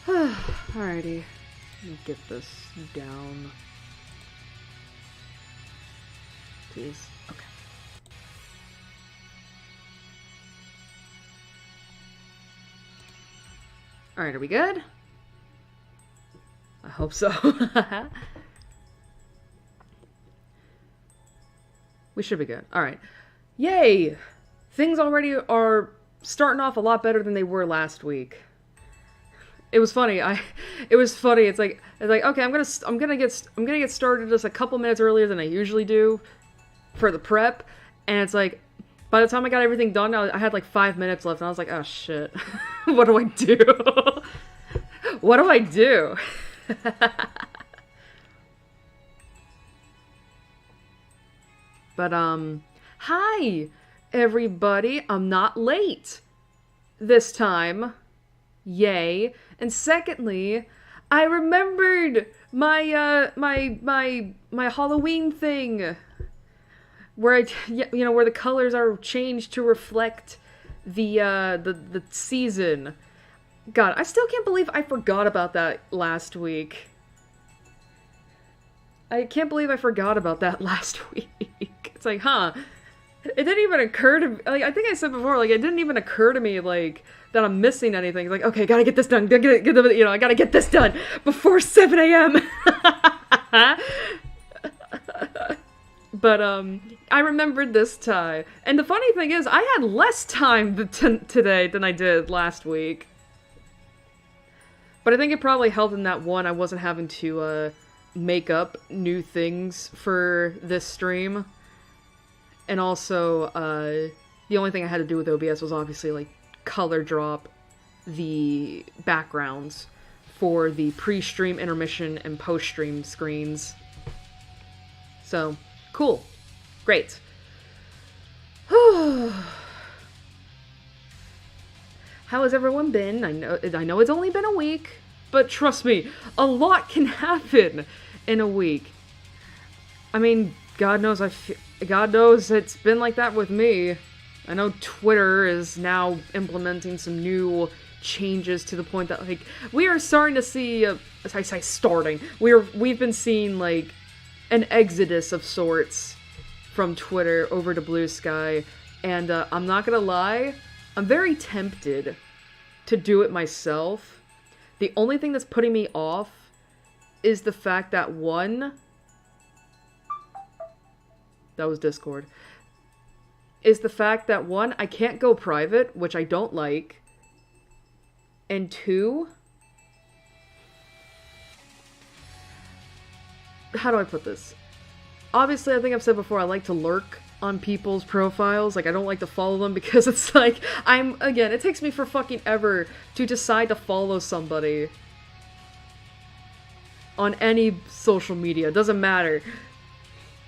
Alrighty. Let me get this down. Please. Okay. Alright, are we good? I hope so. We should be good. Alright. Yay! Things already are starting off a lot better than they were last week. It was funny. It was funny. It's like okay, I'm gonna get started just a couple minutes earlier than I usually do for the prep, and it's like by the time I got everything done, I had like 5 minutes left, and I was like, oh shit, what do I do? What do I do? But hi everybody. I'm not late this time. Yay. And secondly, I remembered my Halloween thing where where the colors are changed to reflect the season. God, I still can't believe I forgot about that last week. I can't believe I forgot about that last week. It's like, huh. It didn't even occur to me, like, I think I said before, like, it didn't even occur to me, like, that I'm missing anything. It's like, okay, gotta get this done, I gotta get this done before 7 a.m. But, I remembered this time. And the funny thing is, I had less time today than I did last week. But I think it probably helped in that, one, I wasn't having to, make up new things for this stream. And also, the only thing I had to do with OBS was obviously, like, color drop the backgrounds for the pre-stream, intermission, and post-stream screens. So, cool. Great. How has everyone been? I know it's only been a week, but trust me, a lot can happen in a week. I mean, God knows it's been like that with me. I know Twitter is now implementing some new changes to the point that, like, we are starting to see, as I say starting, we've been seeing, like, an exodus of sorts from Twitter over to Blue Sky, and I'm not gonna lie, I'm very tempted to do it myself. The only thing that's putting me off is the fact that, one, that was Discord, is the fact that, one, I can't go private, which I don't like, and two, how do I put this? Obviously, I think I've said before, I like to lurk on people's profiles. Like, I don't like to follow them because it's like, again, it takes me for fucking ever to decide to follow somebody on any social media. It doesn't matter.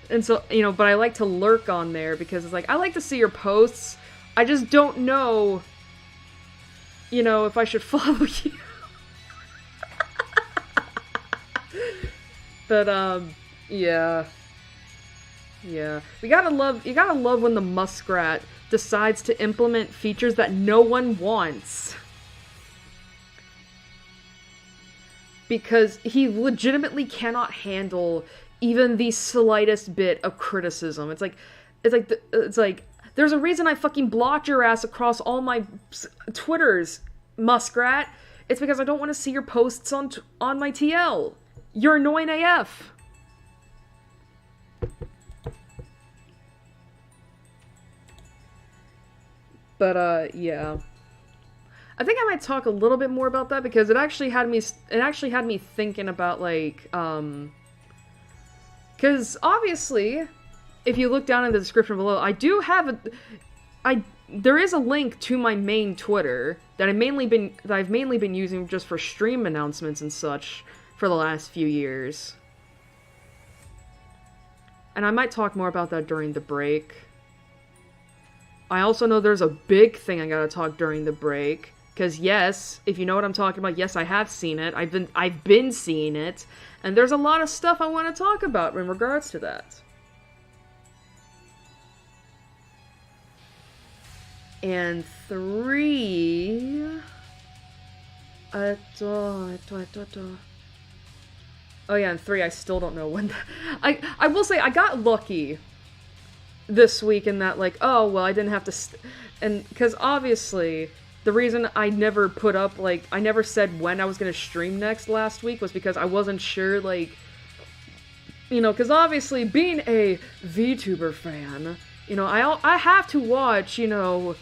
And so, but I like to lurk on there because it's like, I like to see your posts. I just don't know, if I should follow you. But, yeah. Yeah. You gotta love when the muskrat decides to implement features that no one wants. Because he legitimately cannot handle even the slightest bit of criticism. It's like, there's a reason I fucking blocked your ass across all my Twitters, muskrat. It's because I don't want to see your posts on my TL. You're annoying AF. But, yeah. I think I might talk a little bit more about that because it actually had me thinking about, like, because obviously, if you look down in the description below, there is a link to my main Twitter that I've mainly been using just for stream announcements and such for the last few years. And I might talk more about that during the break. I also know there's a big thing I gotta talk during the break. Because yes, if you know what I'm talking about, yes, I have seen it. I've been seeing it. And there's a lot of stuff I want to talk about in regards to that. And 3... Oh yeah, and 3, I still don't know when. I will say, I got lucky this week in that, like, oh, well, I didn't have to... and, because obviously, the reason I never put up, like, I never said when I was gonna stream next last week was because I wasn't sure, like, you know, because obviously, being a VTuber fan, you know, I have to watch, you know...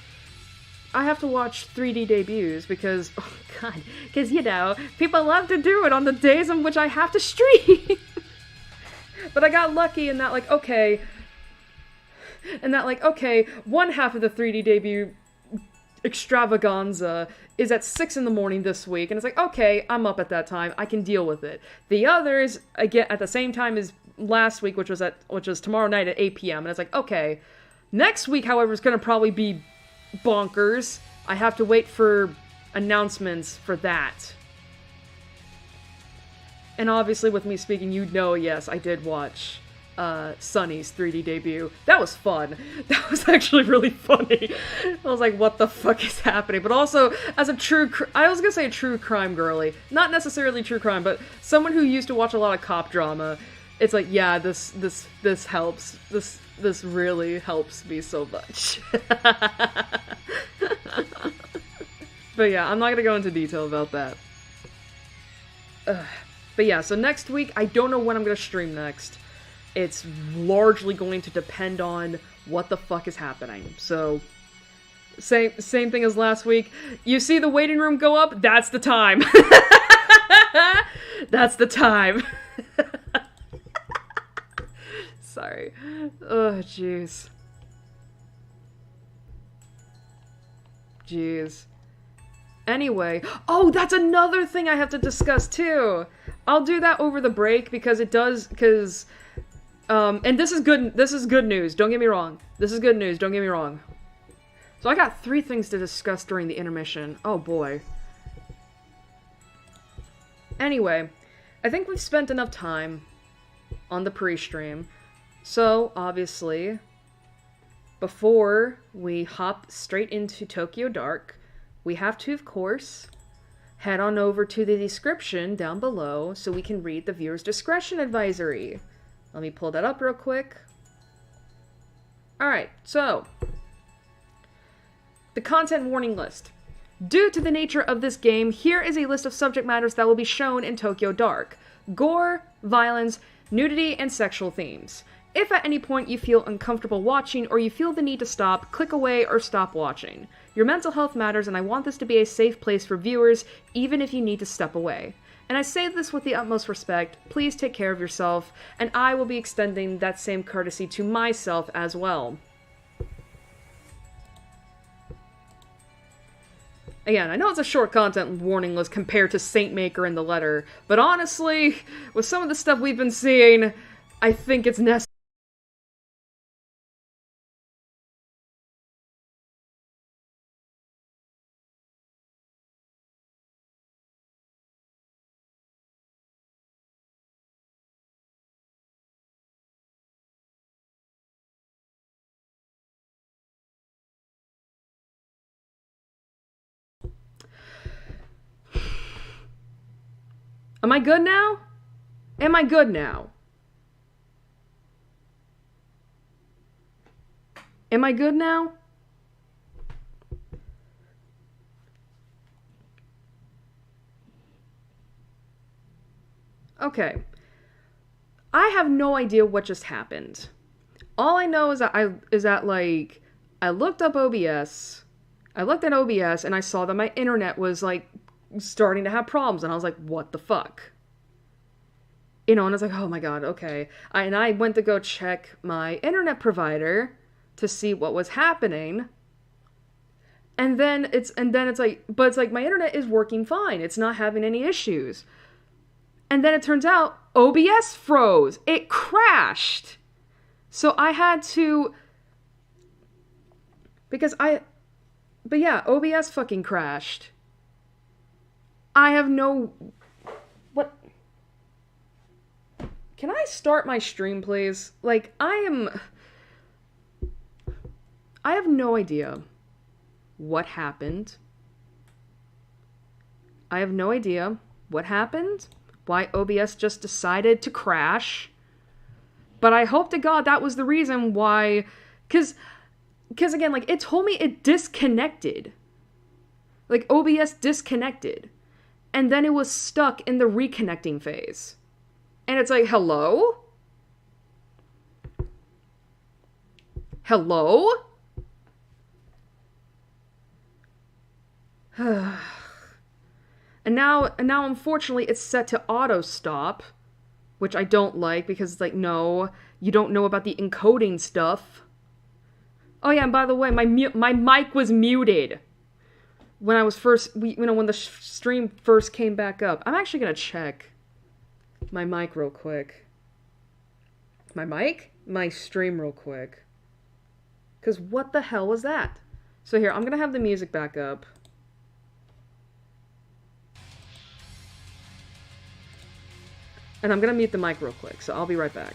I have to watch 3D debuts because, oh god, because, you know, people love to do it on the days in which I have to stream. But I got lucky in that, like, okay, one half of the 3D debut extravaganza is at 6 in the morning this week, and it's like, okay, I'm up at that time, I can deal with it. The others, I get at the same time as last week, which was tomorrow night at 8 p.m., and it's like, okay, next week, however, is gonna probably be bonkers. I have to wait for announcements for that. And obviously with me speaking, you know, yes, I did watch Sunny's 3D debut. That was fun. That was actually really funny. I was like, what the fuck is happening? But also, as a I was gonna say a true crime girly. Not necessarily true crime, but someone who used to watch a lot of cop drama. It's like, yeah, this helps. This really helps me so much. But yeah, I'm not gonna go into detail about that. But yeah, so next week, I don't know when I'm gonna stream next. It's largely going to depend on what the fuck is happening. So, same thing as last week. You see the waiting room go up? That's the time. That's the time. Sorry. Oh, jeez. Jeez. Anyway. Oh, that's another thing I have to discuss, too. I'll do that over the break, because it does, because... and this is good news, don't get me wrong. This is good news, don't get me wrong. So I got 3 things to discuss during the intermission. Oh, boy. Anyway, I think we've spent enough time on the pre-stream. So, obviously, before we hop straight into Tokyo Dark, we have to, of course, head on over to the description down below so we can read the viewer's discretion advisory. Let me pull that up real quick. Alright, so, the content warning list. Due to the nature of this game, here is a list of subject matters that will be shown in Tokyo Dark. Gore, violence, nudity, and sexual themes. If at any point you feel uncomfortable watching or you feel the need to stop, click away or stop watching. Your mental health matters, and I want this to be a safe place for viewers, even if you need to step away. And I say this with the utmost respect, please take care of yourself, and I will be extending that same courtesy to myself as well. Again, I know it's a short content warning list compared to Saint Maker and the Letter, but honestly, with some of the stuff we've been seeing, I think it's necessary. Am I good now? Am I good now? Am I good now? Okay. I have no idea what just happened. All I know is that I looked up OBS. I looked at OBS and I saw that my internet was like starting to have problems, and I was like, what the fuck? You know, and I was like, oh my god, okay. And I went to go check my internet provider to see what was happening. And then it's like, but it's like my internet is working fine. It's not having any issues. And then it turns out OBS froze. It crashed. So I had to, but yeah, OBS fucking crashed. I have no... What? Can I start my stream, please? Like, I have no idea what happened. I have no idea what happened, why OBS just decided to crash. But I hope to God that was the reason why, because again, like, it told me it disconnected. Like, OBS disconnected. And then it was stuck in the reconnecting phase. And it's like, hello? Hello? And now, unfortunately, it's set to auto stop, which I don't like because it's like, no, you don't know about the encoding stuff. Oh yeah, and by the way, my mic was muted when I was first, when the stream first came back up. I'm actually gonna check my mic real quick. My mic? My stream real quick. Because what the hell was that? So here, I'm gonna have the music back up. And I'm gonna mute the mic real quick, so I'll be right back.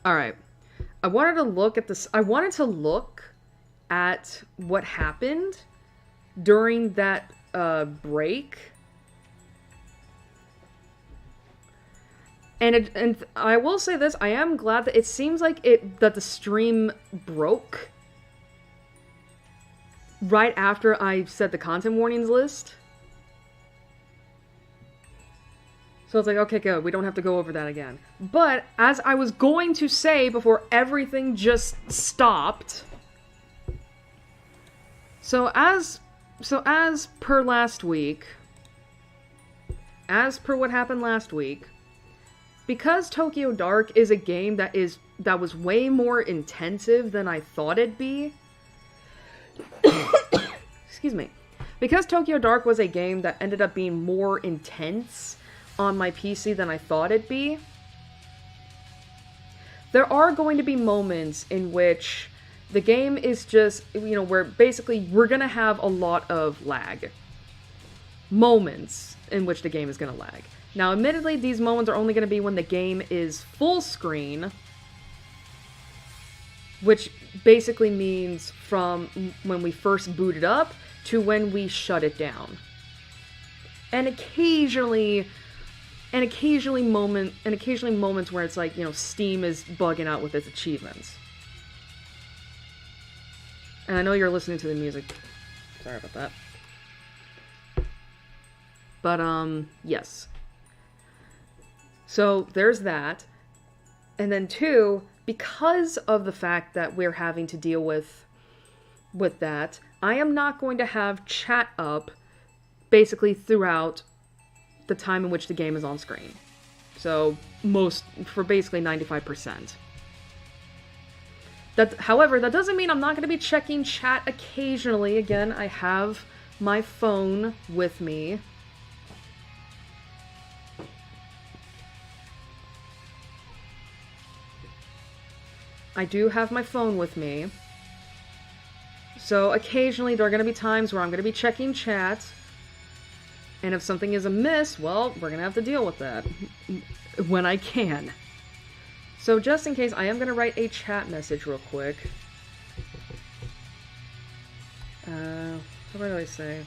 Alright. I wanted to look at this. I wanted to look at what happened during that break. And I will say this, I am glad that it seems like that the stream broke right after I set the content warnings list. So it's like, okay, good, we don't have to go over that again. But, as I was going to say before everything just stopped... So as per last week... As per what happened last week... Because Tokyo Dark is a game that was way more intensive than I thought it'd be... Excuse me. Because Tokyo Dark was a game that ended up being more intense on my PC than I thought it'd be, there are going to be moments in which the game is just, where basically we're gonna have a lot of lag. Moments in which the game is gonna lag. Now, admittedly, these moments are only gonna be when the game is full screen, which basically means from when we first boot it up to when we shut it down. And occasionally moments where it's like, Steam is bugging out with its achievements. And I know you're listening to the music. Sorry about that. But, yes. So, there's that. And then, two, because of the fact that we're having to deal with that, I am not going to have chat up basically throughout the time in which the game is on screen. So, for basically 95%. However, that doesn't mean I'm not going to be checking chat occasionally. Again, I have my phone with me. I do have my phone with me. So occasionally there are going to be times where I'm going to be checking chat. And if something is amiss, well, we're going to have to deal with that. When I can. So just in case, I am going to write a chat message real quick. What do I say?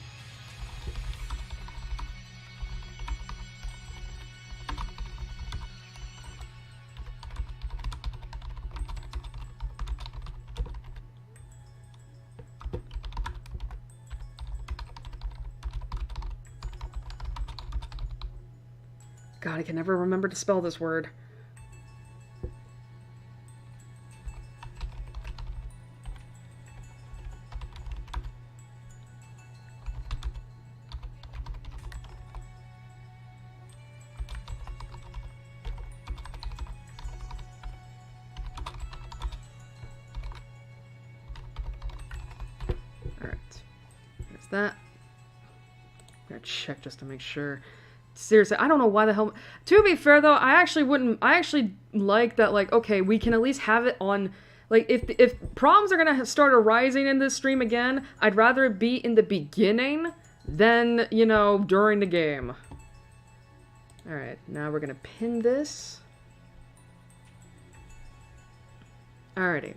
God, I can never remember to spell this word. Alright. There's that. I'm gonna check just to make sure. Seriously, I don't know why the hell... To be fair, though, I actually like that, like, okay, we can at least have it on... Like, if problems are gonna start arising in this stream again, I'd rather it be in the beginning than, you know, during the game. Alright, now we're gonna pin this. Alrighty.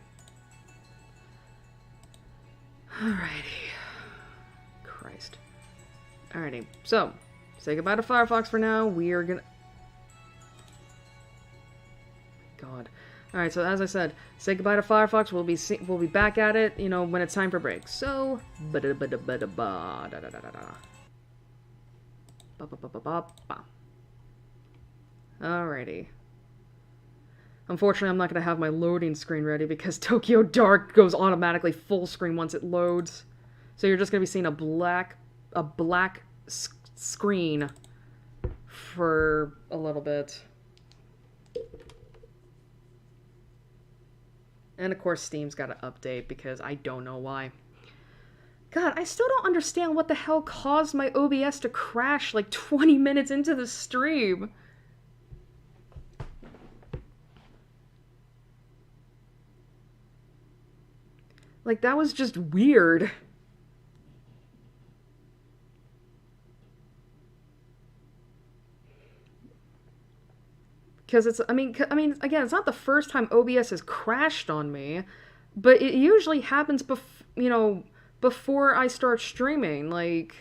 Alrighty. Christ. Alrighty, so... Say goodbye to Firefox for now. We are gonna... God. Alright, so as I said, say goodbye to Firefox. We'll be back at it, you know, when it's time for break. So... Alrighty. Unfortunately, I'm not gonna have my loading screen ready because Tokyo Dark goes automatically full screen once it loads. So you're just gonna be seeing a black screen for a little bit. And of course Steam's got to update because I don't know why. God, I still don't understand what the hell caused my OBS to crash like 20 minutes into the stream. Like, that was just weird. Because it's, I mean, again, it's not the first time OBS has crashed on me, but it usually happens, before I start streaming. Like,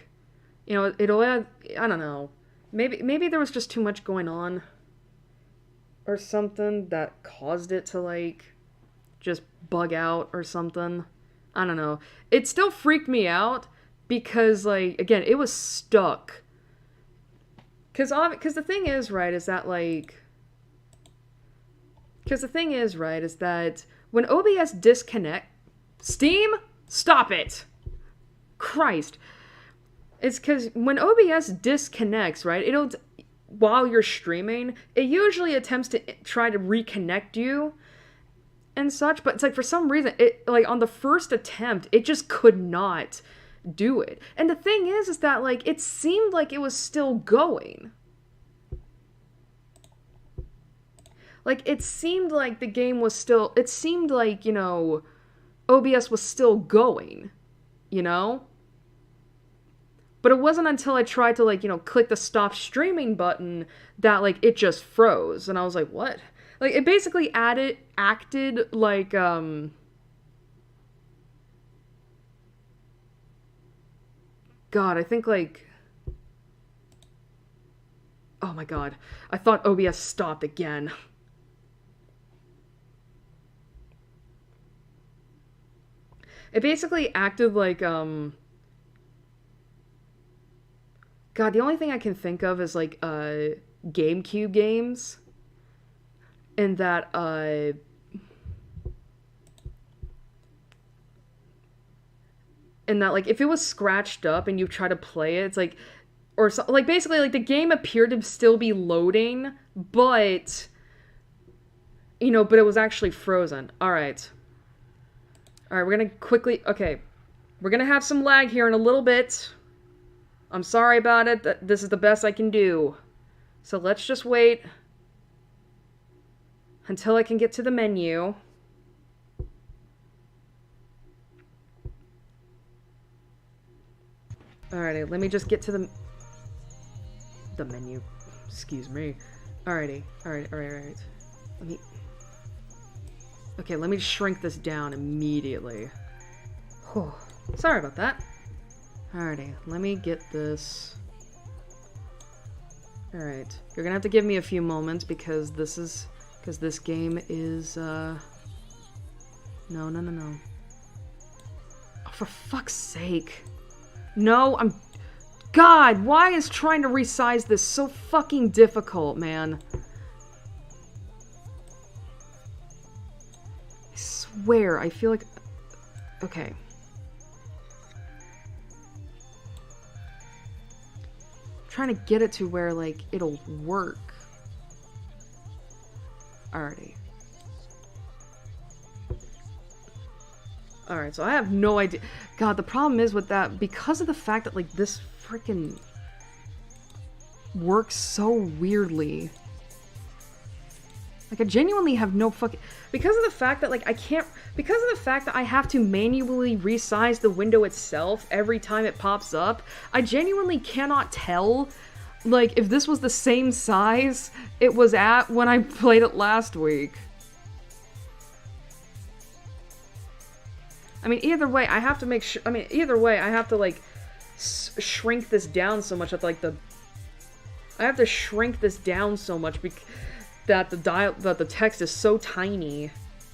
you know, it'll add, I don't know. Maybe there was just too much going on or something that caused it to, like, just bug out or something. I don't know. It still freaked me out because, like, again, it was stuck. Because the thing is, right, is that, like... Because the thing is, right, is that when OBS disconnect... Steam? Stop it! Christ. It's because when OBS disconnects, right, while you're streaming, it usually attempts to try to reconnect you and such, but it's like for some reason, like on the first attempt, it just could not do it. And the thing is that like, it seemed like it was still going. Like, it seemed like the game was still... It seemed like, you know, OBS was still going, you know? But it wasn't until I tried to, like, you know, click the stop streaming button that, like, it just froze. And I was like, what? Like, it basically acted like, God, I think, like... Oh my god. I thought OBS stopped again. It basically acted like, God, the only thing I can think of is, like, GameCube games. And that, like, if it was scratched up and you try to play it, it's like, or so, like, basically, like, the game appeared to still be loading, but, you know, but it was actually frozen. Alright. Alright, we're gonna quickly... Okay. We're gonna have some lag here in a little bit. I'm sorry about it. This is the best I can do. So let's just wait until I can get to the menu. let me just get to the menu. Excuse me. Alrighty. Alright. Let me shrink this down immediately. Whew. Sorry about that. Alrighty, let me get this. Alright. You're gonna have to give me a few moments because this game is, No. Oh, for fuck's sake. No, God, why is trying to resize this so fucking difficult, man? I swear, I feel like... Okay. I'm trying to get it to where, like, it'll work. Alrighty. Alright, so I have no idea. God, the problem is with that, because of the fact that, like, this freaking works so weirdly. Like, I genuinely have no fucking... Because of the fact that, like, I can't... Because of the fact that I have to manually resize the window itself every time it pops up, I genuinely cannot tell, like, if this was the same size it was at when I played it last week. I mean, either way, I have to make sure... I mean, either way, I have to, like, shrink this down so much that, like, I have to shrink this down so much that the text is so tiny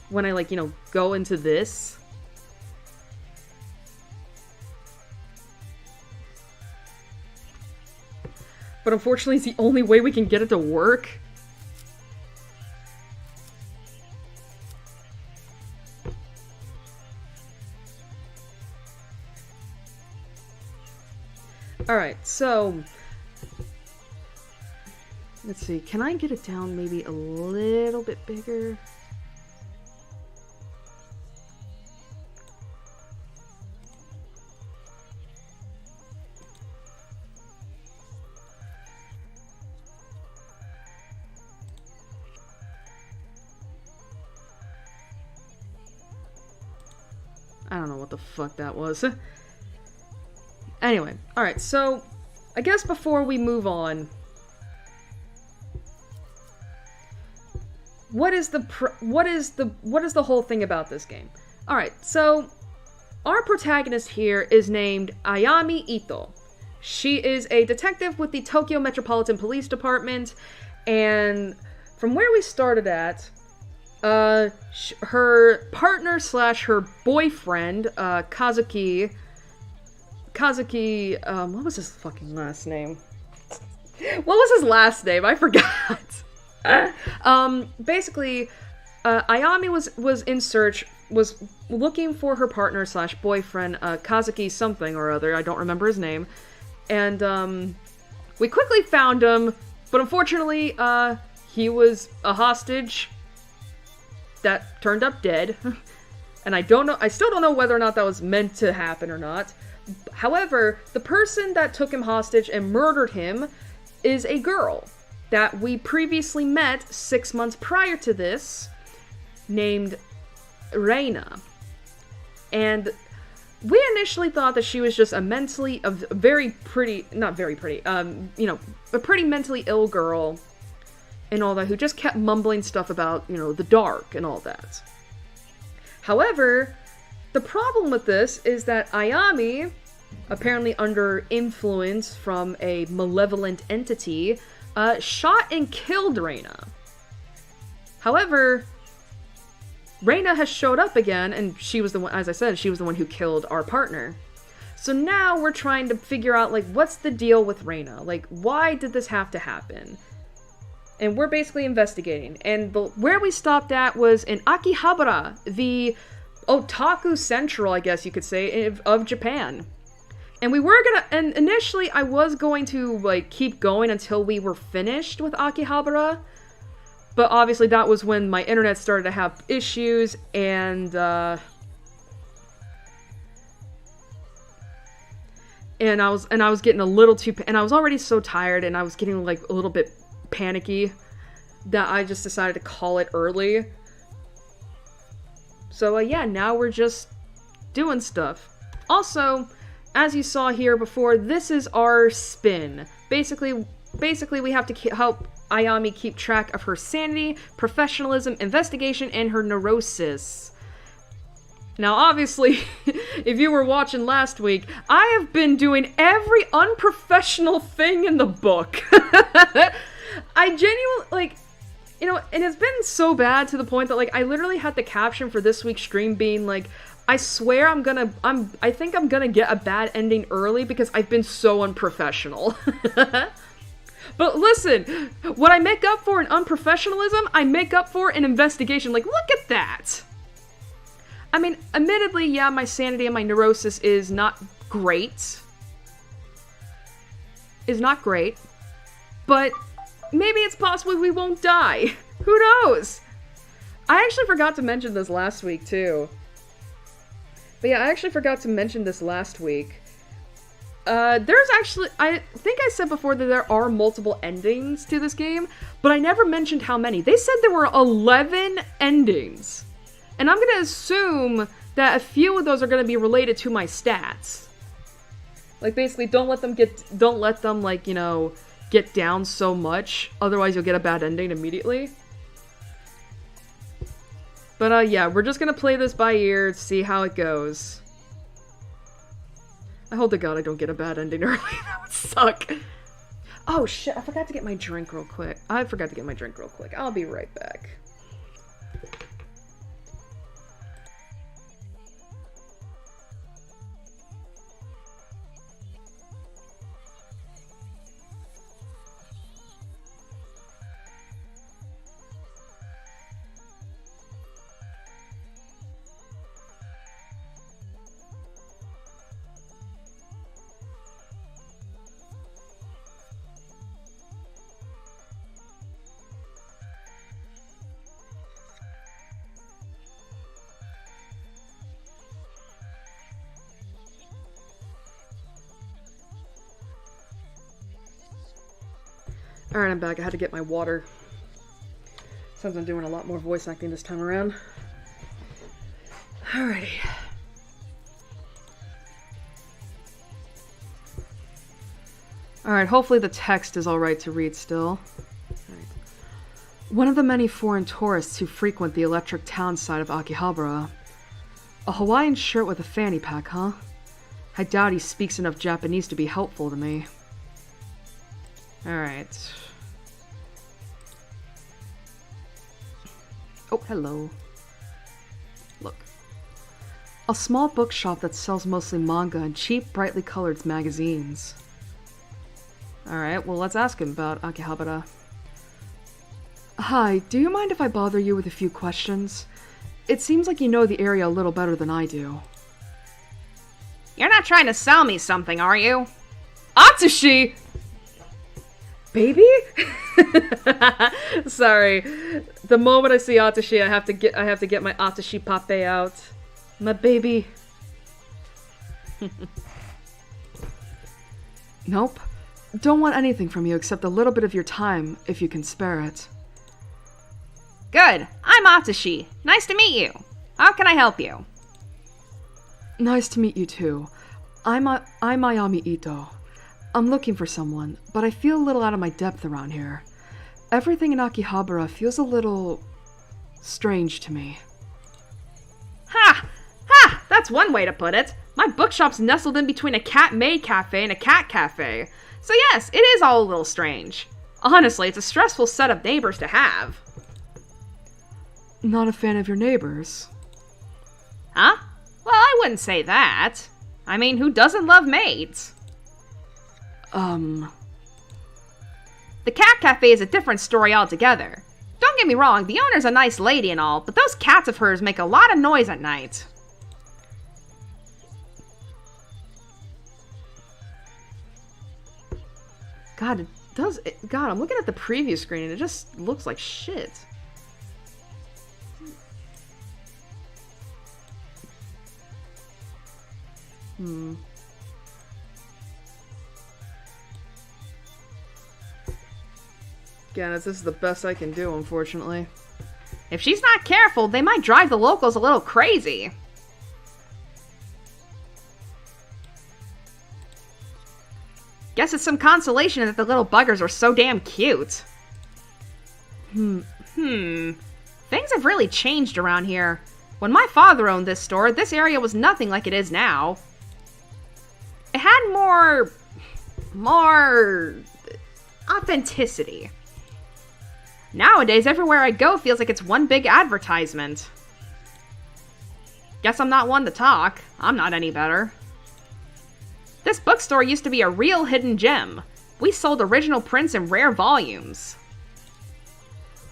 when I, like, you know, go into this. But unfortunately, it's the only way we can get it to work. Alright, so... Let's see, can I get it down maybe a little bit bigger? I don't know what the fuck that was. Anyway, alright, so I guess before we move on, what is the whole thing about this game? Alright, so our protagonist here is named Ayami Ito. She is a detective with the Tokyo Metropolitan Police Department, and from where we started at, her partner slash her boyfriend, Kazuki, what was his fucking last name? What was his last name? I forgot. Basically, Ayami was looking for her partner slash boyfriend, Kazuki something or other, I don't remember his name, and, we quickly found him, but unfortunately, he was a hostage that turned up dead, and I still don't know whether or not that was meant to happen or not. However, the person that took him hostage and murdered him is a girl that we previously met 6 months prior to this, named Reina. And we initially thought that she was just a very pretty, you know, a pretty mentally ill girl and all that, who just kept mumbling stuff about, you know, the dark and all that. However, the problem with this is that Ayami, apparently under influence from a malevolent entity, shot and killed Reina. However, Reina has showed up again, and she was the one, as I said, she was the one who killed our partner. So now we're trying to figure out, like, what's the deal with Reina? Like, why did this have to happen? And we're basically investigating. And where we stopped at was in Akihabara, the otaku central, I guess you could say, of Japan. And we were gonna, and initially I was going to, like, keep going until we were finished with Akihabara, but obviously that was when my internet started to have issues, and I was getting a little too, and I was already so tired, and I was getting, like, a little bit panicky, that I just decided to call it early. So, yeah, now we're just doing stuff. Also, as you saw here before, this is our spin. Basically we have to help Ayami keep track of her sanity, professionalism, investigation, and her neurosis. Now, obviously, if you were watching last week, I have been doing every unprofessional thing in the book. I genuinely, like, you know, and it's been so bad to the point that, like, I literally had the caption for this week's stream being, like, I swear I think I'm gonna get a bad ending early because I've been so unprofessional. But listen, what I make up for in unprofessionalism, I make up for in investigation. Like, look at that! I mean, admittedly, yeah, my sanity and my neurosis is not great. But maybe it's possible we won't die. Who knows? I actually forgot to mention this last week, too. But yeah, I actually forgot to mention this last week. There's actually, I think I said before that there are multiple endings to this game, but I never mentioned how many. They said there were 11 endings. And I'm gonna assume that a few of those are gonna be related to my stats. Like, basically, don't let them, like, you know, get down so much, otherwise you'll get a bad ending immediately. But, yeah, we're just gonna play this by ear to see how it goes. I hope to God I don't get a bad ending early. That would suck. Oh, shit, I forgot to get my drink real quick. I'll be right back. Alright, I'm back. I had to get my water. Since I'm doing a lot more voice acting this time around. Alrighty. Alright, hopefully the text is alright to read still. Right. One of the many foreign tourists who frequent the electric town side of Akihabara. A Hawaiian shirt with a fanny pack, huh? I doubt he speaks enough Japanese to be helpful to me. Alright. Oh, hello. Look. A small bookshop that sells mostly manga and cheap, brightly colored magazines. Alright, well, let's ask him about Akihabara. Hi, do you mind if I bother you with a few questions? It seems like you know the area a little better than I do. You're not trying to sell me something, are you? Atsushi! Baby? Sorry. The moment I see Atsushi, I have to get my Atsushi pape out. My baby. Nope. Don't want anything from you except a little bit of your time, if you can spare it. Good. I'm Atsushi. Nice to meet you. How can I help you? Nice to meet you too. I'm Ayami Ito. I'm looking for someone, but I feel a little out of my depth around here. Everything in Akihabara feels a little strange to me. Ha! Ha! That's one way to put it. My bookshop's nestled in between a cat-made cafe and a cat cafe. So yes, it is all a little strange. Honestly, it's a stressful set of neighbors to have. Not a fan of your neighbors? Huh? Well, I wouldn't say that. I mean, who doesn't love maids? The cat cafe is a different story altogether. Don't get me wrong, the owner's a nice lady and all, but those cats of hers make a lot of noise at night. God, it does... God, I'm looking at the preview screen and it just looks like shit. Again, this is the best I can do, unfortunately. If she's not careful, they might drive the locals a little crazy. Guess it's some consolation that the little buggers are so damn cute. Things have really changed around here. When my father owned this store, this area was nothing like it is now. It had more authenticity. Nowadays, everywhere I go feels like it's one big advertisement. Guess I'm not one to talk. I'm not any better. This bookstore used to be a real hidden gem. We sold original prints in rare volumes.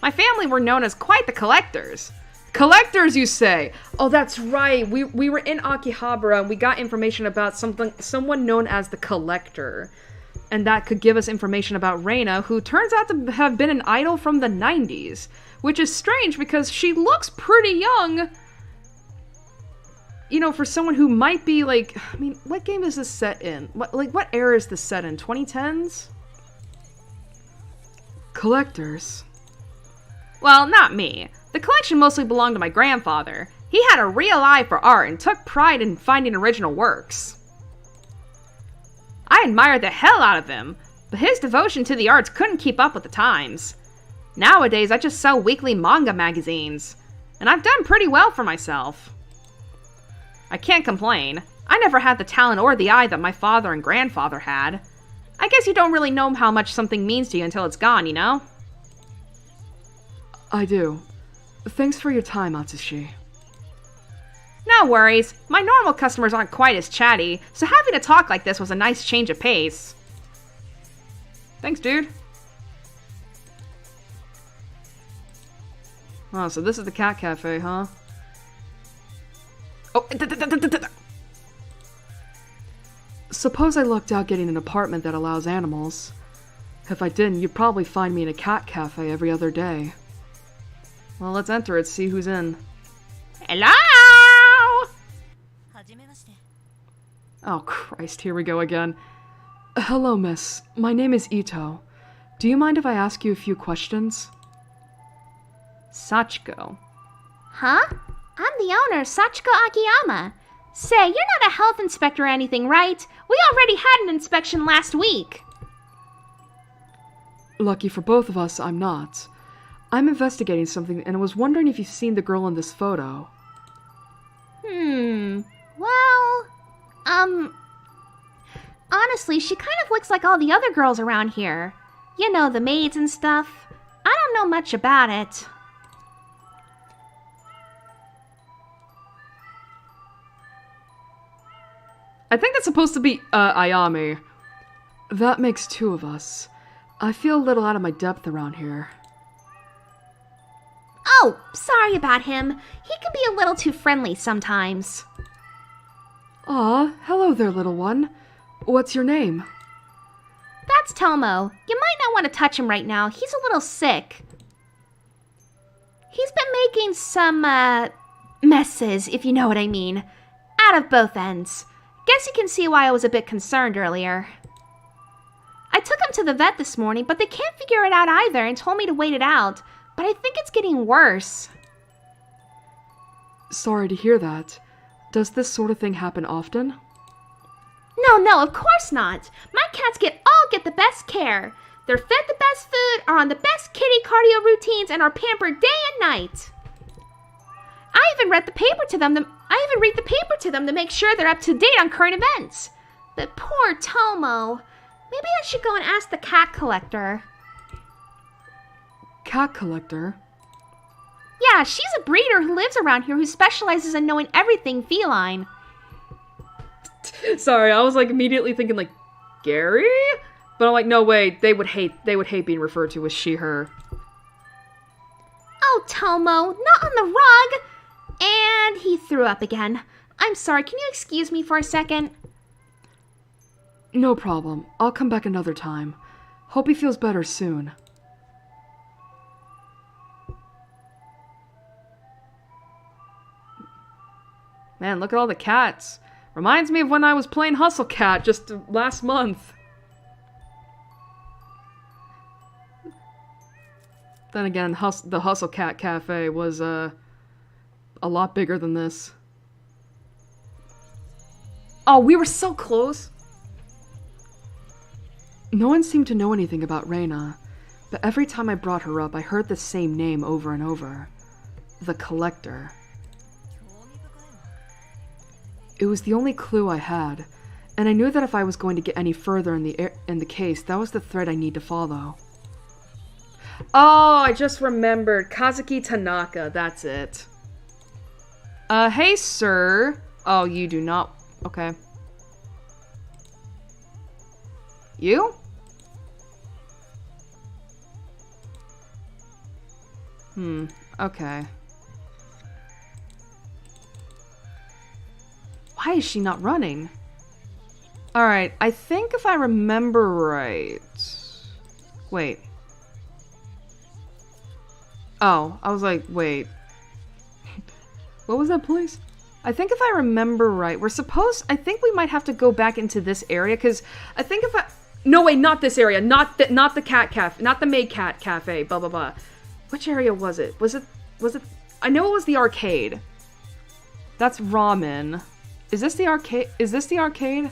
My family were known as quite the collectors. Collectors, you say? Oh, that's right. We were in Akihabara and we got information about someone known as the Collector. And that could give us information about Reina, who turns out to have been an idol from the 90s. Which is strange because she looks pretty young. You know, for someone who might be like... I mean, what game is this set in? What era is this set in? 2010s? Collectors. Well, not me. The collection mostly belonged to my grandfather. He had a real eye for art and took pride in finding original works. I admired the hell out of him, but his devotion to the arts couldn't keep up with the times. Nowadays, I just sell weekly manga magazines, and I've done pretty well for myself. I can't complain. I never had the talent or the eye that my father and grandfather had. I guess you don't really know how much something means to you until it's gone, you know? I do. Thanks for your time, Atsushi. No worries. My normal customers aren't quite as chatty, so having to talk like this was a nice change of pace. Thanks, dude. Oh, so this is the cat cafe, huh? Oh, suppose I lucked out getting an apartment that allows animals. If I didn't, you'd probably find me in a cat cafe every other day. Well, let's enter it, see who's in. Hello! Oh, Christ, here we go again. Hello, miss. My name is Ito. Do you mind if I ask you a few questions? Sachiko. Huh? I'm the owner, Sachiko Akiyama. Say, you're not a health inspector or anything, right? We already had an inspection last week. Lucky for both of us, I'm not. I'm investigating something and I was wondering if you've seen the girl in this photo. Well, honestly, she kind of looks like all the other girls around here. You know, the maids and stuff. I don't know much about it. I think that's supposed to be, Ayami. That makes two of us. I feel a little out of my depth around here. Oh, sorry about him. He can be a little too friendly sometimes. Aw, hello there, little one. What's your name? That's Tomo. You might not want to touch him right now. He's a little sick. He's been making some, messes, if you know what I mean. Out of both ends. Guess you can see why I was a bit concerned earlier. I took him to the vet this morning, but they can't figure it out either and told me to wait it out. But I think it's getting worse. Sorry to hear that. Does this sort of thing happen often? No, of course not. My cats all get the best care. They're fed the best food, are on the best kitty cardio routines, and are pampered day and night. I even read the paper to them to make sure they're up to date on current events. But poor Tomo. Maybe I should go and ask the cat collector. Cat collector? Yeah, she's a breeder who lives around here who specializes in knowing everything feline. Sorry, I was like immediately thinking like, Gary? But I'm like, no way, they would hate being referred to as she, her. Oh, Tomo, not on the rug! And he threw up again. I'm sorry, can you excuse me for a second? No problem. I'll come back another time. Hope he feels better soon. Man, look at all the cats. Reminds me of when I was playing Hustle Cat just last month. Then again, the Hustle Cat Cafe was, a lot bigger than this. Oh, we were so close. No one seemed to know anything about Reina, but every time I brought her up, I heard the same name over and over. The Collector. It was the only clue I had, and I knew that if I was going to get any further in the case, that was the thread I need to follow. Oh, I just remembered. Kazuki Tanaka, that's it. Hey, sir. Oh, you do not... Okay. You? Okay. Why is she not running? Alright, I think if I remember right... Wait. Oh, I was like, wait. What was that place? I think if I remember right, I think we might have to go back into this area, because I think if I... No, wait, not this area. Not the cat cafe. Not the maid cat cafe. Blah, blah, blah. Which area was it? Was it... I know it was the arcade. That's ramen. Is this the arcade?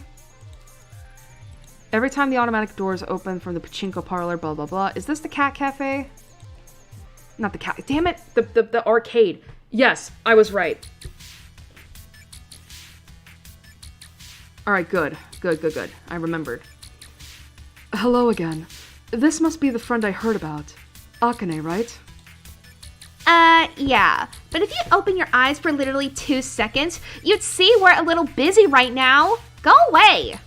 Every time the automatic doors open from the pachinko parlor, blah, blah, blah. Is this the cat cafe? Not the cat... Damn it! The arcade. Yes, I was right. Alright, good. Good. I remembered. Hello again. This must be the friend I heard about. Akane, right? Yeah. But if you open your eyes for literally 2 seconds, you'd see we're a little busy right now. Go away!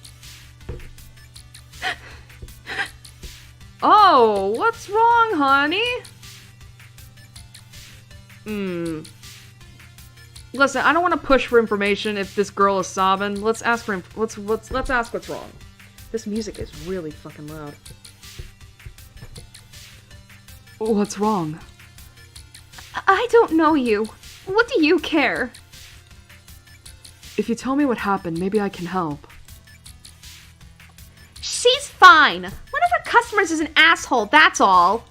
Oh, what's wrong, honey? Listen, I don't want to push for information if this girl is sobbing. Let's ask let's ask what's wrong. This music is really fucking loud. What's wrong? I don't know you. What do you care? If you tell me what happened, maybe I can help. She's fine. One of her customers is an asshole, that's all.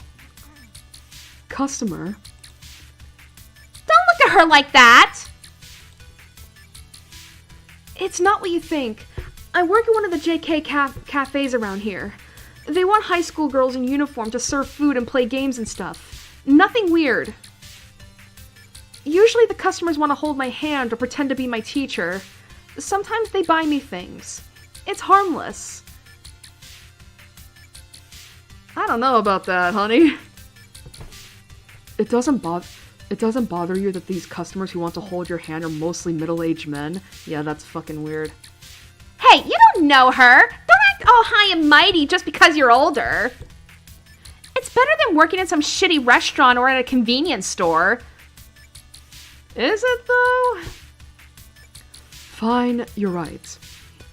Customer? Don't look at her like that! It's not what you think. I work at one of the JK cafes around here. They want high school girls in uniform to serve food and play games and stuff. Nothing weird. Usually the customers want to hold my hand or pretend to be my teacher. Sometimes they buy me things. It's harmless. I don't know about that, honey. It doesn't bother you that these customers who want to hold your hand are mostly middle-aged men? Yeah, that's fucking weird. Hey, you don't know her! Don't act all high and mighty just because you're older! It's better than working in some shitty restaurant or at a convenience store. Is it, though? Fine, you're right.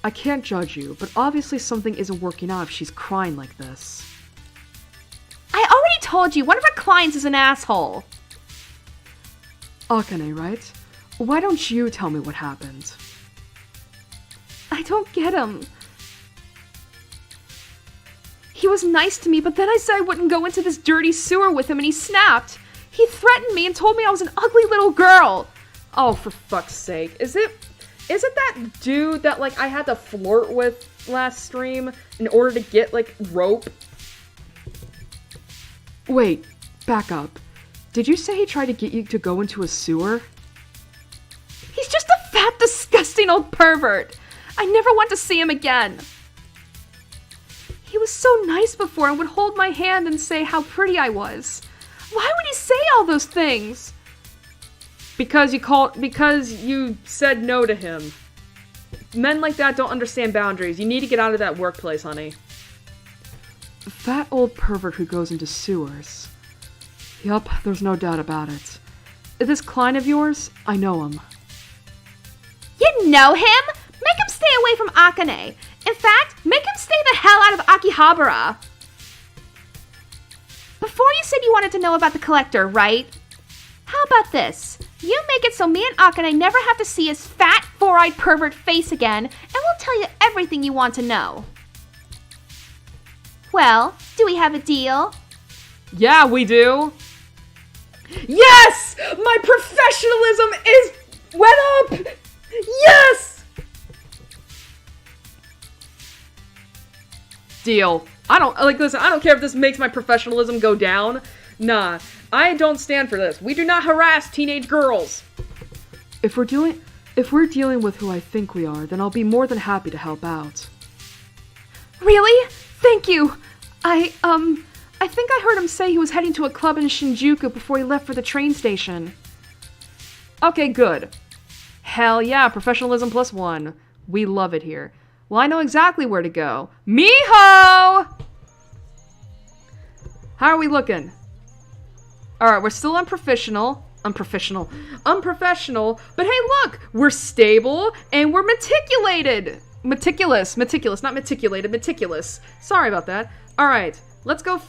I can't judge you, but obviously something isn't working out if she's crying like this. I already told you, one of her clients is an asshole. Akane, right? Why don't you tell me what happened? I don't get him. He was nice to me, but then I said I wouldn't go into this dirty sewer with him and he snapped. He threatened me and told me I was an ugly little girl. Oh, for fuck's sake. Is it that dude that, like, I had to flirt with last stream in order to get, like, rope? Wait, back up. Did you say he tried to get you to go into a sewer? He's just a fat, disgusting old pervert. I never want to see him again. He was so nice before and would hold my hand and say how pretty I was. Why would he say all those things? Because you said no to him. Men like that don't understand boundaries. You need to get out of that workplace, honey. Fat old pervert who goes into sewers. Yup, there's no doubt about it. This client of yours, I know him. You know him? Make him stay away from Akane. In fact, make him stay the hell out of Akihabara. Before you said you wanted to know about the collector, right? How about this? You make it so me and Akane never have to see his fat, four-eyed pervert face again, and we'll tell you everything you want to know. Well, do we have a deal? Yeah, we do. Yes! My professionalism is went up! Yes! Deal. listen, I don't care if this makes my professionalism go down. Nah, I don't stand for this. We do not harass teenage girls. If we're dealing with who I think we are, then I'll be more than happy to help out. Really? Thank you. I think I heard him say he was heading to a club in Shinjuku before he left for the train station. Okay, good. Hell yeah, professionalism +1. We love it here. Well, I know exactly where to go. Miho! How are we looking? Alright, we're still unprofessional, but hey look! We're stable, and we're meticulated! Meticulous, not meticulated, meticulous. Sorry about that. Alright, let's go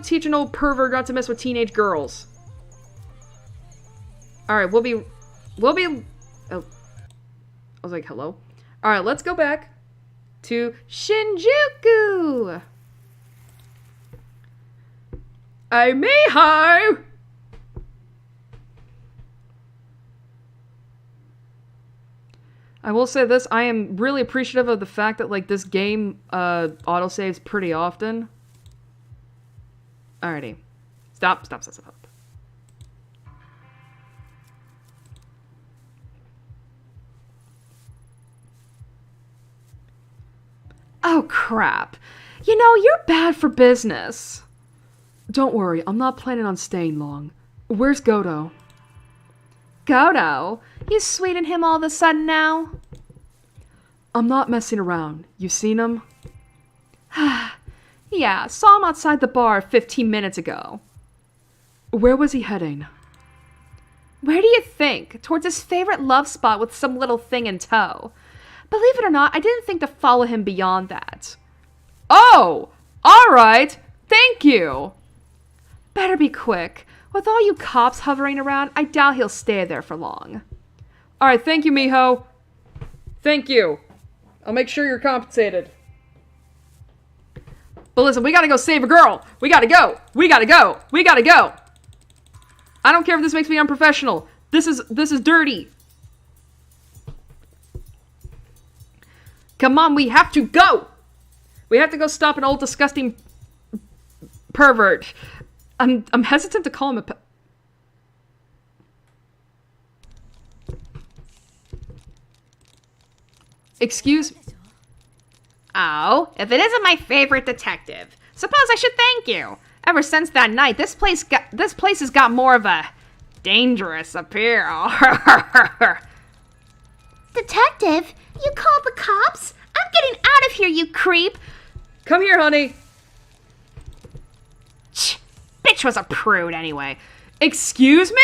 teach an old pervert not to mess with teenage girls. Alright, we'll be, oh, I was like, hello? Alright, let's go back to Shinjuku! Hey, Miho! I will say this, I am really appreciative of the fact that, like, this game, autosaves pretty often. Alrighty. Stop. Oh, crap. You know, you're bad for business. Don't worry, I'm not planning on staying long. Where's Godo? Godo? You sweeten him all of a sudden now? I'm not messing around. You seen him? Yeah, saw him outside the bar 15 minutes ago. Where was he heading? Where do you think? Towards his favorite love spot with some little thing in tow. Believe it or not, I didn't think to follow him beyond that. Oh! Alright! Thank you! Better be quick. With all you cops hovering around, I doubt he'll stay there for long. Alright, thank you, Miho. Thank you. I'll make sure you're compensated. But listen, we gotta go save a girl! We gotta go! I don't care if this makes me unprofessional. This is dirty. Come on, we have to go! We have to go stop an old disgusting pervert. I'm hesitant to call him a Excuse... Oh, if it isn't my favorite detective, suppose I should thank you. Ever since that night, this place has got more of a dangerous appeal. Detective? You called the cops? I'm getting out of here, you creep! Come here, honey. Bitch was a prude anyway. Excuse me?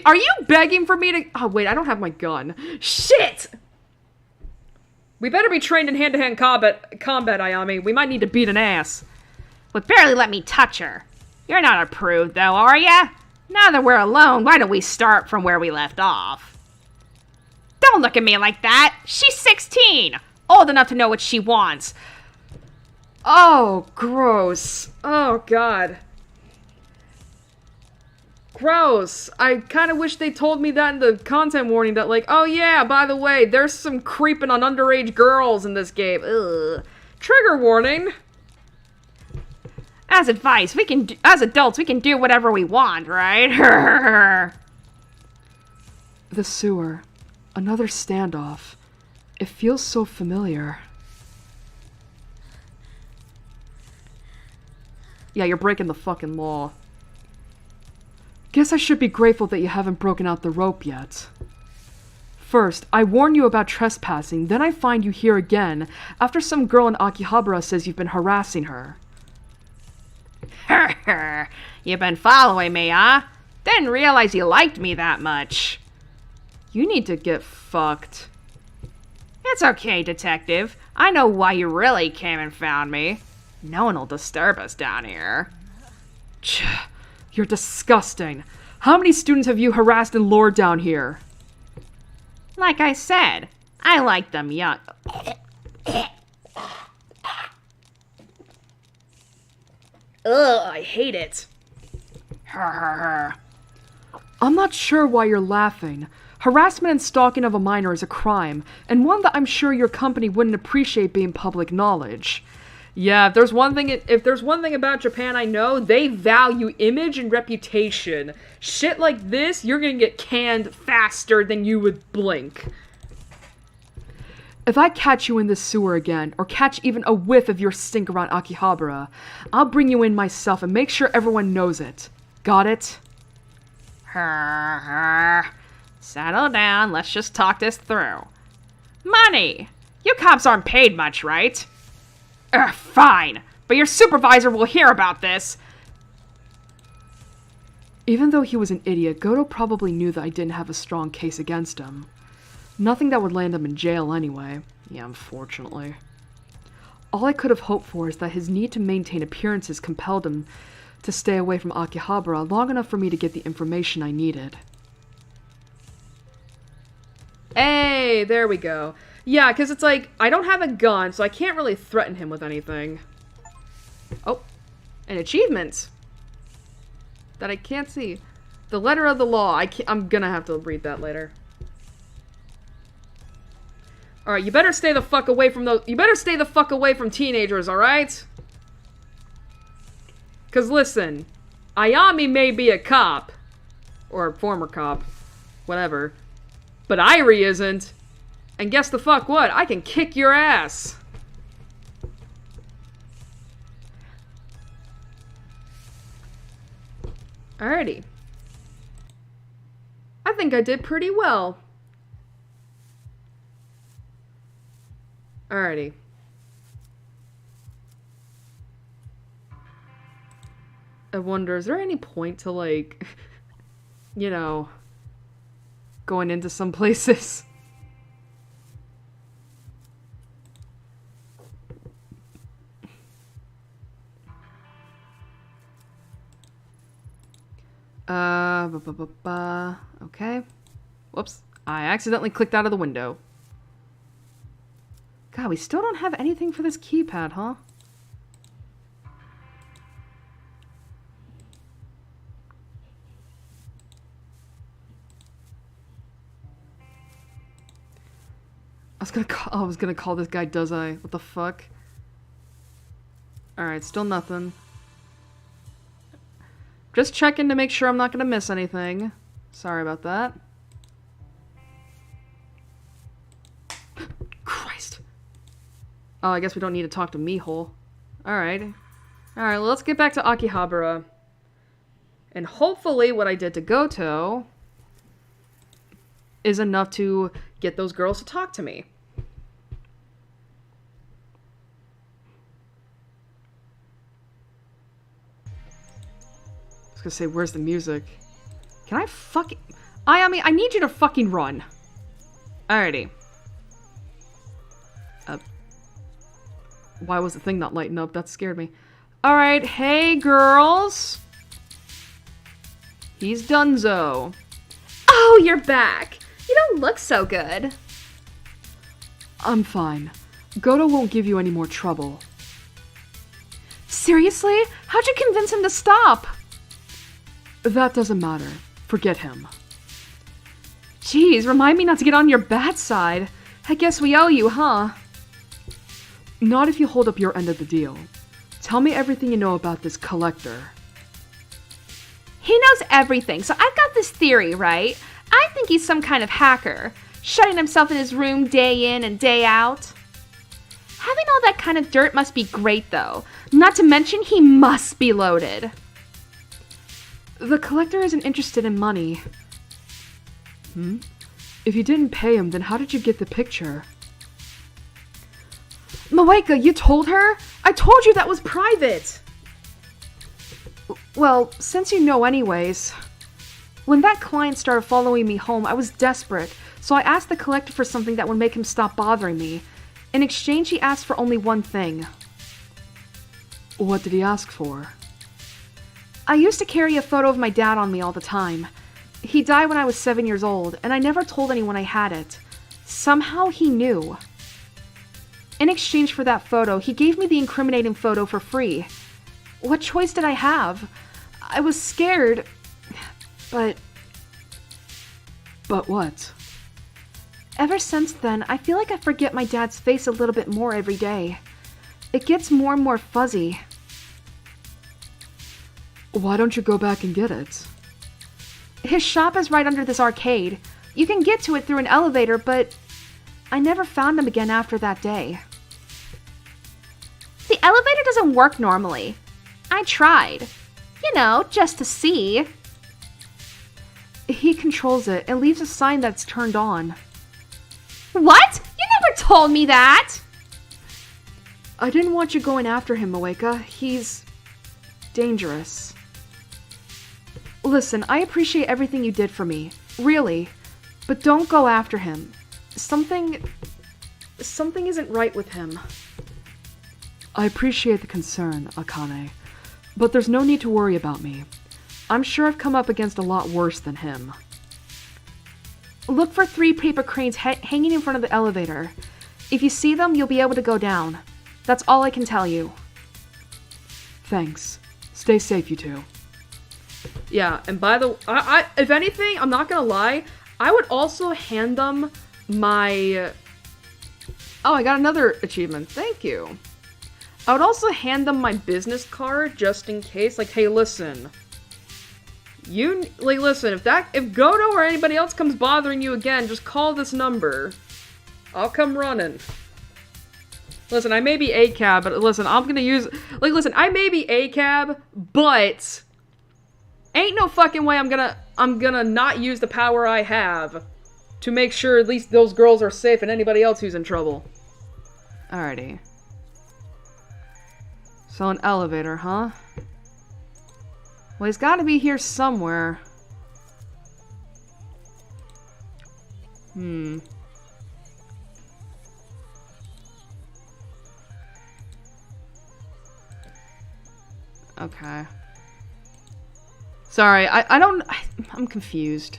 Are you begging for me to... Oh, wait, I don't have my gun. Shit! We better be trained in hand-to-hand combat, Ayami. We might need to beat an ass. Would barely let me touch her. You're not a prude, though, are ya? Now that we're alone, why don't we start from where we left off? Don't look at me like that. She's 16. Old enough to know what she wants. Oh, gross. Oh, God. Gross. I kind of wish they told me that in the content warning that, like, oh yeah, by the way, there's some creeping on underage girls in this game. Ugh. Trigger warning. As advice, as adults, we can do whatever we want, right? The sewer. Another standoff. It feels so familiar. Yeah, you're breaking the fucking law. Guess I should be grateful that you haven't broken out the rope yet. First, I warn you about trespassing, then I find you here again after some girl in Akihabara says you've been harassing her. You've been following me, huh? Didn't realize you liked me that much. You need to get fucked. It's okay, detective. I know why you really came and found me. No one will disturb us down here. You're disgusting. How many students have you harassed and lured down here? Like I said, I like them young. Ugh, I hate it. I'm not sure why you're laughing. Harassment and stalking of a minor is a crime, and one that I'm sure your company wouldn't appreciate being public knowledge. Yeah, if there's one thing about Japan I know, they value image and reputation. Shit like this, you're gonna get canned faster than you would blink. If I catch you in this sewer again, or catch even a whiff of your stink around Akihabara, I'll bring you in myself and make sure everyone knows it. Got it? Settle down, let's just talk this through. Money! You cops aren't paid much, right? Fine, but your supervisor will hear about this. Even though he was an idiot, Goto probably knew that I didn't have a strong case against him. Nothing that would land him in jail anyway. Yeah, unfortunately. All I could have hoped for is that his need to maintain appearances compelled him to stay away from Akihabara long enough for me to get the information I needed. Hey, there we go. Yeah, because it's like, I don't have a gun, so I can't really threaten him with anything. Oh, an achievement that I can't see. The letter of the law. I'm gonna have to read that later. Alright, you better stay the fuck away from those. You better stay the fuck away from teenagers, alright? Because listen, Ayami may be a cop. Or a former cop. Whatever. But Airi isn't. And guess the fuck what? I can kick your ass. Alrighty. I think I did pretty well. Alrighty. I wonder, is there any point to, like, you know, going into some places? Okay. Whoops. I accidentally clicked out of the window. God, we still don't have anything for this keypad, huh? I was gonna call this guy Does I? What the fuck? Alright, still nothing. Just checking to make sure I'm not gonna miss anything. Sorry about that. Christ. Oh, I guess we don't need to talk to Mihol. Alright. Alright, well, let's get back to Akihabara. And hopefully what I did to Goto is enough to get those girls to talk to me. I was gonna say, where's the music? Can I fucking... I mean, I need you to fucking run. Alrighty. Why was the thing not lighting up? That scared me. Alright, hey girls. He's donezo. Oh, you're back. You don't look so good. I'm fine. Goto won't give you any more trouble. Seriously? How'd you convince him to stop? That doesn't matter. Forget him. Jeez, remind me not to get on your bad side. I guess we owe you, huh? Not if you hold up your end of the deal. Tell me everything you know about this collector. He knows everything, so I've got this theory, right? I think he's some kind of hacker, shutting himself in his room day in and day out. Having all that kind of dirt must be great, though. Not to mention, he must be loaded. The collector isn't interested in money. If you didn't pay him, then how did you get the picture? Mawaika, you told her? I told you that was private! Well, since you know anyways. When that client started following me home, I was desperate, so I asked the collector for something that would make him stop bothering me. In exchange, he asked for only one thing. What did he ask for? I used to carry a photo of my dad on me all the time. He died when I was 7 years old, and I never told anyone I had it. Somehow he knew. In exchange for that photo, he gave me the incriminating photo for free. What choice did I have? I was scared, but what? Ever since then, I feel like I forget my dad's face a little bit more every day. It gets more and more fuzzy. Why don't you go back and get it? His shop is right under this arcade. You can get to it through an elevator, but I never found him again after that day. The elevator doesn't work normally. I tried. You know, just to see. He controls it and leaves a sign that's turned on. What? You never told me that! I didn't want you going after him, Moeka. He's dangerous. Listen, I appreciate everything you did for me. Really. But don't go after him. Something isn't right with him. I appreciate the concern, Akane. But there's no need to worry about me. I'm sure I've come up against a lot worse than him. Look for 3 paper cranes hanging in front of the elevator. If you see them, you'll be able to go down. That's all I can tell you. Thanks. Stay safe, you two. Yeah, and by the way, if anything, I'm not gonna lie, I would also hand them my... Oh, I got another achievement. Thank you. I would also hand them my business card just in case. Like, hey, listen. Listen, if Goto or anybody else comes bothering you again, just call this number. I'll come running. Listen, I may be ACAB, but listen, I'm gonna use... listen, I may be ACAB, but... ain't no fucking way I'm gonna not use the power I have to make sure at least those girls are safe and anybody else who's in trouble. Alrighty. So an elevator, huh? Well, he's gotta be here somewhere. Okay. Sorry, I'm confused.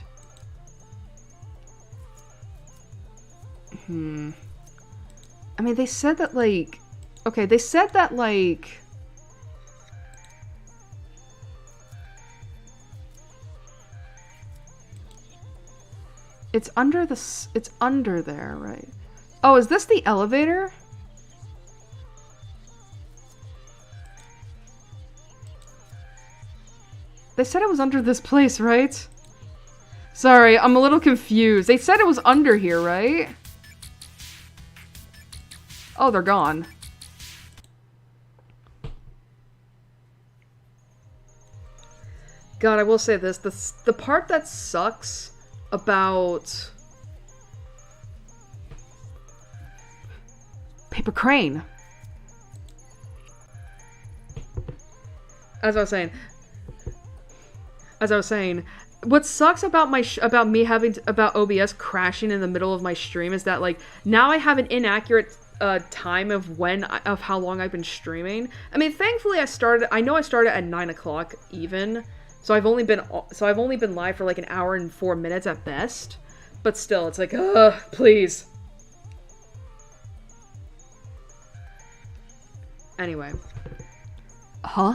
I mean, they said that, like... okay, they said that, like... it's under there, right? Oh, is this the elevator? They said it was under this place, right? Sorry, I'm a little confused. They said it was under here, right? Oh, they're gone. God, I will say this. The part that sucks about... Paper crane. As I was saying, what sucks about about OBS crashing in the middle of my stream is that, like, now I have an inaccurate time of how long I've been streaming. I mean, thankfully I started at 9 o'clock even, so I've only been live for like an hour and 4 minutes at best. But still, it's like, please. Anyway. Huh?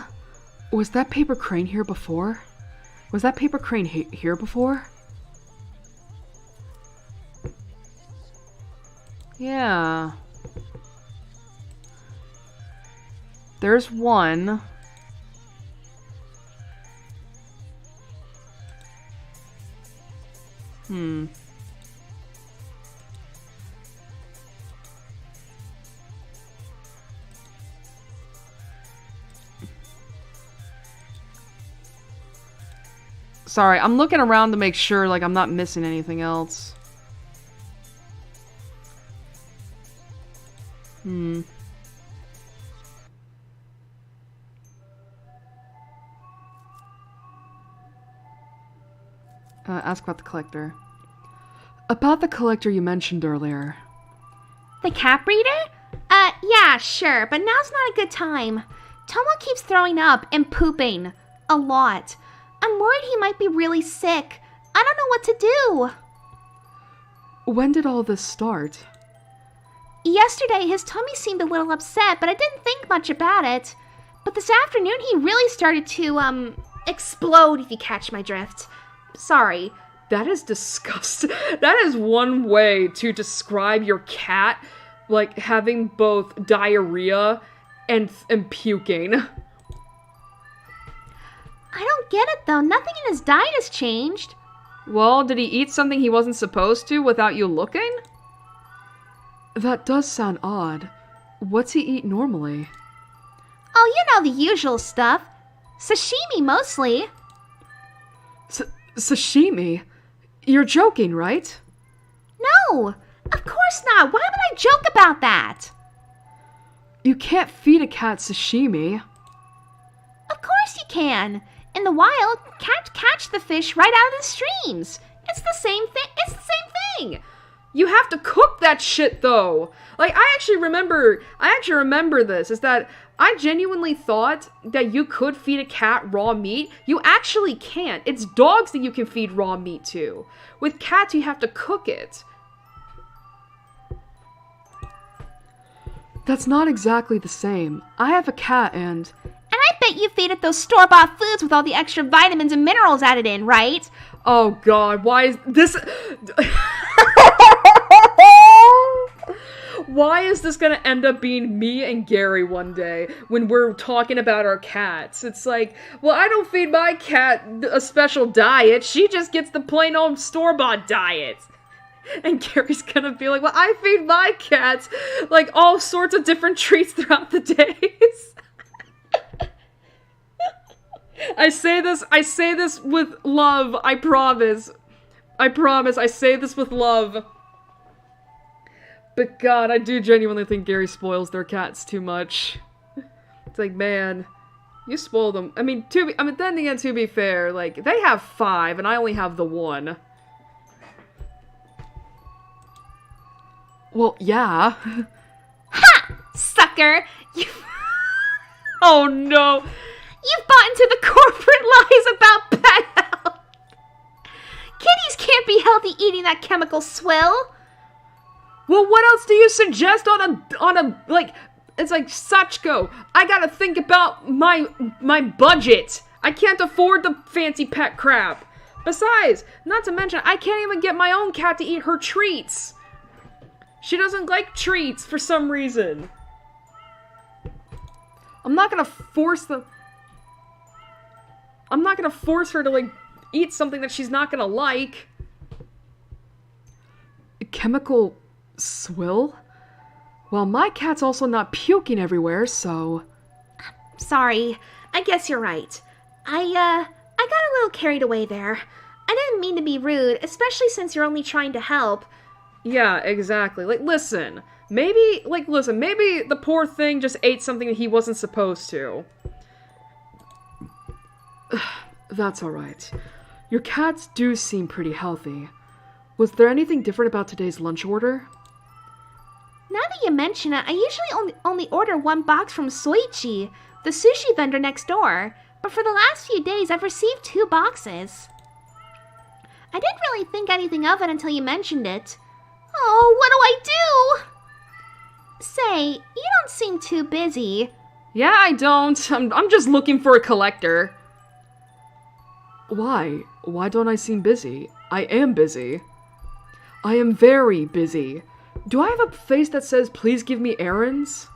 Was that paper crane here before? Was that paper crane here before? Yeah. There's one. Sorry, I'm looking around to make sure, like, I'm not missing anything else. Ask about the collector. About the collector you mentioned earlier. The cap reader? Yeah, sure, but now's not a good time. Tomo keeps throwing up and pooping. A lot. I'm worried he might be really sick. I don't know what to do. When did all this start? Yesterday, his tummy seemed a little upset, but I didn't think much about it. But this afternoon, he really started to, explode, if you catch my drift. Sorry. That is disgusting. That is one way to describe your cat, like, having both diarrhea and puking. I don't get it though. Nothing in his diet has changed. Well, did he eat something he wasn't supposed to without you looking? That does sound odd. What's he eat normally? Oh, you know the usual stuff. Sashimi mostly. Sashimi? You're joking, right? No, of course not. Why would I joke about that? You can't feed a cat sashimi. Of course you can. In the wild, cats catch the fish right out of the streams. It's the same thing. It's the same thing. You have to cook that shit, though. Like, I actually remember this, is that I genuinely thought that you could feed a cat raw meat. You actually can't. It's dogs that you can feed raw meat to. With cats, you have to cook it. That's not exactly the same. I have a cat and I bet you feed it those store-bought foods with all the extra vitamins and minerals added in, right? Oh god, why is this... Why is this gonna end up being me and Gary one day when we're talking about our cats? It's like, well, I don't feed my cat a special diet. She just gets the plain old store-bought diet. And Gary's gonna be like, well, I feed my cats like all sorts of different treats throughout the days. I say this with love. I promise, I say this with love. But God, I do genuinely think Gary spoils their cats too much. It's like, man, you spoil them. I mean, then again, to be fair, like, they have 5 and I only have the 1. Well, yeah. Ha! Sucker! You... Oh no! You've bought into the corporate lies about pet health! Kitties can't be healthy eating that chemical swill! Well, what else do you suggest on a, like, it's like, Sachiko, I gotta think about my budget. I can't afford the fancy pet crap. Besides, not to mention, I can't even get my own cat to eat her treats. She doesn't like treats for some reason. I'm not gonna force her to, like, eat something that she's not gonna like. Chemical swill? Well, my cat's also not puking everywhere, so... Sorry, I guess you're right. I got a little carried away there. I didn't mean to be rude, especially since you're only trying to help. Yeah, exactly. Like, listen, maybe the poor thing just ate something that he wasn't supposed to. That's alright. Your cats do seem pretty healthy. Was there anything different about today's lunch order? Now that you mention it, I usually only order 1 box from Soichi, the sushi vendor next door, but for the last few days I've received 2 boxes. I didn't really think anything of it until you mentioned it. Oh, what do I do? Say, you don't seem too busy. Yeah, I don't. I'm just looking for a collector. Why? Why don't I seem busy? I am busy. I am very busy. Do I have a face that says, please give me errands?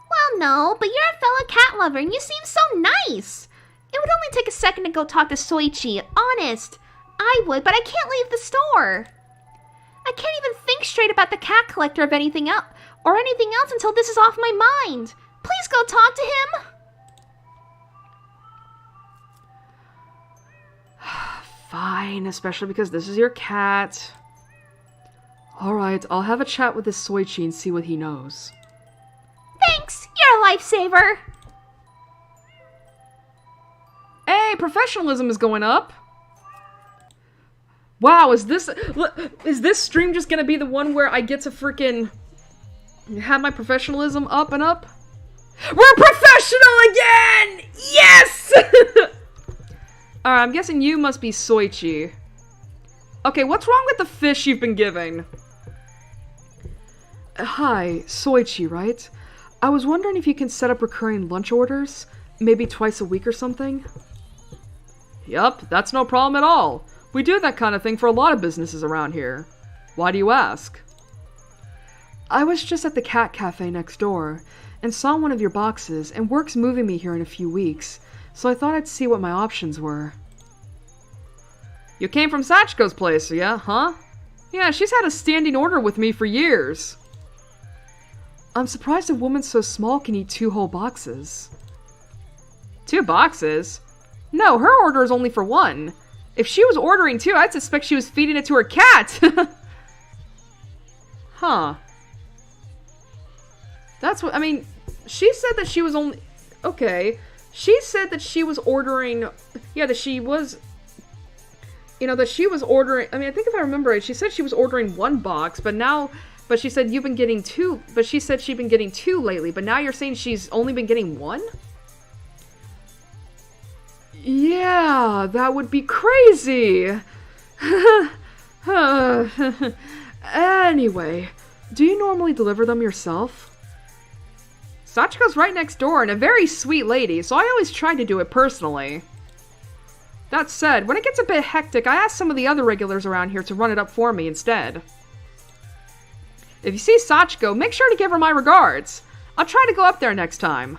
Well, no, but you're a fellow cat lover and you seem so nice. It would only take a second to go talk to Soichi, honest. I would, but I can't leave the store. I can't even think straight about the cat collector of anything else until this is off my mind. Please go talk to him. Fine, especially because this is your cat. Alright, I'll have a chat with this Soichi and see what he knows. Thanks, you're a lifesaver. Hey, professionalism is going up. Wow, is this stream just gonna be the one where I get to freaking have my professionalism up and up? We're professional again! Yes! Alright, I'm guessing you must be Soichi. Okay, what's wrong with the fish you've been giving? Hi, Soichi, right? I was wondering if you can set up recurring lunch orders? Maybe twice a week or something? Yup, that's no problem at all. We do that kind of thing for a lot of businesses around here. Why do you ask? I was just at the cat cafe next door, and saw one of your boxes, and work's moving me here in a few weeks, so I thought I'd see what my options were. You came from Sachiko's place, yeah, huh? Yeah, she's had a standing order with me for years. I'm surprised a woman so small can eat 2 whole boxes. 2 boxes? No, her order is only for 1. If she was ordering 2, I'd suspect she was feeding it to her cat. Huh. That's what, I mean, she said that she was only, okay. She said that she was ordering, yeah, that she was, you know, that she was ordering, I mean, I think if I remember right, she said she was ordering 1 box, but now, but she said you've been getting 2, but she said she'd been getting 2 lately, but now you're saying she's only been getting 1? Yeah, that would be crazy. Anyway, do you normally deliver them yourself? Sachiko's right next door and a very sweet lady, so I always try to do it personally. That said, when it gets a bit hectic, I ask some of the other regulars around here to run it up for me instead. If you see Sachiko, make sure to give her my regards. I'll try to go up there next time.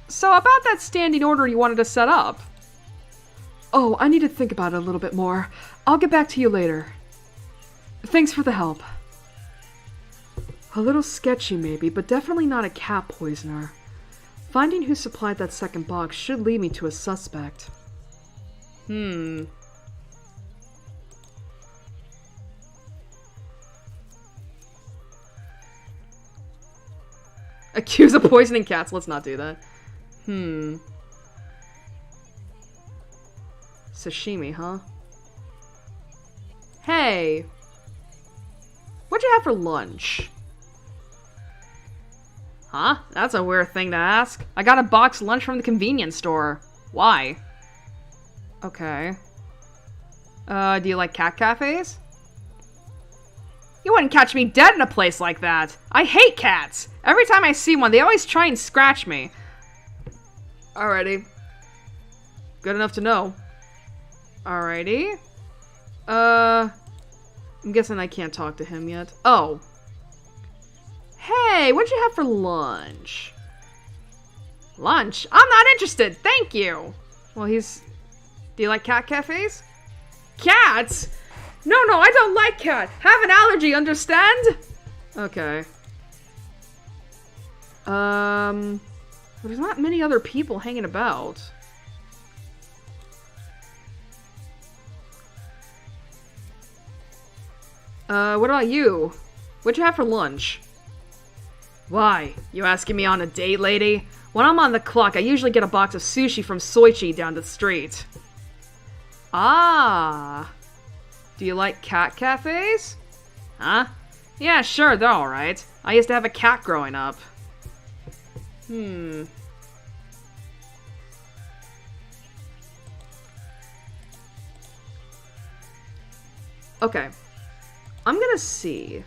So about that standing order you wanted to set up. Oh, I need to think about it a little bit more. I'll get back to you later. Thanks for the help. A little sketchy maybe, but definitely not a cat poisoner. Finding who supplied that second box should lead me to a suspect. Accuse of poisoning cats, let's not do that. Sashimi, huh? Hey! What'd you have for lunch? Huh? That's a weird thing to ask. I got a boxed lunch from the convenience store. Why? Okay. Do you like cat cafes? You wouldn't catch me dead in a place like that. I hate cats. Every time I see one, they always try and scratch me. Alrighty. Good enough to know. Alrighty. I'm guessing I can't talk to him yet. Oh. Hey, what'd you have for lunch? Lunch? I'm not interested, thank you! Well, do you like cat cafes? Cats? No, I don't like cat. Have an allergy, understand? Okay. There's not many other people hanging about. What about you? What'd you have for lunch? Why? You asking me on a date, lady? When I'm on the clock, I usually get a box of sushi from Soichi down the street. Ah. Do you like cat cafes? Huh? Yeah, sure, they're alright. I used to have a cat growing up. Okay. I'm gonna see.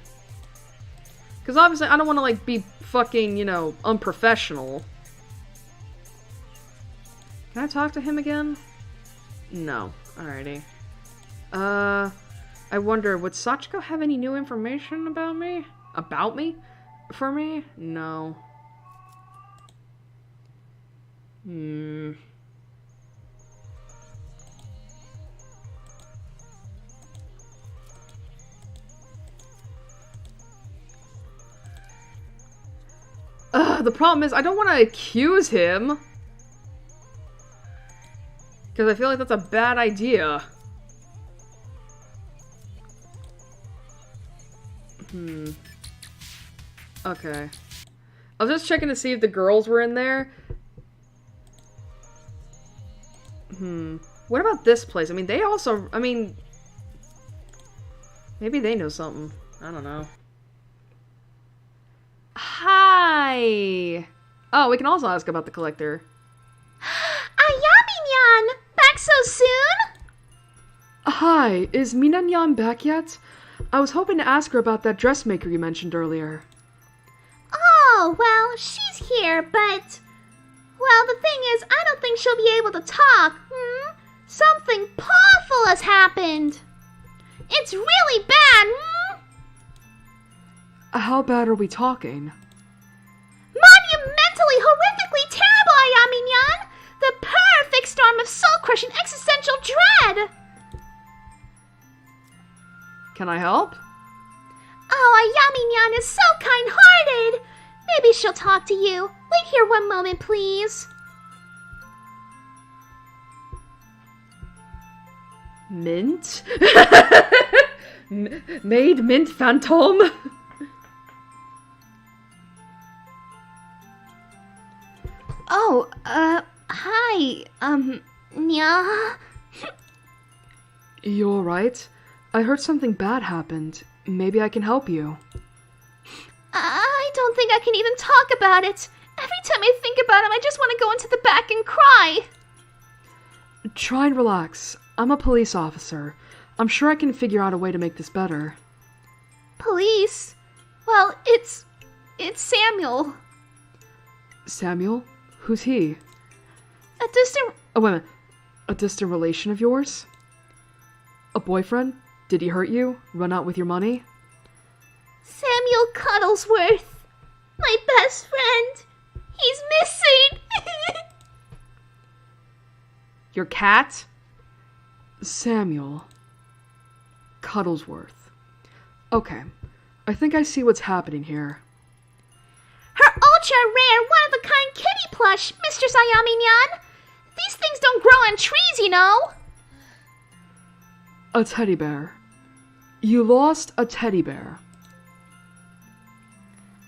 Because obviously I don't want to, like, be fucking, you know, unprofessional. Can I talk to him again? No. Alrighty. I wonder, would Sachiko have any new information about me? About me? For me? No. The problem is, I don't want to accuse him. Because I feel like that's a bad idea. Okay. I was just checking to see if the girls were in there. What about this place? I mean, they also... I mean... Maybe they know something. I don't know. Hi! Oh, we can also ask about the collector. Ayami-nyan! Back so soon? Hi, is Minanyan back yet? I was hoping to ask her about that dressmaker you mentioned earlier. Oh, well, she's here, but... Well, the thing is, I don't think she'll be able to talk, Something awful has happened. It's really bad, How bad are we talking? absolutely horrifically terrible, Ayami-nyan! The perfect storm of soul-crushing existential dread! Can I help? Oh, Ayami-nyan is so kind-hearted! Maybe she'll talk to you. Wait here one moment, please. Mint? Maid Mint Phantom? Oh, hi, Nya? You alright? I heard something bad happened. Maybe I can help you. I don't think I can even talk about it. Every time I think about him, I just want to go into the back and cry. Try and relax. I'm a police officer. I'm sure I can figure out a way to make this better. Police? Well, it's Samuel. Samuel? Who's he? A distant... Oh, wait a minute. A distant relation of yours? A boyfriend? Did he hurt you? Run out with your money? Samuel Cuddlesworth. My best friend. He's missing. Your cat? Samuel. Cuddlesworth. Okay. I think I see what's happening here. Her ultra-rare, one-of-a-kind kitty plush, Mistress Ayami-nyan. These things don't grow on trees, you know. A teddy bear. You lost a teddy bear.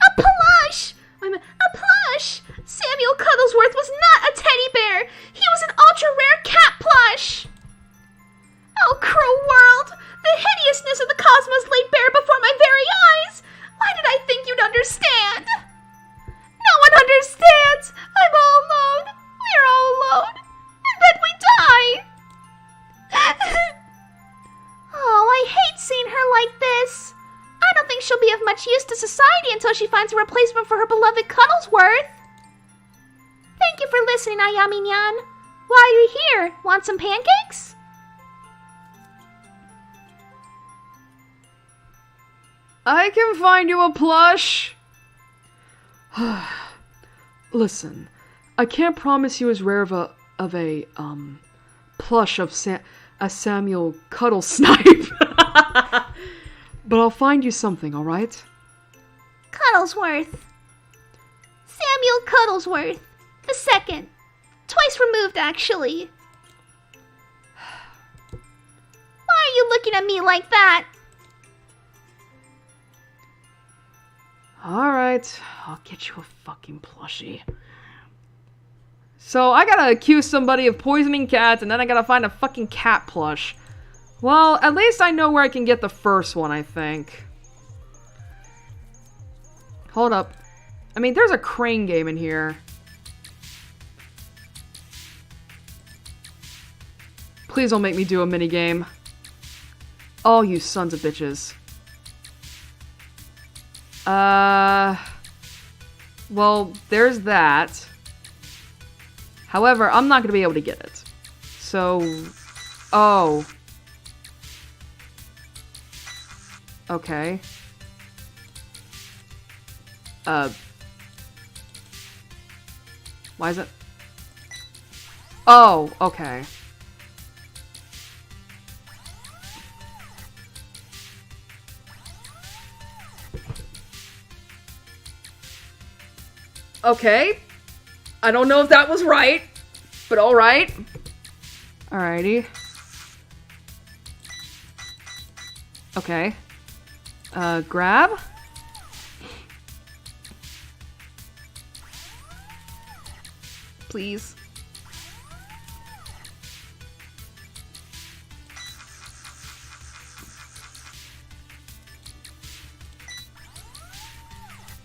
A plush! A plush! Samuel Cuddlesworth was not a teddy bear! He was an ultra-rare cat plush! Oh, cruel world! The hideousness of the cosmos laid bare before my very eyes! Why did I think you'd understand? No one understands! I'm all alone! We're all alone! And then we die! Oh, I hate seeing her like this! I don't think she'll be of much use to society until she finds a replacement for her beloved Cuddlesworth. Thank you for listening, Ayami-nyan. While you're here, want some pancakes? I can find you a plush! Listen, I can't promise you as rare of a plush of a Samuel Cuddle Snipe. But I'll find you something, alright? Cuddlesworth. Samuel Cuddlesworth. The second. Twice removed, actually. Why are you looking at me like that? Alright, I'll get you a fucking plushie. So I gotta accuse somebody of poisoning cats, and then I gotta find a fucking cat plush. Well, at least I know where I can get the first one, I think. Hold up. I mean, there's a crane game in here. Please don't make me do a minigame. Oh, you sons of bitches. Well, there's that. However, I'm not gonna be able to get it. So... Oh. Okay. Why is it? Oh, okay. Okay. I don't know if that was right, but alright. Alrighty. Okay. Grab. Please.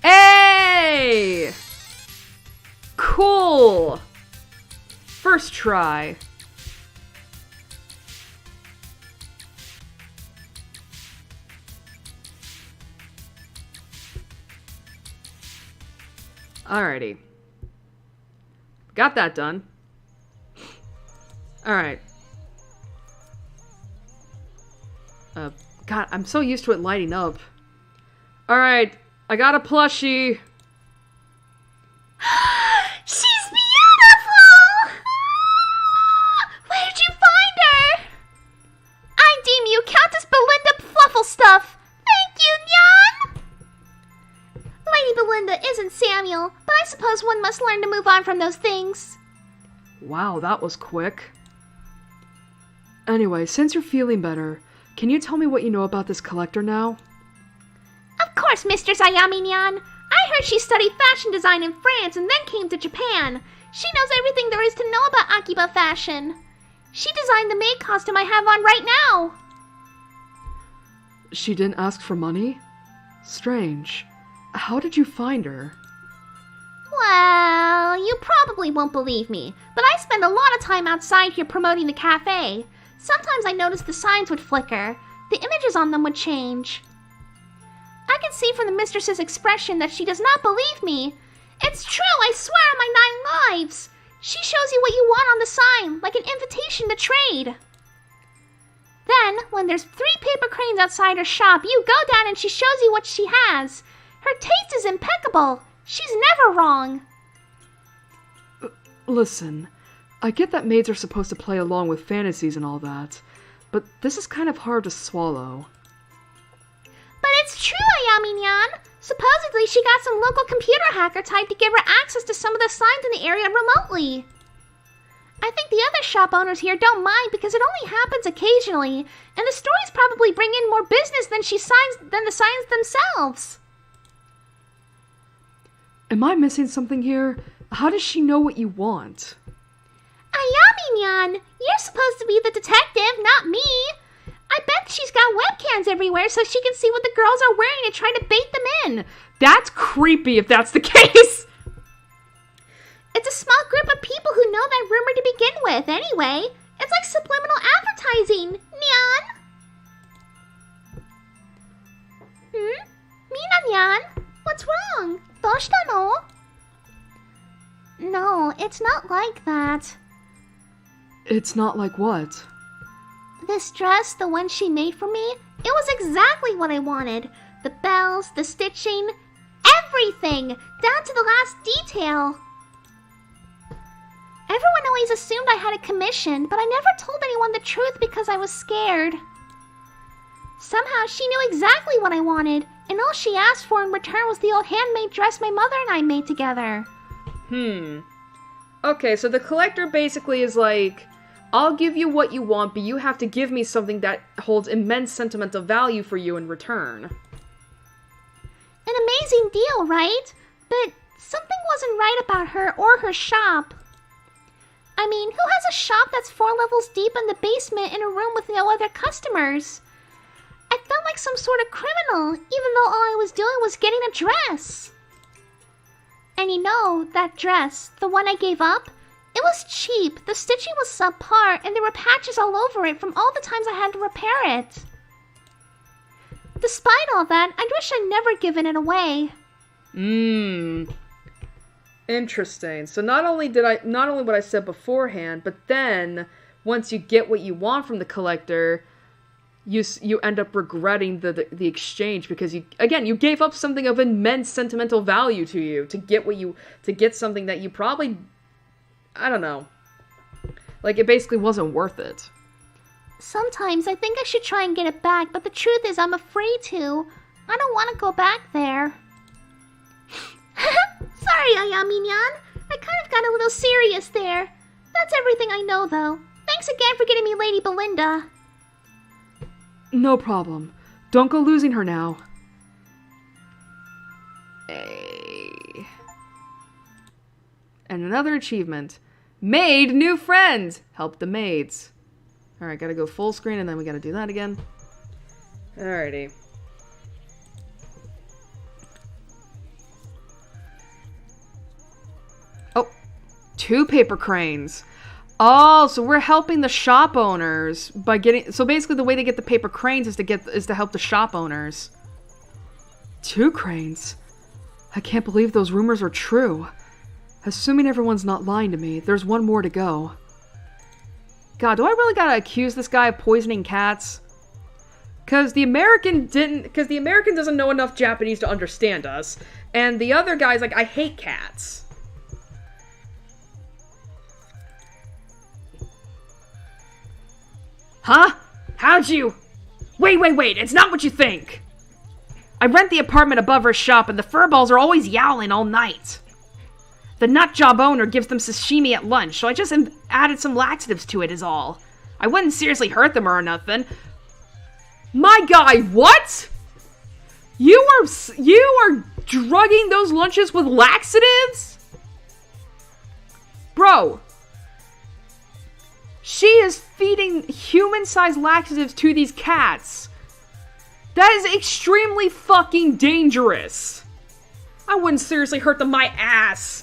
Hey! Cool! First try. Alrighty. Got that done. Alright. God, I'm so used to it lighting up. Alright, I got a plushie. feel, but I suppose one must learn to move on from those things. Wow, that was quick. Anyway, since you're feeling better, can you tell me what you know about this collector now? Of course, Mistress Ayami-nyan. I heard she studied fashion design in France and then came to Japan. She knows everything there is to know about Akiba fashion. She designed the maid costume I have on right now. She didn't ask for money? Strange. How did you find her? Well, you probably won't believe me, but I spend a lot of time outside here promoting the cafe. Sometimes I notice the signs would flicker. The images on them would change. I can see from the mistress's expression that she does not believe me. It's true, I swear on my 9 lives. She shows you what you want on the sign, like an invitation to trade. Then, when there's 3 paper cranes outside her shop, you go down and she shows you what she has. Her taste is impeccable. She's never wrong. Listen, I get that maids are supposed to play along with fantasies and all that, but this is kind of hard to swallow. But it's true, Ayami-nyan. Supposedly she got some local computer hacker type to give her access to some of the signs in the area remotely. I think the other shop owners here don't mind because it only happens occasionally, and the stories probably bring in more business than the signs themselves. Am I missing something here? How does she know what you want? Ayami-nyan, you're supposed to be the detective, not me. I bet she's got webcams everywhere so she can see what the girls are wearing and try to bait them in. That's creepy if that's the case! It's a small group of people who know that rumor to begin with, anyway. It's like subliminal advertising, Nyan. Mina-nyan, what's wrong? Doshita no? No, it's not like that. It's not like what? This dress, the one she made for me, it was exactly what I wanted. The bells, the stitching, everything, down to the last detail. Everyone always assumed I had a commission, but I never told anyone the truth because I was scared. Somehow she knew exactly what I wanted, and all she asked for in return was the old handmade dress my mother and I made together. Okay, so the collector basically is like, I'll give you what you want, but you have to give me something that holds immense sentimental value for you in return. An amazing deal, right? But something wasn't right about her or her shop. I mean, who has a shop that's 4 levels deep in the basement in a room with no other customers? I felt like some sort of criminal, even though all I was doing was getting a dress. And you know, that dress, the one I gave up, it was cheap, the stitching was subpar, and there were patches all over it from all the times I had to repair it. Despite all that, I wish I'd never given it away. Interesting. So not only what I said beforehand, but then once you get what you want from the collector, you end up regretting the exchange because you gave up something of immense sentimental value to you to get something that you probably, I don't know, like it basically wasn't worth it. Sometimes I think I should try and get it back, but the truth is I'm afraid to. I don't want to go back there. Sorry, Ayami-nyan. I kind of got a little serious there. That's everything I know, though. Thanks again for getting me Lady Belinda. No problem. Don't go losing her now. And another achievement. Made new friends! Help the maids. Alright, gotta go full screen and then we gotta do that again. Alrighty. Oh, 2 paper cranes. Oh, so we're helping the shop owners by getting... So basically the way to get the paper cranes is to help the shop owners. 2 cranes? I can't believe those rumors are true. Assuming everyone's not lying to me, there's 1 more to go. God, do I really gotta accuse this guy of poisoning cats? Because the American doesn't know enough Japanese to understand us. And the other guy's like, I hate cats. Huh? How'd you... Wait, it's not what you think. I rent the apartment above her shop and the furballs are always yowling all night. The nut job owner gives them sashimi at lunch, so I just added some laxatives to it is all. I wouldn't seriously hurt them or nothing. My guy, what? You are drugging those lunches with laxatives? Bro. She is feeding human-sized laxatives to these cats. That is extremely fucking dangerous. I wouldn't seriously hurt them, my ass.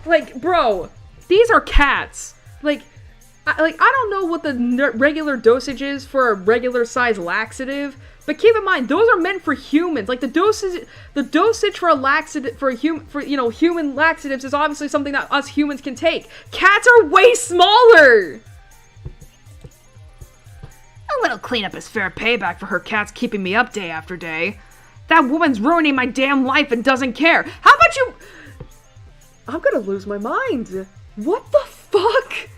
Like, bro, these are cats. Like, I don't know what the regular dosage is for a regular-sized laxative, but keep in mind, those are meant for humans. Like, the dosage for a laxative, human laxatives is obviously something that us humans can take. Cats are way smaller! A little cleanup is fair payback for her cats keeping me up day after day. That woman's ruining my damn life and doesn't care. How about you... I'm gonna lose my mind. What the fuck?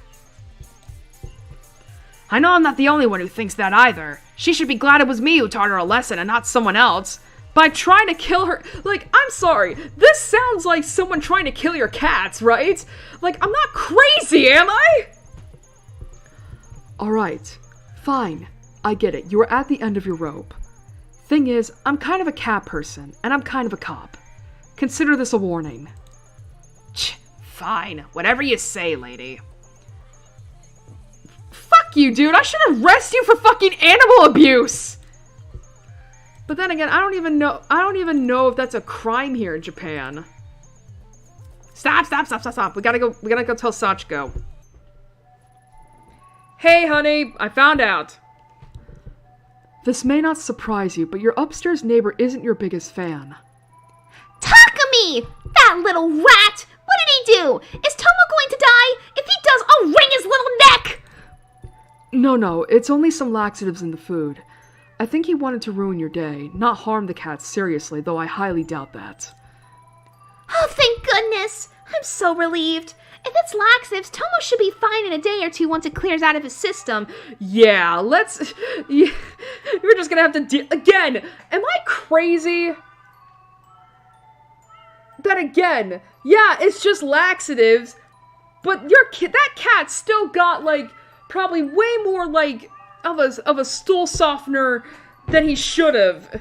I know I'm not the only one who thinks that either. She should be glad it was me who taught her a lesson and not someone else. By trying to kill her... Like, I'm sorry. This sounds like someone trying to kill your cats, right? Like, I'm not crazy, am I? Alright. Fine. I get it. You were at the end of your rope. Thing is, I'm kind of a cat person, and I'm kind of a cop. Consider this a warning. Fine. Whatever you say, lady. Fuck you, dude. I should arrest you for fucking animal abuse. But then again, I don't even know if that's a crime here in Japan. Stop. We gotta go tell Sachiko. Hey, honey, I found out. This may not surprise you, but your upstairs neighbor isn't your biggest fan. Takumi! That little rat! What did he do? Is Tomo going to die? If he does, I'll wring his little neck! No, it's only some laxatives in the food. I think he wanted to ruin your day, not harm the cats seriously, though I highly doubt that. Oh, thank goodness! I'm so relieved. If it's laxatives, Tomo should be fine in a day or two once it clears out of his system. Yeah, you're just gonna have to again, am I crazy? That again, yeah, it's just laxatives, but that cat still got, like, probably way more, like, of a stool softener than he should have.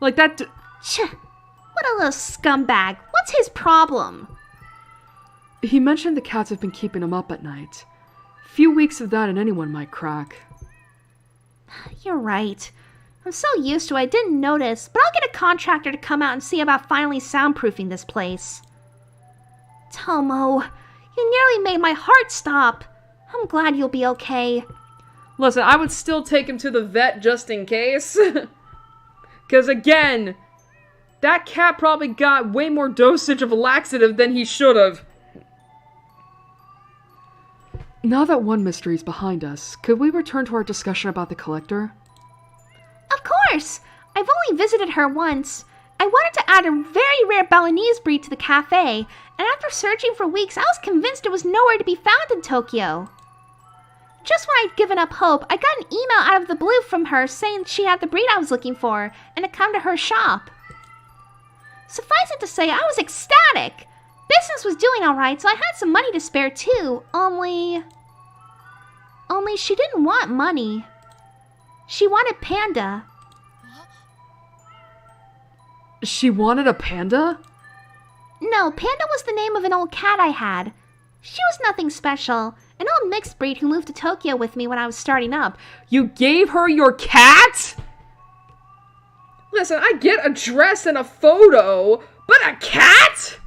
Like, that... What a little scumbag. What's his problem? He mentioned the cats have been keeping him up at night. Few weeks of that and anyone might crack. You're right. I'm so used to it I didn't notice, but I'll get a contractor to come out and see about finally soundproofing this place. Tomo, you nearly made my heart stop. I'm glad you'll be okay. Listen, I would still take him to the vet just in case. Because again, that cat probably got way more dosage of a laxative than he should have. Now that one mystery is behind us, could we return to our discussion about the collector? Of course! I've only visited her once. I wanted to add a very rare Balinese breed to the cafe, and after searching for weeks, I was convinced it was nowhere to be found in Tokyo. Just when I'd given up hope, I got an email out of the blue from her saying she had the breed I was looking for, and to come to her shop. Suffice it to say, I was ecstatic. Business was doing alright, so I had some money to spare too, only she didn't want money. She wanted Panda. She wanted a panda? No, Panda was the name of an old cat I had. She was nothing special. An old mixed breed who moved to Tokyo with me when I was starting up. You gave her your cat? Listen, I get a dress and a photo, but a cat?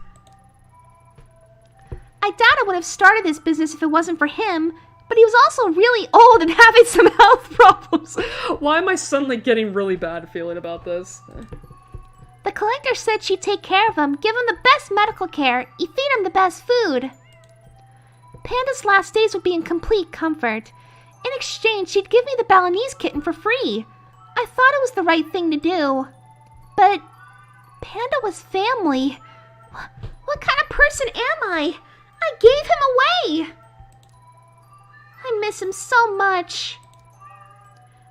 I doubt I would have started this business if it wasn't for him, but he was also really old and having some health problems. Why am I suddenly getting really bad feeling about this? The collector said she'd take care of him, give him the best medical care, feed him the best food. Panda's last days would be in complete comfort. In exchange, she'd give me the Balinese kitten for free. I thought it was the right thing to do. But Panda was family. What kind of person am I? I gave him away. I miss him so much.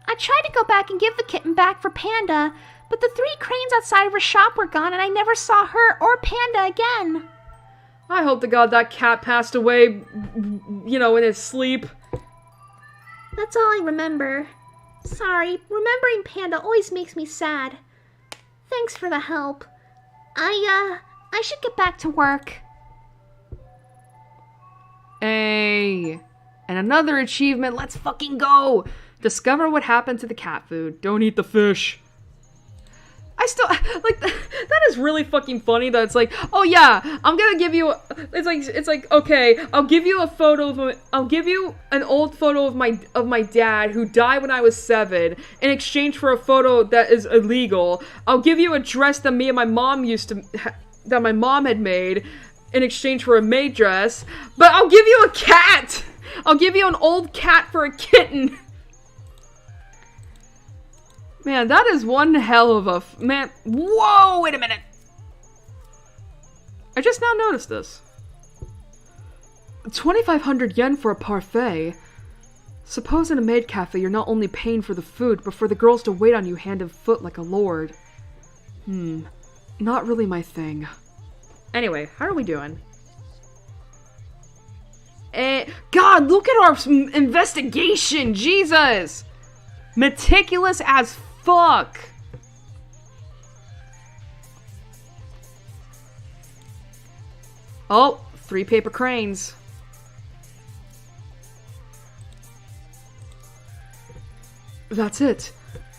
I tried to go back and give the kitten back for Panda, but the 3 cranes outside of her shop were gone and I never saw her or Panda again. I hope to God that cat passed away, you know, in his sleep. That's all I remember. Sorry, remembering Panda always makes me sad. Thanks for the help. I should get back to work. Hey, and another achievement, let's fucking go! Discover what happened to the cat food. Don't eat the fish. I still, like, that is really fucking funny that it's like, oh yeah, I'm gonna give you, it's like, okay, I'll give you a photo of, I'll give you an old photo of my dad who died when I was 7 in exchange for a photo that is illegal. I'll give you a dress that me and my mom that my mom had made in exchange for a maid dress, but I'll give you a cat! I'll give you an old cat for a kitten! Man, that is one hell of a... man, whoa, wait a minute. I just now noticed this. 2,500 yen for a parfait. Suppose in a maid cafe you're not only paying for the food, but for the girls to wait on you hand and foot like a lord. Not really my thing. Anyway, how are we doing? God, look at our investigation! Jesus! Meticulous as fuck! Oh, 3 paper cranes. That's it.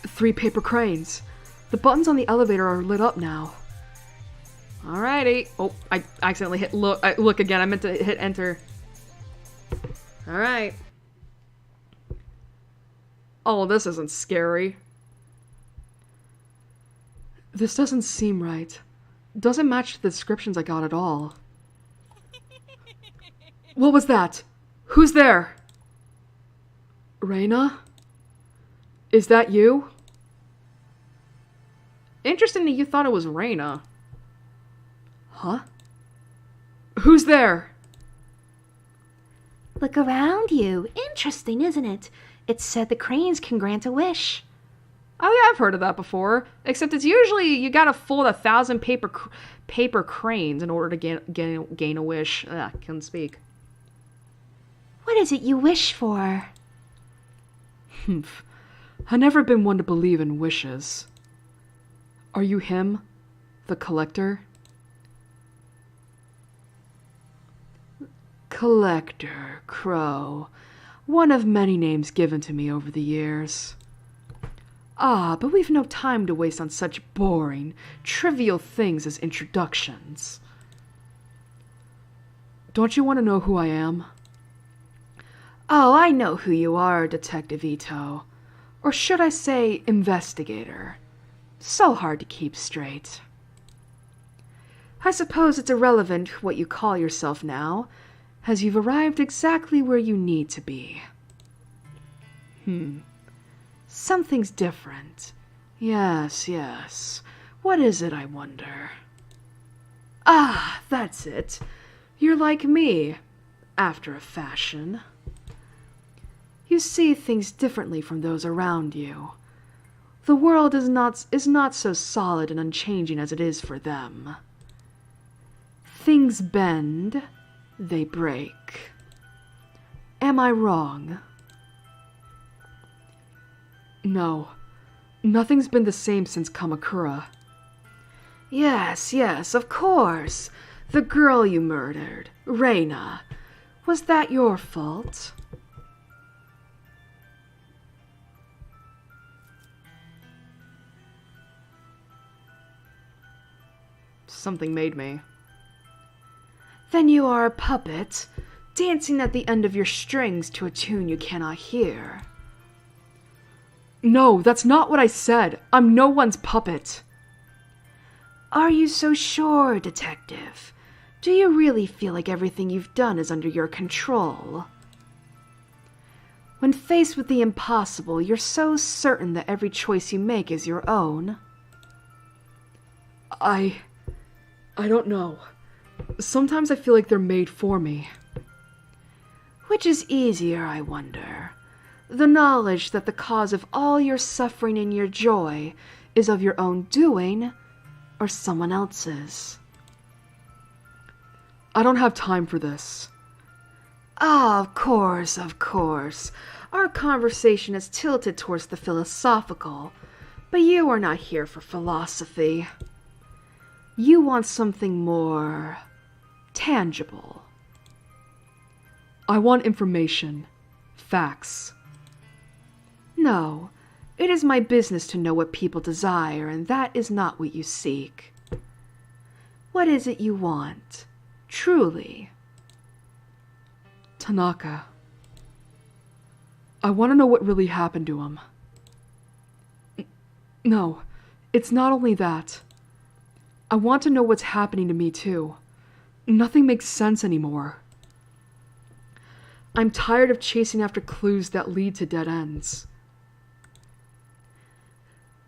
3 paper cranes. The buttons on the elevator are lit up now. Alrighty. Oh, I accidentally hit look again. I meant to hit enter. Alright. Oh, this isn't scary. This doesn't seem right. Doesn't match the descriptions I got at all. What was that? Who's there? Reina? Is that you? Interesting that you thought it was Reina. Huh? Who's there? Look around you. Interesting, isn't it? It said the cranes can grant a wish. Oh yeah, I've heard of that before. Except it's usually you gotta fold 1,000 paper cranes in order to gain a wish. Ugh, couldn't speak. What is it you wish for? Humph. I've never been one to believe in wishes. Are you him? The collector? Collector, Crow. One of many names given to me over the years. Ah, but we've no time to waste on such boring, trivial things as introductions. Don't you want to know who I am? Oh, I know who you are, Detective Ito. Or should I say, investigator. So hard to keep straight. I suppose it's irrelevant what you call yourself now, as you've arrived exactly where you need to be. Something's different. Yes. What is it, I wonder? Ah, that's it. You're like me, after a fashion. You see things differently from those around you. The world is not so solid and unchanging as it is for them. Things bend, they break. Am I wrong? No, nothing's been the same since Kamakura. Yes, of course. The girl you murdered, Reina. Was that your fault? Something made me. Then you are a puppet, dancing at the end of your strings to a tune you cannot hear. No, that's not what I said. I'm no one's puppet. Are you so sure, Detective? Do you really feel like everything you've done is under your control? When faced with the impossible, you're so certain that every choice you make is your own. I don't know. Sometimes I feel like they're made for me. Which is easier, I wonder? The knowledge that the cause of all your suffering and your joy is of your own doing or someone else's. I don't have time for this. Ah, of course, of course. Our conversation is tilted towards the philosophical, but you are not here for philosophy. You want something more tangible. I want information. Facts. No, it is my business to know what people desire, and that is not what you seek. What is it you want? Truly. Tanaka. I want to know what really happened to him. No, it's not only that. I want to know what's happening to me too. Nothing makes sense anymore. I'm tired of chasing after clues that lead to dead ends.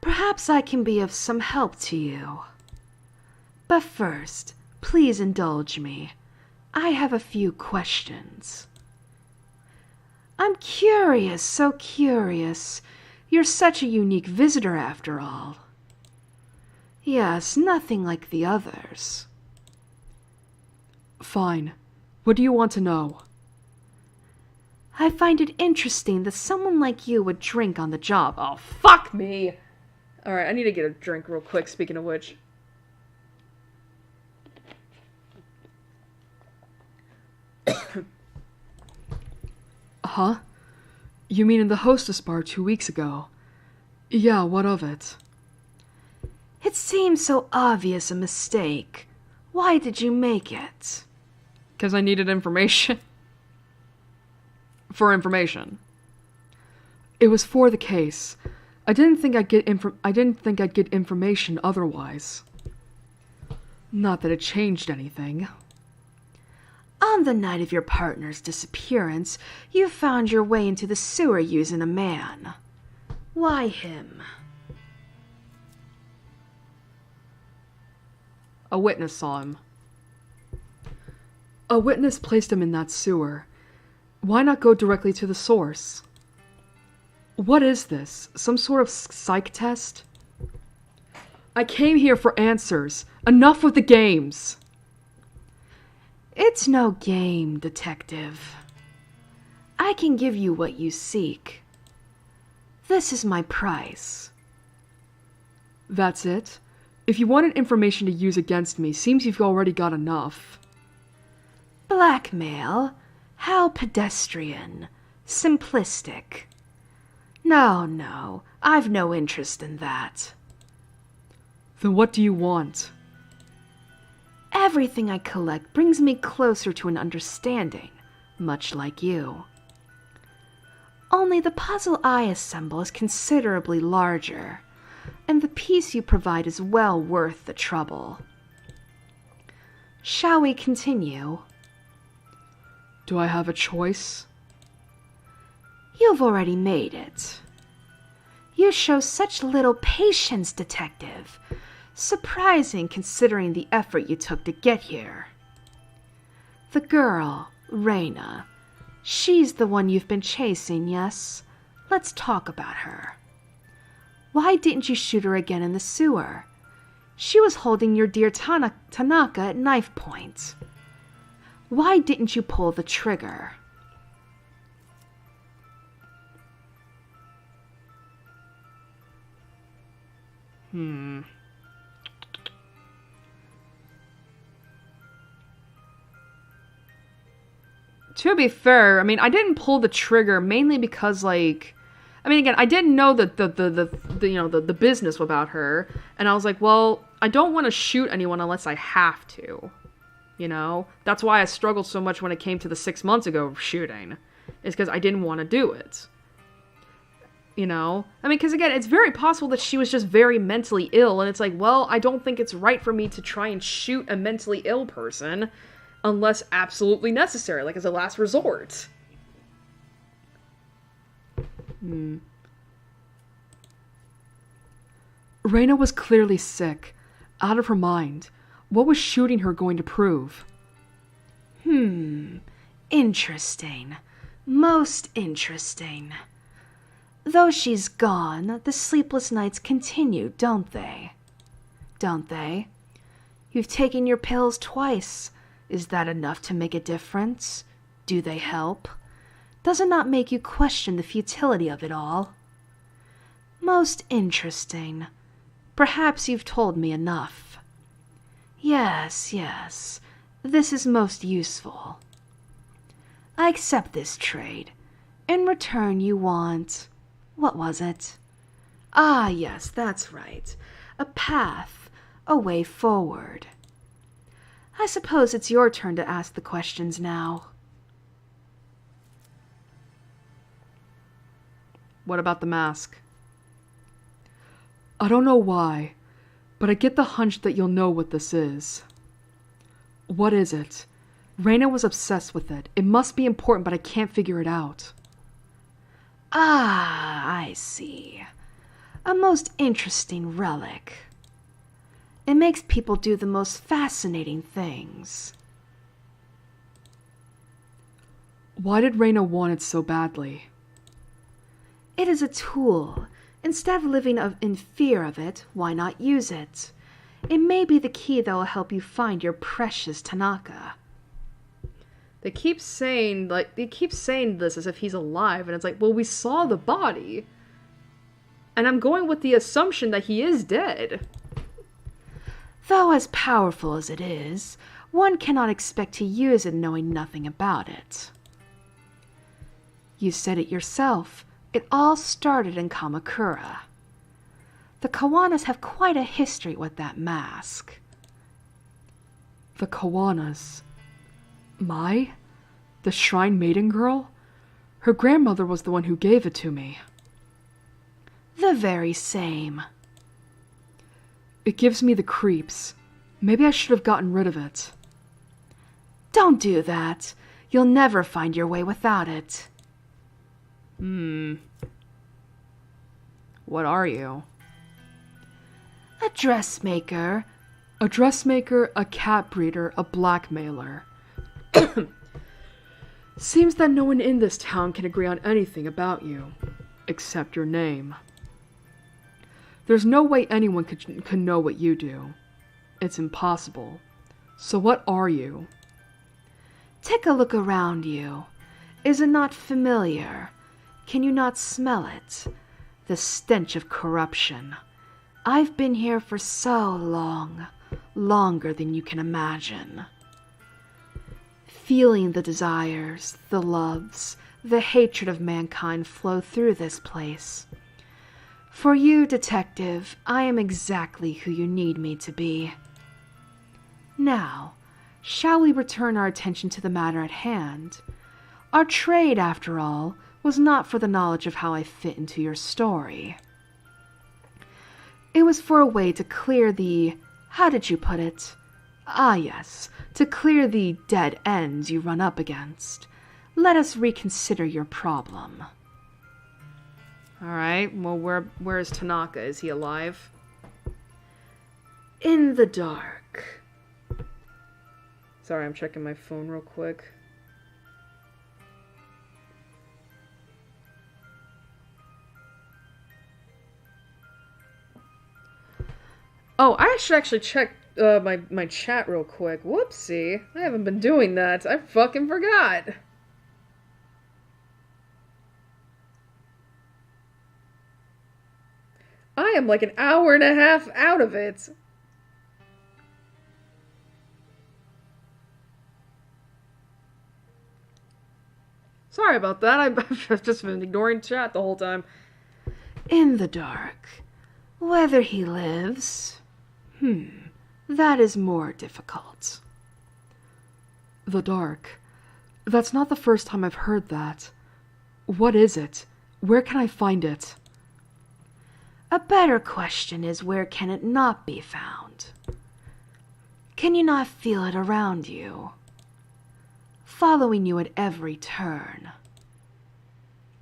Perhaps I can be of some help to you. But first, please indulge me. I have a few questions. I'm curious, so curious. You're such a unique visitor after all. Yes, nothing like the others. Fine. What do you want to know? I find it interesting that someone like you would drink on the job. Oh, fuck me! Alright, I need to get a drink real quick, speaking of which. Huh? You mean in the hostess bar 2 weeks ago? Yeah, what of it? It seems so obvious a mistake. Why did you make it? 'Cause I needed information. For information. It was for the case. I didn't think I'd get information otherwise. Not that it changed anything. On the night of your partner's disappearance, you found your way into the sewer using a man. Why him? A witness saw him. A witness placed him in that sewer. Why not go directly to the source? What is this? Some sort of psych test? I came here for answers. Enough with the games! It's no game, detective. I can give you what you seek. This is my price. That's it? If you wanted information to use against me, seems you've already got enough. Blackmail? How pedestrian. Simplistic. No, I've no interest in that. Then what do you want? Everything I collect brings me closer to an understanding, much like you. Only the puzzle I assemble is considerably larger, and the piece you provide is well worth the trouble. Shall we continue? Do I have a choice? You've already made it. You show such little patience, detective. Surprising considering the effort you took to get here. The girl, Reina, she's the one you've been chasing, yes? Let's talk about her. Why didn't you shoot her again in the sewer? She was holding your dear Tanaka at knife point. Why didn't you pull the trigger? To be fair, I mean, I didn't pull the trigger mainly because, like, I mean, again, I didn't know the business about her, and I was like, well, I don't want to shoot anyone unless I have to, you know? That's why I struggled so much when it came to the 6 months ago shooting, is because I didn't want to do it, you know? I mean, because, again, it's very possible that she was just very mentally ill, and it's like, well, I don't think it's right for me to try and shoot a mentally ill person unless absolutely necessary, like as a last resort. Reina was clearly sick, out of her mind. What was shooting her going to prove? Interesting. Most interesting. Though she's gone, the sleepless nights continue, don't they? Don't they? You've taken your pills twice. Is that enough to make a difference? Do they help? Does it not make you question the futility of it all? Most interesting. Perhaps you've told me enough. Yes, yes. This is most useful. I accept this trade. In return you want... What was it? Ah, yes, that's right. A path, a way forward. I suppose it's your turn to ask the questions now. What about the mask? I don't know why, but I get the hunch that you'll know what this is. What is it? Reina was obsessed with it. It must be important, but I can't figure it out. Ah, I see. A most interesting relic. It makes people do the most fascinating things. Why did Reina want it so badly? It is a tool. Instead of living in fear of it, why not use it? It may be the key that will help you find your precious Tanaka. They keep saying this as if he's alive, and it's like, well, we saw the body. And I'm going with the assumption that he is dead. Though as powerful as it is, one cannot expect to use it knowing nothing about it. You said it yourself. It all started in Kamakura. The Kawanas have quite a history with that mask. The Kawanas? Mai? The Shrine Maiden girl? Her grandmother was the one who gave it to me. The very same. It gives me the creeps. Maybe I should have gotten rid of it. Don't do that. You'll never find your way without it. What are you? A dressmaker. A dressmaker, a cat breeder, a blackmailer. Seems that no one in this town can agree on anything about you, except your name. There's no way anyone could know what you do. It's impossible. So what are you? Take a look around you. Is it not familiar? Can you not smell it? The stench of corruption. I've been here for so long, longer than you can imagine. Feeling the desires, the loves, the hatred of mankind flow through this place. For you, detective, I am exactly who you need me to be. Now, shall we return our attention to the matter at hand? Our trade, after all, was not for the knowledge of how I fit into your story. It was for a way to clear the... How did you put it? Ah, yes, to clear the dead ends you run up against. Let us reconsider your problem. Alright, well, where is Tanaka? Is he alive? In the dark. Sorry, I'm checking my phone real quick. Oh, I should actually check my chat real quick. Whoopsie. I haven't been doing that. I fucking forgot. I am like an hour and a half out of it. Sorry about that. I've just been ignoring chat the whole time. In the dark. Whether he lives... that is more difficult. The dark. That's not the first time I've heard that. What is it? Where can I find it? A better question is, where can it not be found? Can you not feel it around you? Following you at every turn.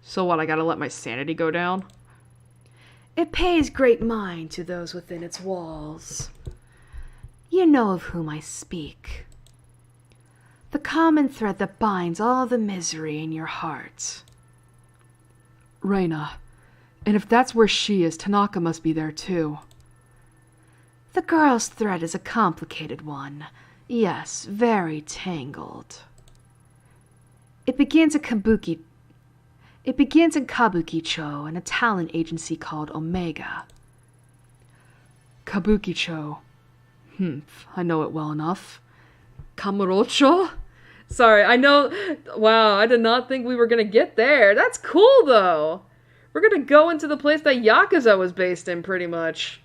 So what, I gotta let my sanity go down? It pays great mind to those within its walls. You know of whom I speak. The common thread that binds all the misery in your heart. Reina, And if that's where she is, Tanaka must be there too. The girl's thread is a complicated one. Yes, very tangled. It begins in Kabukicho, and a talent agency called Omega. Kabukicho. I know it well enough. Kamurocho? Sorry, I know. Wow, I did not think we were gonna get there. That's cool, though. We're gonna go into the place that Yakuza was based in, pretty much.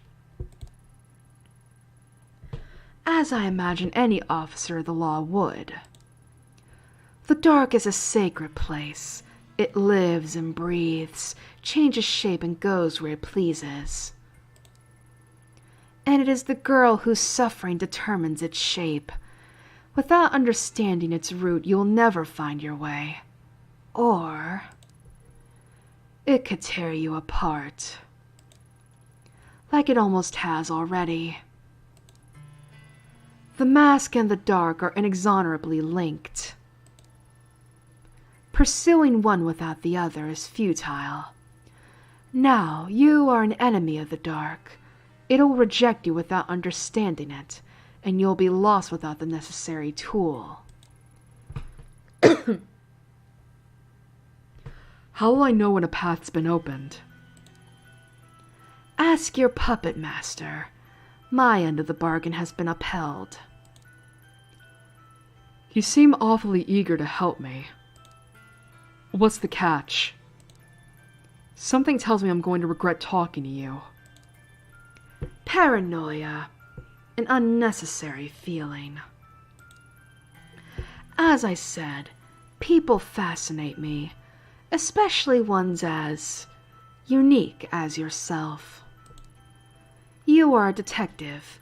As I imagine any officer of the law would. The dark is a sacred place. It lives and breathes, changes shape and goes where it pleases. And it is the girl whose suffering determines its shape. Without understanding its root, you'll never find your way. Or it could tear you apart. Like it almost has already. The mask and the dark are inexorably linked. Pursuing one without the other is futile. Now, you are an enemy of the dark. It'll reject you without understanding it, and you'll be lost without the necessary tool. How will I know when a path's been opened? Ask your puppet master. My end of the bargain has been upheld. You seem awfully eager to help me. What's the catch? Something tells me I'm going to regret talking to you. Paranoia. An unnecessary feeling. As I said, people fascinate me, especially ones as unique as yourself. You are a detective.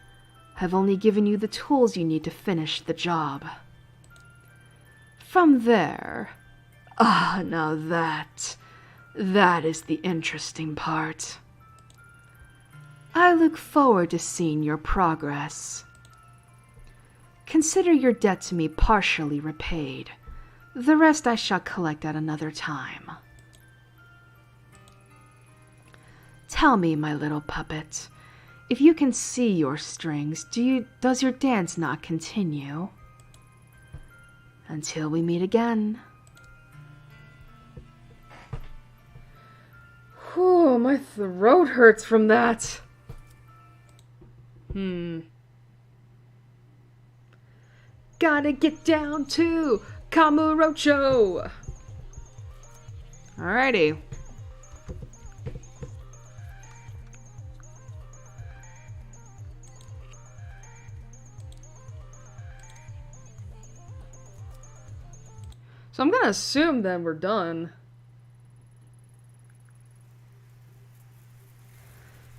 I've only given you the tools you need to finish the job. From there, now that is the interesting part. I look forward to seeing your progress. Consider your debt to me partially repaid. The rest I shall collect at another time. Tell me, my little puppet, if you can see your strings, does your dance not continue? Until we meet again. Whew, my throat hurts from that. Gotta get down to Kamurocho. Alrighty. So I'm gonna assume then we're done.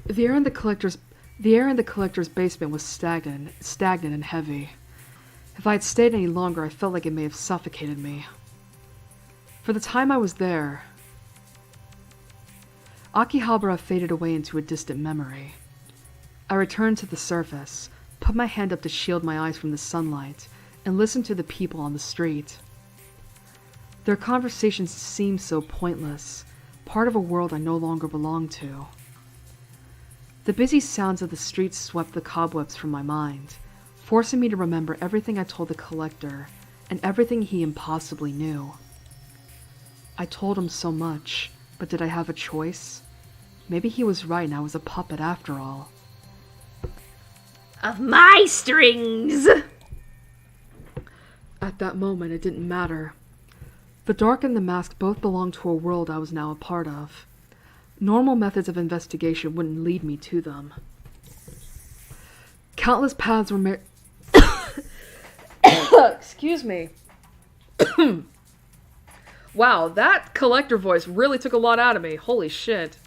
The air in the collector's basement was stagnant and heavy. If I had stayed any longer, I felt like it may have suffocated me. For the time I was there, Akihabara faded away into a distant memory. I returned to the surface, put my hand up to shield my eyes from the sunlight, and listened to the people on the street. Their conversations seemed so pointless, part of a world I no longer belonged to. The busy sounds of the streets swept the cobwebs from my mind, forcing me to remember everything I told the collector and everything he impossibly knew. I told him so much, but did I have a choice? Maybe he was right and I was a puppet after all. Of my strings! At that moment, it didn't matter. The dark and the mask both belonged to a world I was now a part of. Normal methods of investigation wouldn't lead me to them. Countless paths were Excuse me. Wow, that collector voice really took a lot out of me. Holy shit.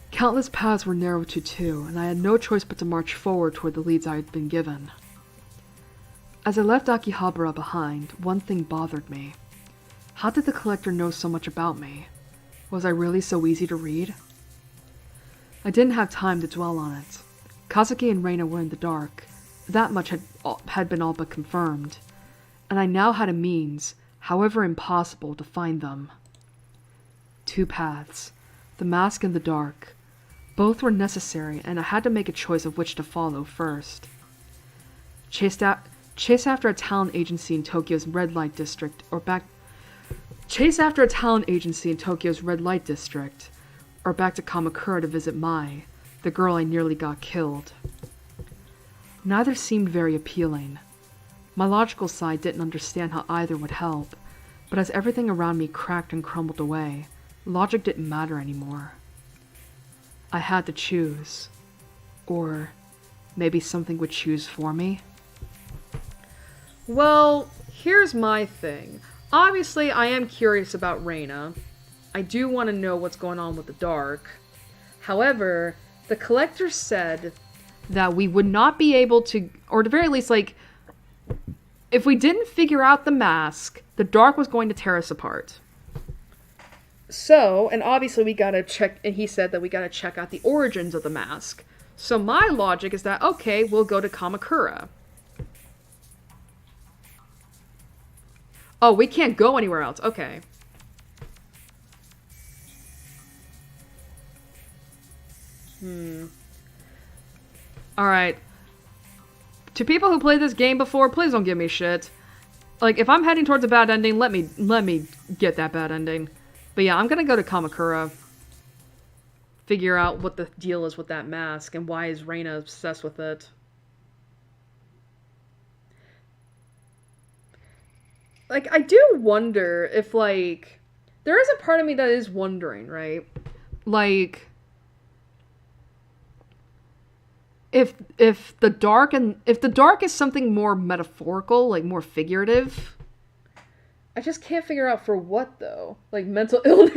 Countless paths were narrowed to two, and I had no choice but to march forward toward the leads I had been given. As I left Akihabara behind, one thing bothered me. How did the collector know so much about me? Was I really so easy to read? I didn't have time to dwell on it. Kazuki and Reina were in the dark. That much had been all but confirmed. And I now had a means, however impossible, to find them. Two paths, the mask and the dark. Both were necessary, and I had to make a choice of which to follow first. Chase after a talent agency in Tokyo's red light district, or back to Kamakura to visit Mai, the girl I nearly got killed. Neither seemed very appealing. My logical side didn't understand how either would help, but as everything around me cracked and crumbled away, logic didn't matter anymore. I had to choose. Or maybe something would choose for me? Well, here's my thing. Obviously, I am curious about Reina. I do want to know what's going on with the dark. However, the collector said that we would not be able to, or at the very least, like, if we didn't figure out the mask, the dark was going to tear us apart. So, and obviously we gotta check, and he said that we gotta check out the origins of the mask. So my logic is that, okay, we'll go to Kamakura. Oh, we can't go anywhere else. Okay. Alright. To people who played this game before, please don't give me shit. Like, if I'm heading towards a bad ending, let me get that bad ending. But yeah, I'm gonna go to Kamakura. Figure out what the deal is with that mask, and why is Reina obsessed with it. Like, I do wonder if, like, there is a part of me that is wondering, right? Like, if the dark is something more metaphorical, like more figurative, I just can't figure out for what though. Like mental illness.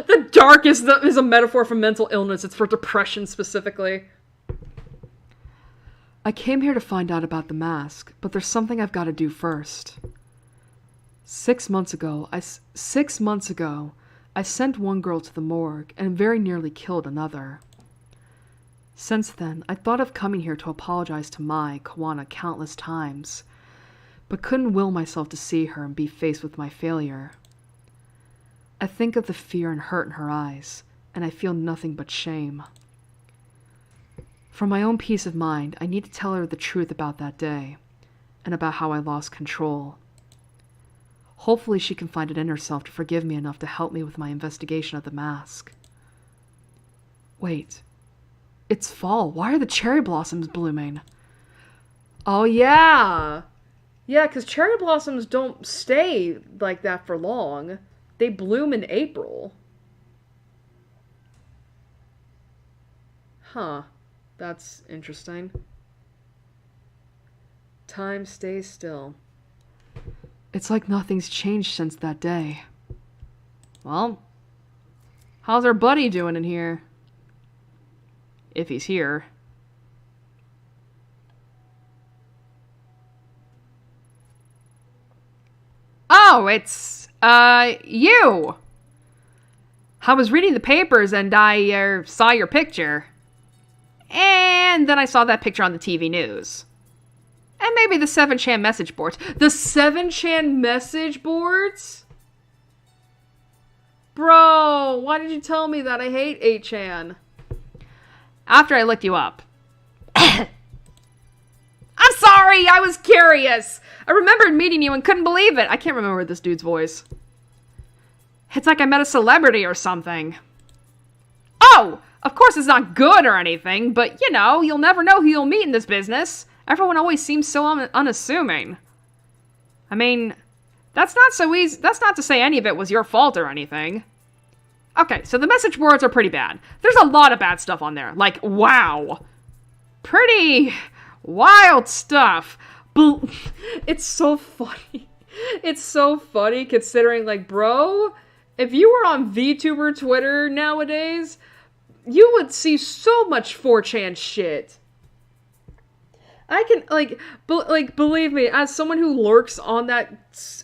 The dark is a metaphor for mental illness. It's for depression specifically. I came here to find out about the mask, but there's something I've got to do first. 6 months ago, I sent one girl to the morgue and very nearly killed another. Since then, I thought of coming here to apologize to Mai, Kawana countless times, but couldn't will myself to see her and be faced with my failure. I think of the fear and hurt in her eyes, and I feel nothing but shame. For my own peace of mind, I need to tell her the truth about that day, and about how I lost control. Hopefully she can find it in herself to forgive me enough to help me with my investigation of the mask. Wait. It's fall. Why are the cherry blossoms blooming? Oh, yeah. Yeah, because cherry blossoms don't stay like that for long. They bloom in April. Huh. That's interesting. Time stays still. It's like nothing's changed since that day. Well, how's our buddy doing in here? If he's here. Oh, it's, you! I was reading the papers and I, saw your picture. And then I saw that picture on the TV news. And maybe the 7chan message boards. The 7chan message boards? Bro, why did you tell me that? I hate 8chan. After I looked you up. I'm sorry, I was curious. I remembered meeting you and couldn't believe it. I can't remember this dude's voice. It's like I met a celebrity or something. Oh, of course it's not good or anything, but you know, you'll never know who you'll meet in this business. Everyone always seems so unassuming. I mean, that's not so easy. That's not to say any of it was your fault or anything. Okay, so the message boards are pretty bad. There's a lot of bad stuff on there. Like, wow. Pretty wild stuff. But it's so funny. It's so funny considering, like, bro, if you were on VTuber Twitter nowadays, you would see so much 4chan shit. I can, believe me, as someone who lurks on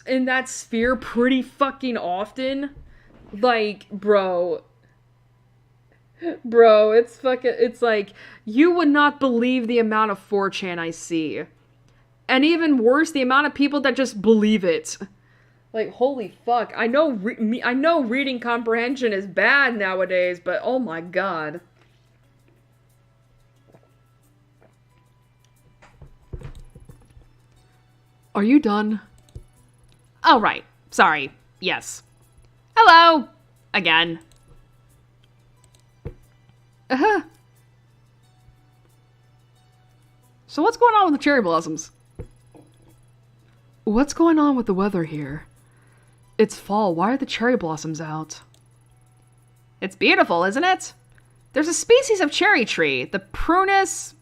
in that sphere pretty fucking often, like, bro, it's like, you would not believe the amount of 4chan I see. And even worse, the amount of people that just believe it. Like, holy fuck. I know I know reading comprehension is bad nowadays, but oh my god. Are you done? Oh, right. Sorry. Yes. Hello! Again. Uh-huh. So what's going on with the cherry blossoms? What's going on with the weather here? It's fall. Why are the cherry blossoms out? It's beautiful, isn't it? There's a species of cherry tree, the Prunus...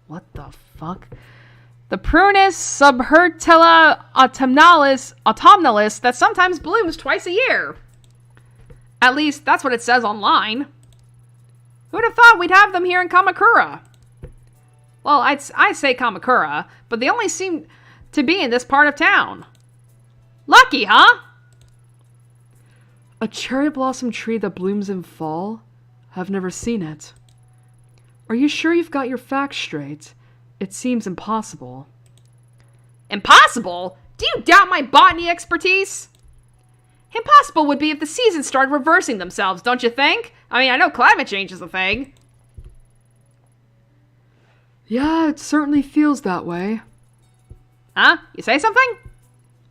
What the fuck? The Prunus subhertilla autumnalis that sometimes blooms twice a year. At least, that's what it says online. Who'd have thought we'd have them here in Kamakura? Well, I say Kamakura, but they only seem to be in this part of town. Lucky, huh? A cherry blossom tree that blooms in fall? I've never seen it. Are you sure you've got your facts straight? It seems impossible. Impossible? Do you doubt my botany expertise? Impossible would be if the seasons started reversing themselves, don't you think? I mean, I know climate change is a thing. Yeah, it certainly feels that way. Huh? You say something?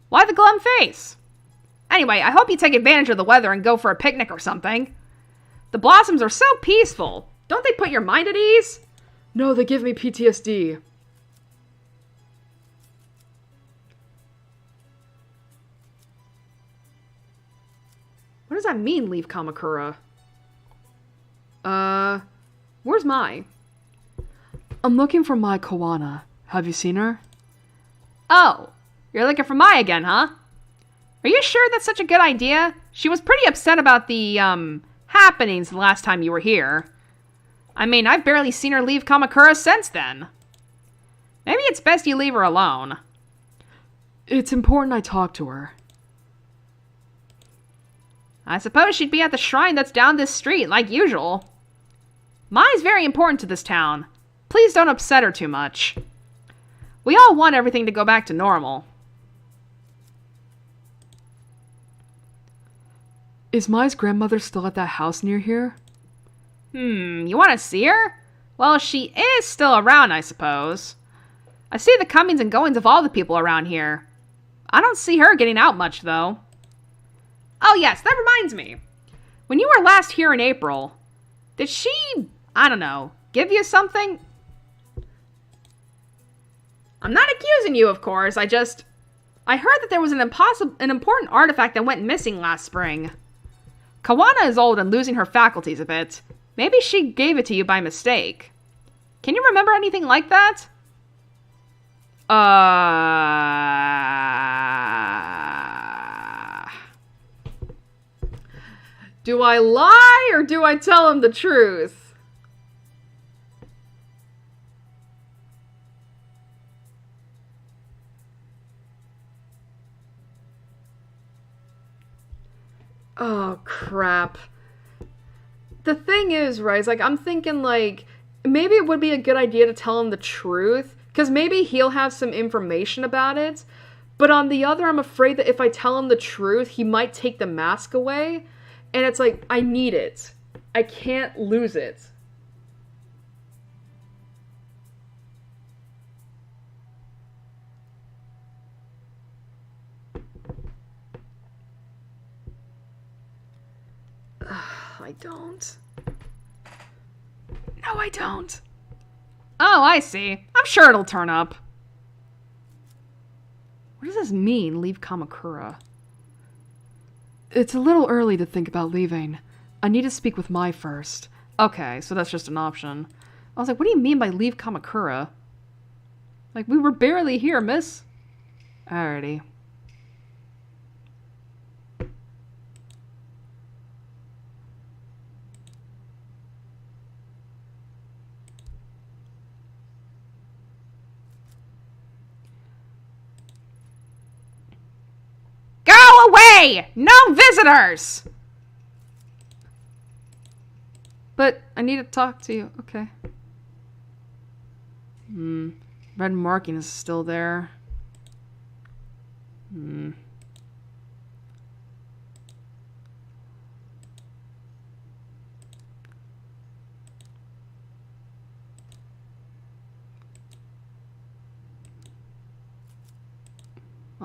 Why the glum face? Anyway, I hope you take advantage of the weather and go for a picnic or something. The blossoms are so peaceful. Don't they put your mind at ease? No, they give me PTSD. What does that mean, leave Kamakura? Where's Mai? I'm looking for Mai Kawana. Have you seen her? Oh, you're looking for Mai again, huh? Are you sure that's such a good idea? She was pretty upset about the, happenings the last time you were here. I mean, I've barely seen her leave Kamakura since then. Maybe it's best you leave her alone. It's important I talk to her. I suppose she'd be at the shrine that's down this street, like usual. Mai's very important to this town. Please don't upset her too much. We all want everything to go back to normal. Is Mai's grandmother still at that house near here? You want to see her? Well, she is still around, I suppose. I see the comings and goings of all the people around here. I don't see her getting out much, though. Oh yes, that reminds me. When you were last here in April, did she, I don't know, give you something? I'm not accusing you, of course. I heard that there was an important artifact that went missing last spring. Kawana is old and losing her faculties a bit. Maybe she gave it to you by mistake. Can you remember anything like that? Do I lie or do I tell him the truth? Oh, crap. The thing is, right, is like, I'm thinking, like, maybe it would be a good idea to tell him the truth, because maybe he'll have some information about it, but on the other, I'm afraid that if I tell him the truth, he might take the mask away, and it's like, I need it. I can't lose it. I don't. No, I don't. Oh, I see. I'm sure it'll turn up. What does this mean, leave Kamakura? It's a little early to think about leaving. I need to speak with Mai first. Okay, so that's just an option. I was like, what do you mean by leave Kamakura? Like, we were barely here, miss. Alrighty. Go away! No visitors! But I need to talk to you. Okay. Red marking is still there.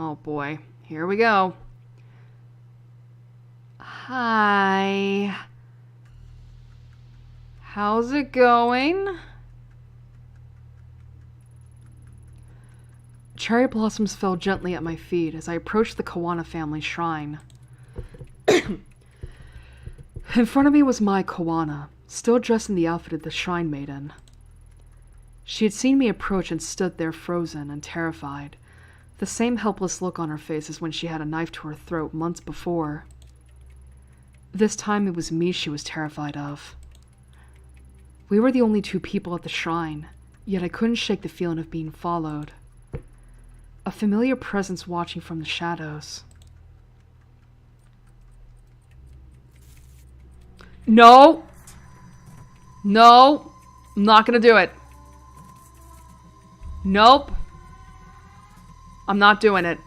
Oh boy, here we go. Hi. How's it going? Cherry blossoms fell gently at my feet as I approached the Kawana family shrine. In front of me was my Kawana, still dressed in the outfit of the shrine maiden. She had seen me approach and stood there frozen and terrified, the same helpless look on her face as when she had a knife to her throat months before. This time it was me she was terrified of. We were the only two people at the shrine, yet I couldn't shake the feeling of being followed. A familiar presence watching from the shadows. No! No! I'm not gonna do it. Nope. I'm not doing it.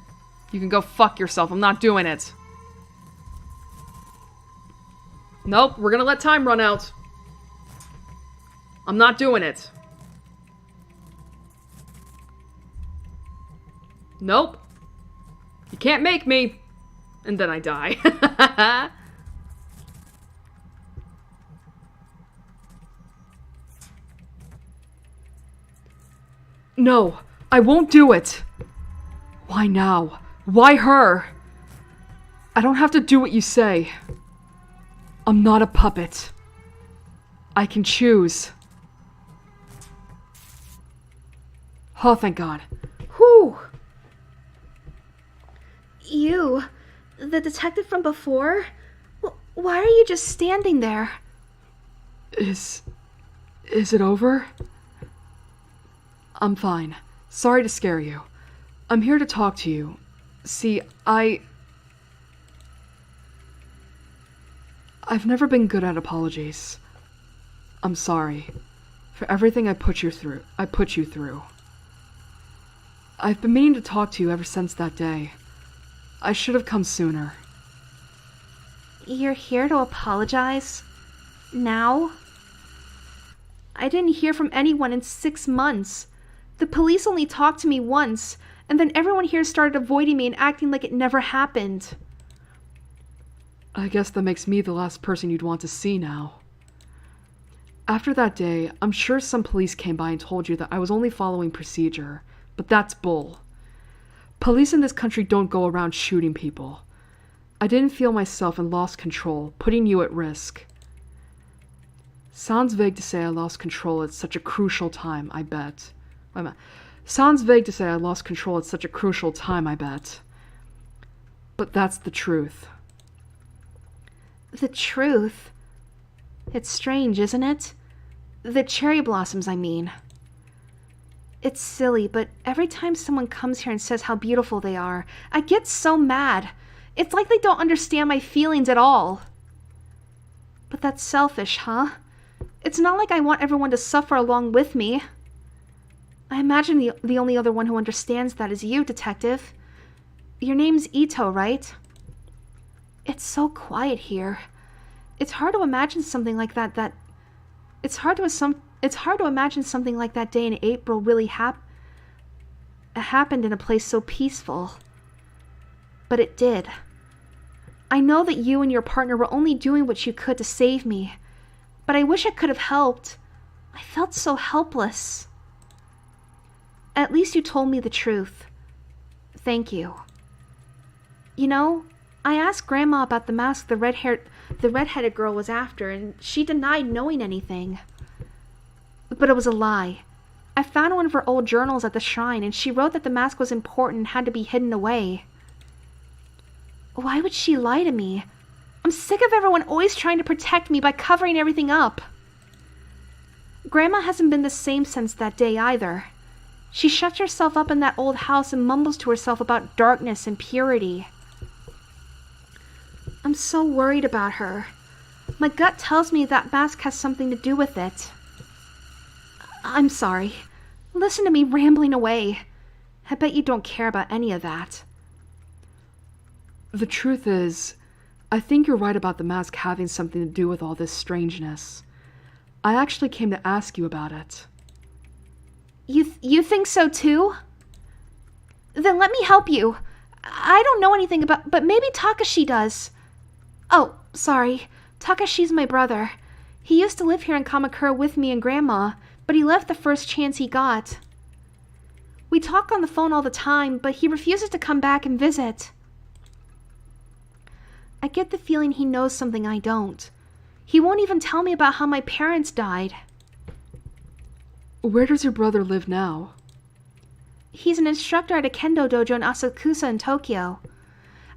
You can go fuck yourself. I'm not doing it. Nope, we're gonna let time run out. I'm not doing it. Nope. You can't make me. And then I die. No, I won't do it. Why now? Why her? I don't have to do what you say. I'm not a puppet. I can choose. Oh, thank God. Whew. You, the detective from before? Why are you just standing there? Is it over? I'm fine. Sorry to scare you. I'm here to talk to you. See, I've never been good at apologies. I'm sorry for everything I put you through. I've been meaning to talk to you ever since that day. I should have come sooner. You're here to apologize? Now? I didn't hear from anyone in 6 months. The police only talked to me once, and then everyone here started avoiding me and acting like it never happened. I guess that makes me the last person you'd want to see now. After that day, I'm sure some police came by and told you that I was only following procedure, but that's bull. Police in this country don't go around shooting people. I didn't feel myself and lost control, putting you at risk. Sounds vague to say I lost control at such a crucial time, I bet. Sounds vague to say I lost control at such a crucial time, I bet. But that's the truth. The truth? It's strange, isn't it? The cherry blossoms, I mean. It's silly, but every time someone comes here and says how beautiful they are, I get so mad. It's like they don't understand my feelings at all. But that's selfish, huh? It's not like I want everyone to suffer along with me. I imagine the only other one who understands that is you, Detective. Your name's Ito, right? It's so quiet here. It's hard to imagine something like that. It's hard to imagine something like that day in April really happened in a place so peaceful. But it did. I know that you and your partner were only doing what you could to save me, but I wish I could have helped. I felt so helpless. At least you told me the truth. Thank you. You know, I asked Grandma about the mask the redheaded girl was after, and she denied knowing anything. But it was a lie. I found one of her old journals at the shrine, and she wrote that the mask was important and had to be hidden away. Why would she lie to me? I'm sick of everyone always trying to protect me by covering everything up. Grandma hasn't been the same since that day either. She shuts herself up in that old house and mumbles to herself about darkness and purity. I'm so worried about her. My gut tells me that mask has something to do with it. I'm sorry. Listen to me rambling away. I bet you don't care about any of that. The truth is, I think you're right about the mask having something to do with all this strangeness. I actually came to ask you about it. You think so too? Then let me help you. I don't know anything about, but maybe Takashi does. Oh, sorry. Takashi's my brother. He used to live here in Kamakura with me and Grandma, but he left the first chance he got. We talk on the phone all the time, but he refuses to come back and visit. I get the feeling he knows something I don't. He won't even tell me about how my parents died. Where does your brother live now? He's an instructor at a kendo dojo in Asakusa in Tokyo.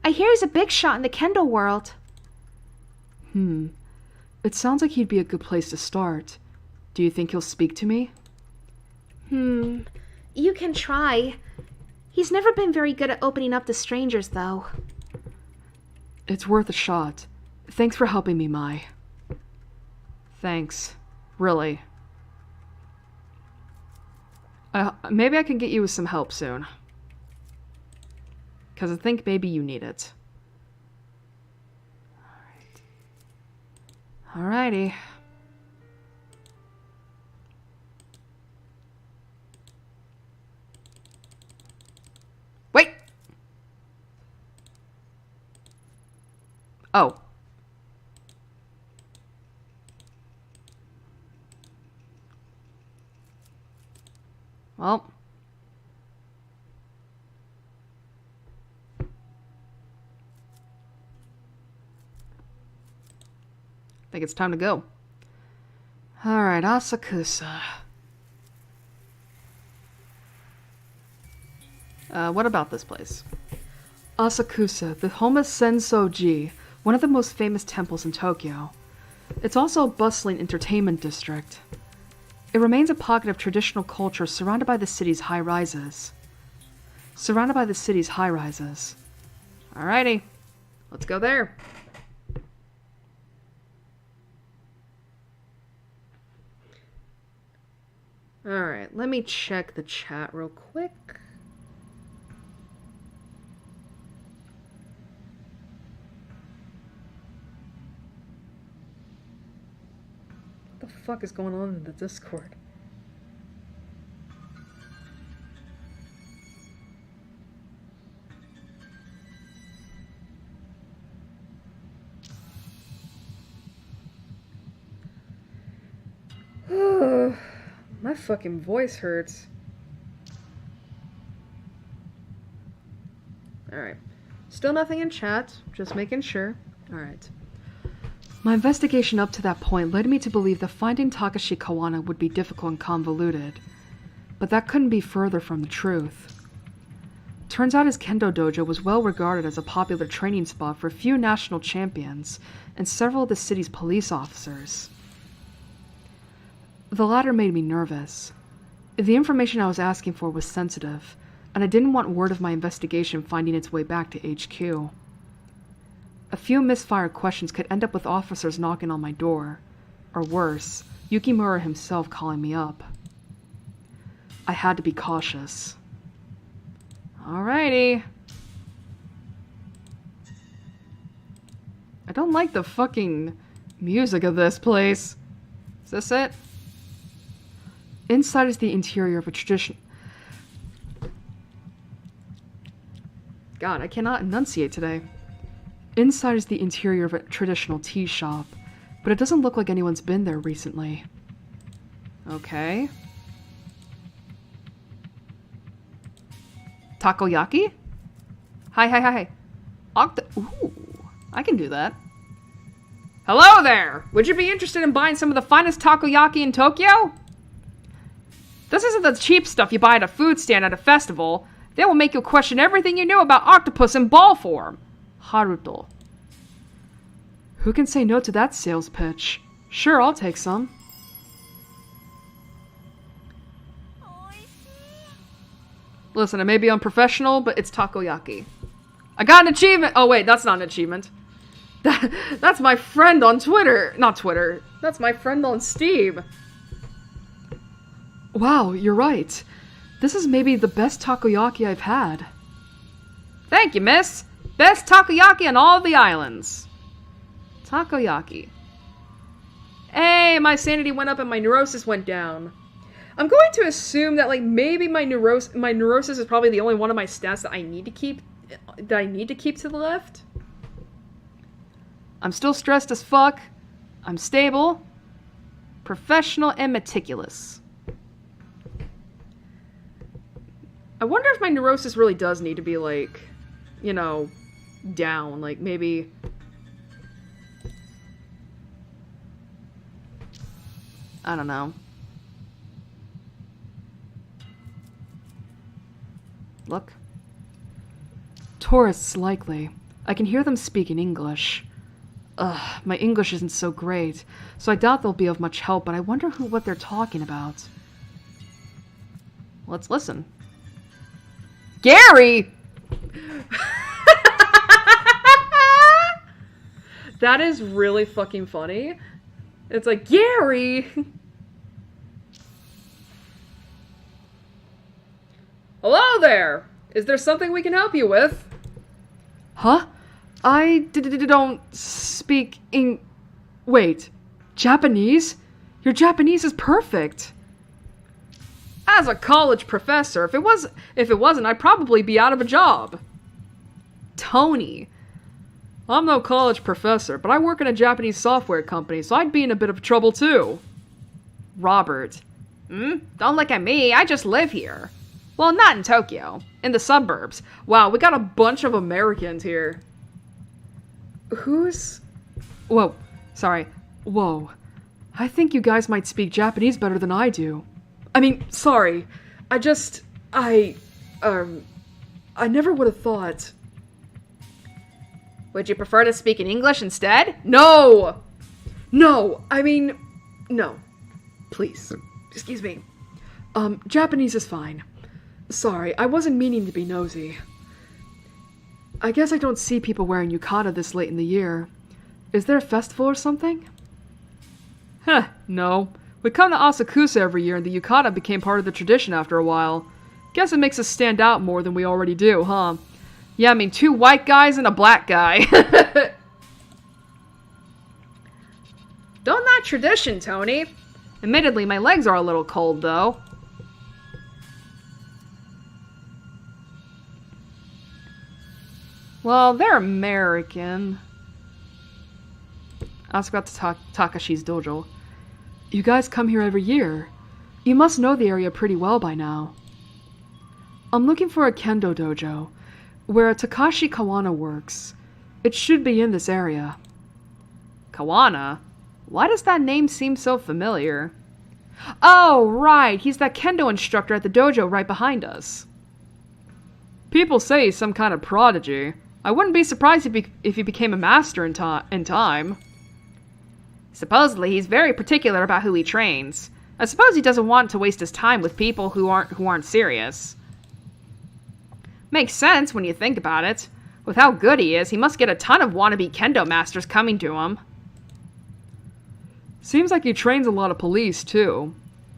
I hear he's a big shot in the kendo world. It sounds like he'd be a good place to start. Do you think he'll speak to me? You can try. He's never been very good at opening up to strangers, though. It's worth a shot. Thanks for helping me, Mai. Thanks. Really. Maybe I can get you with some help soon. Because I think maybe you need it. Alrighty. Wait! Oh. Well. I think it's time to go. Alright, Asakusa. What about this place? Asakusa, the home of Sensoji, one of the most famous temples in Tokyo. It's also a bustling entertainment district. It remains a pocket of traditional culture surrounded by the city's high-rises. Alrighty, let's go there. Alright, let me check the chat real quick. What the fuck is going on in the Discord? My fucking voice hurts. Alright. Still nothing in chat. Just making sure. Alright. My investigation up to that point led me to believe that finding Takashi Kawana would be difficult and convoluted. But that couldn't be further from the truth. Turns out his kendo dojo was well regarded as a popular training spot for a few national champions and several of the city's police officers. The latter made me nervous. The information I was asking for was sensitive, and I didn't want word of my investigation finding its way back to HQ. A few misfired questions could end up with officers knocking on my door, or worse, Yukimura himself calling me up. I had to be cautious. Alrighty. I don't like the fucking music of this place. Is this it? Inside is the interior of a tradition. God, I cannot enunciate today. Inside is the interior of a traditional tea shop, but it doesn't look like anyone's been there recently. Okay. Takoyaki? Hi. Ooh, I can do that. Hello there! Would you be interested in buying some of the finest takoyaki in Tokyo? This isn't the cheap stuff you buy at a food stand at a festival. They will make you question everything you knew about octopus in ball form. Haruto. Who can say no to that sales pitch? Sure, I'll take some. Listen, it may be unprofessional, but it's takoyaki. I got an achievement! Oh wait, that's not an achievement. That's my friend on Twitter. Not Twitter. That's my friend on Steam. Wow, you're right. This is maybe the best takoyaki I've had. Thank you, miss. Best takoyaki on all the islands. Takoyaki. Hey, my sanity went up and my neurosis went down. I'm going to assume that, like, maybe my neurosis is probably the only one of my stats that I need to keep that I need to keep to the left. I'm still stressed as fuck. I'm stable, professional, and meticulous. I wonder if my neurosis really does need to be, like, you know, down. Like, maybe... I don't know. Look. Tourists, likely. I can hear them speak in English. Ugh, my English isn't so great, so I doubt they'll be of much help, but I wonder what they're talking about. Let's listen. Gary! That is really fucking funny. It's like, Gary! Hello there! Is there something we can help you with? Huh? I don't speak Wait, Japanese? Your Japanese is perfect. As a college professor, if it wasn't, I'd probably be out of a job. Tony. I'm no college professor, but I work in a Japanese software company, so I'd be in a bit of trouble too. Robert. Don't look at me, I just live here. Well, not in Tokyo. In the suburbs. Wow, we got a bunch of Americans here. Whoa. Sorry. Whoa. I think you guys might speak Japanese better than I do. I mean, sorry. I never would have thought. Would you prefer to speak in English instead? No! No! I mean, no. Please. Excuse me. Japanese is fine. Sorry, I wasn't meaning to be nosy. I guess I don't see people wearing yukata this late in the year. Is there a festival or something? Heh, no. We come to Asakusa every year and the yukata became part of the tradition after a while. Guess it makes us stand out more than we already do, huh? Yeah, I mean, 2 white guys and a black guy. Don't knock tradition, Tony. Admittedly, my legs are a little cold, though. Well, they're American. Ask about Takashi's dojo. You guys come here every year. You must know the area pretty well by now. I'm looking for a kendo dojo, where Takashi Kawana works. It should be in this area. Kawana? Why does that name seem so familiar? Oh, right, he's that kendo instructor at the dojo right behind us. People say he's some kind of prodigy. I wouldn't be surprised if he became a master in time. Supposedly, he's very particular about who he trains. I suppose he doesn't want to waste his time with people who aren't serious. Makes sense when you think about it. With how good he is, he must get a ton of wannabe kendo masters coming to him. Seems like he trains a lot of police, too.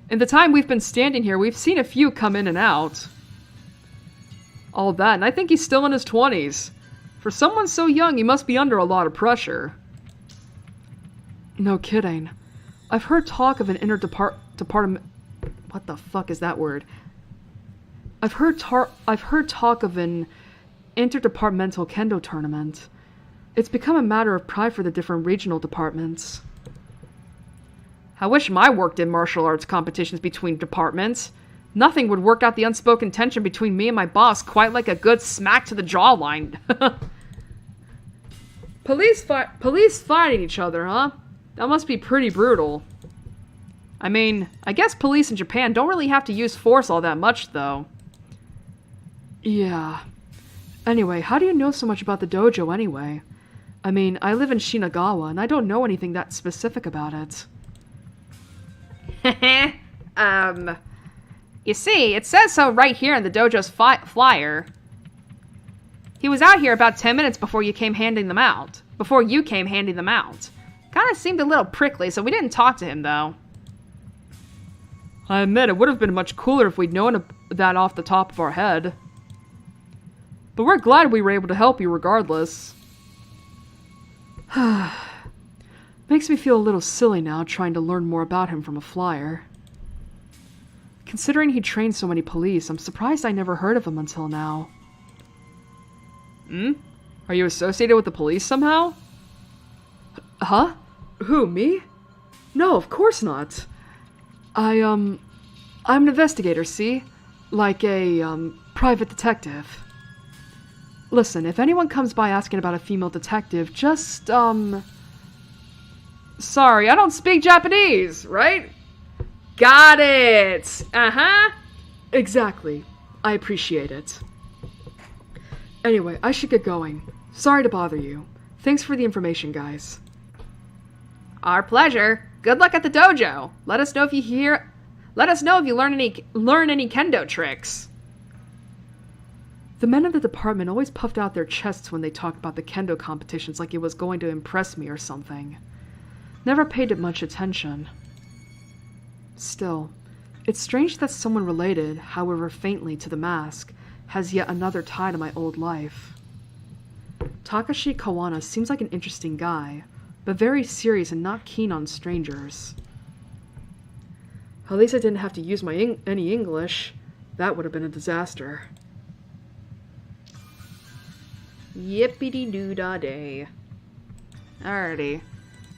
In the time we've been standing here, we've seen a few come in and out. All that, and I think he's still in his 20s. For someone so young, he must be under a lot of pressure. No kidding. I've heard talk of an interdepartment... What the fuck is that word? I've heard talk of an interdepartmental kendo tournament. It's become a matter of pride for the different regional departments. I wish my work did martial arts competitions between departments. Nothing would work out the unspoken tension between me and my boss quite like a good smack to the jawline. Police fighting each other, huh? That must be pretty brutal. I mean, I guess police in Japan don't really have to use force all that much, though. Yeah. Anyway, how do you know so much about the dojo anyway? I mean, I live in Shinagawa, and I don't know anything that specific about it. You see, it says so right here in the dojo's flyer. He was out here about 10 minutes before you came handing them out. Kinda seemed a little prickly, so we didn't talk to him, though. I admit, it would have been much cooler if we'd known that off the top of our head. But we're glad we were able to help you regardless. Makes me feel a little silly now, trying to learn more about him from a flyer. Considering he trained so many police, I'm surprised I never heard of him until now. Hmm? Are you associated with the police somehow? Huh? Who, me? No, of course not. I'm an investigator, see? Like a, private detective. Listen, if anyone comes by asking about a female detective, just, Sorry, I don't speak Japanese, right? Got it! Uh-huh. Exactly. I appreciate it. Anyway, I should get going. Sorry to bother you. Thanks for the information, guys. Our pleasure. Good luck at the dojo. Let us know if you learn any kendo tricks. The men of the department always puffed out their chests when they talked about the kendo competitions like it was going to impress me or something. Never paid it much attention. Still, it's strange that someone related, however faintly, to the mask has yet another tie to my old life. Takashi Kawana seems like an interesting guy, but very serious and not keen on strangers. At least I didn't have to use any English. That would have been a disaster. Yippity-doo-dah-day. Alrighty.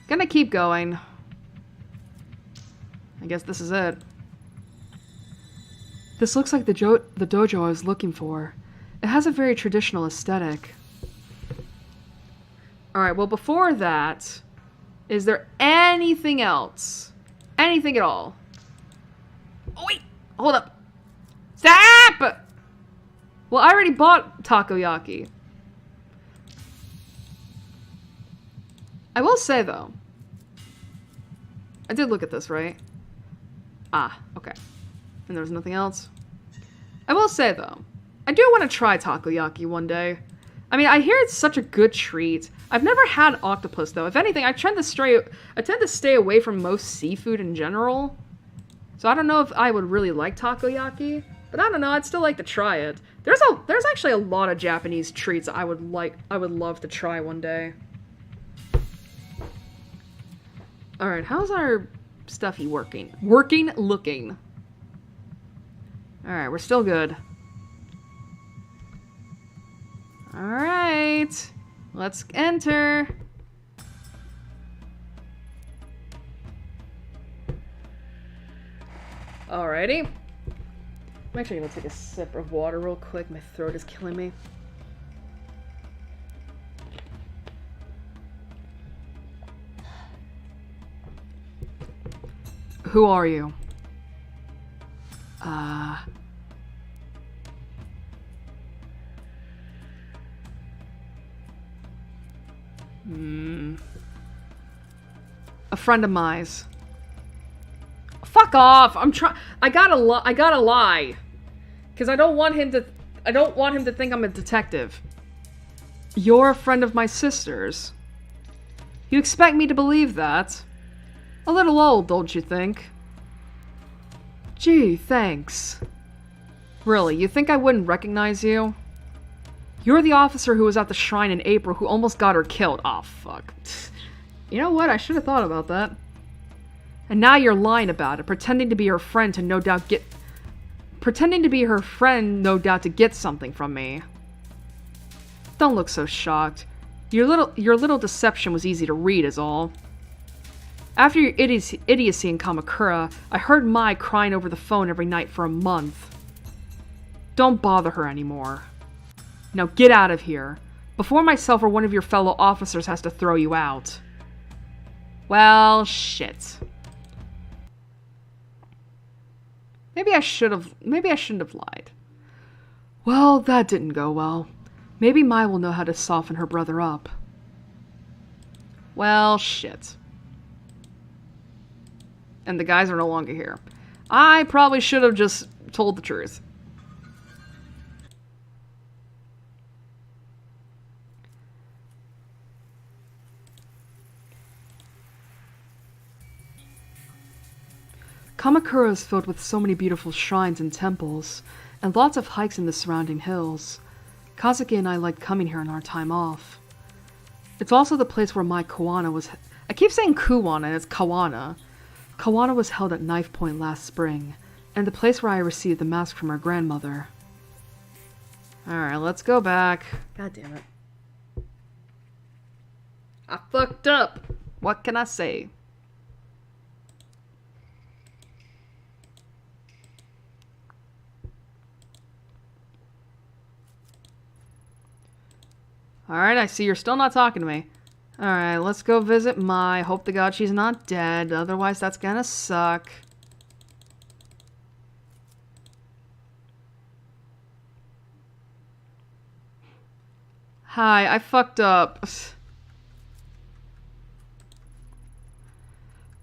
Gonna keep going. I guess this is it. This looks like the dojo I was looking for. It has a very traditional aesthetic. Alright, well before that, is there anything else? Anything at all? Oh wait! Hold up! Stop! Well, I already bought takoyaki. I will say, though, I did look at this, right? Ah, okay. And there's nothing else. I will say, though, I do want to try takoyaki one day. I mean, I hear it's such a good treat. I've never had octopus, though. If anything, I tend to stay away from most seafood in general. So I don't know if I would really like takoyaki, but I don't know. I'd still like to try it. There's actually a lot of Japanese treats I would love to try one day. Alright, how's our stuffy working? Looking. Alright, we're still good. Alright. Let's enter. Alrighty. I'm actually gonna take a sip of water real quick. My throat is killing me. Who are you? A friend of mine's. Fuck off! I gotta lie. Cause I don't want him to think I'm a detective. You're a friend of my sister's. You expect me to believe that? A little old, don't you think? Gee, thanks. Really, you think I wouldn't recognize you? You're the officer who was at the shrine in April who almost got her killed. Aw, fuck. You know what? I should have thought about that. And now you're lying about it, pretending to be her friend to no doubt get something from me. Don't look so shocked. Your little deception was easy to read, is all. After your idiocy in Kamakura, I heard Mai crying over the phone every night for a month. Don't bother her anymore. Now get out of here, before myself or one of your fellow officers has to throw you out. Well, shit. Maybe I shouldn't have lied. Well, that didn't go well. Maybe Mai will know how to soften her brother up. Well, shit. And the guys are no longer here. I probably should have just told the truth. Kamakura is filled with so many beautiful shrines and temples, and lots of hikes in the surrounding hills. Kazuki and I liked coming here on our time off. It's also the place where my Kawana was... I keep saying Kuwana, and it's Kawana. Kawana was held at knife point last spring, and the place where I received the mask from her grandmother. Alright, let's go back. God damn it. I fucked up. What can I say? Alright, I see you're still not talking to me. Alright, let's go visit Mai. Hope to God she's not dead. Otherwise, that's gonna suck. Hi, I fucked up.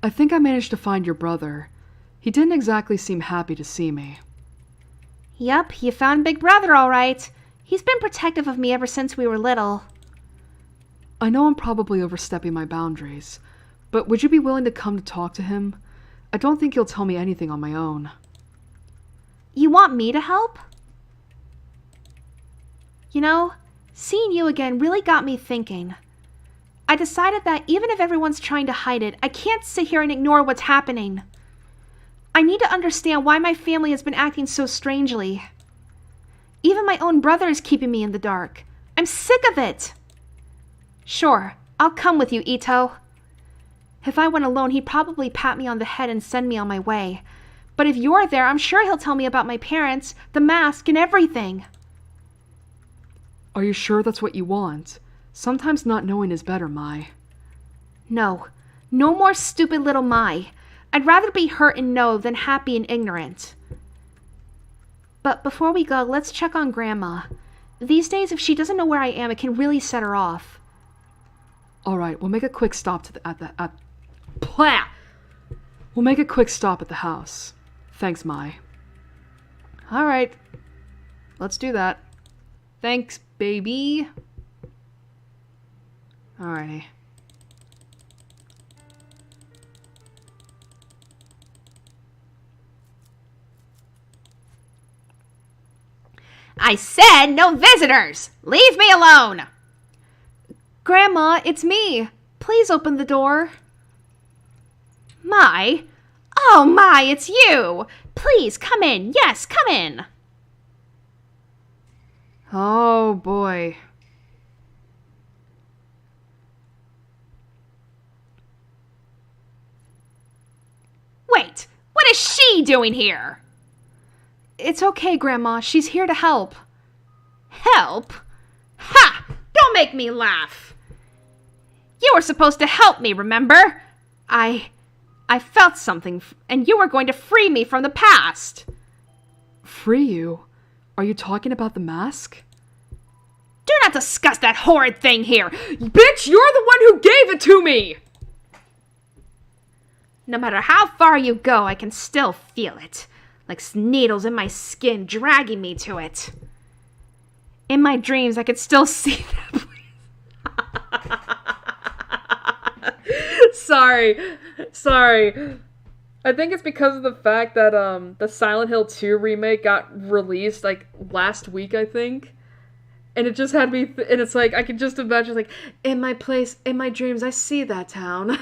I think I managed to find your brother. He didn't exactly seem happy to see me. Yup, you found Big Brother all right. He's been protective of me ever since we were little. I know I'm probably overstepping my boundaries, but would you be willing to come to talk to him? I don't think he'll tell me anything on my own. You want me to help? You know, seeing you again really got me thinking. I decided that even if everyone's trying to hide it, I can't sit here and ignore what's happening. I need to understand why my family has been acting so strangely. Even my own brother is keeping me in the dark. I'm sick of it. Sure, I'll come with you, Ito. If I went alone, he'd probably pat me on the head and send me on my way. But if you're there, I'm sure he'll tell me about my parents, the mask, and everything. Are you sure that's what you want? Sometimes not knowing is better, Mai. No. No more stupid little Mai. I'd rather be hurt and know than happy and ignorant. But before we go, let's check on Grandma. These days, if she doesn't know where I am, it can really set her off. Alright, we'll make a quick stop We'll make a quick stop at the house. Thanks, Mai. Alright. Let's do that. Thanks, baby. Alrighty. I said no visitors! Leave me alone! Grandma, it's me. Please open the door. Mai? Oh, Mai, it's you! Please, come in. Yes, come in. Oh, boy. Wait, what is she doing here? It's okay, Grandma. She's here to help. Help? Ha! Don't make me laugh. You were supposed to help me, remember? I felt something, and you were going to free me from the past. Free you? Are you talking about the mask? Do not discuss that horrid thing here. Bitch, you're the one who gave it to me! No matter how far you go, I can still feel it. Like needles in my skin dragging me to it. In my dreams, I could still see that place. Sorry. I think it's because of the fact that the Silent Hill 2 remake got released like last week, I think. And it just had me, and it's like, I could just imagine, like, in my dreams, I see that town.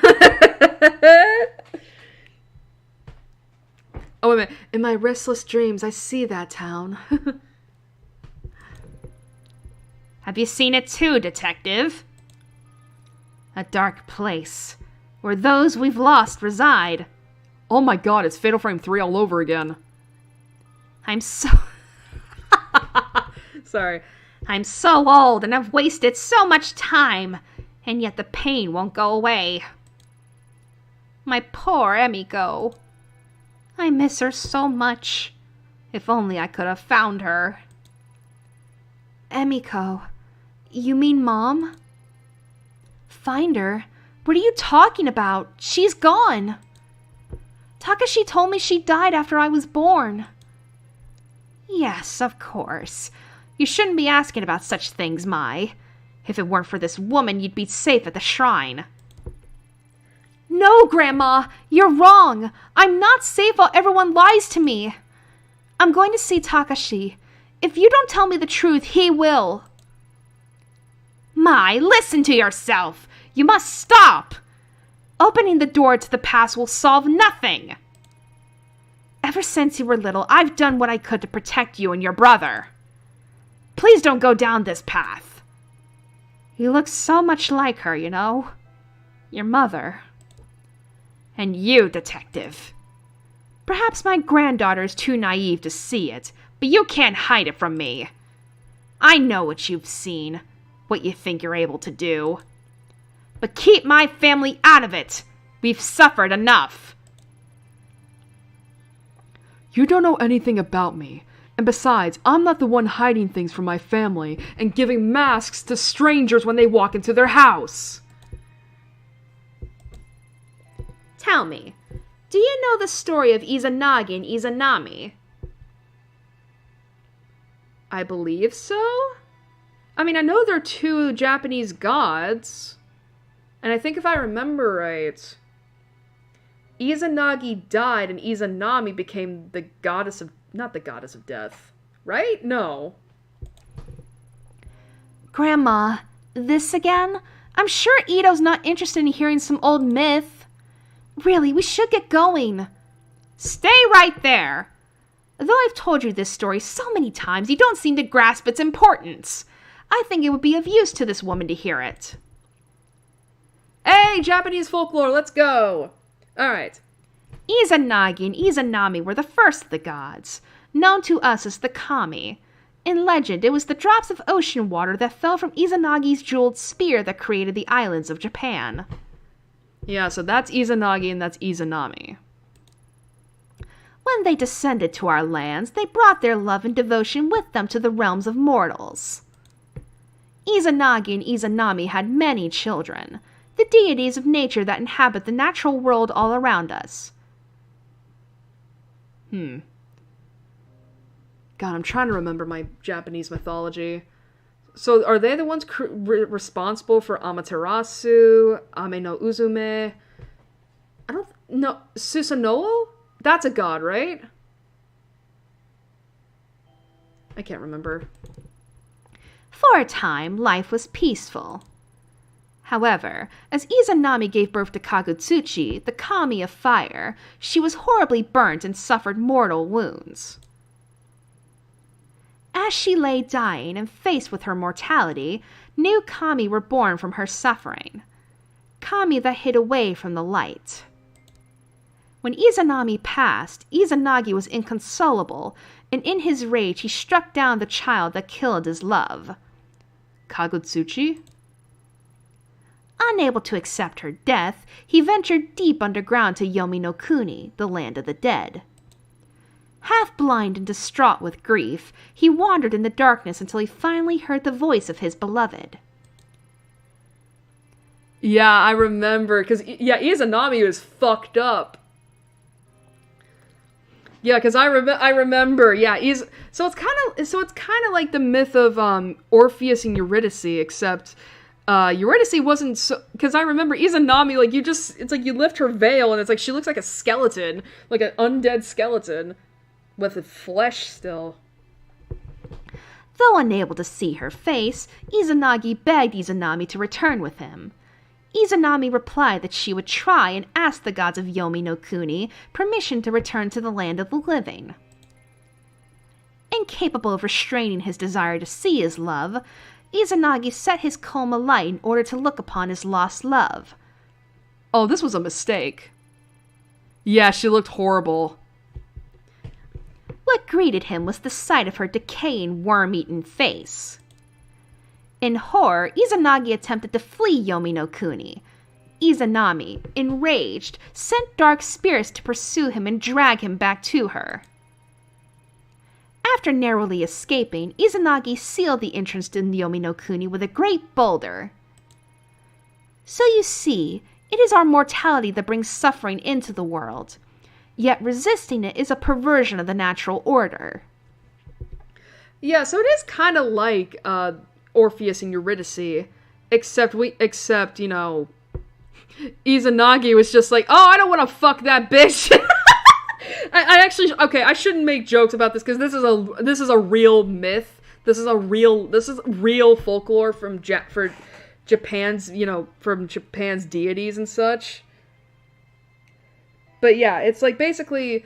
Oh, wait a minute. In my restless dreams, I see that town. Have you seen it too, Detective? A dark place, where those we've lost reside. Oh my god, it's Fatal Frame 3 all over again. I'm so... Sorry. I'm so old and I've wasted so much time, and yet the pain won't go away. My poor Emiko. I miss her so much. If only I could have found her. Emiko. You mean Mom? Find her? What are you talking about? She's gone. Takashi told me she died after I was born. Yes, of course. You shouldn't be asking about such things, Mai. If it weren't for this woman, you'd be safe at the shrine. No, Grandma! You're wrong! I'm not safe while everyone lies to me! I'm going to see Takashi. If you don't tell me the truth, he will. Mai, listen to yourself! You must stop! Opening the door to the past will solve nothing! Ever since you were little, I've done what I could to protect you and your brother. Please don't go down this path. You look so much like her, you know? Your mother. And you, detective. Perhaps my granddaughter is too naive to see it, but you can't hide it from me. I know what you've seen, what you think you're able to do. But keep my family out of it. We've suffered enough. You don't know anything about me. And besides, I'm not the one hiding things from my family and giving masks to strangers when they walk into their house. Tell me, do you know the story of Izanagi and Izanami? I believe so? I mean, I know they're two Japanese gods. And I think if I remember right, Izanagi died and Izanami became the goddess of... Not the goddess of death. Right? No. Grandma, this again? I'm sure Ito's not interested in hearing some old myth. Really, we should get going. Stay right there. Though I've told you this story so many times, you don't seem to grasp its importance. I think it would be of use to this woman to hear it. Hey, Japanese folklore, let's go! Alright. Izanagi and Izanami were the first of the gods, known to us as the kami. In legend, it was the drops of ocean water that fell from Izanagi's jeweled spear that created the islands of Japan. Yeah, so that's Izanagi and that's Izanami. When they descended to our lands, they brought their love and devotion with them to the realms of mortals. Izanagi and Izanami had many children, the deities of nature that inhabit the natural world all around us. God, I'm trying to remember my Japanese mythology. So, are they the ones responsible for Amaterasu, Ame no Uzume? I don't... No, Susanoo? That's a god, right? I can't remember. For a time, life was peaceful. However, as Izanami gave birth to Kagutsuchi, the kami of fire, she was horribly burnt and suffered mortal wounds. As she lay dying and faced with her mortality, new kami were born from her suffering. Kami that hid away from the light. When Izanami passed, Izanagi was inconsolable, and in his rage he struck down the child that killed his love. Kagutsuchi? Unable to accept her death, he ventured deep underground to Yomi no Kuni, the land of the dead. Half blind and distraught with grief, he wandered in the darkness until he finally heard the voice of his beloved. Yeah, I remember, because, yeah, Izanami was fucked up. Yeah, because I remember, yeah, so it's kind of like the myth of Orpheus and Eurydice, except Eurydice wasn't so, because I remember Izanami, like, it's like you lift her veil and it's like she looks like a skeleton, like an undead skeleton with the flesh still. Though unable to see her face, Izanagi begged Izanami to return with him. Izanami replied that she would try and ask the gods of Yomi no Kuni permission to return to the land of the living. Incapable of restraining his desire to see his love, Izanagi set his comb alight in order to look upon his lost love. Oh, this was a mistake. Yeah, she looked horrible. What greeted him was the sight of her decaying, worm-eaten face. In horror, Izanagi attempted to flee Yomi no Kuni. Izanami, enraged, sent dark spirits to pursue him and drag him back to her. After narrowly escaping, Izanagi sealed the entrance to Yomi no Kuni with a great boulder. So you see, it is our mortality that brings suffering into the world. Yet resisting it is a perversion of the natural order. Yeah, so it is kind of like Orpheus and Eurydice, except, you know, Izanagi was just like, oh, I don't want to fuck that bitch. I actually, okay, I shouldn't make jokes about this because this is a real myth. This is real folklore from Japan's, you know, from Japan's deities and such. But yeah, it's like basically,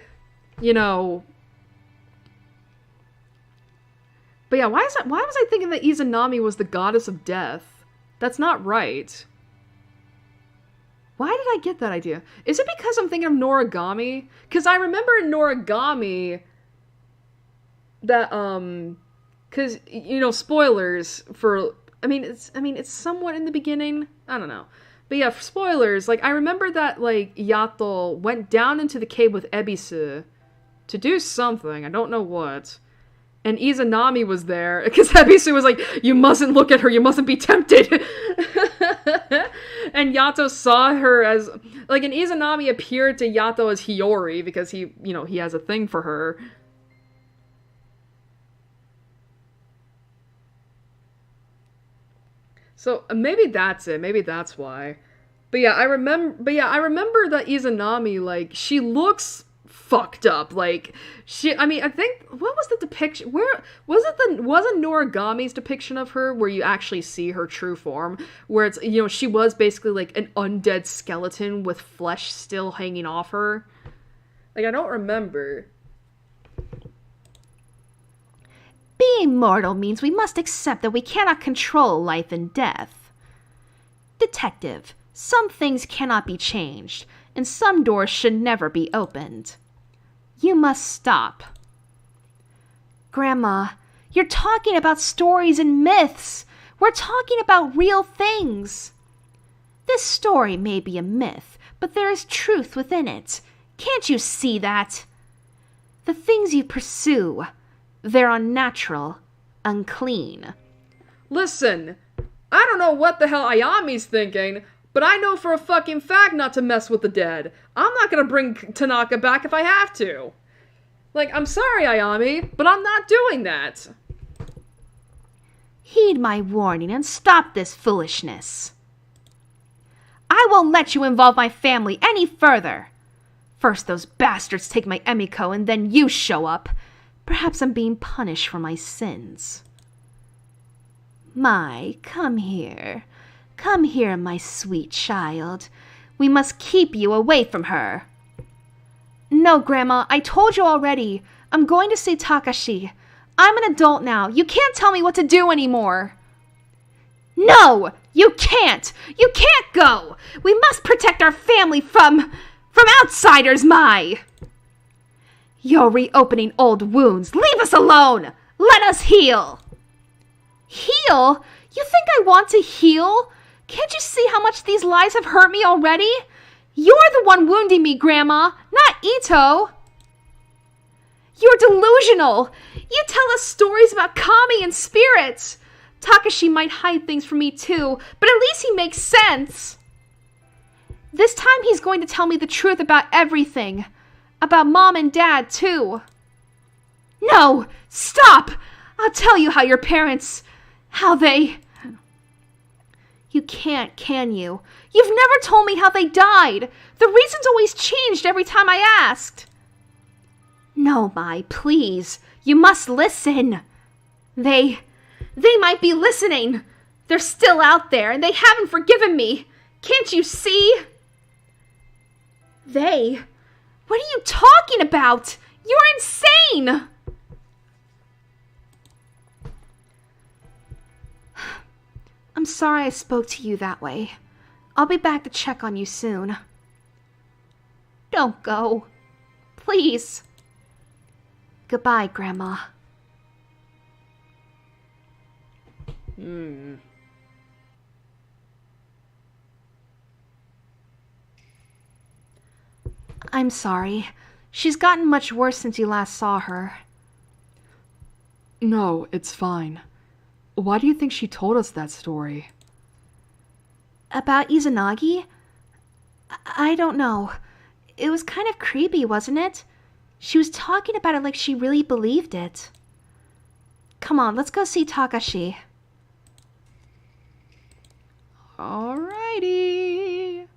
you know, But yeah, why was I thinking that Izanami was the goddess of death? That's not right. Why did I get that idea? Is it because I'm thinking of Noragami? Because I remember in Noragami that, because, you know, spoilers for, I mean, it's somewhat in the beginning. I don't know. But yeah, for spoilers, like, I remember that, like, Yato went down into the cave with Ebisu to do something. I don't know what. And Izanami was there, because Ebisu was like, you mustn't look at her, you mustn't be tempted. And Yato saw her as, like, and Izanami appeared to Yato as Hiyori, because he, you know, he has a thing for her. So, maybe that's it, maybe that's why. But yeah, I remember that Izanami, like, she looks fucked up. Like, I think, what was the depiction? Where wasn't Noragami's depiction of her where you actually see her true form? Where it's, you know, she was basically like an undead skeleton with flesh still hanging off her. Like, I don't remember. Being mortal means we must accept that we cannot control life and death. Detective, some things cannot be changed, and some doors should never be opened. You must stop. Grandma, you're talking about stories and myths. We're talking about real things. This story may be a myth, but there is truth within it. Can't you see that? The things you pursue, they're unnatural, unclean. Listen, I don't know what the hell Ayami's thinking, but I know for a fucking fact not to mess with the dead. I'm not gonna bring Tanaka back if I have to. Like, I'm sorry, Ayami, but I'm not doing that. Heed my warning and stop this foolishness. I won't let you involve my family any further. First those bastards take my Emiko and then you show up. Perhaps I'm being punished for my sins. Come here. Come here, my sweet child. We must keep you away from her. No, Grandma, I told you already. I'm going to see Takashi. I'm an adult now. You can't tell me what to do anymore. No, you can't. You can't go. We must protect our family from outsiders, Mai. You're reopening old wounds. Leave us alone. Let us heal. Heal? You think I want to heal? Can't you see how much these lies have hurt me already? You're the one wounding me, Grandma, not Ito. You're delusional. You tell us stories about kami and spirits. Takashi might hide things from me too, but at least he makes sense. This time he's going to tell me the truth about everything. About Mom and Dad, too. No! Stop! I'll tell you how your parents... how they... You can't, can you? You've never told me how they died. The reasons always changed every time I asked. No, Mai, please. You must listen. They might be listening. They're still out there, and they haven't forgiven me. Can't you see? They? What are you talking about? You're insane! I'm sorry I spoke to you that way. I'll be back to check on you soon. Don't go. Please. Goodbye, Grandma. I'm sorry. She's gotten much worse since you last saw her. No, it's fine. Why do you think she told us that story? About Izanagi? I don't know. It was kind of creepy, wasn't it? She was talking about it like she really believed it. Come on, let's go see Takashi. Alrighty.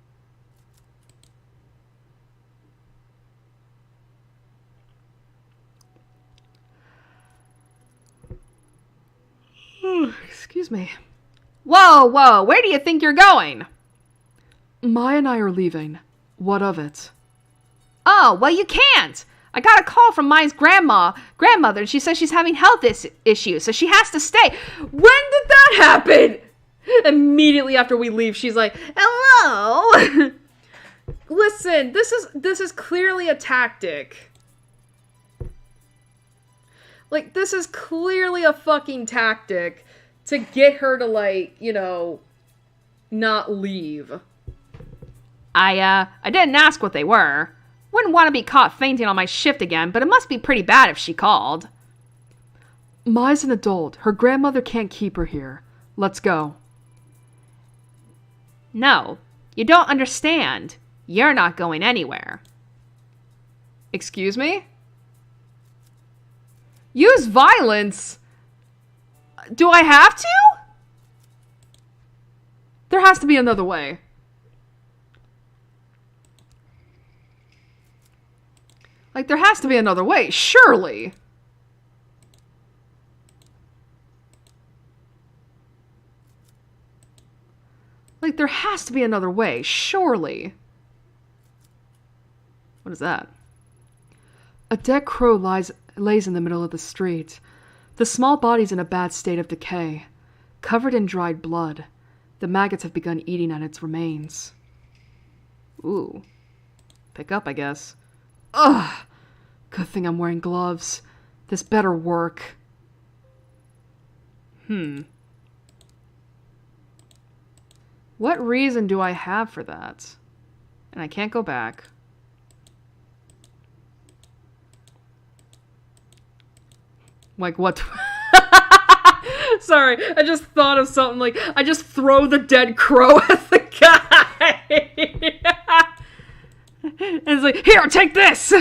Excuse me. Whoa, where do you think you're going? Mai and I are leaving. What of it? Oh, well, you can't. I got a call from Mai's grandmother, and she says she's having health issues, so she has to stay. When did that happen? Immediately after we leave, she's like, hello. Listen, this is clearly a tactic. Like, this is clearly a fucking tactic to get her to, like, you know, not leave. I didn't ask what they were. Wouldn't want to be caught fainting on my shift again, but it must be pretty bad if she called. Mai's an adult. Her grandmother can't keep her here. Let's go. No, you don't understand. You're not going anywhere. Excuse me? Use violence? Do I have to? There has to be another way. Like, there has to be another way, surely. Like, there has to be another way, surely. What is that? A dead crow lays in the middle of the street. The small body's in a bad state of decay, covered in dried blood. The maggots have begun eating at its remains. Ooh. Pick up, I guess. Ugh! Good thing I'm wearing gloves. This better work. What reason do I have for that? And I can't go back. Like, what? Sorry, I just thought of something. Like, I just throw the dead crow at the guy. And it's like, here, take this!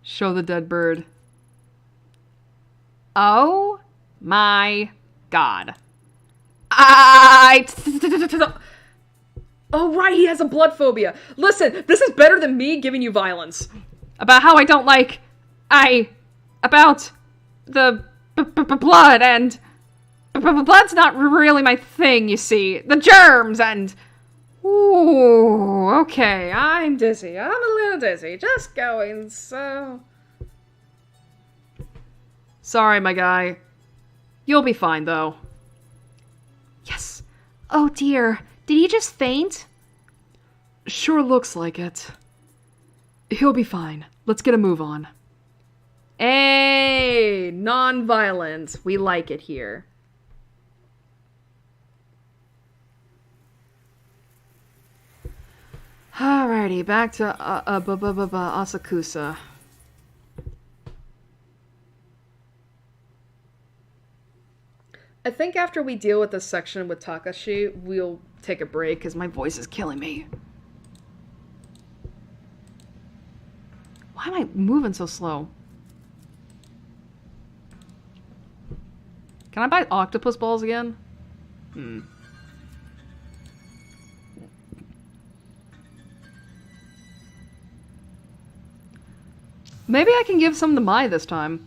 Show the dead bird. Oh my god. Oh, right, he has a blood phobia. Listen, this is better than me giving you violence. About how I don't like... about the blood, and... blood's not really my thing, you see. The germs, and... Ooh, okay, I'm dizzy. I'm a little dizzy. Just going, so... Sorry, my guy. You'll be fine, though. Yes. Oh dear. Did he just faint? Sure looks like it. He'll be fine. Let's get a move on. Hey, non-violence. We like it here. Alrighty, back to Asakusa. I think after we deal with this section with Takashi, we'll take a break because my voice is killing me. Why am I moving so slow? Can I buy octopus balls again? Maybe I can give some to Mai this time.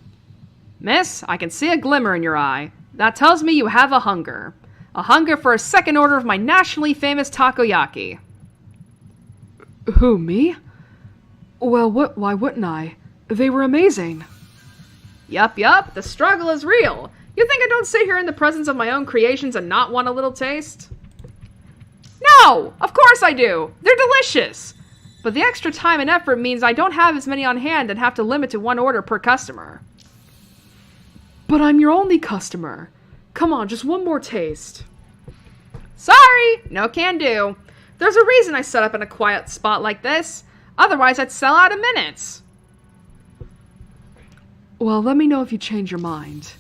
Miss, I can see a glimmer in your eye. That tells me you have a hunger. A hunger for a second order of my nationally famous takoyaki. Who, me? Well, why wouldn't I? They were amazing. Yup, the struggle is real. You think I don't sit here in the presence of my own creations and not want a little taste? No! Of course I do! They're delicious! But the extra time and effort means I don't have as many on hand and have to limit to one order per customer. But I'm your only customer. Come on, just one more taste. Sorry, no can do. There's a reason I set up in a quiet spot like this. Otherwise, I'd sell out in minutes. Well, let me know if you change your mind.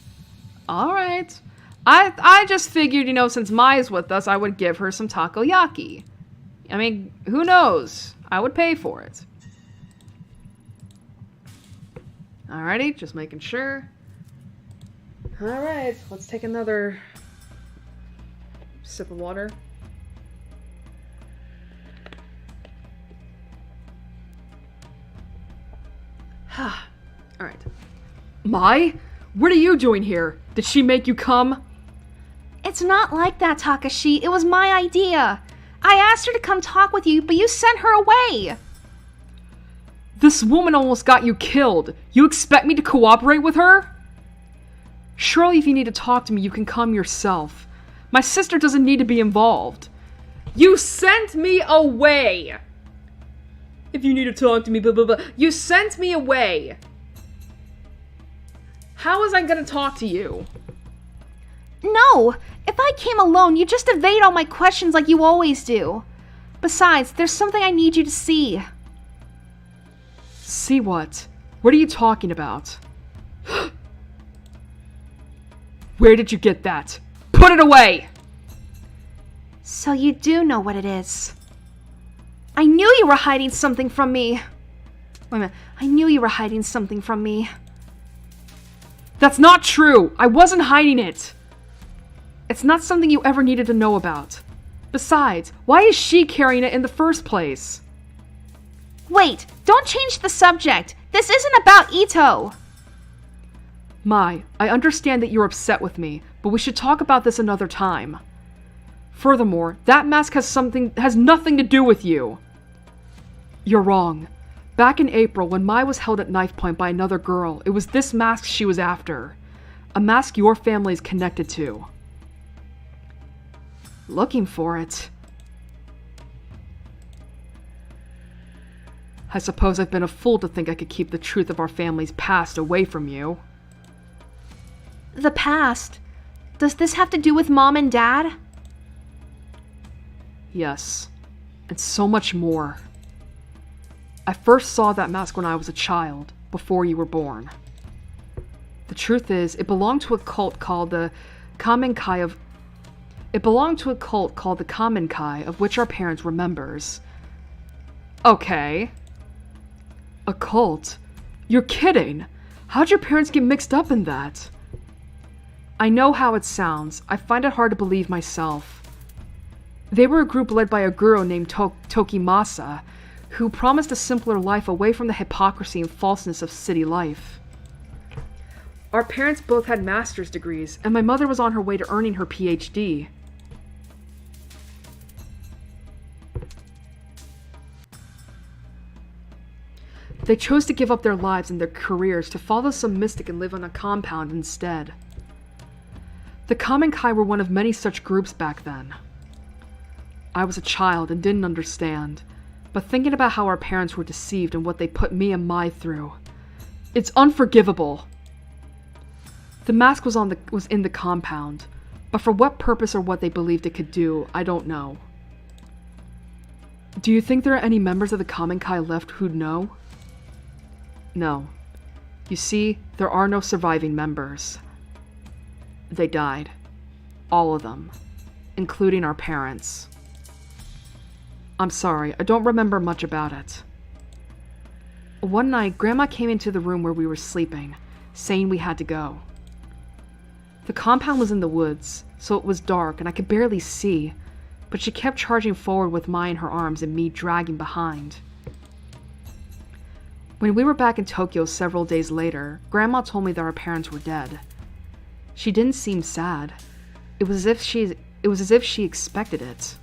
All right. I just figured, you know, since Mai's with us, I would give her some takoyaki. I mean, who knows? I would pay for it. Alrighty, just making sure. Alright, let's take another sip of water. Alright. Mai? What are you doing here? Did she make you come? It's not like that, Takashi. It was my idea. I asked her to come talk with you, but you sent her away. This woman almost got you killed. You expect me to cooperate with her? Surely if you need to talk to me, you can come yourself. My sister doesn't need to be involved. You sent me away! If you need to talk to me, blah, blah, blah. You sent me away! How was I gonna talk to you? No! If I came alone, you'd just evade all my questions like you always do. Besides, there's something I need you to see. See what? What are you talking about? Where did you get that? Put it away! So you do know what it is. I knew you were hiding something from me. Wait a minute. I knew you were hiding something from me. That's not true! I wasn't hiding it! It's not something you ever needed to know about. Besides, why is she carrying it in the first place? Wait, don't change the subject. This isn't about Ito. Mai, I understand that you're upset with me, but we should talk about this another time. Furthermore, that mask has nothing to do with you. You're wrong. Back in April, when Mai was held at knife point by another girl, it was this mask she was after. A mask your family is connected to. Looking for it. I suppose I've been a fool to think I could keep the truth of our family's past away from you. The past? Does this have to do with Mom and Dad? Yes, and so much more. I first saw that mask when I was a child, before you were born. The truth is, it belonged to a cult called the Kamenkai, of which our parents were members. Okay. A cult? You're kidding! How'd your parents get mixed up in that? I know how it sounds. I find it hard to believe myself. They were a group led by a guru named Tokimasa, who promised a simpler life away from the hypocrisy and falseness of city life. Our parents both had master's degrees, and my mother was on her way to earning her PhD. They chose to give up their lives and their careers to follow some mystic and live on a compound instead. The Kamenkai were one of many such groups back then. I was a child and didn't understand, but thinking about how our parents were deceived and what they put me and Mai through, it's unforgivable. The mask was in the compound, but for what purpose or what they believed it could do, I don't know. Do you think there are any members of the Kamenkai left who'd know? No. You see, there are no surviving members. They died. All of them. Including our parents. I'm sorry, I don't remember much about it. One night, Grandma came into the room where we were sleeping, saying we had to go. The compound was in the woods, so it was dark and I could barely see, but she kept charging forward with Mai in her arms and me dragging behind. When we were back in Tokyo several days later, Grandma told me that our parents were dead. She didn't seem sad. It was as if she expected it.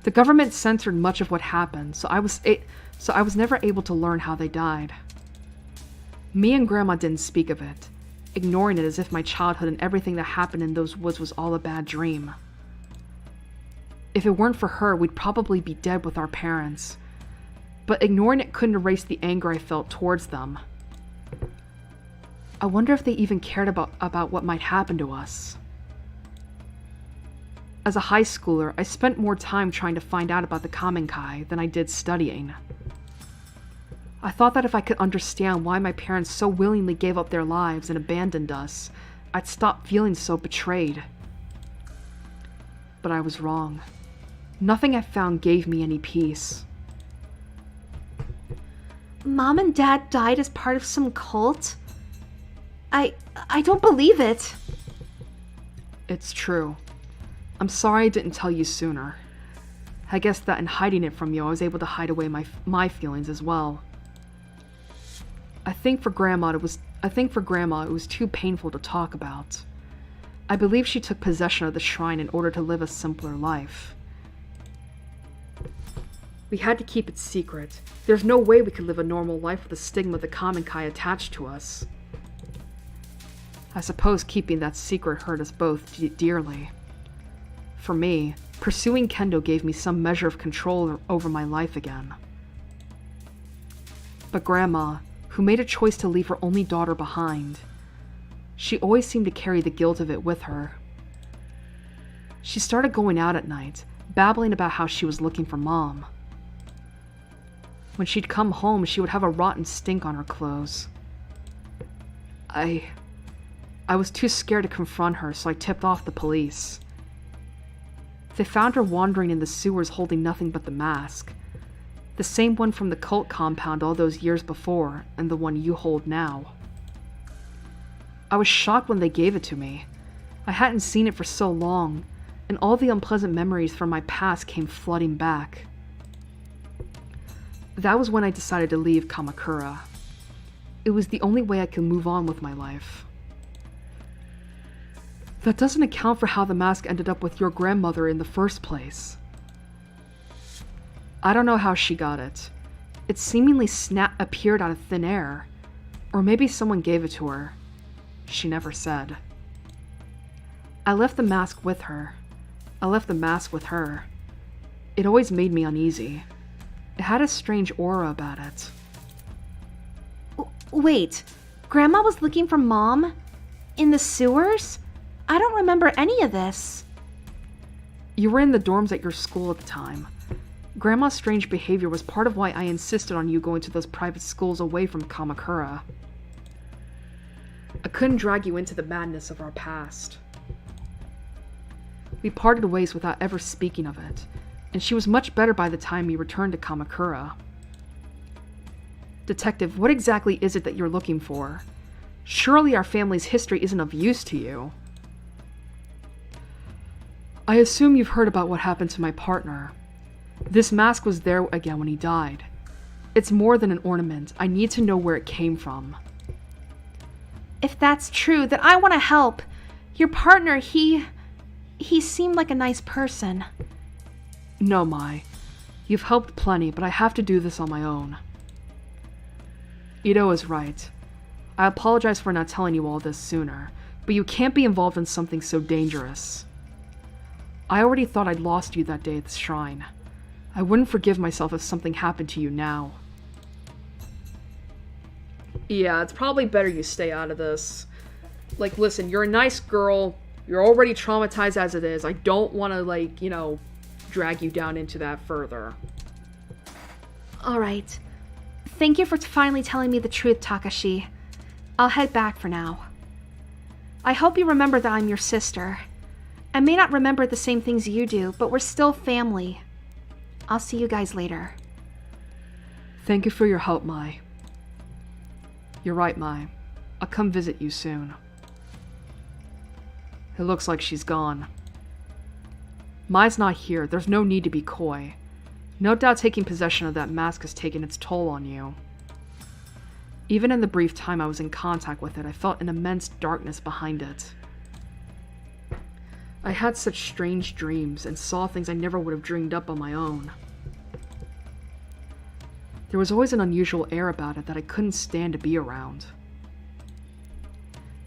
The government censored much of what happened, so I was never able to learn how they died. Me and Grandma didn't speak of it, ignoring it as if my childhood and everything that happened in those woods was all a bad dream. If it weren't for her, we'd probably be dead with our parents. But ignoring it couldn't erase the anger I felt towards them. I wonder if they even cared about what might happen to us. As a high schooler, I spent more time trying to find out about the Kamenkai than I did studying. I thought that if I could understand why my parents so willingly gave up their lives and abandoned us, I'd stop feeling so betrayed. But I was wrong. Nothing I found gave me any peace. Mom and Dad died as part of some cult? I don't believe it. It's true. I'm sorry I didn't tell you sooner. I guess that in hiding it from you, I was able to hide away my feelings as well. I think for Grandma it was too painful to talk about. I believe she took possession of the shrine in order to live a simpler life. We had to keep it secret. There's no way we could live a normal life with the stigma of the Kamenkai attached to us. I suppose keeping that secret hurt us both dearly. For me, pursuing kendo gave me some measure of control over my life again. But Grandma, who made a choice to leave her only daughter behind, she always seemed to carry the guilt of it with her. She started going out at night, babbling about how she was looking for Mom. When she'd come home, she would have a rotten stink on her clothes. I was too scared to confront her, so I tipped off the police. They found her wandering in the sewers holding nothing but the mask. The same one from the cult compound all those years before, and the one you hold now. I was shocked when they gave it to me. I hadn't seen it for so long, and all the unpleasant memories from my past came flooding back. That was when I decided to leave Kamakura. It was the only way I could move on with my life. That doesn't account for how the mask ended up with your grandmother in the first place. I don't know how she got it. It seemingly appeared out of thin air. Or maybe someone gave it to her. She never said. I left the mask with her. It always made me uneasy. It had a strange aura about it. Wait, Grandma was looking for Mom? In the sewers? I don't remember any of this. You were in the dorms at your school at the time. Grandma's strange behavior was part of why I insisted on you going to those private schools away from Kamakura. I couldn't drag you into the madness of our past. We parted ways without ever speaking of it, and she was much better by the time we returned to Kamakura. Detective, what exactly is it that you're looking for? Surely our family's history isn't of use to you. I assume you've heard about what happened to my partner. This mask was there again when he died. It's more than an ornament. I need to know where it came from. If that's true, then I want to help. Your partner, he seemed like a nice person. No, Mai. You've helped plenty, but I have to do this on my own. Ito is right. I apologize for not telling you all this sooner, but you can't be involved in something so dangerous. I already thought I'd lost you that day at the shrine. I wouldn't forgive myself if something happened to you now. Yeah, it's probably better you stay out of this. Like, listen, you're a nice girl. You're already traumatized as it is. I don't want to, drag you down into that further. Alright. Thank you for finally telling me the truth, Takashi. I'll head back for now. I hope you remember that I'm your sister. I may not remember the same things you do, but we're still family. I'll see you guys later. Thank you for your help, Mai. You're right, Mai. I'll come visit you soon. It looks like she's gone. Mai's not here. There's no need to be coy. No doubt taking possession of that mask has taken its toll on you. Even in the brief time I was in contact with it, I felt an immense darkness behind it. I had such strange dreams and saw things I never would have dreamed up on my own. There was always an unusual air about it that I couldn't stand to be around.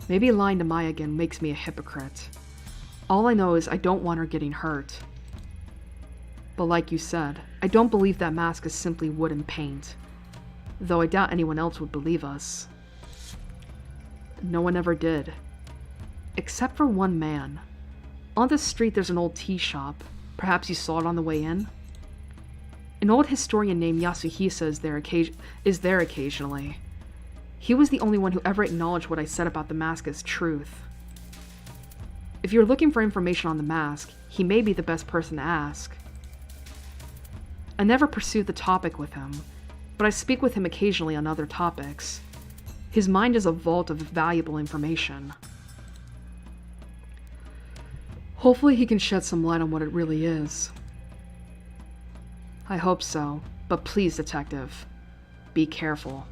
Maybe lying to Mai again makes me a hypocrite. All I know is I don't want her getting hurt. But like you said, I don't believe that mask is simply wood and paint. Though I doubt anyone else would believe us. No one ever did. Except for one man. On the street there's an old tea shop. Perhaps you saw it on the way in? An old historian named Yasuhisa is there occasionally. He was the only one who ever acknowledged what I said about the mask as truth. If you're looking for information on the mask, he may be the best person to ask. I never pursued the topic with him, but I speak with him occasionally on other topics. His mind is a vault of valuable information. Hopefully he can shed some light on what it really is. I hope so, but please, Detective, be careful.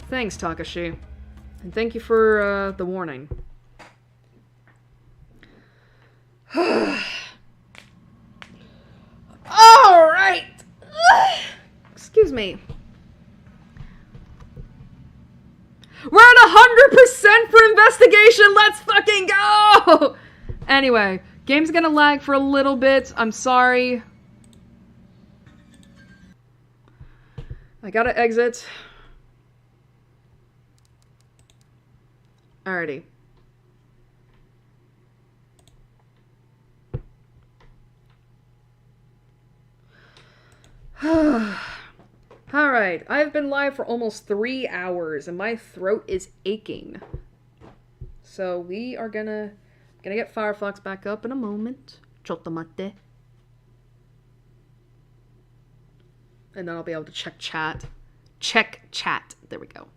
Thanks, Takashi. And thank you for the warning. Alright! Excuse me. We're at 100% for investigation! Let's fucking go! Anyway, game's gonna lag for a little bit. I'm sorry. I gotta exit. Alrighty. Alright, I've been live for almost 3 hours and my throat is aching. So we are gonna get Firefox back up in a moment. Chotomate. And then I'll be able to check chat. Check chat. There we go.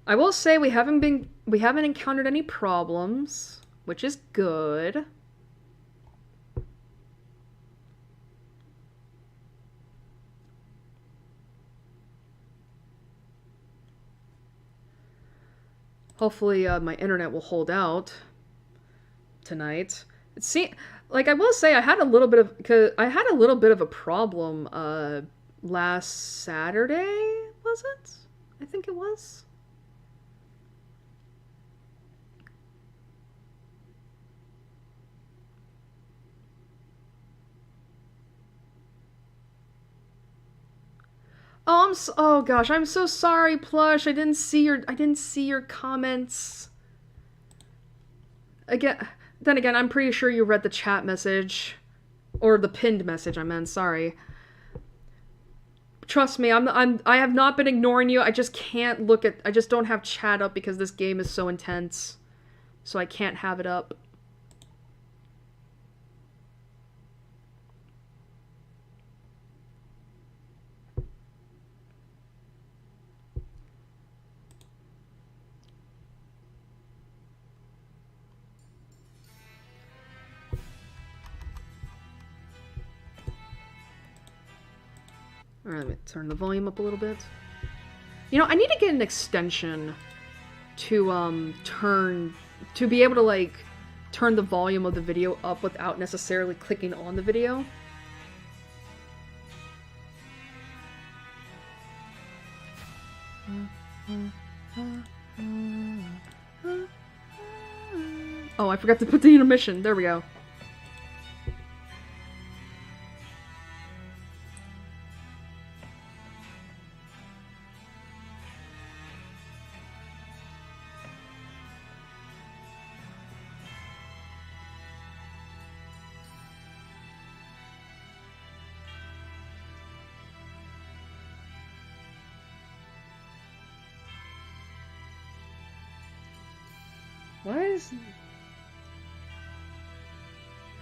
I will say we haven't encountered any problems, which is good. Hopefully, my internet will hold out tonight. Like I will say, I had a little bit of a problem last Saturday. Was it? I think it was. Oh gosh, I'm so sorry, Plush. I didn't see your comments. Then again, I'm pretty sure you read the chat message or the pinned message. I meant, sorry. Trust me, I have not been ignoring you. I just don't have chat up because this game is so intense. So I can't have it up. Alright, let me turn the volume up a little bit. You know, I need to get an extension to be able to, like, turn the volume of the video up without necessarily clicking on the video. Oh, I forgot to put the intermission. There we go.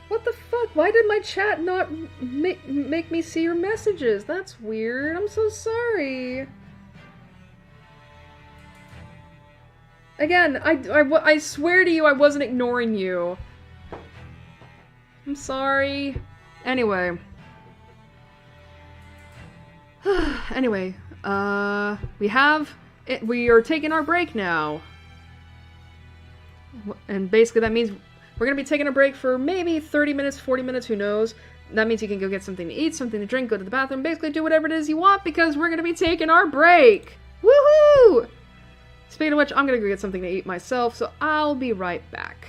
What the fuck? Why did my chat not make me see your messages? That's weird. I'm so sorry. Again, I swear to you I wasn't ignoring you. I'm sorry. Anyway. Anyway, we are taking our break now. And basically that means we're gonna be taking a break for maybe 30 minutes, 40 minutes, who knows. That means you can go get something to eat, something to drink, go to the bathroom, basically do whatever it is you want because we're gonna be taking our break. Woohoo! Speaking of which, I'm gonna go get something to eat myself, so I'll be right back.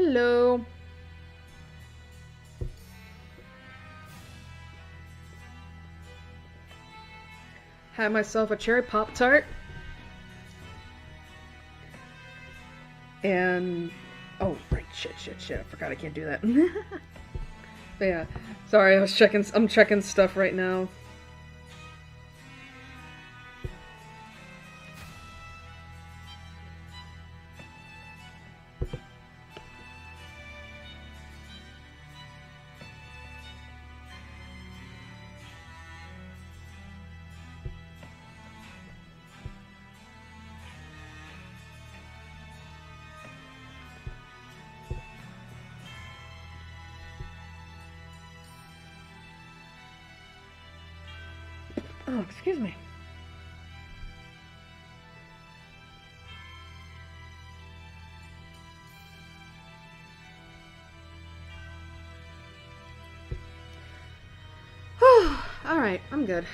Hello. Had myself a cherry Pop-Tart. And... oh, right, shit. I forgot I can't do that. But yeah, sorry, I'm checking stuff right now. Oh, excuse me. Alright, I'm good.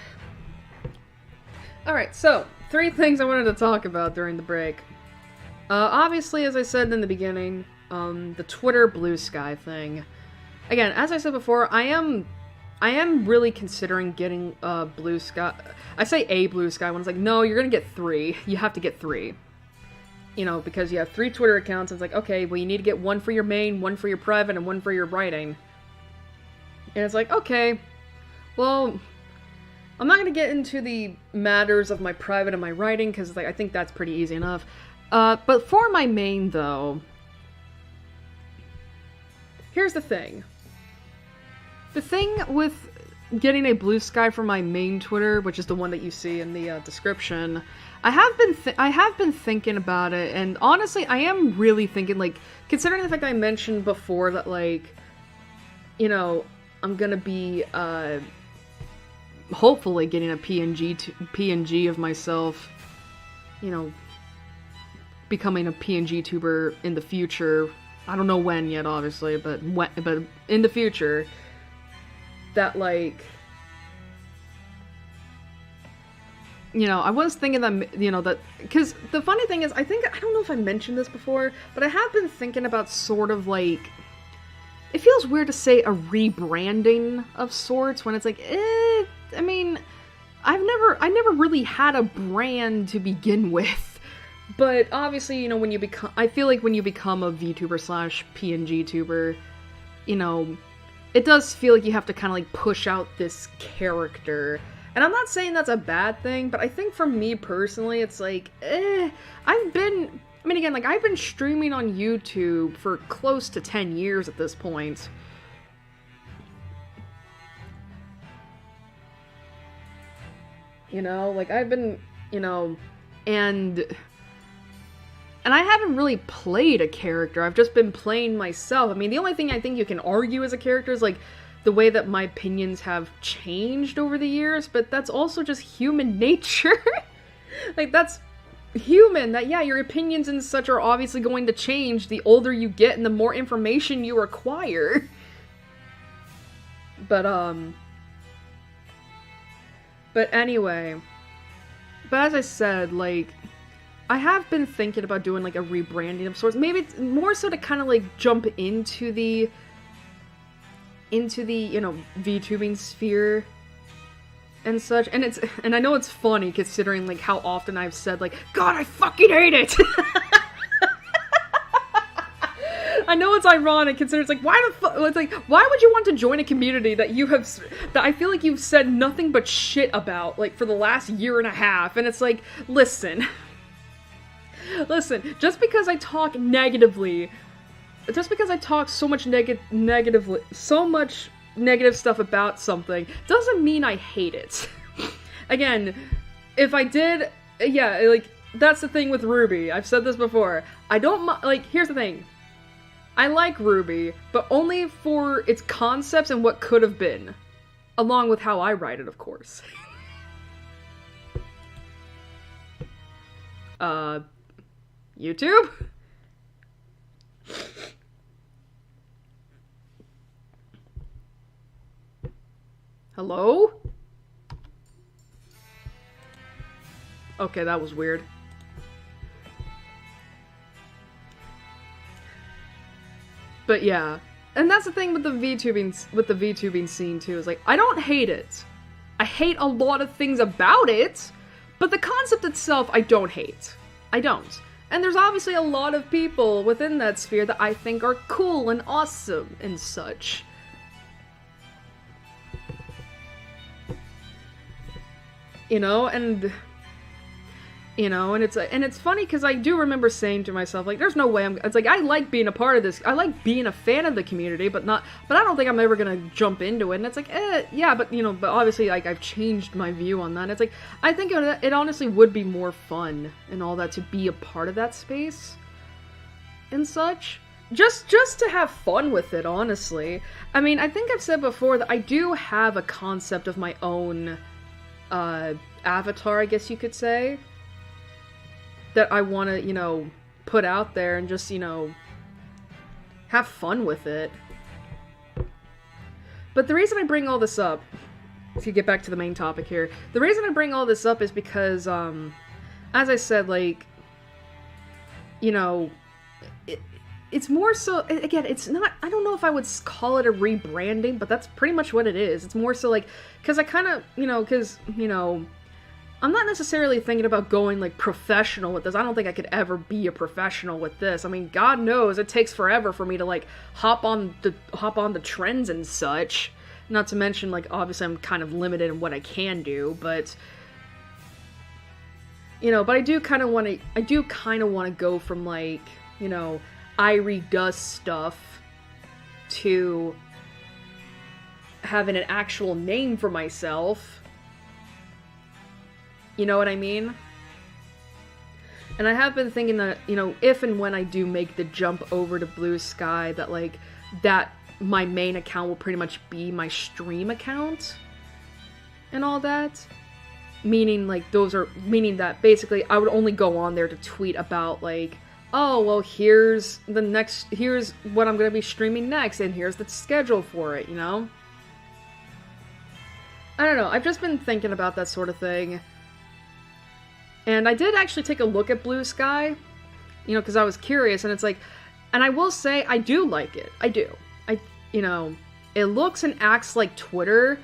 Alright, so, 3 things I wanted to talk about during the break. Obviously, as I said in the beginning, the Twitter blue sky thing. Again, as I said before, I am really considering getting a blue sky. I say a blue sky one. It's like, no, you're gonna get 3. You have to get 3. You know, because you have 3 Twitter accounts. It's like, okay, well, you need to get 1 for your main, 1 for your private, and 1 for your writing. And it's like, okay, well, I'm not gonna get into the matters of my private and my writing, because like, I think that's pretty easy enough. But for my main, though, here's the thing. The thing with getting a blue sky for my main Twitter, which is the one that you see in the description, I have been thinking about it, and honestly, I am really thinking, like, considering the fact that I mentioned before that, like, you know, I'm gonna be hopefully getting a PNG of myself, you know, becoming a PNG tuber in the future. I don't know when yet, obviously, but in the future. That, like, you know, I was thinking that, you know, that, because the funny thing is, I don't know if I mentioned this before, but I have been thinking about sort of, like, it feels weird to say a rebranding of sorts, when it's like, I mean, I never really had a brand to begin with, but obviously, you know, I feel like when you become a VTuber / PNG tuber, you know, it does feel like you have to kind of, like, push out this character. And I'm not saying that's a bad thing, but I think for me personally, it's like, I've been streaming on YouTube for close to 10 years at this point. You know, like, I've been, you know, and I haven't really played a character, I've just been playing myself. I mean, the only thing I think you can argue as a character is, like, the way that my opinions have changed over the years, but that's also just human nature. Like, that's human, that, yeah, your opinions and such are obviously going to change the older you get and the more information you acquire. But anyway, but as I said, like, I have been thinking about doing, like, a rebranding of sorts. Maybe it's more so to kind of, like, jump into the, you know, VTubing sphere and such. And I know it's funny considering, like, how often I've said, like, God, I fucking hate it! I know it's ironic considering it's like, why would you want to join a community that that I feel like you've said nothing but shit about, like, for the last year and a half? And it's like, listen, just because I talk negatively, just because I talk so much so much negative stuff about something, doesn't mean I hate it. Again, if I did, yeah, like, that's the thing with Ruby. I've said this before. I don't, like, here's the thing. I like Ruby, but only for its concepts and what could have been. Along with how I write it, of course. YouTube? Hello? Okay, that was weird. But yeah. And that's the thing with the VTubing scene too, is like, I don't hate it. I hate a lot of things about it, but the concept itself I don't hate. I don't. And there's obviously a lot of people within that sphere that I think are cool and awesome and such. You know, and it's funny because I do remember saying to myself, like, there's no way it's like, I like being a part of this, I like being a fan of the community, but I don't think I'm ever gonna jump into it, and it's like, yeah, but, but obviously, like, I've changed my view on that. It's like, I think it honestly would be more fun and all that to be a part of that space and such. Just to have fun with it, honestly. I mean, I think I've said before that I do have a concept of my own, avatar, I guess you could say, that I want to, put out there and just, have fun with it. But the reason I bring all this up, to get back to the main topic here, the reason I bring all this up is because, as I said, like, it's more so, again, it's not, I don't know if I would call it a rebranding, but that's pretty much what it is. It's more so, like, because I kind of, I'm not necessarily thinking about going, like, professional with this. I don't think I could ever be a professional with this. I mean, God knows it takes forever for me to, like, hop on the trends and such. Not to mention, like, obviously I'm kind of limited in what I can do, but, but I do kind of want to go from, like, Airi does stuff to having an actual name for myself. You know what I mean? And I have been thinking that, if and when I do make the jump over to Blue Sky, that, like, that my main account will pretty much be my stream account and all that. Meaning that basically I would only go on there to tweet about, like, oh, well, here's what I'm gonna be streaming next, and here's the schedule for it, I don't know, I've just been thinking about that sort of thing. And I did actually take a look at Blue Sky, because I was curious, and it's like, and I will say, I do like it. I do. It looks and acts like Twitter,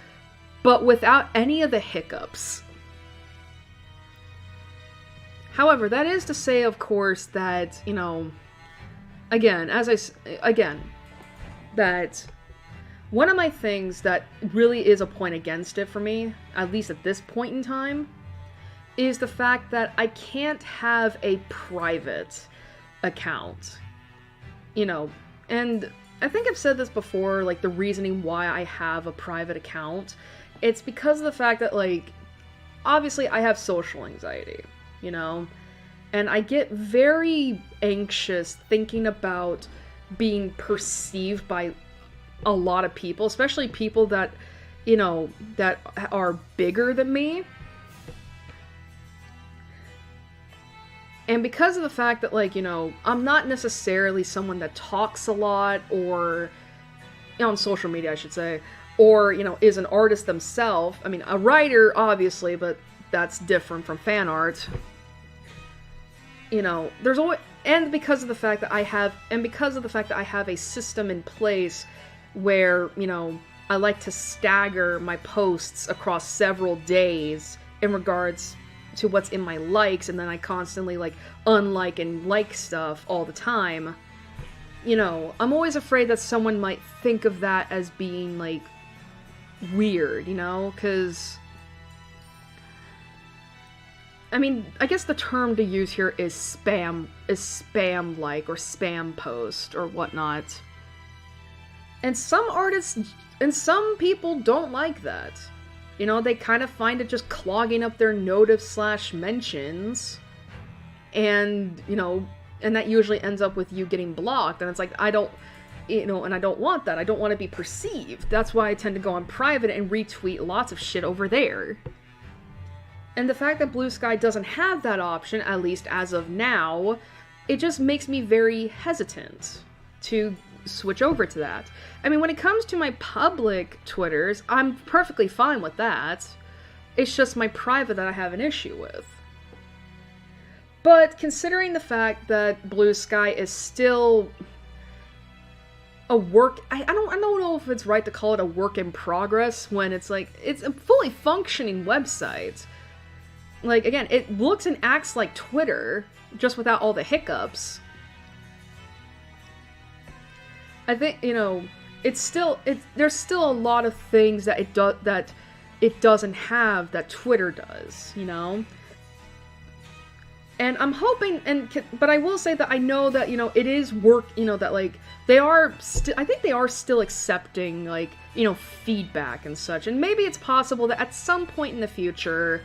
but without any of the hiccups. However, that is to say, of course, that, again, that one of my things that really is a point against it for me, at least at this point in time, is the fact that I can't have a private account. And I think I've said this before, like, the reasoning why I have a private account, it's because of the fact that, like, obviously I have social anxiety, and I get very anxious thinking about being perceived by a lot of people, especially people that, that are bigger than me. And because of the fact that, like, I'm not necessarily someone that talks a lot, or, on social media, I should say, or, is an artist themselves. I mean, a writer, obviously, but that's different from fan art. There's always, and because of the fact that I have a system in place where, I like to stagger my posts across several days in regards to what's in my likes, and then I constantly, like, unlike and like stuff all the time. I'm always afraid that someone might think of that as being, like, weird, because, I mean, I guess the term to use here is spam-like, or spam post, or whatnot. And some artists, and some people don't like that. They kind of find it just clogging up their notice/mentions, and, and that usually ends up with you getting blocked, and it's like, I don't, and I don't want that. I don't want to be perceived. That's why I tend to go on private and retweet lots of shit over there. And the fact that Blue Sky doesn't have that option, at least as of now, it just makes me very hesitant to switch over to that. I mean, when it comes to my public Twitters, I'm perfectly fine with that. It's just my private that I have an issue with. But considering the fact that Blue Sky is still a work, I don't know if it's right to call it a work in progress when it's like, it's a fully functioning website. Like, again, it looks and acts like Twitter, just without all the hiccups. I think, you know, there's still a lot of things that it doesn't have that Twitter does, you know? And I'm hoping, but I will say that I know that, you know, it is work, you know, that, like, I think they are still accepting, like, you know, feedback and such. And maybe it's possible that at some point in the future,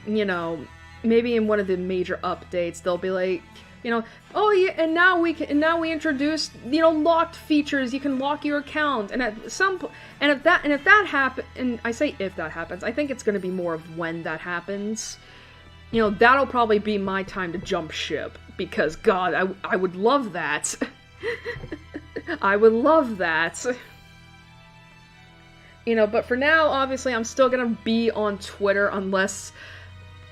you know, maybe in one of the major updates, they'll be like, you know, oh yeah, and now we introduced, you know, locked features. You can lock your account, and at some point, if that happens, and I say if that happens, I think it's going to be more of when that happens. You know, that'll probably be my time to jump ship, because God, I would love that. I would love that. You know, but for now, obviously, I'm still gonna be on Twitter unless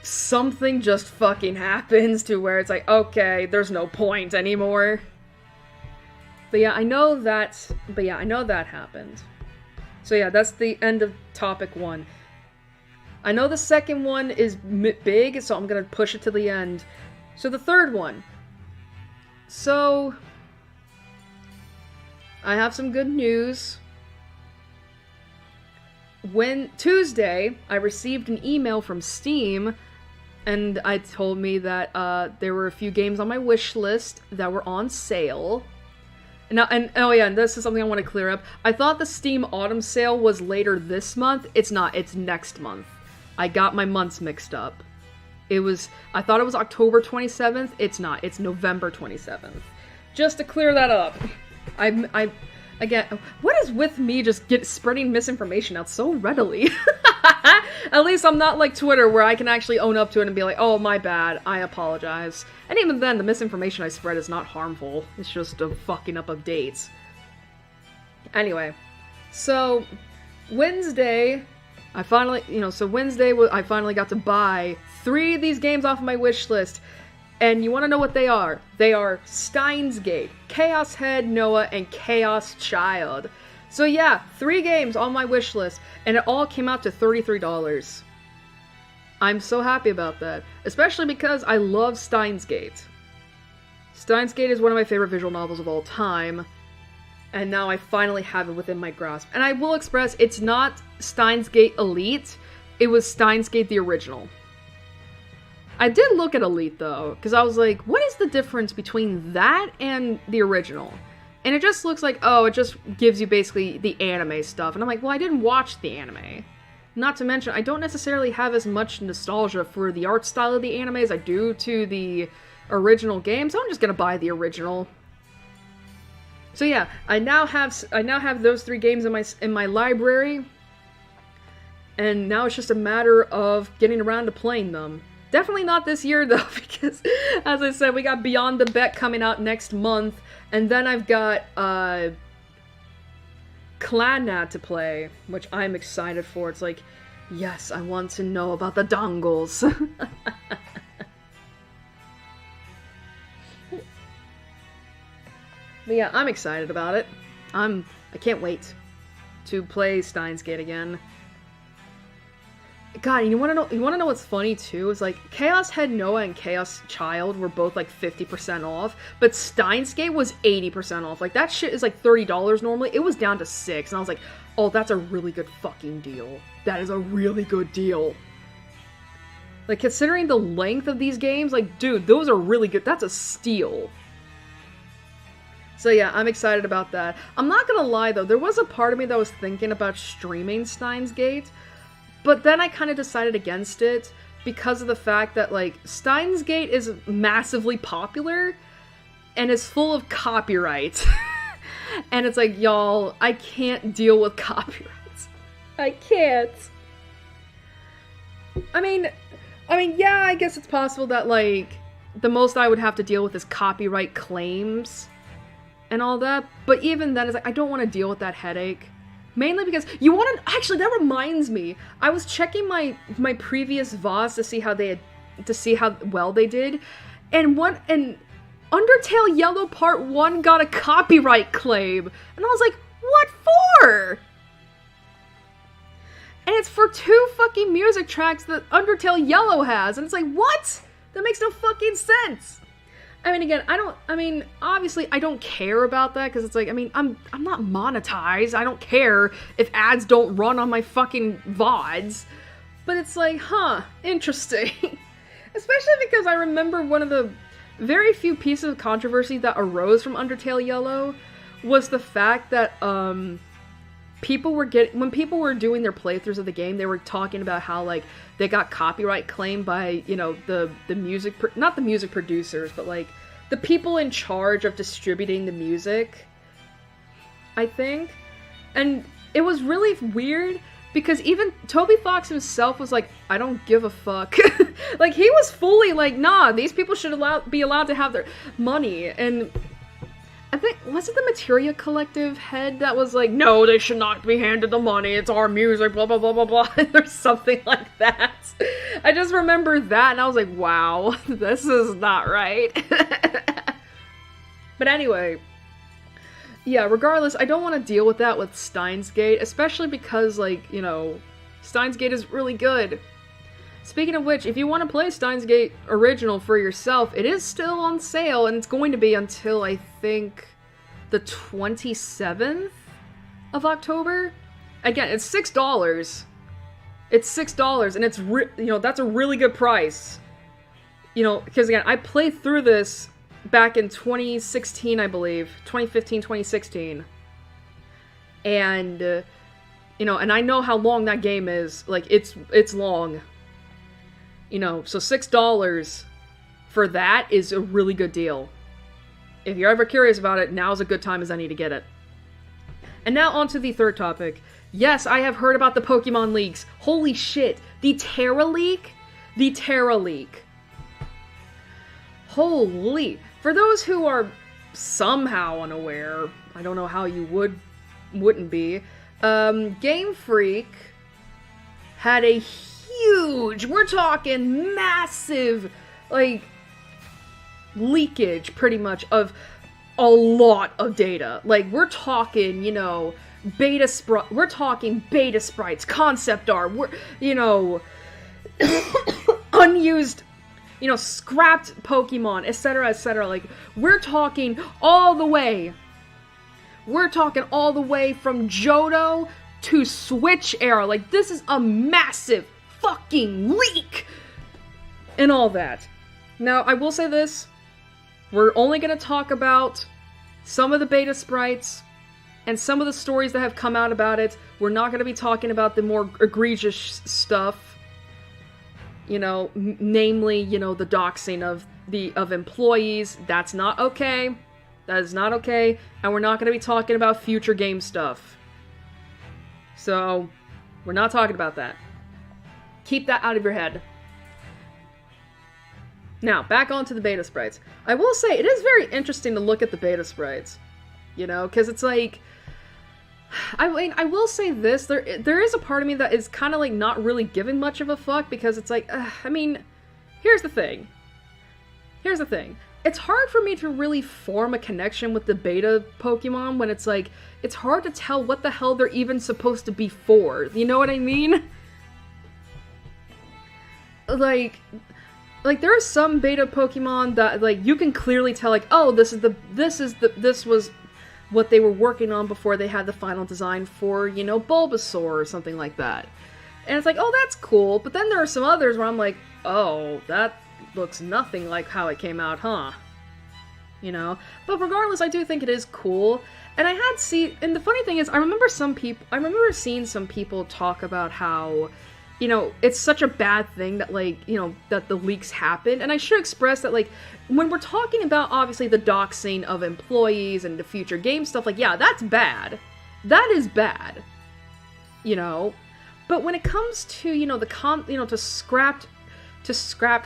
something just fucking happens to where it's like, okay, there's no point anymore. But yeah, I know that happened. So yeah, that's the end of topic 1. I know the second one is big, so I'm gonna push it to the end. So the third one. So, I have some good news. Tuesday, I received an email from Steam, and it told me that there were a few games on my wish list that were on sale. And this is something I want to clear up. I thought the Steam Autumn sale was later this month. It's not, it's next month. I got my months mixed up. I thought it was October 27th. It's not. It's November 27th. Just to clear that up. Again, what is with me just spreading misinformation out so readily? At least I'm not like Twitter, where I can actually own up to it and be like, oh, my bad, I apologize. And even then, the misinformation I spread is not harmful. It's just a fucking up of dates. Anyway, so Wednesday, I finally got to buy 3 of these games off of my wish list. And you want to know what they are? They are Steins Gate, Chaos Head Noah, and Chaos Child. So yeah, 3 games on my wish list, and it all came out to $33. I'm so happy about that, especially because I love Steins Gate. Steins Gate is one of my favorite visual novels of all time, and now I finally have it within my grasp. And I will express, it's not Steins Gate Elite, it was Steins Gate the original. I did look at Elite, though, because I was like, what is the difference between that and the original? And it just looks like, oh, it just gives you basically the anime stuff. And I'm like, well, I didn't watch the anime. Not to mention, I don't necessarily have as much nostalgia for the art style of the anime as I do to the original game, so I'm just gonna buy the original. So yeah, I now have those 3 games in my library, and now it's just a matter of getting around to playing them. Definitely not this year, though, because, as I said, we got Beyond the Bet coming out next month, and then I've got, Clannad to play, which I'm excited for. It's like, yes, I want to know about the dongles. But yeah, I'm excited about it. I can't wait to play Steins Gate again. God, you wanna know what's funny too? Is like Chaos Head Noah and Chaos Child were both like 50% off, but Steins Gate was 80% off. Like that shit is like $30 normally. It was down to $6, and I was like, oh, that's a really good fucking deal. That is a really good deal. Like considering the length of these games, like dude, those are really good. That's a steal. So yeah, I'm excited about that. I'm not gonna lie though, there was a part of me that was thinking about streaming Steins Gate. But then I kind of decided against it because of the fact that, like, Steins Gate is massively popular and is full of copyright. And it's like, y'all, I can't deal with copyrights. I can't. I mean, yeah, I guess it's possible that, like, the most I would have to deal with is copyright claims and all that. But even then, it's like, I don't want to deal with that headache. Mainly because you want to. Actually, that reminds me. I was checking my previous VODs to see how well they did, and Undertale Yellow Part 1 got a copyright claim. And I was like, what for? And it's for 2 fucking music tracks that Undertale Yellow has. And it's like, what? That makes no fucking sense. I mean, again, obviously I don't care about that, because it's like, I mean, I'm not monetized. I don't care if ads don't run on my fucking VODs. But it's like, huh, interesting. Especially because I remember one of the very few pieces of controversy that arose from Undertale Yellow was the fact that, when people were doing their playthroughs of the game, they were talking about how, like, they got copyright claimed by, you know, the music, not the music producers, but, like, the people in charge of distributing the music, I think. And it was really weird, because even Toby Fox himself was like, I don't give a fuck. Like, he was fully like, nah, these people should be allowed to have their money. And I think, was it the Materia Collective head that was like, no, they should not be handed the money, it's our music, blah, blah, blah, blah, blah, or something like that. I just remember that, and I was like, wow, this is not right. But anyway, yeah, regardless, I don't want to deal with that with Steins Gate, especially because, like, you know, Steins Gate is really good. Speaking of which, if you want to play Steins Gate Original for yourself, it is still on sale, and it's going to be until, I think, the 27th of October? Again, it's $6. It's $6, and it's, you know, that's a really good price. You know, because again, I played through this back in 2016, I believe. 2015, 2016. And, you know, and I know how long that game is. Like, it's long. You know, so $6 for that is a really good deal. If you're ever curious about it, now's a good time as any to get it. And now on to the third topic. Yes, I have heard about the Pokemon leaks. Holy shit. The Terra leak? The Terra leak. Holy. For those who are somehow unaware, I don't know how you wouldn't be, Game Freak had a huge, we're talking massive, like, leakage, pretty much, of a lot of data. Like, we're talking, you know, we're talking beta sprites, concept art, you know, unused, you know, scrapped Pokemon, etc., etc. Like, we're talking all the way from Johto to Switch era. Like, this is a massive fucking leak! And all that. Now, I will say this. We're only going to talk about some of the beta sprites and some of the stories that have come out about it. We're not going to be talking about the more egregious stuff. You know, namely, you know, the doxing of employees. That's not okay. That is not okay. And we're not going to be talking about future game stuff. So, we're not talking about that. Keep that out of your head. Now, back onto the beta sprites. I will say, it is very interesting to look at the beta sprites. You know, because it's like, I mean, I will say this, there is a part of me that is kind of like not really giving much of a fuck, because it's like, I mean, here's the thing. It's hard for me to really form a connection with the beta Pokemon when it's like, it's hard to tell what the hell they're even supposed to be for. You know what I mean? Like there are some beta Pokemon that, like, you can clearly tell, like, oh, this was what they were working on before they had the final design for, you know, Bulbasaur or something like that. And it's like, oh, that's cool. But then there are some others where I'm like, oh, that looks nothing like how it came out, huh? You know? But regardless, I do think it is cool. And and the funny thing is, I remember seeing some people talk about how, you know, it's such a bad thing that, like, you know, that the leaks happened. And I should express that, like, when we're talking about, obviously, the doxing of employees and the future game stuff, like, yeah, that's bad. That is bad. You know? But when it comes to, you know, to scrapped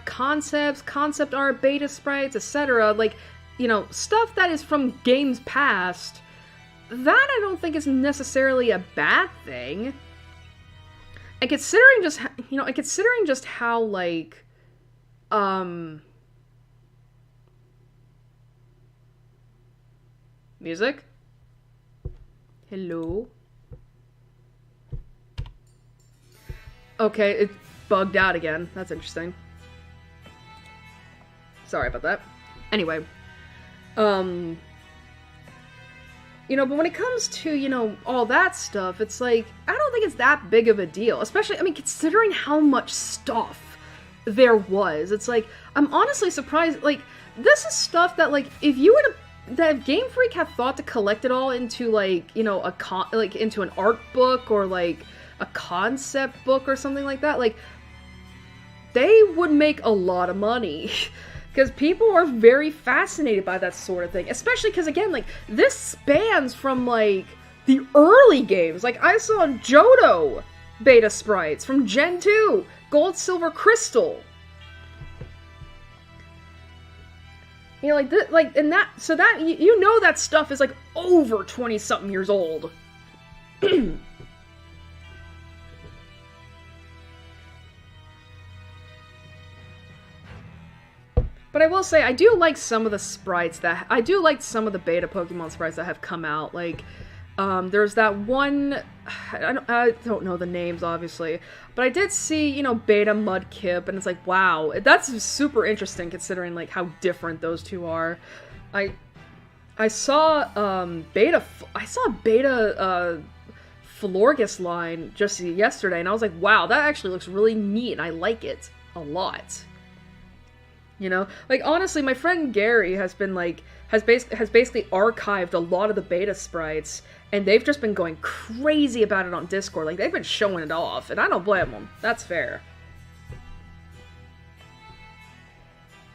concepts, concept art, beta sprites, etc., like, you know, stuff that is from games past, that I don't think is necessarily a bad thing. And considering just how, like, Music? Hello? Okay, it bugged out again. That's interesting. Sorry about that. Anyway. You know, but when it comes to, you know, all that stuff, it's like, I don't think it's that big of a deal. Especially, I mean, considering how much stuff there was. It's like, I'm honestly surprised, like, this is stuff that, like, if you would have, that if Game Freak had thought to collect it all into, like, you know, into an art book or, like, a concept book or something like that, like, they would make a lot of money. Because people are very fascinated by that sort of thing. Especially because, again, like, this spans from, like, the early games. Like, I saw Johto beta sprites from Gen 2. Gold, Silver, Crystal. You know, like, and that, so that, you know that stuff is, like, over 20-something years old. But I will say, I do like some of the sprites I do like some of the beta Pokemon sprites that have come out. Like, there's that one, I don't know the names, obviously, but I did see, you know, beta Mudkip, and it's like, wow, that's super interesting considering, like, how different those two are. I saw, beta Florges line just yesterday, and I was like, wow, that actually looks really neat, and I like it a lot. You know, like, honestly, my friend Gary has been, like, has basically archived a lot of the beta sprites, and they've just been going crazy about it on Discord. Like, they've been showing it off, and I don't blame them. That's fair.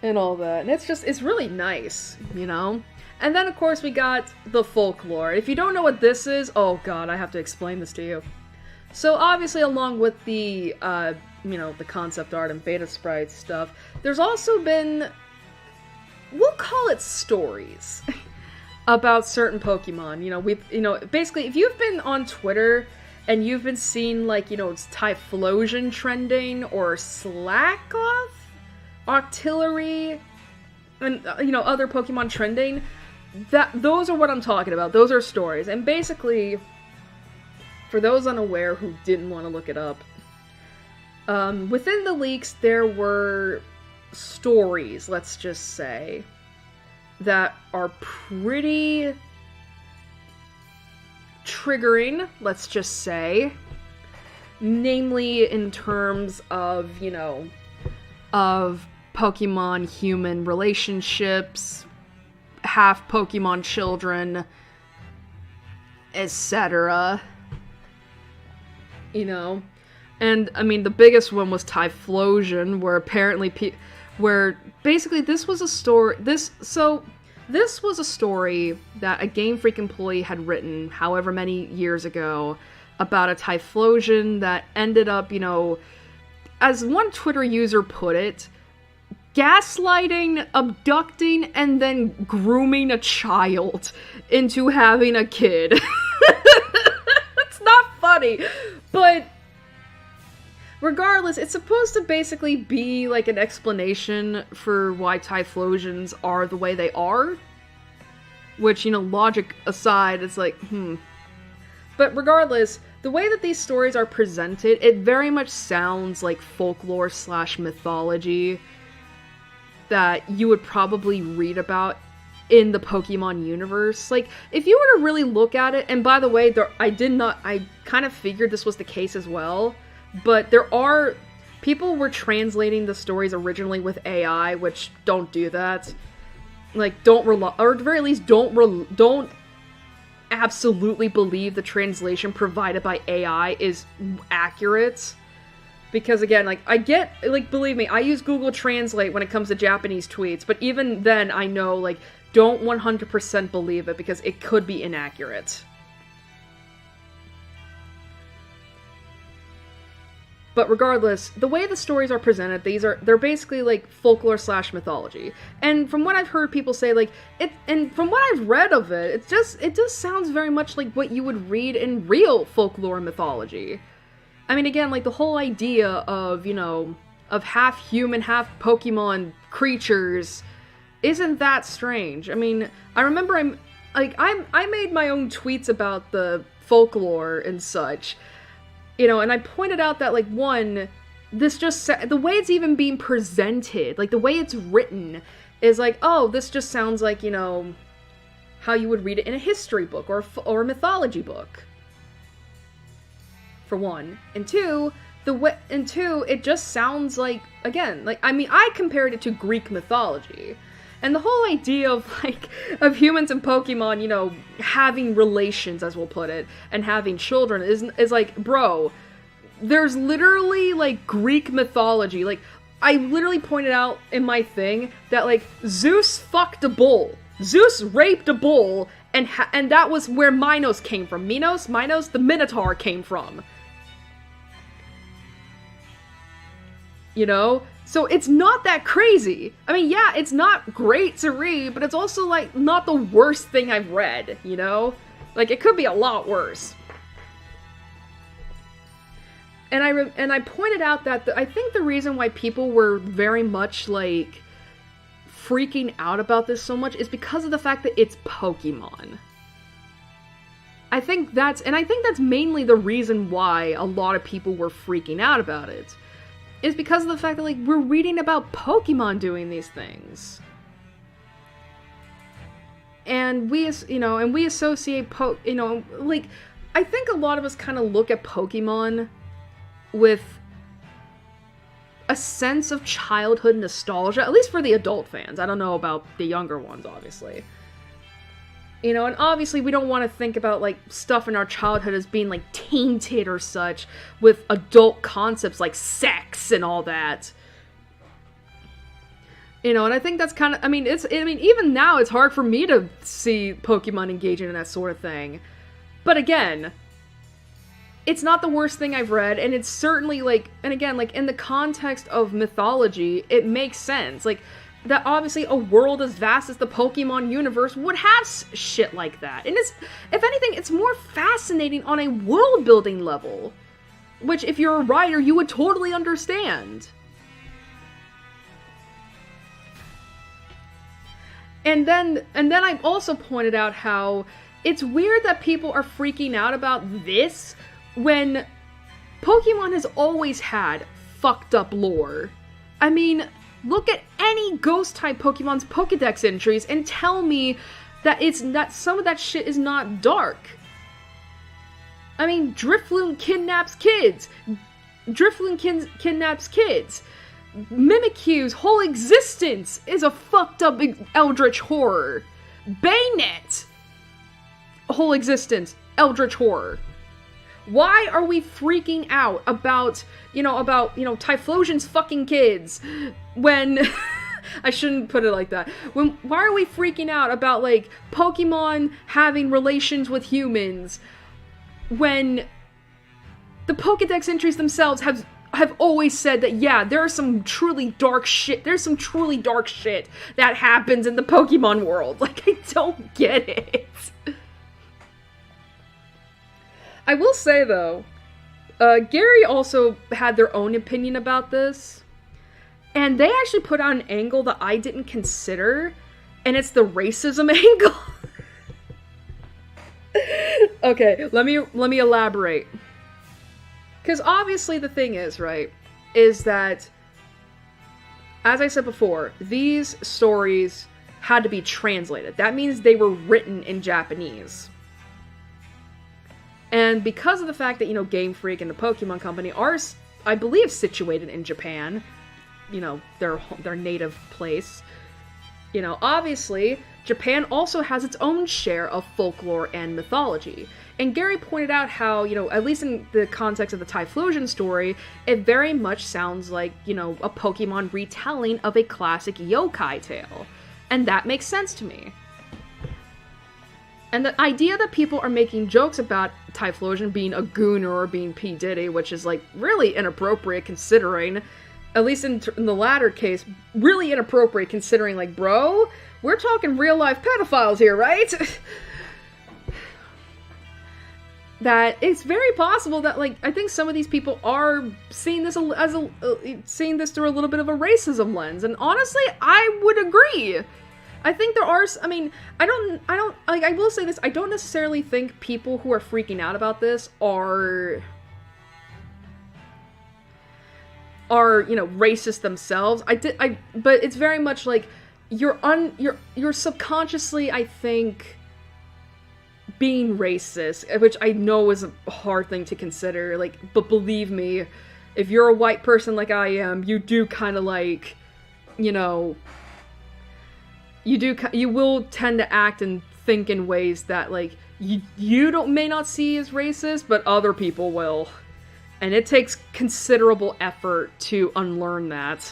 And all that. And it's really nice, you know? And then, of course, we got the folklore. If you don't know what this is, oh god, I have to explain this to you. So, obviously, along with the, you know, the concept art and beta sprite stuff, there's also been, we'll call it stories, about certain Pokemon. You know, basically, if you've been on Twitter and you've been seeing, like, you know, it's Typhlosion trending, or Slackoth, Octillery, and, you know, other Pokemon trending, those are what I'm talking about. Those are stories. And basically, for those unaware who didn't want to look it up, within the leaks, there were stories, let's just say, that are pretty triggering, let's just say. Namely, in terms of, you know, of Pokemon-human relationships, half Pokemon children, etc. You know? And, I mean, the biggest one was Typhlosion, where apparently where basically this was a story, this was a story that a Game Freak employee had written however many years ago about a Typhlosion that ended up, you know, as one Twitter user put it, gaslighting, abducting, and then grooming a child into having a kid. It's not funny, but regardless, it's supposed to basically be like an explanation for why Typhlosions are the way they are. Which, you know, logic aside, it's like, But regardless, the way that these stories are presented, it very much sounds like folklore / mythology that you would probably read about in the Pokemon universe. Like, if you were to really look at it, and by the way, I kind of figured this was the case as well, but people were translating the stories originally with AI, which don't do that. Like, don't rely, or at the very least, don't absolutely believe the translation provided by AI is accurate. Because again, like, believe me, I use Google Translate when it comes to Japanese tweets, but even then, I know, like, don't 100% believe it, because it could be inaccurate. But regardless, the way the stories are presented, they're basically like folklore / mythology. And from what I've heard people say, like, and from what I've read of it, it just sounds very much like what you would read in real folklore and mythology. I mean, again, like, the whole idea of, you know, of half human, half Pokemon creatures isn't that strange. I mean, I remember like, I made my own tweets about the folklore and such, you know, and I pointed out that, like, one, this just, the way it's even being presented, like, the way it's written is like, oh, this just sounds like, you know, how you would read it in a history book or a mythology book. For one. And two, it just sounds like, again, like, I mean, I compared it to Greek mythology. And the whole idea of, like, of humans and Pokemon, you know, having relations, as we'll put it, and having children is like, bro, there's literally, like, Greek mythology. Like, I literally pointed out in my thing that, like, Zeus fucked a bull. Zeus raped a bull, and that was where Minos came from. Minos, the Minotaur came from. You know? So it's not that crazy. I mean, yeah, it's not great to read, but it's also, like, not the worst thing I've read, you know? Like, it could be a lot worse. And I pointed out that I think the reason why people were very much, like, freaking out about this so much is because of the fact that it's Pokemon. I think that's mainly the reason why a lot of people were freaking out about it. Is because of the fact that, like, we're reading about Pokemon doing these things. And we associate like, I think a lot of us kind of look at Pokemon with a sense of childhood nostalgia, at least for the adult fans. I don't know about the younger ones, obviously. You know, and obviously we don't want to think about, like, stuff in our childhood as being, like, tainted or such with adult concepts like sex and all that. You know, and I think that's kind of, even now it's hard for me to see Pokemon engaging in that sort of thing. But again, it's not the worst thing I've read, and it's certainly, like, and again, like, in the context of mythology, it makes sense. Like, that obviously a world as vast as the Pokemon universe would have shit like that. And it's, if anything, it's more fascinating on a world-building level. Which, if you're a writer, you would totally understand. And then I also pointed out how it's weird that people are freaking out about this when Pokemon has always had fucked up lore. I mean, look at any ghost-type Pokemon's Pokedex entries and tell me that some of that shit is not dark. I mean, Drifloon kidnaps kids. Mimikyu's whole existence is a fucked up eldritch horror. Baynet, whole existence, eldritch horror. Why are we freaking out about Typhlosion's fucking kids when I shouldn't put it like that. Why are we freaking out about, like, Pokemon having relations with humans when the Pokedex entries themselves have always said that, yeah, there's some truly dark shit that happens in the Pokemon world. Like, I don't get it. I will say, though, Gary also had their own opinion about this, and they actually put out an angle that I didn't consider, and it's the racism angle. Okay, let me elaborate. Because obviously the thing is, right, is that, as I said before, these stories had to be translated. That means they were written in Japanese. And because of the fact that, Game Freak and the Pokemon Company are, I believe, situated in Japan, their native place, obviously, Japan also has its own share of folklore and mythology. And Gary pointed out how, at least in the context of the Typhlosion story, it very much sounds like, a Pokemon retelling of a classic yokai tale. And that makes sense to me. And the idea that people are making jokes about Typhlosion being a gooner or being P. Diddy, which is, like, really inappropriate considering, at least in the latter case, really inappropriate considering, like, bro, we're talking real-life pedophiles here, right? That it's very possible that, like, I think some of these people are seeing this seeing this through a little bit of a racism lens, and honestly, I would agree. I think there are, I mean, I don't, like, I will say this, I don't necessarily think people who are freaking out about this are, you know, racist themselves. But it's very much like, you're subconsciously, I think, being racist, which I know is a hard thing to consider, like, but believe me, if you're a white person like I am, you do kind of like, you know, you will tend to act and think in ways that, like, you may not see as racist, but other people will. And it takes considerable effort to unlearn that.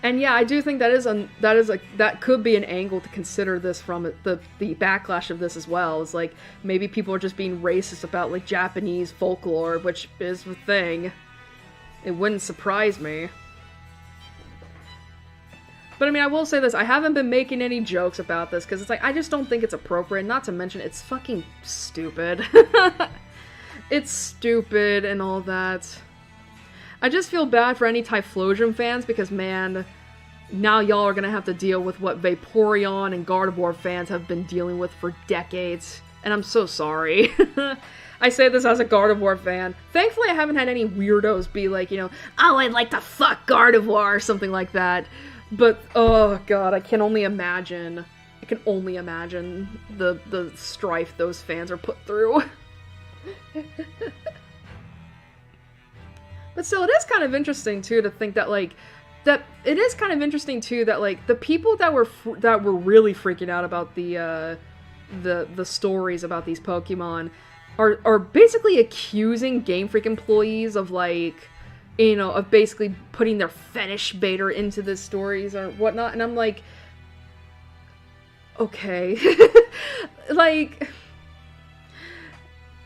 And yeah, I do think that could be an angle to consider this from the backlash of this as well. Is like, maybe people are just being racist about, like, Japanese folklore, which is the thing. It wouldn't surprise me. But I mean, I will say this, I haven't been making any jokes about this, because it's like, I just don't think it's appropriate, not to mention, it's fucking stupid. It's stupid and all that. I just feel bad for any Typhlosion fans, because, man, now y'all are gonna have to deal with what Vaporeon and Gardevoir fans have been dealing with for decades, and I'm so sorry. I say this as a Gardevoir fan. Thankfully, I haven't had any weirdos be like, you know, oh, I'd like to fuck Gardevoir, or something like that. But, oh god, I can only imagine. I can only imagine the strife those fans are put through. But still, it is kind of interesting, too, to think that, like, the people that were really freaking out about the stories about these Pokemon are basically accusing Game Freak employees of, like, you know, of basically putting their fetish baiter into the stories or whatnot, and I'm like, okay. like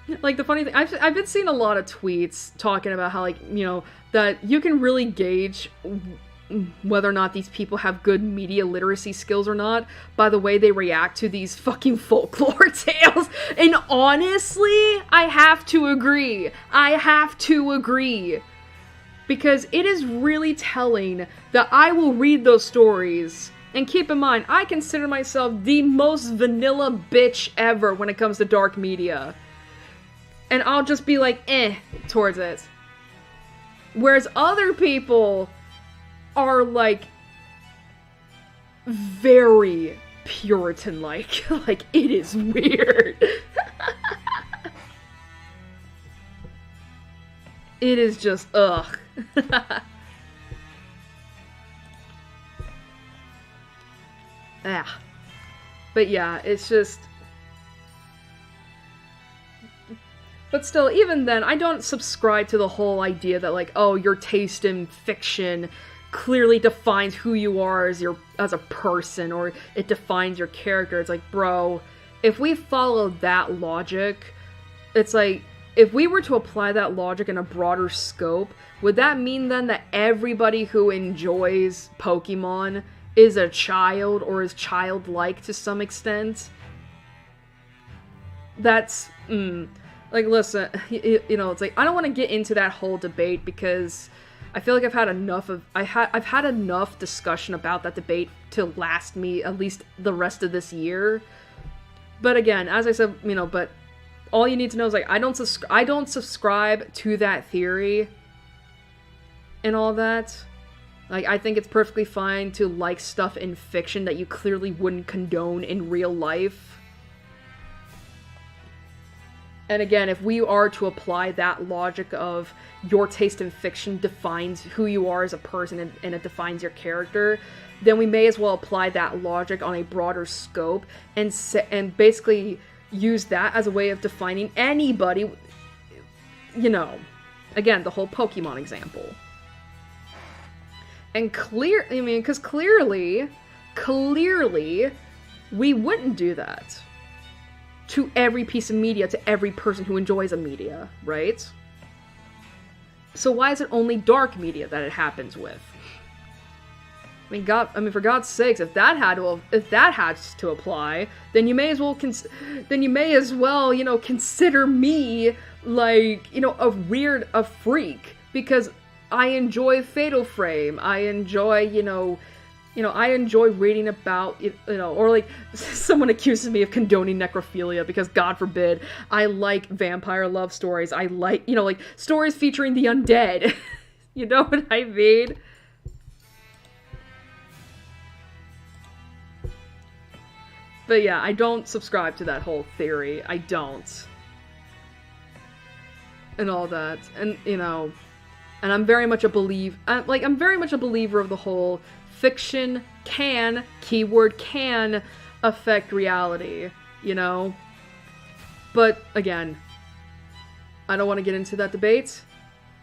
the funny thing, I've been seeing a lot of tweets talking about how, like, you know, that you can really gauge whether or not these people have good media literacy skills or not by the way they react to these fucking folklore tales. And honestly, I have to agree. Because it is really telling that I will read those stories. And keep in mind, I consider myself the most vanilla bitch ever when it comes to dark media. And I'll just be like, towards it. Whereas other people are, like, very Puritan-like. Like, it is weird. It is just, ugh. But yeah, it's just... But still, even then, I don't subscribe to the whole idea that, like, oh, your taste in fiction clearly defines who you are as a person, or it defines your character. It's like, bro, if we followed that logic, it's like, if we were to apply that logic in a broader scope, would that mean then that everybody who enjoys Pokemon is a child or is childlike to some extent? That's, like, listen, you know, it's like, I don't want to get into that whole debate because I feel like I've had enough discussion about that debate to last me at least the rest of this year. But again, as I said, you know, but all you need to know is, like, I don't subscribe to that theory and all that. Like, I think it's perfectly fine to like stuff in fiction that you clearly wouldn't condone in real life. And again, if we are to apply that logic of your taste in fiction defines who you are as a person and it defines your character, then we may as well apply that logic on a broader scope and basically use that as a way of defining anybody, you know, again, the whole Pokemon example. And because clearly, we wouldn't do that to every piece of media, to every person who enjoys a media, right? So why is it only dark media that it happens with? I mean, for God's sakes, if that has to apply, then you may as well, you know, consider me, like, you know, a freak, because I enjoy Fatal Frame, I enjoy, you know, You know, I enjoy reading about, or like, someone accuses me of condoning necrophilia because, God forbid, I like vampire love stories. I like, like, stories featuring the undead. You know what I mean? But yeah, I don't subscribe to that whole theory. I don't. And all that. And, and I'm very much a I'm very much a believer of the whole fiction can, keyword can, affect reality, But, again, I don't want to get into that debate,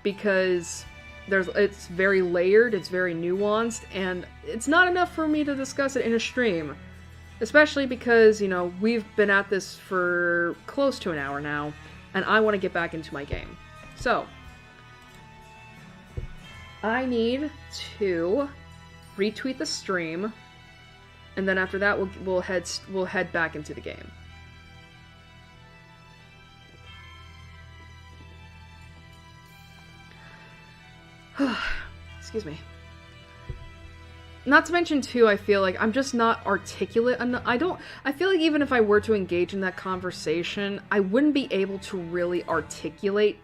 because it's very layered, it's very nuanced, and it's not enough for me to discuss it in a stream. Especially because, we've been at this for close to an hour now, and I want to get back into my game. So, I need to retweet the stream, and then after that we'll head back into the game. Excuse me. Not to mention, too, I feel like I'm just not articulate enough. I feel like even if I were to engage in that conversation, I wouldn't be able to really articulate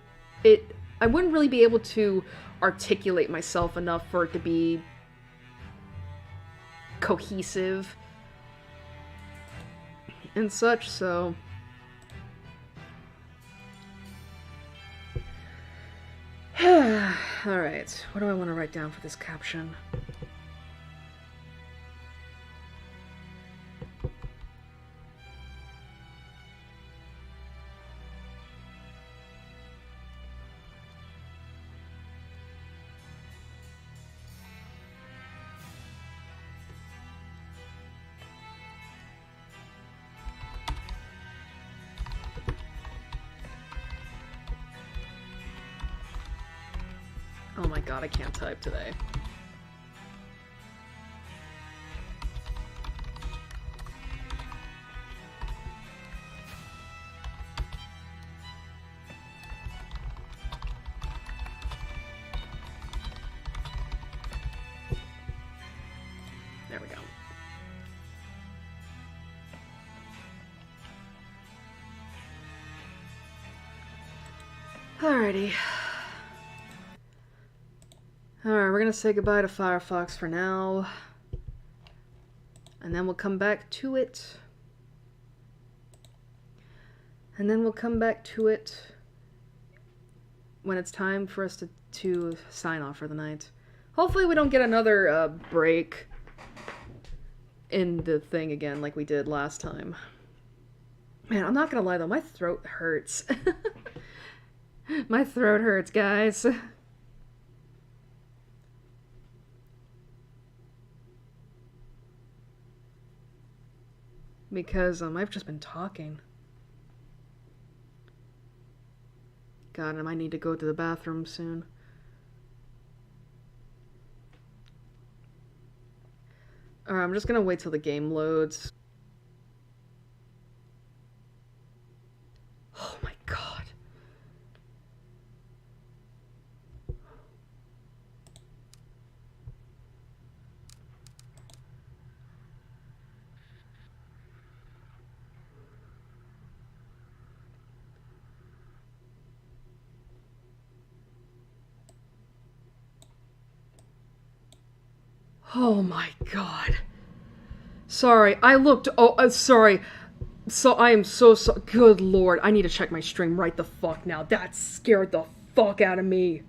it. I wouldn't really be able to articulate myself enough for it to be cohesive and such, so... Alright, what do I want to write down for this caption? Oh my god, I can't type today. There we go. Alrighty. Alright, we're gonna say goodbye to Firefox for now. And then we'll come back to it. And then we'll come back to it when it's time for us to sign off for the night. Hopefully we don't get another break in the thing again like we did last time. Man, I'm not gonna lie though, my throat hurts. My throat hurts, guys. Because I've just been talking. God, I might need to go to the bathroom soon. Alright, I'm just gonna wait till the game loads. Oh my god. Oh my god. Sorry, I looked. Oh, sorry. So I am so. Good lord, I need to check my stream right the fuck now. That scared the fuck out of me.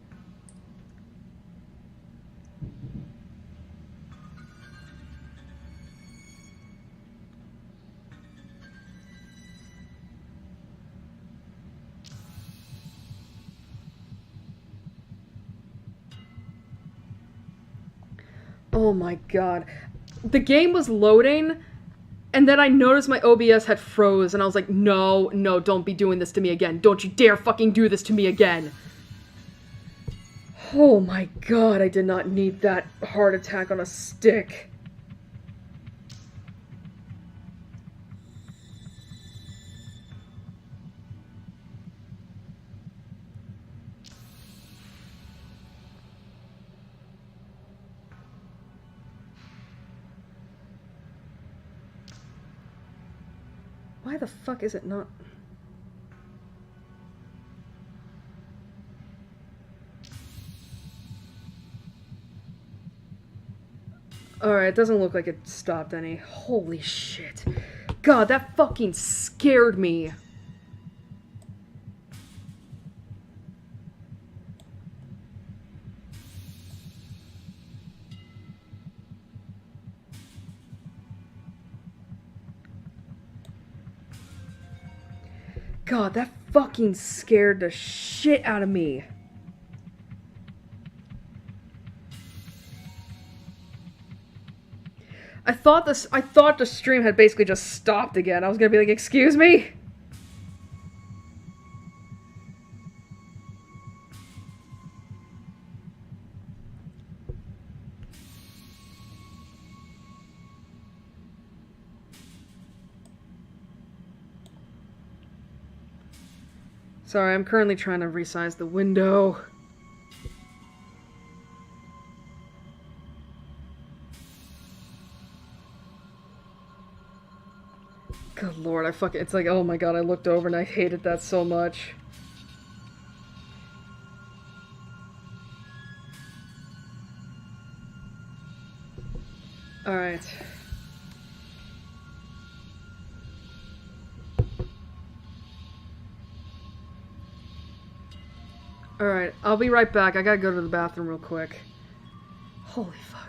Oh my god. The game was loading, and then I noticed my OBS had froze, and I was like, no, don't be doing this to me again. Don't you dare fucking do this to me again. Oh my god, I did not need that heart attack on a stick. Why the fuck is it not... Alright, it doesn't look like it stopped any. Holy shit. God, that fucking scared me. God, that fucking scared the shit out of me. I thought the stream had basically just stopped again. I was gonna be like, excuse me? Sorry, I'm currently trying to resize the window. Good lord, it's like, oh my god, I looked over and I hated that so much. Alright. Alright, I'll be right back. I gotta go to the bathroom real quick. Holy fuck.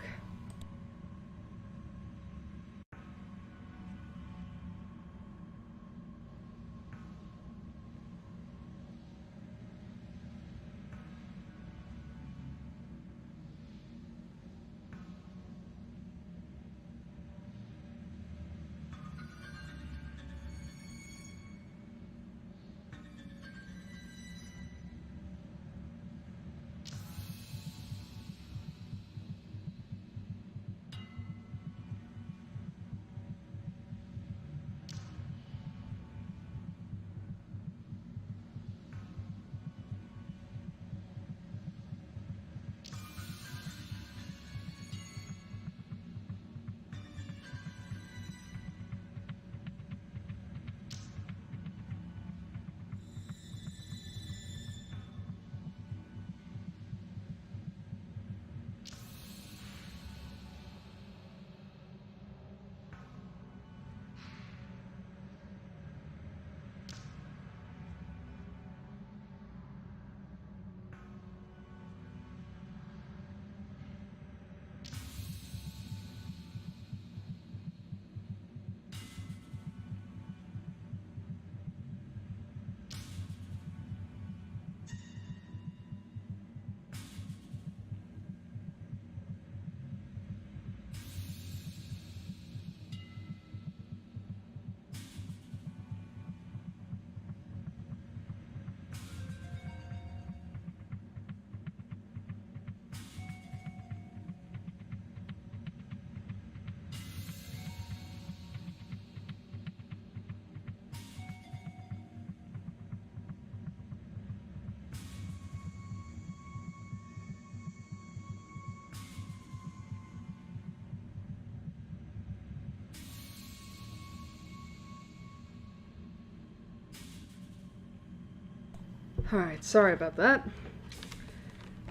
Alright, sorry about that.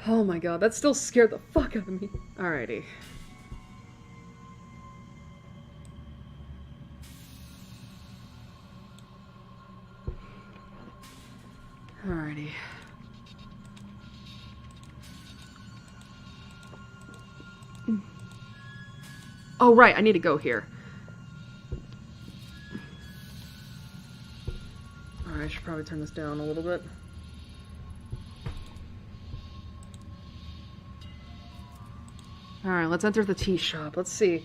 Oh my god, that still scared the fuck out of me. Alrighty. Alrighty. Oh right, I need to go here. Alright, I should probably turn this down a little bit. Alright, let's enter the tea shop. Let's see.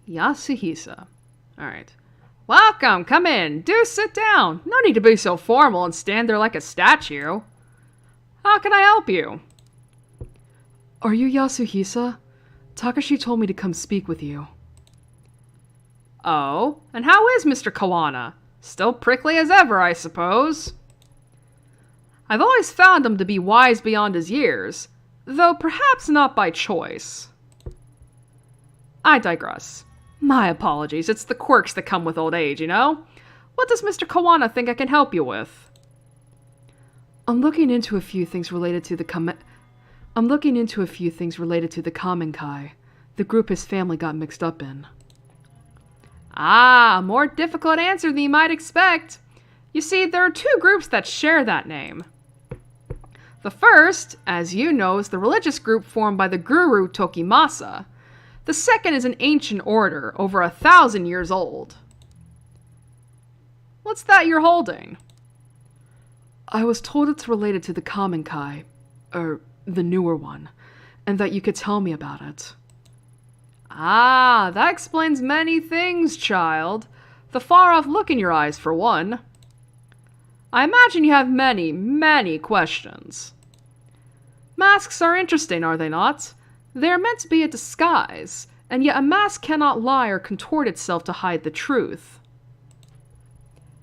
Yasuhisa. Alright. Welcome, come in. Do sit down. No need to be so formal and stand there like a statue. How can I help you? Are you Yasuhisa? Takashi told me to come speak with you. Oh? And how is Mr. Kawana? Still prickly as ever, I suppose. I've always found him to be wise beyond his years, though perhaps not by choice. I digress. My apologies, it's the quirks that come with old age, you know? What does Mr. Kawana think I can help you with? I'm looking into a few things related to the Kamenkai, the group his family got mixed up in. Ah, a more difficult answer than you might expect. You see, there are two groups that share that name. The first, as you know, is the religious group formed by the guru Tokimasa. The second is an ancient order, over 1,000 years old. What's that you're holding? I was told it's related to the Kamenkai, or the newer one, and that you could tell me about it. Ah, that explains many things, child. The far-off look in your eyes, for one. I imagine you have many, many questions. Masks are interesting, are they not? They are meant to be a disguise, and yet a mask cannot lie or contort itself to hide the truth.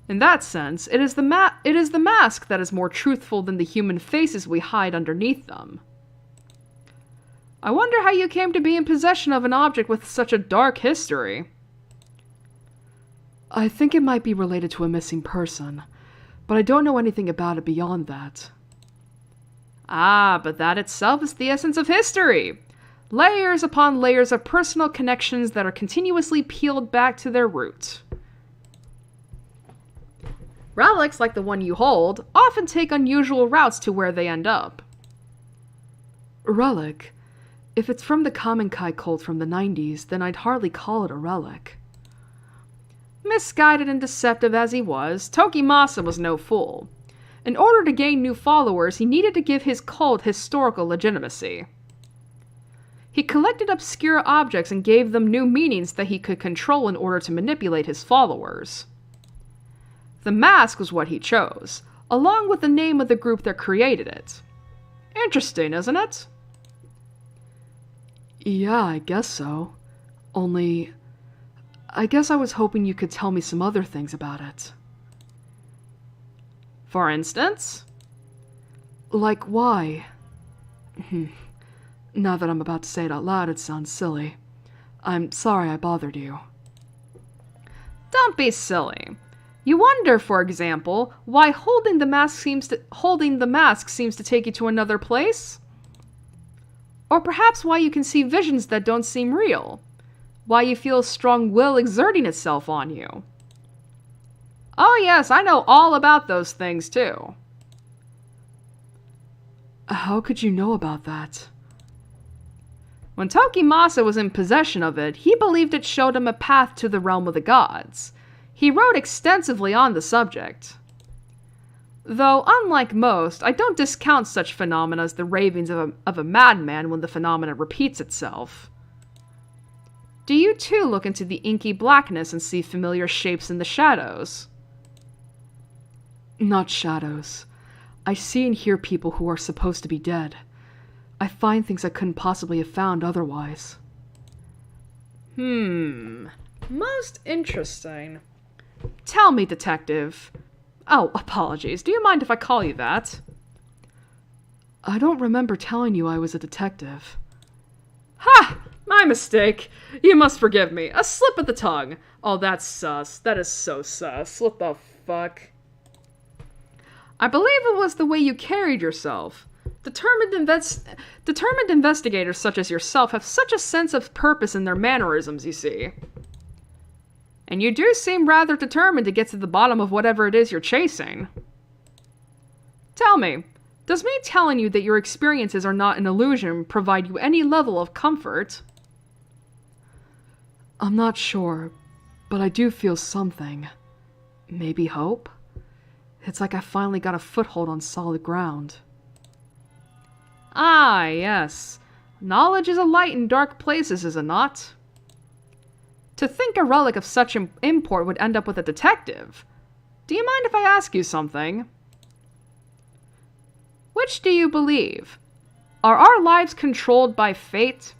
In that sense, it is the mask that is more truthful than the human faces we hide underneath them. I wonder how you came to be in possession of an object with such a dark history. I think it might be related to a missing person, but I don't know anything about it beyond that. Ah, but that itself is the essence of history. Layers upon layers of personal connections that are continuously peeled back to their root. Relics like the one you hold often take unusual routes to where they end up. Relic? If it's from the Kamenkai cult from the 90s, then I'd hardly call it a relic. Misguided and deceptive as he was, Tokimasa was no fool. In order to gain new followers, he needed to give his cult historical legitimacy. He collected obscure objects and gave them new meanings that he could control in order to manipulate his followers. The mask was what he chose, along with the name of the group that created it. Interesting, isn't it? Yeah, I guess so. Only, I guess I was hoping you could tell me some other things about it. For instance? Like why? Now that I'm about to say it out loud, it sounds silly. I'm sorry I bothered you. Don't be silly. You wonder, for example, why holding the mask seems to take you to another place? Or perhaps why you can see visions that don't seem real? Why you feel a strong will exerting itself on you? Oh yes, I know all about those things too. How could you know about that? When Tokimasa was in possession of it, he believed it showed him a path to the realm of the gods. He wrote extensively on the subject. Though, unlike most, I don't discount such phenomena as the ravings of a madman when the phenomena repeats itself. Do you too look into the inky blackness and see familiar shapes in the shadows? Not shadows. I see and hear people who are supposed to be dead. I find things I couldn't possibly have found otherwise. Most interesting. Tell me, detective. Oh, apologies. Do you mind if I call you that? I don't remember telling you I was a detective. Ha! My mistake. You must forgive me. A slip of the tongue. Oh, that's sus. That is so sus. What the fuck? I believe it was the way you carried yourself. Determined investigators such as yourself have such a sense of purpose in their mannerisms, you see. And you do seem rather determined to get to the bottom of whatever it is you're chasing. Tell me, does me telling you that your experiences are not an illusion provide you any level of comfort? I'm not sure, but I do feel something. Maybe hope? It's like I finally got a foothold on solid ground. Ah, yes. Knowledge is a light in dark places, is it not? To think a relic of such import would end up with a detective. Do you mind if I ask you something? Which do you believe? Are our lives controlled by fate?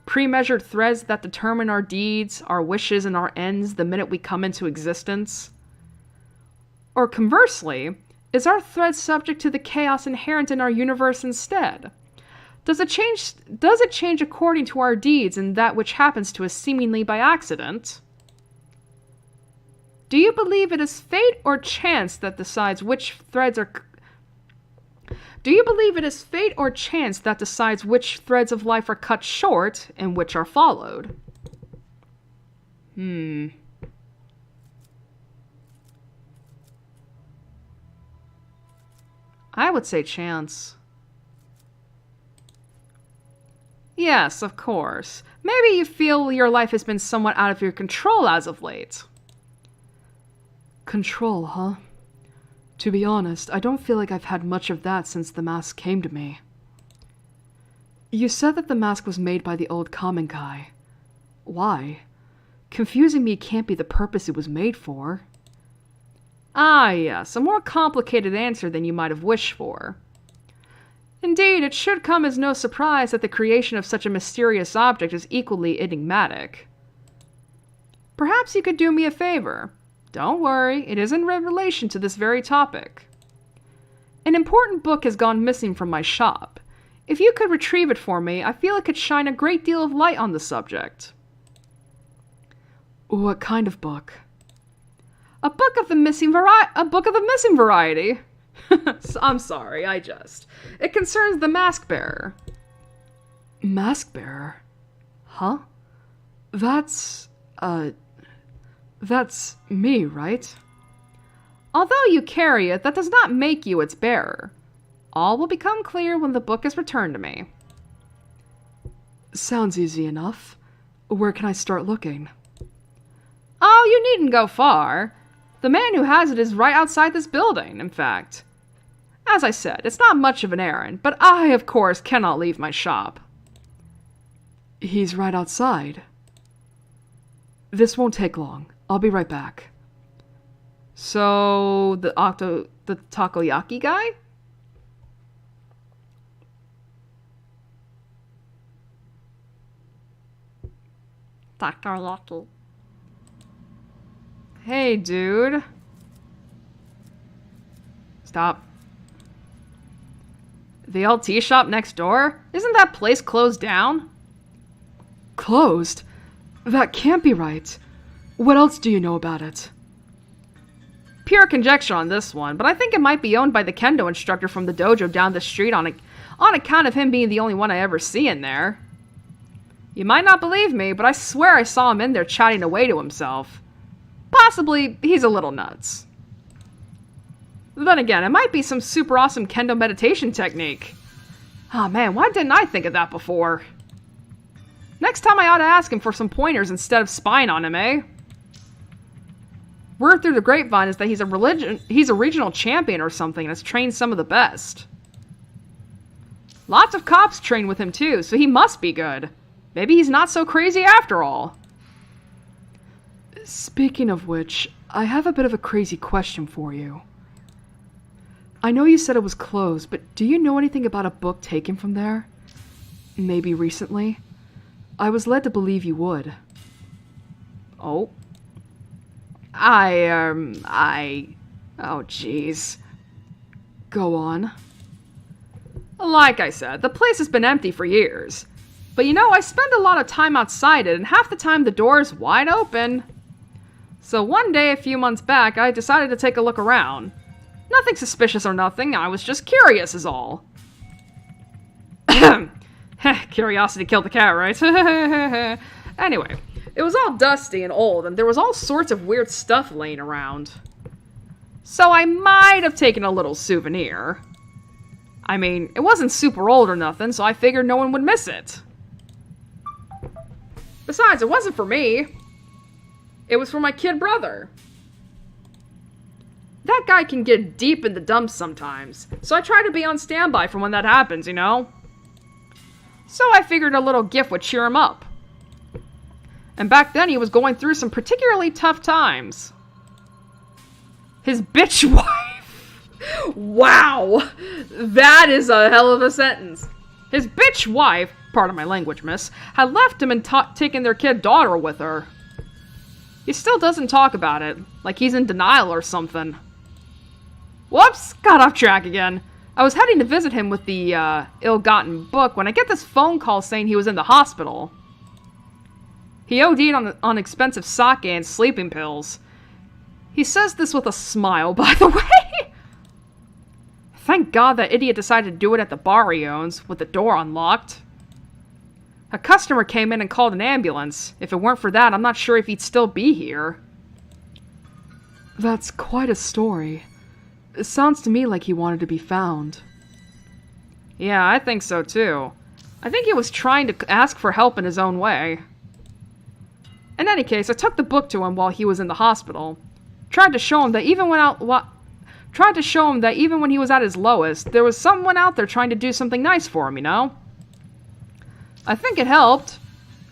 Pre-measured threads that determine our deeds, our wishes, and our ends the minute we come into existence? Or conversely, is our thread subject to the chaos inherent in our universe instead? Does it change according to our deeds and that which happens to us seemingly by accident? Do you believe it is fate or chance that decides which threads are... Do you believe it is fate or chance that decides which threads of life are cut short and which are followed? I would say chance. Yes, of course. Maybe you feel your life has been somewhat out of your control as of late. Control, huh? To be honest, I don't feel like I've had much of that since the mask came to me. You said that the mask was made by the old common guy. Why? Confusing me can't be the purpose it was made for. Ah, yes, a more complicated answer than you might have wished for. Indeed, it should come as no surprise that the creation of such a mysterious object is equally enigmatic. Perhaps you could do me a favor. Don't worry, it is in relation to this very topic. An important book has gone missing from my shop. If you could retrieve it for me, I feel it could shine a great deal of light on the subject. What kind of book? A book of the missing variety. I'm sorry, It concerns the mask bearer. Mask bearer? Huh? That's me, right? Although you carry it, that does not make you its bearer. All will become clear when the book is returned to me. Sounds easy enough. Where can I start looking? Oh, you needn't go far. The man who has it is right outside this building, in fact. As I said, it's not much of an errand, but I, of course, cannot leave my shop. He's right outside. This won't take long. I'll be right back. So, the takoyaki guy? Takoyaki. Hey, dude. Stop. The LT shop next door? Isn't that place closed down? Closed? That can't be right. What else do you know about it? Pure conjecture on this one, but I think it might be owned by the kendo instructor from the dojo down the street on account of him being the only one I ever see in there. You might not believe me, but I swear I saw him in there chatting away to himself. Possibly, he's a little nuts. Then again, it might be some super awesome kendo meditation technique. Oh man, why didn't I think of that before? Next time I ought to ask him for some pointers instead of spying on him, eh? Word through the grapevine is that he's a regional champion or something and has trained some of the best. Lots of cops train with him too, so he must be good. Maybe he's not so crazy after all. Speaking of which, I have a bit of a crazy question for you. I know you said it was closed, but do you know anything about a book taken from there? Maybe recently? I was led to believe you would. Oh. Oh jeez. Go on. Like I said, the place has been empty for years. But you know, I spend a lot of time outside it, and half the time the door is wide open. So one day a few months back, I decided to take a look around. Nothing suspicious or nothing, I was just curious is all. Curiosity killed the cat, right? Anyway, it was all dusty and old, and there was all sorts of weird stuff laying around. So I might have taken a little souvenir. I mean, it wasn't super old or nothing, so I figured no one would miss it. Besides, it wasn't for me. It was for my kid brother. That guy can get deep in the dumps sometimes, so I try to be on standby for when that happens, you know? So I figured a little gift would cheer him up. And back then he was going through some particularly tough times. His bitch wife. Wow! That is a hell of a sentence. His bitch wife, pardon my language, miss, had left him and taken their kid daughter with her. He still doesn't talk about it, like he's in denial or something. Whoops, got off track again. I was heading to visit him with the ill-gotten book when I get this phone call saying he was in the hospital. He OD'd on expensive sake and sleeping pills. He says this with a smile, by the way. Thank God that idiot decided to do it at the bar he owns, with the door unlocked. A customer came in and called an ambulance. If it weren't for that, I'm not sure if he'd still be here. That's quite a story. It sounds to me like he wanted to be found. Yeah, I think so too. I think he was trying to ask for help in his own way. In any case, I took the book to him while he was in the hospital. Tried to show him that even when he was at his lowest, there was someone out there trying to do something nice for him, you know? I think it helped.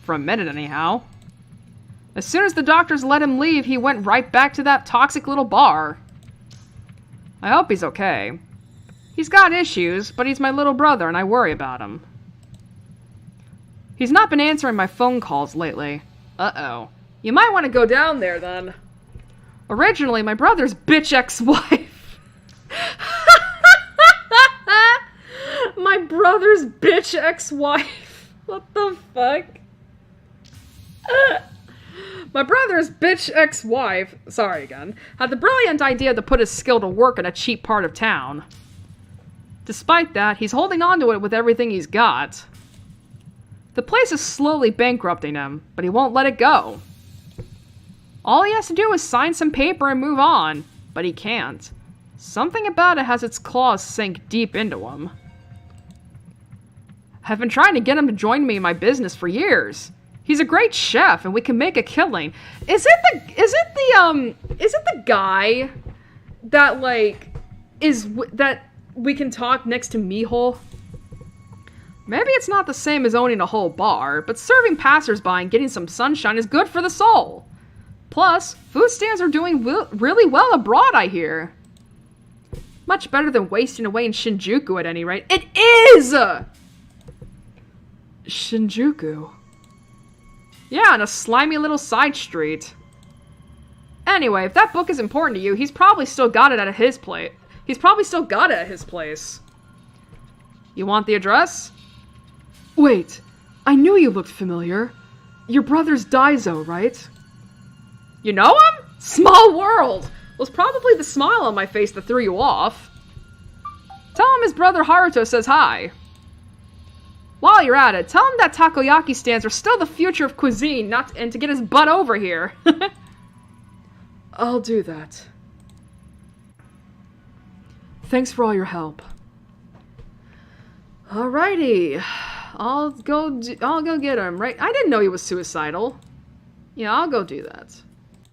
For a minute, anyhow. As soon as the doctors let him leave, he went right back to that toxic little bar. I hope he's okay. He's got issues, but he's my little brother and I worry about him. He's not been answering my phone calls lately. Uh-oh. You might want to go down there, then. Originally, my brother's bitch ex-wife. My brother's bitch ex-wife. What the fuck? My brother's bitch ex-wife, sorry again, had the brilliant idea to put his skill to work in a cheap part of town. Despite that, he's holding on to it with everything he's got. The place is slowly bankrupting him, but he won't let it go. All he has to do is sign some paper and move on, but he can't. Something about it has its claws sink deep into him. I've been trying to get him to join me in my business for years. He's a great chef, and we can make a killing. Is it the guy that, like, that we can talk next to Miho? Maybe it's not the same as owning a whole bar, but serving passersby and getting some sunshine is good for the soul. Plus, food stands are doing really well abroad, I hear. Much better than wasting away in Shinjuku at any rate. It is! Shinjuku? Yeah, on a slimy little side street. Anyway, if that book is important to you, he's probably still got it at his place. You want the address? Wait, I knew you looked familiar. Your brother's Daiso, right? You know him? Small world! It was probably the smile on my face that threw you off. Tell him his brother Haruto says hi. While you're at it, tell him that takoyaki stands are still the future of cuisine, and to get his butt over here. I'll do that. Thanks for all your help. Alrighty. I'll go get him, right? I didn't know he was suicidal. Yeah, I'll go do that.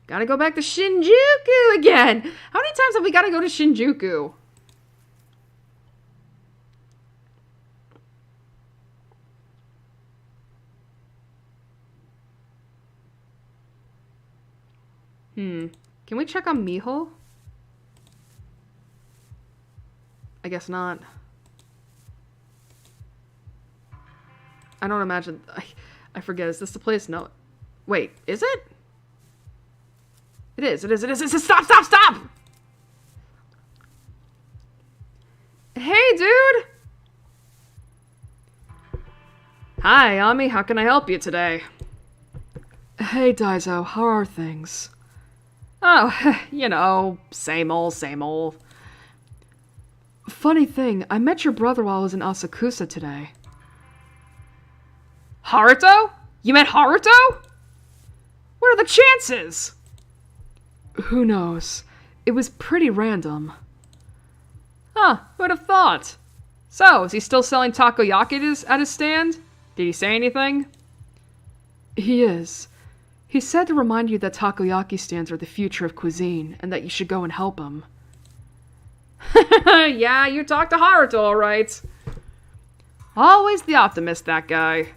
Gotta go back to Shinjuku again! How many times have we gotta go to Shinjuku? Can we check on Miho? I guess not. I don't imagine... I forget, is this the place? No. Wait, is it? It is. Stop! Hey, dude! Hi, Ami, how can I help you today? Hey, Daiso, how are things? Oh, you know, same old. Funny thing, I met your brother while I was in Asakusa today. Haruto? You met Haruto? What are the chances? Who knows? It was pretty random. Huh, who'd have thought? So, is he still selling takoyaki at his stand? Did he say anything? He is. He said to remind you that takoyaki stands are the future of cuisine, and that you should go and help him. Yeah, you talked to Haruto, alright. Always the optimist, that guy.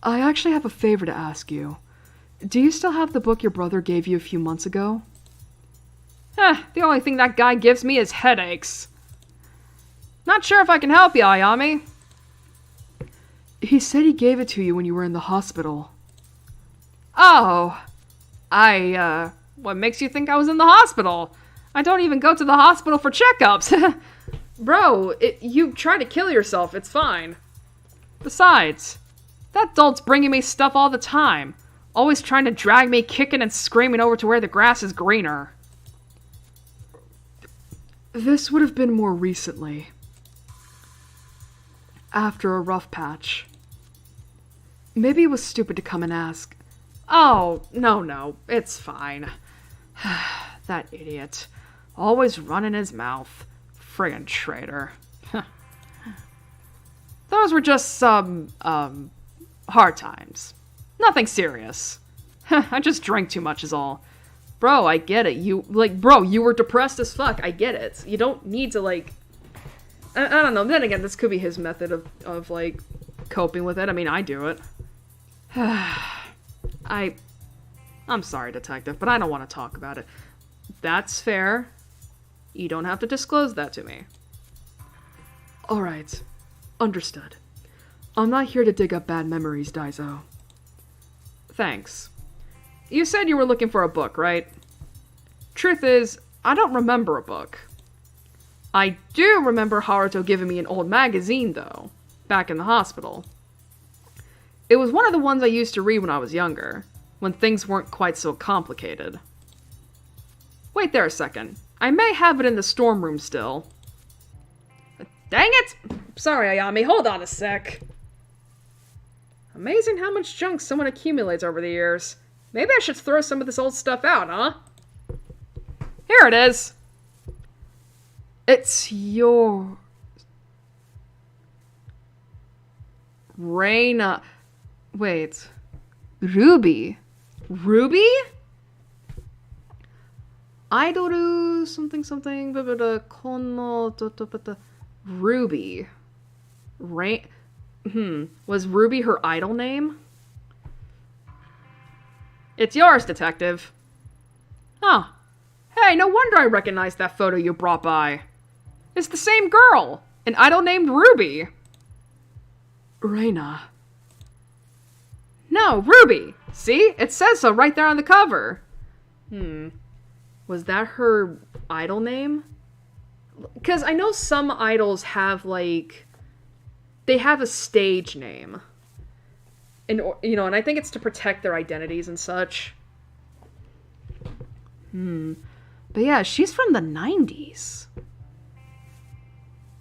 I actually have a favor to ask you. Do you still have the book your brother gave you a few months ago? The only thing that guy gives me is headaches. Not sure if I can help you, Ayami. He said he gave it to you when you were in the hospital. Oh. What makes you think I was in the hospital? I don't even go to the hospital for checkups. Bro, you tried to kill yourself, it's fine. Besides, that dolt's bringing me stuff all the time. Always trying to drag me kicking and screaming over to where the grass is greener. This would have been more recently. After a rough patch. Maybe it was stupid to come and ask. Oh, no, it's fine. That idiot. Always running his mouth. Friggin' traitor. Those were just some, hard times. Nothing serious. I just drank too much is all. Bro, I get it. You were depressed as fuck. I get it. You don't need to, I don't know. Then again, this could be his method of coping with it. I mean, I do it. I'm sorry, detective, but I don't want to talk about it. That's fair. You don't have to disclose that to me. Alright. Understood. I'm not here to dig up bad memories, Daizo. Thanks. You said you were looking for a book, right? Truth is, I don't remember a book. I do remember Haruto giving me an old magazine, though, back in the hospital. It was one of the ones I used to read when I was younger, when things weren't quite so complicated. Wait there a second. I may have it in the storm room still. Dang it! Sorry, Ayami, hold on a sec. Amazing how much junk someone accumulates over the years. Maybe I should throw some of this old stuff out, huh? Here it is. It's your... Reina... Wait. Ruby? Ruby? Idoru something something kono Ruby. Was Ruby her idol name? It's yours, detective. Huh. Hey, no wonder I recognized that photo you brought by. It's the same girl! An idol named Ruby! Reina. No, Ruby! See? It says so right there on the cover. Was that her idol name? Because I know some idols have, they have a stage name. And, and I think it's to protect their identities and such. But yeah, she's from the 90s.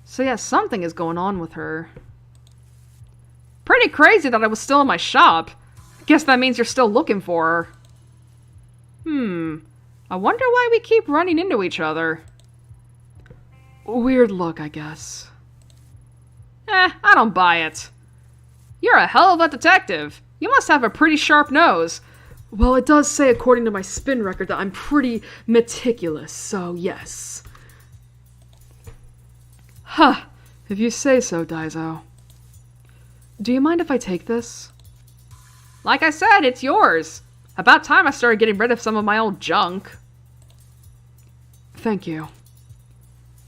So yeah, something is going on with her. Pretty crazy that I was still in my shop. Guess that means you're still looking for her. I wonder why we keep running into each other. Weird look, I guess. I don't buy it. You're a hell of a detective. You must have a pretty sharp nose. Well, it does say, according to my spin record, that I'm pretty meticulous, so yes. Huh. If you say so, Daizo. Do you mind if I take this? Like I said, it's yours. About time I started getting rid of some of my old junk. Thank you.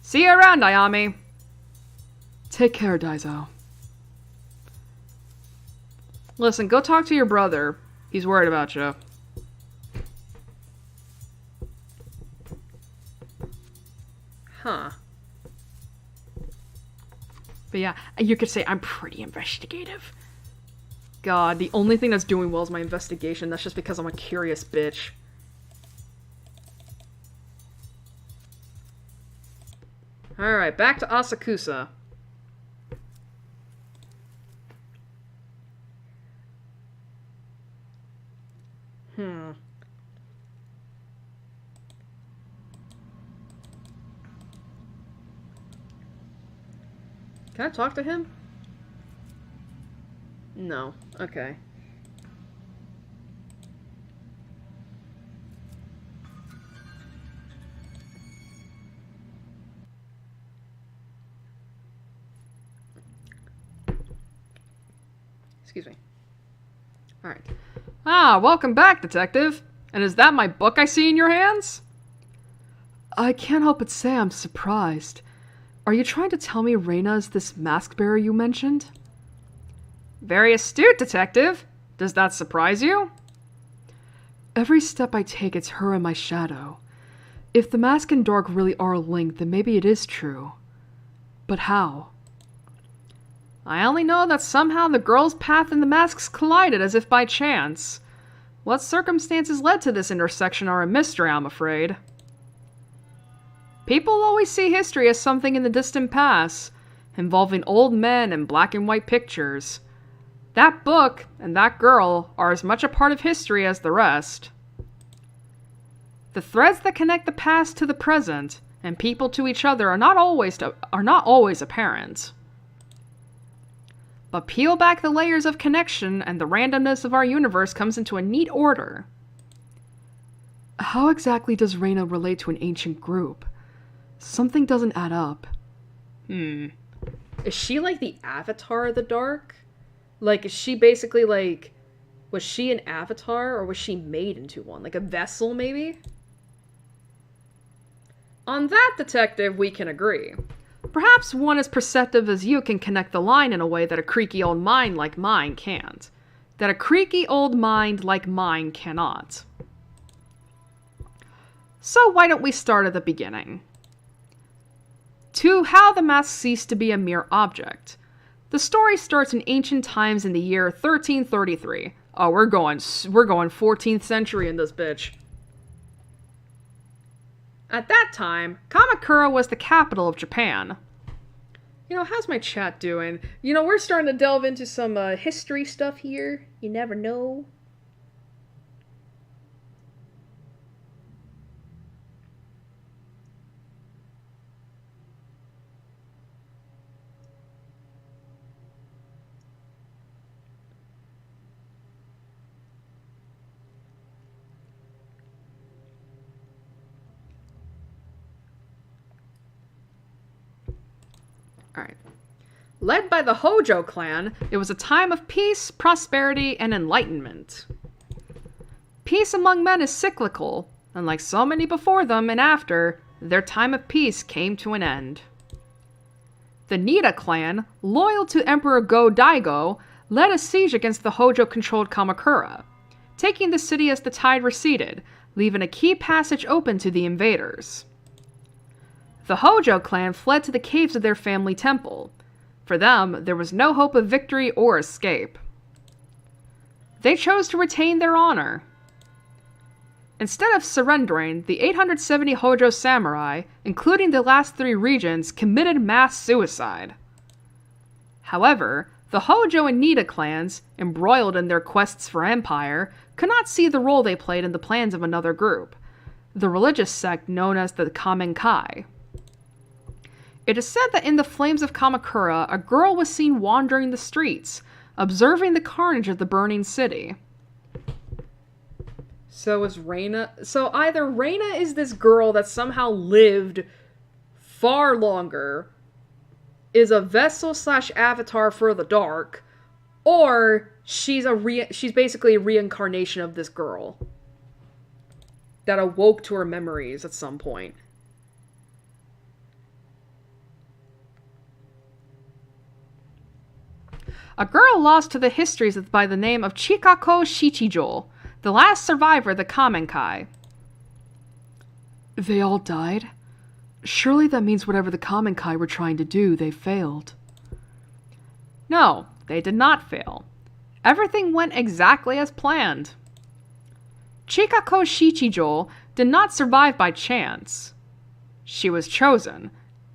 See you around, Ayami. Take care, Daizo. Listen, go talk to your brother. He's worried about you. Huh. But yeah, you could say I'm pretty investigative. God, the only thing that's doing well is my investigation. That's just because I'm a curious bitch. Alright, back to Asakusa. Can I talk to him? No. Okay. Excuse me. Alright. Ah, welcome back, detective. And is that my book I see in your hands? I can't help but say I'm surprised. Are you trying to tell me Reina is this mask bearer you mentioned? Very astute, detective. Does that surprise you? Every step I take, it's her in my shadow. If the mask and dark really are linked, then maybe it is true. But how? I only know that somehow the girl's path and the masks collided as if by chance. What circumstances led to this intersection are a mystery, I'm afraid. People always see history as something in the distant past, involving old men and black and white pictures. That book and that girl are as much a part of history as the rest. The threads that connect the past to the present and people to each other are not always apparent. But peel back the layers of connection and the randomness of our universe comes into a neat order. How exactly does Reina relate to an ancient group? Something doesn't add up. Is she like the Avatar of the Dark? Like, is she basically like... Was she an avatar or was she made into one? Like a vessel, maybe? On that, detective, we can agree. Perhaps one as perceptive as you can connect the line in a way that a creaky old mind like mine can't. That a creaky old mind like mine cannot. So why don't we start at the beginning? To how the mask ceased to be a mere object. The story starts in ancient times in the year 1333. Oh, we're going 14th century in this bitch. At that time, Kamakura was the capital of Japan. How's my chat doing? We're starting to delve into some history stuff here. You never know. Alright. Led by the Hojo clan, it was a time of peace, prosperity, and enlightenment. Peace among men is cyclical, and like so many before them and after, their time of peace came to an end. The Nida clan, loyal to Emperor Go-Daigo, led a siege against the Hojo-controlled Kamakura, taking the city as the tide receded, leaving a key passage open to the invaders. The Hojo clan fled to the caves of their family temple. For them, there was no hope of victory or escape. They chose to retain their honor. Instead of surrendering, the 870 Hojo samurai, including the last 3 regions, committed mass suicide. However, the Hojo and Nida clans, embroiled in their quests for empire, could not see the role they played in the plans of another group, the religious sect known as the Kamenkai. It is said that in the flames of Kamakura, a girl was seen wandering the streets, observing the carnage of the burning city. So either Reina is this girl that somehow lived far longer, is a vessel / avatar for the dark, or she's basically a reincarnation of this girl that awoke to her memories at some point. A girl lost to the histories by the name of Chikako Shichijo, the last survivor of the Kamenkai. They all died? Surely that means whatever the Kamenkai were trying to do, they failed. No, they did not fail. Everything went exactly as planned. Chikako Shichijo did not survive by chance. She was chosen.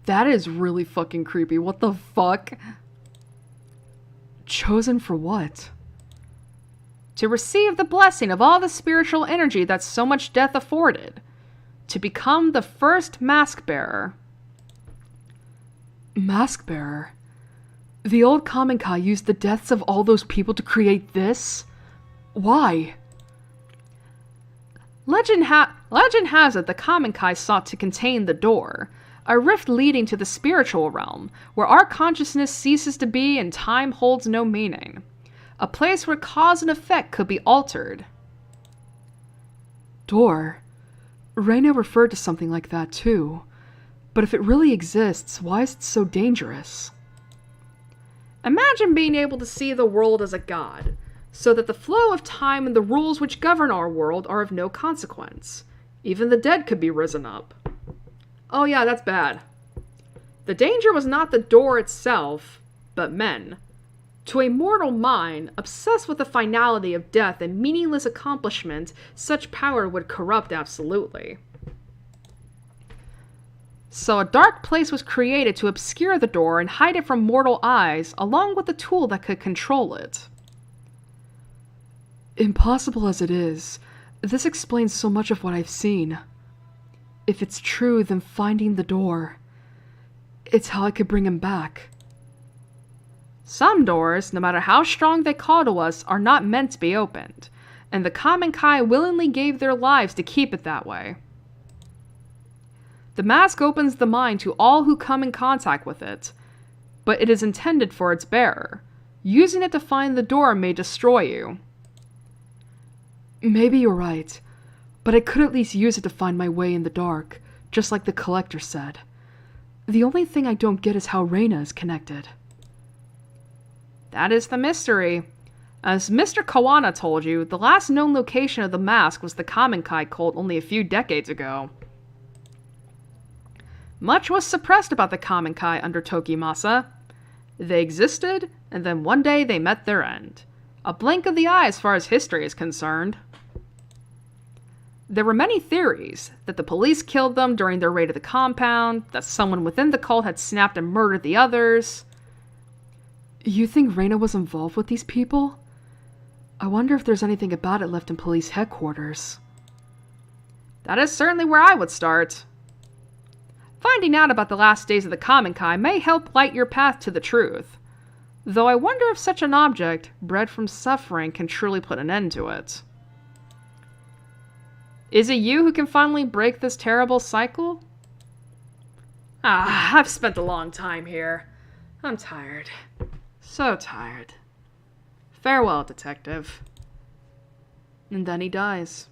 That is really fucking creepy. What the fuck? Chosen for what? To receive the blessing of all the spiritual energy that so much death afforded. To become the first mask bearer. Mask bearer? The old Kamenkai used the deaths of all those people to create this? Why? Legend has it the Kamenkai sought to contain the door, a rift leading to the spiritual realm, where our consciousness ceases to be and time holds no meaning. A place where cause and effect could be altered. Door? Reina referred to something like that too. But if it really exists, why is it so dangerous? Imagine being able to see the world as a god, so that the flow of time and the rules which govern our world are of no consequence. Even the dead could be risen up. Oh yeah, that's bad. The danger was not the door itself, but men. To a mortal mind, obsessed with the finality of death and meaningless accomplishment, such power would corrupt absolutely. So a dark place was created to obscure the door and hide it from mortal eyes, along with the tool that could control it. Impossible as it is, this explains so much of what I've seen. If it's true, then finding the door, it's how I could bring him back. Some doors, no matter how strong they call to us, are not meant to be opened, and the Kamen Kai willingly gave their lives to keep it that way. The mask opens the mind to all who come in contact with it, but it is intended for its bearer. Using it to find the door may destroy you. Maybe you're right, but I could at least use it to find my way in the dark, just like the collector said. The only thing I don't get is how Reina is connected. That is the mystery. As Mr. Kawana told you, the last known location of the mask was the Kamen Kai cult only a few decades ago. Much was suppressed about the Kamen Kai under Tokimasa. They existed, and then one day they met their end. A blink of the eye as far as history is concerned. There were many theories, that the police killed them during their raid of the compound, that someone within the cult had snapped and murdered the others. You think Reina was involved with these people? I wonder if there's anything about it left in police headquarters. That is certainly where I would start. Finding out about the last days of the Kamen Kai may help light your path to the truth. Though I wonder if such an object, bred from suffering, can truly put an end to it. Is it you who can finally break this terrible cycle? I've spent a long time here. I'm tired. So tired. Farewell, detective. And then he dies.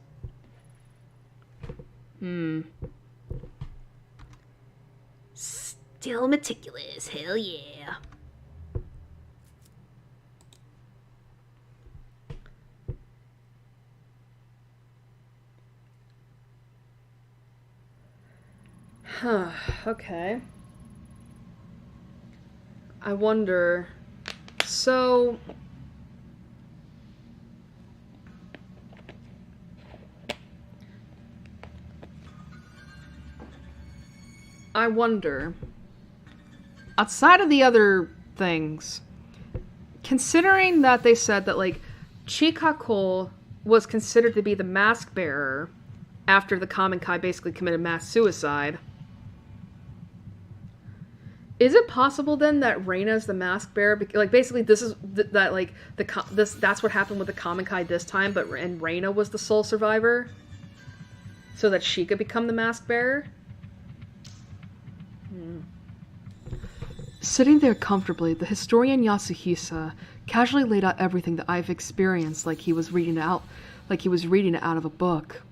Still meticulous, hell yeah. Okay. I wonder... So... I wonder... Outside of the other things, considering that they said that, like, Chikako was considered to be the mask bearer after the Kamen Kai basically committed mass suicide, is it possible then that Reina's the mask bearer? Like, basically, this is that like that's what happened with the Kamen Kai this time, and Reina was the sole survivor, so that she could become the mask bearer. Sitting there comfortably, the historian Yasuhisa casually laid out everything that I've experienced, like he was reading it out of a book.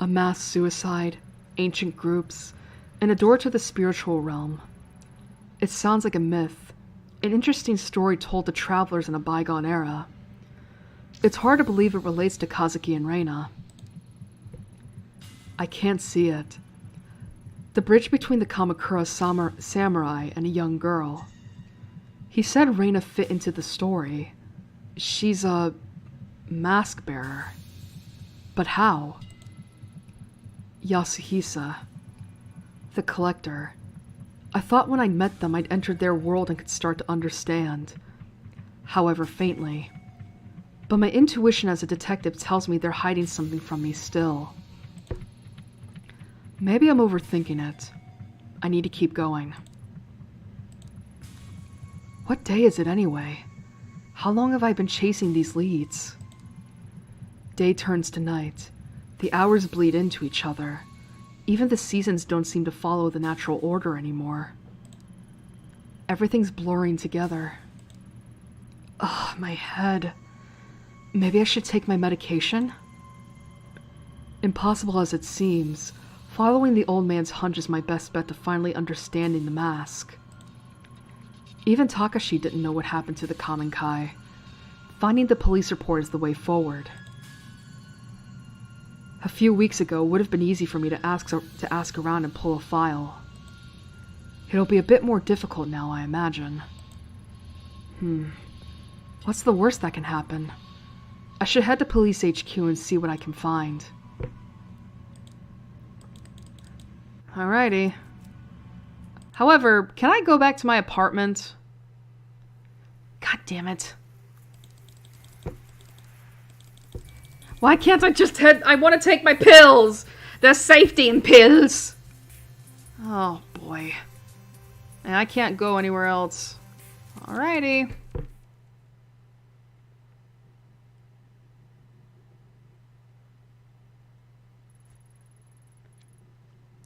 A mass suicide, ancient groups, and a door to the spiritual realm. It sounds like a myth, an interesting story told to travelers in a bygone era. It's hard to believe it relates to Kazuki and Reina. I can't see it. The bridge between the Kamakura samurai and a young girl. He said Reina fit into the story. She's a mask bearer. But how? Yasuhisa. The collector. I thought when I met them I'd entered their world and could start to understand. However faintly. But my intuition as a detective tells me they're hiding something from me still. Maybe I'm overthinking it. I need to keep going. What day is it anyway? How long have I been chasing these leads? Day turns to night. The hours bleed into each other. Even the seasons don't seem to follow the natural order anymore. Everything's blurring together. Ugh, my head. Maybe I should take my medication? Impossible as it seems, following the old man's hunch is my best bet to finally understanding the mask. Even Takashi didn't know what happened to the Kamen Kai. Finding the police report is the way forward. A few weeks ago would have been easy for me to ask around and pull a file. It'll be a bit more difficult now, I imagine. What's the worst that can happen? I should head to Police HQ and see what I can find. Alrighty. However, can I go back to my apartment? God damn it. Why can't I just head? I want to take my pills! The safety pills! Oh boy. And I can't go anywhere else. Alrighty.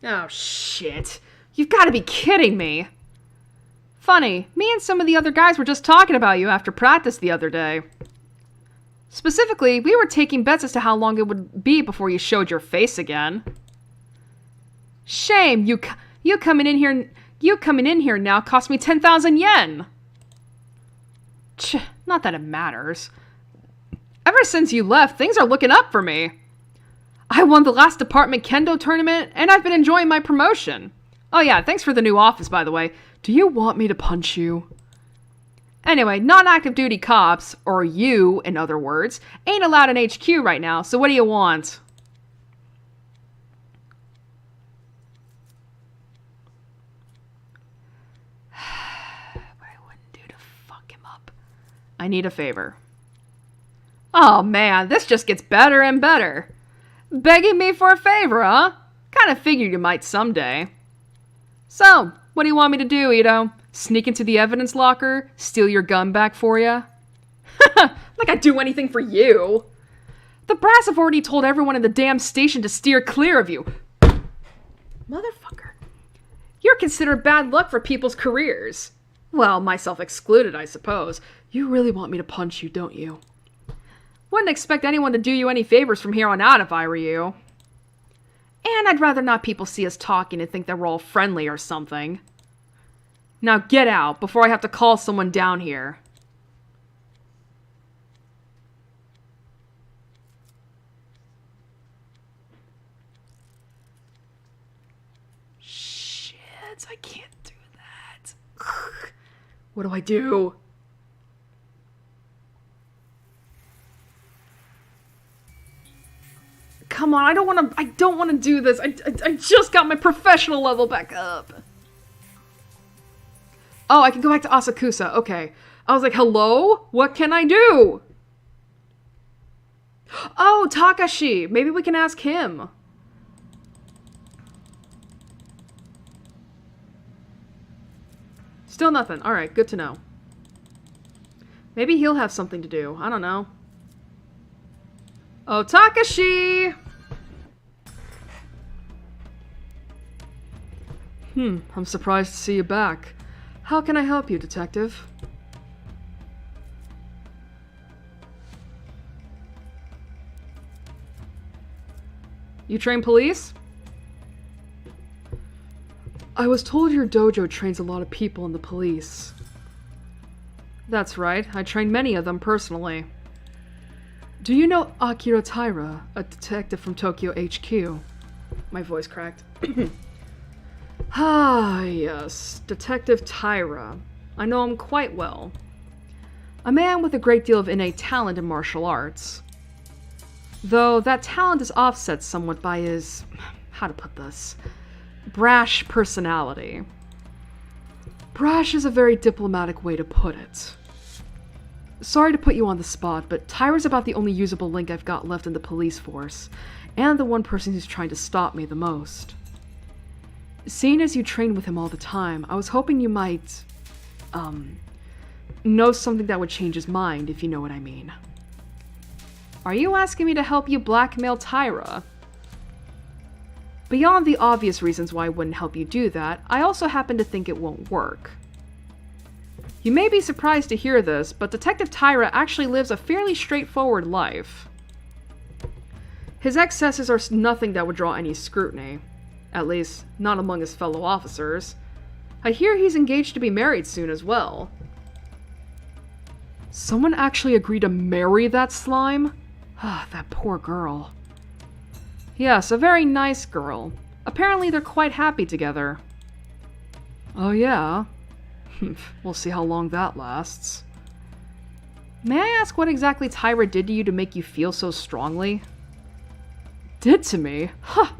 Oh, shit. You've got to be kidding me. Funny, me and some of the other guys were just talking about you after practice the other day. Specifically, we were taking bets as to how long it would be before you showed your face again. Shame, you coming in here now cost me 10,000 yen. Not that it matters. Ever since you left, things are looking up for me. I won the last department kendo tournament, and I've been enjoying my promotion. Oh yeah, thanks for the new office, by the way. Do you want me to punch you? Anyway, non-active duty cops, or you, in other words, ain't allowed in HQ right now, so what do you want? What I wouldn't do to fuck him up. I need a favor. Oh man, this just gets better and better. Begging me for a favor, huh? Kinda figured you might someday. So, what do you want me to do, Ito? Sneak into the evidence locker? Steal your gun back for ya? Like I'd do anything for you. The brass have already told everyone in the damn station to steer clear of you. Motherfucker. You're considered bad luck for people's careers. Well, myself excluded, I suppose. You really want me to punch you, don't you? Wouldn't expect anyone to do you any favors from here on out if I were you. And I'd rather not people see us talking and think that we're all friendly or something. Now get out before I have to call someone down here. Shit, I can't do that. What do I do? Come on, I don't want to do this. I just got my professional level back up. Oh, I can go back to Asakusa. Okay. I was like, hello? What can I do? Oh, Takashi. Maybe we can ask him. Still nothing. Alright, good to know. Maybe he'll have something to do. I don't know. Oh, Takashi! I'm surprised to see you back. How can I help you, detective? You train police? I was told your dojo trains a lot of people in the police. That's right, I train many of them personally. Do you know Akira Taira, a detective from Tokyo HQ? My voice cracked. Ah, yes, Detective Taira. I know him quite well. A man with a great deal of innate talent in martial arts. Though that talent is offset somewhat by his, how to put this, brash personality. Brash is a very diplomatic way to put it. Sorry to put you on the spot, but Taira's about the only usable link I've got left in the police force, and the one person who's trying to stop me the most. Seeing as you train with him all the time, I was hoping you might, know something that would change his mind, if you know what I mean. Are you asking me to help you blackmail Taira? Beyond the obvious reasons why I wouldn't help you do that, I also happen to think it won't work. You may be surprised to hear this, but Detective Taira actually lives a fairly straightforward life. His excesses are nothing that would draw any scrutiny. At least, not among his fellow officers. I hear he's engaged to be married soon as well. Someone actually agreed to marry that slime? Ah, that poor girl. Yes, a very nice girl. Apparently they're quite happy together. Oh yeah? We'll see how long that lasts. May I ask what exactly Tyra did to you to make you feel so strongly? Did to me? Huh!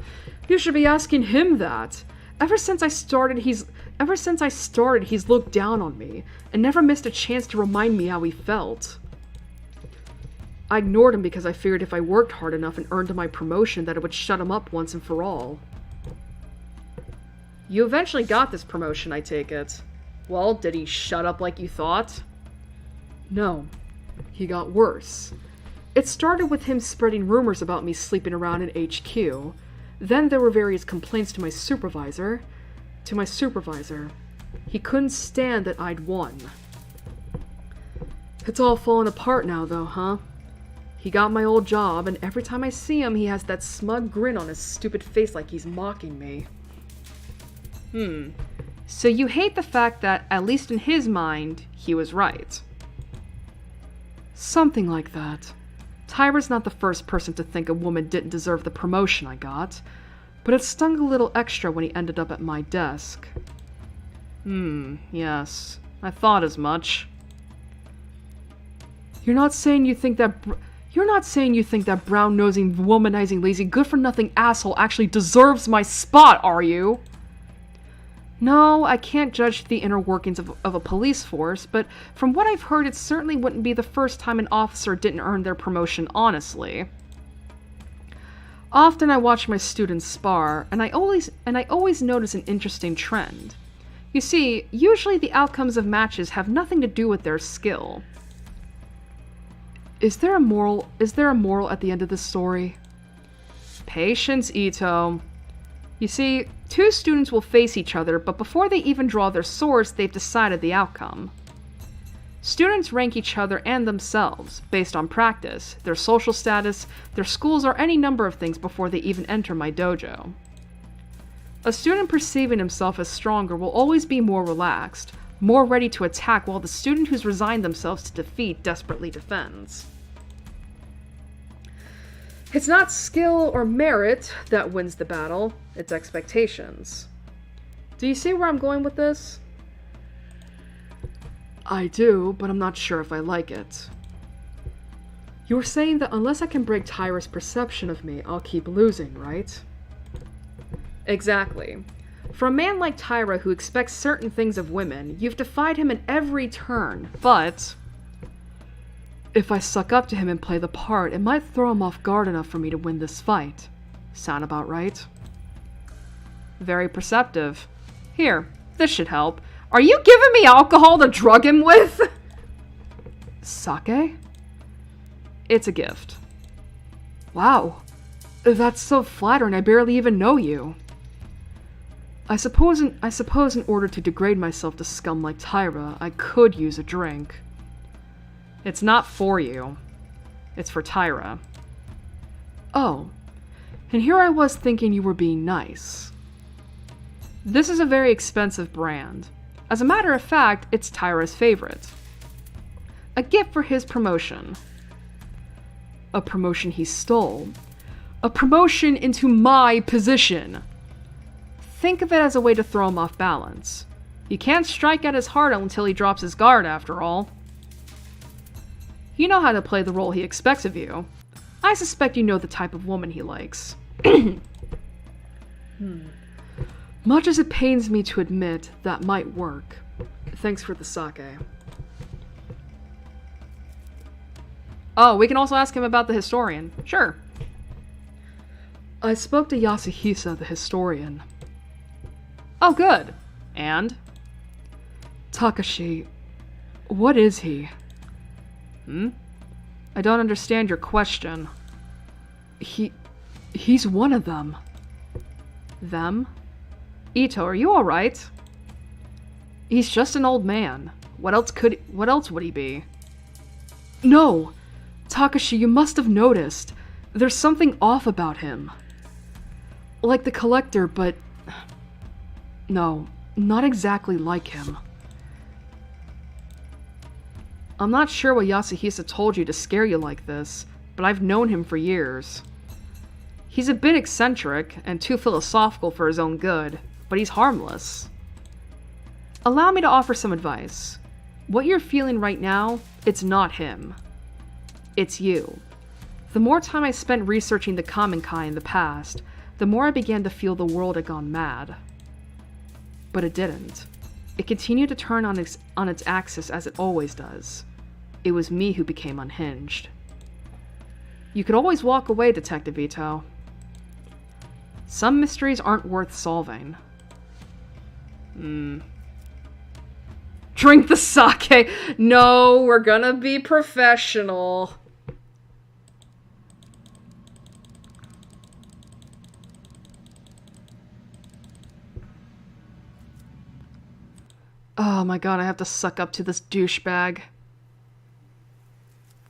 You should be asking him that. Ever since I started, he's looked down on me, and never missed a chance to remind me how he felt. I ignored him because I figured if I worked hard enough and earned my promotion that it would shut him up once and for all. You eventually got this promotion, I take it. Well, did he shut up like you thought? No. He got worse. It started with him spreading rumors about me sleeping around in HQ. Then there were various complaints to my supervisor. He couldn't stand that I'd won. It's all falling apart now, though, huh? He got my old job, and every time I see him, he has that smug grin on his stupid face like he's mocking me. So you hate the fact that, at least in his mind, he was right. Something like that. Tyra's not the first person to think a woman didn't deserve the promotion I got, but it stung a little extra when he ended up at my desk. Yes. I thought as much. You're not saying you think that brown-nosing, womanizing, lazy, good-for-nothing asshole actually deserves my spot, are you? No, I can't judge the inner workings of a police force, but from what I've heard, it certainly wouldn't be the first time an officer didn't earn their promotion honestly. Often I watch my students spar, and I always notice an interesting trend. You see, usually the outcomes of matches have nothing to do with their skill. Is there a moral at the end of this story? Patience, Ito. You see, two students will face each other, but before they even draw their swords, they've decided the outcome. Students rank each other and themselves, based on practice, their social status, their schools, or any number of things before they even enter my dojo. A student perceiving himself as stronger will always be more relaxed, more ready to attack, while the student who's resigned themselves to defeat desperately defends. It's not skill or merit that wins the battle, it's expectations. Do you see where I'm going with this? I do, but I'm not sure if I like it. You're saying that unless I can break Tyra's perception of me, I'll keep losing, right? Exactly. For a man like Tyra who expects certain things of women, you've defied him in every turn, but if I suck up to him and play the part, it might throw him off guard enough for me to win this fight. Sound about right? Very perceptive. Here, this should help. Are you giving me alcohol to drug him with? Sake? It's a gift. Wow. That's so flattering, I barely even know you. I suppose in order to degrade myself to scum like Tyra, I could use a drink. It's not for you. It's for Tyra. Oh. And here I was thinking you were being nice. This is a very expensive brand. As a matter of fact, it's Tyra's favorite. A gift for his promotion. A promotion he stole. A promotion into my position. Think of it as a way to throw him off balance. You can't strike at his heart until he drops his guard, after all. You know how to play the role he expects of you. I suspect you know the type of woman he likes. Much as it pains me to admit, that might work. Thanks for the sake. Oh, we can also ask him about the historian. Sure. I spoke to Yasuhisa, the historian. Oh, good. And? Takashi, what is he? I don't understand your question. He's one of them. Them? Ito, are you alright? He's just an old man. What else would he be? No! Takashi, you must have noticed. There's something off about him. Like the collector, but... No, not exactly like him. I'm not sure what Yasuhisa told you to scare you like this, but I've known him for years. He's a bit eccentric, and too philosophical for his own good, but he's harmless. Allow me to offer some advice. What you're feeling right now, it's not him. It's you. The more time I spent researching the common kind in the past, the more I began to feel the world had gone mad. But it didn't. It continued to turn on its axis as it always does. It was me who became unhinged. You could always walk away, Detective Ito. Some mysteries aren't worth solving. Drink the sake! No, we're gonna be professional. Oh my god, I have to suck up to this douchebag.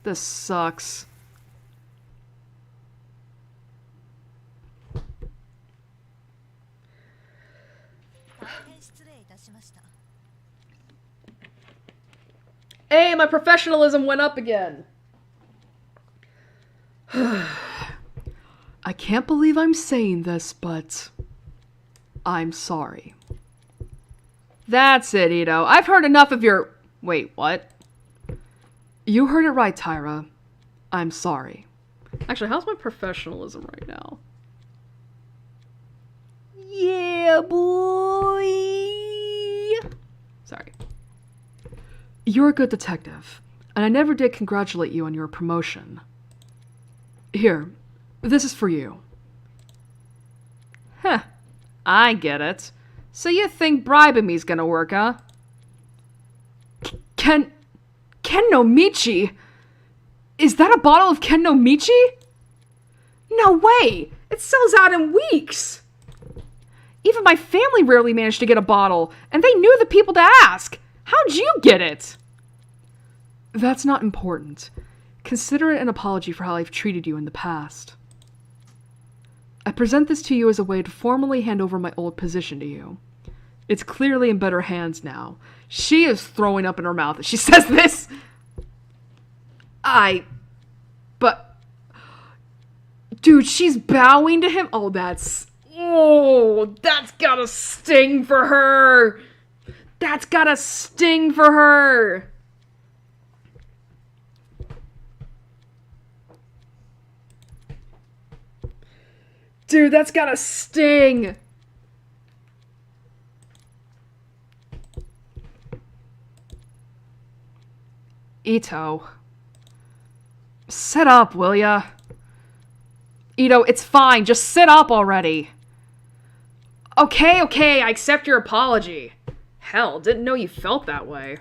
This sucks. Hey, my professionalism went up again. I can't believe I'm saying this, but I'm sorry. That's it, Ito. I've heard enough of your... Wait, what? You heard it right, Tyra. I'm sorry. Actually, how's my professionalism right now? Yeah, boy! Sorry. You're a good detective, and I never did congratulate you on your promotion. Here, this is for you. Heh, I get it. So you think bribing me's gonna work, huh? Ken no Michi? Is that a bottle of Ken no Michi? No way! It sells out in weeks! Even my family rarely managed to get a bottle, and they knew the people to ask. How'd you get it? That's not important. Consider it an apology for how I've treated you in the past. I present this to you as a way to formally hand over my old position to you. It's clearly in better hands now. She is throwing up in her mouth as she says this. But... Dude, she's bowing to him? Oh, that's gotta sting for her. That's gotta sting for her. Dude, that's gotta sting. Ito. Sit up, will ya? Ito, it's fine. Just sit up already. Okay, I accept your apology. Hell, didn't know you felt that way.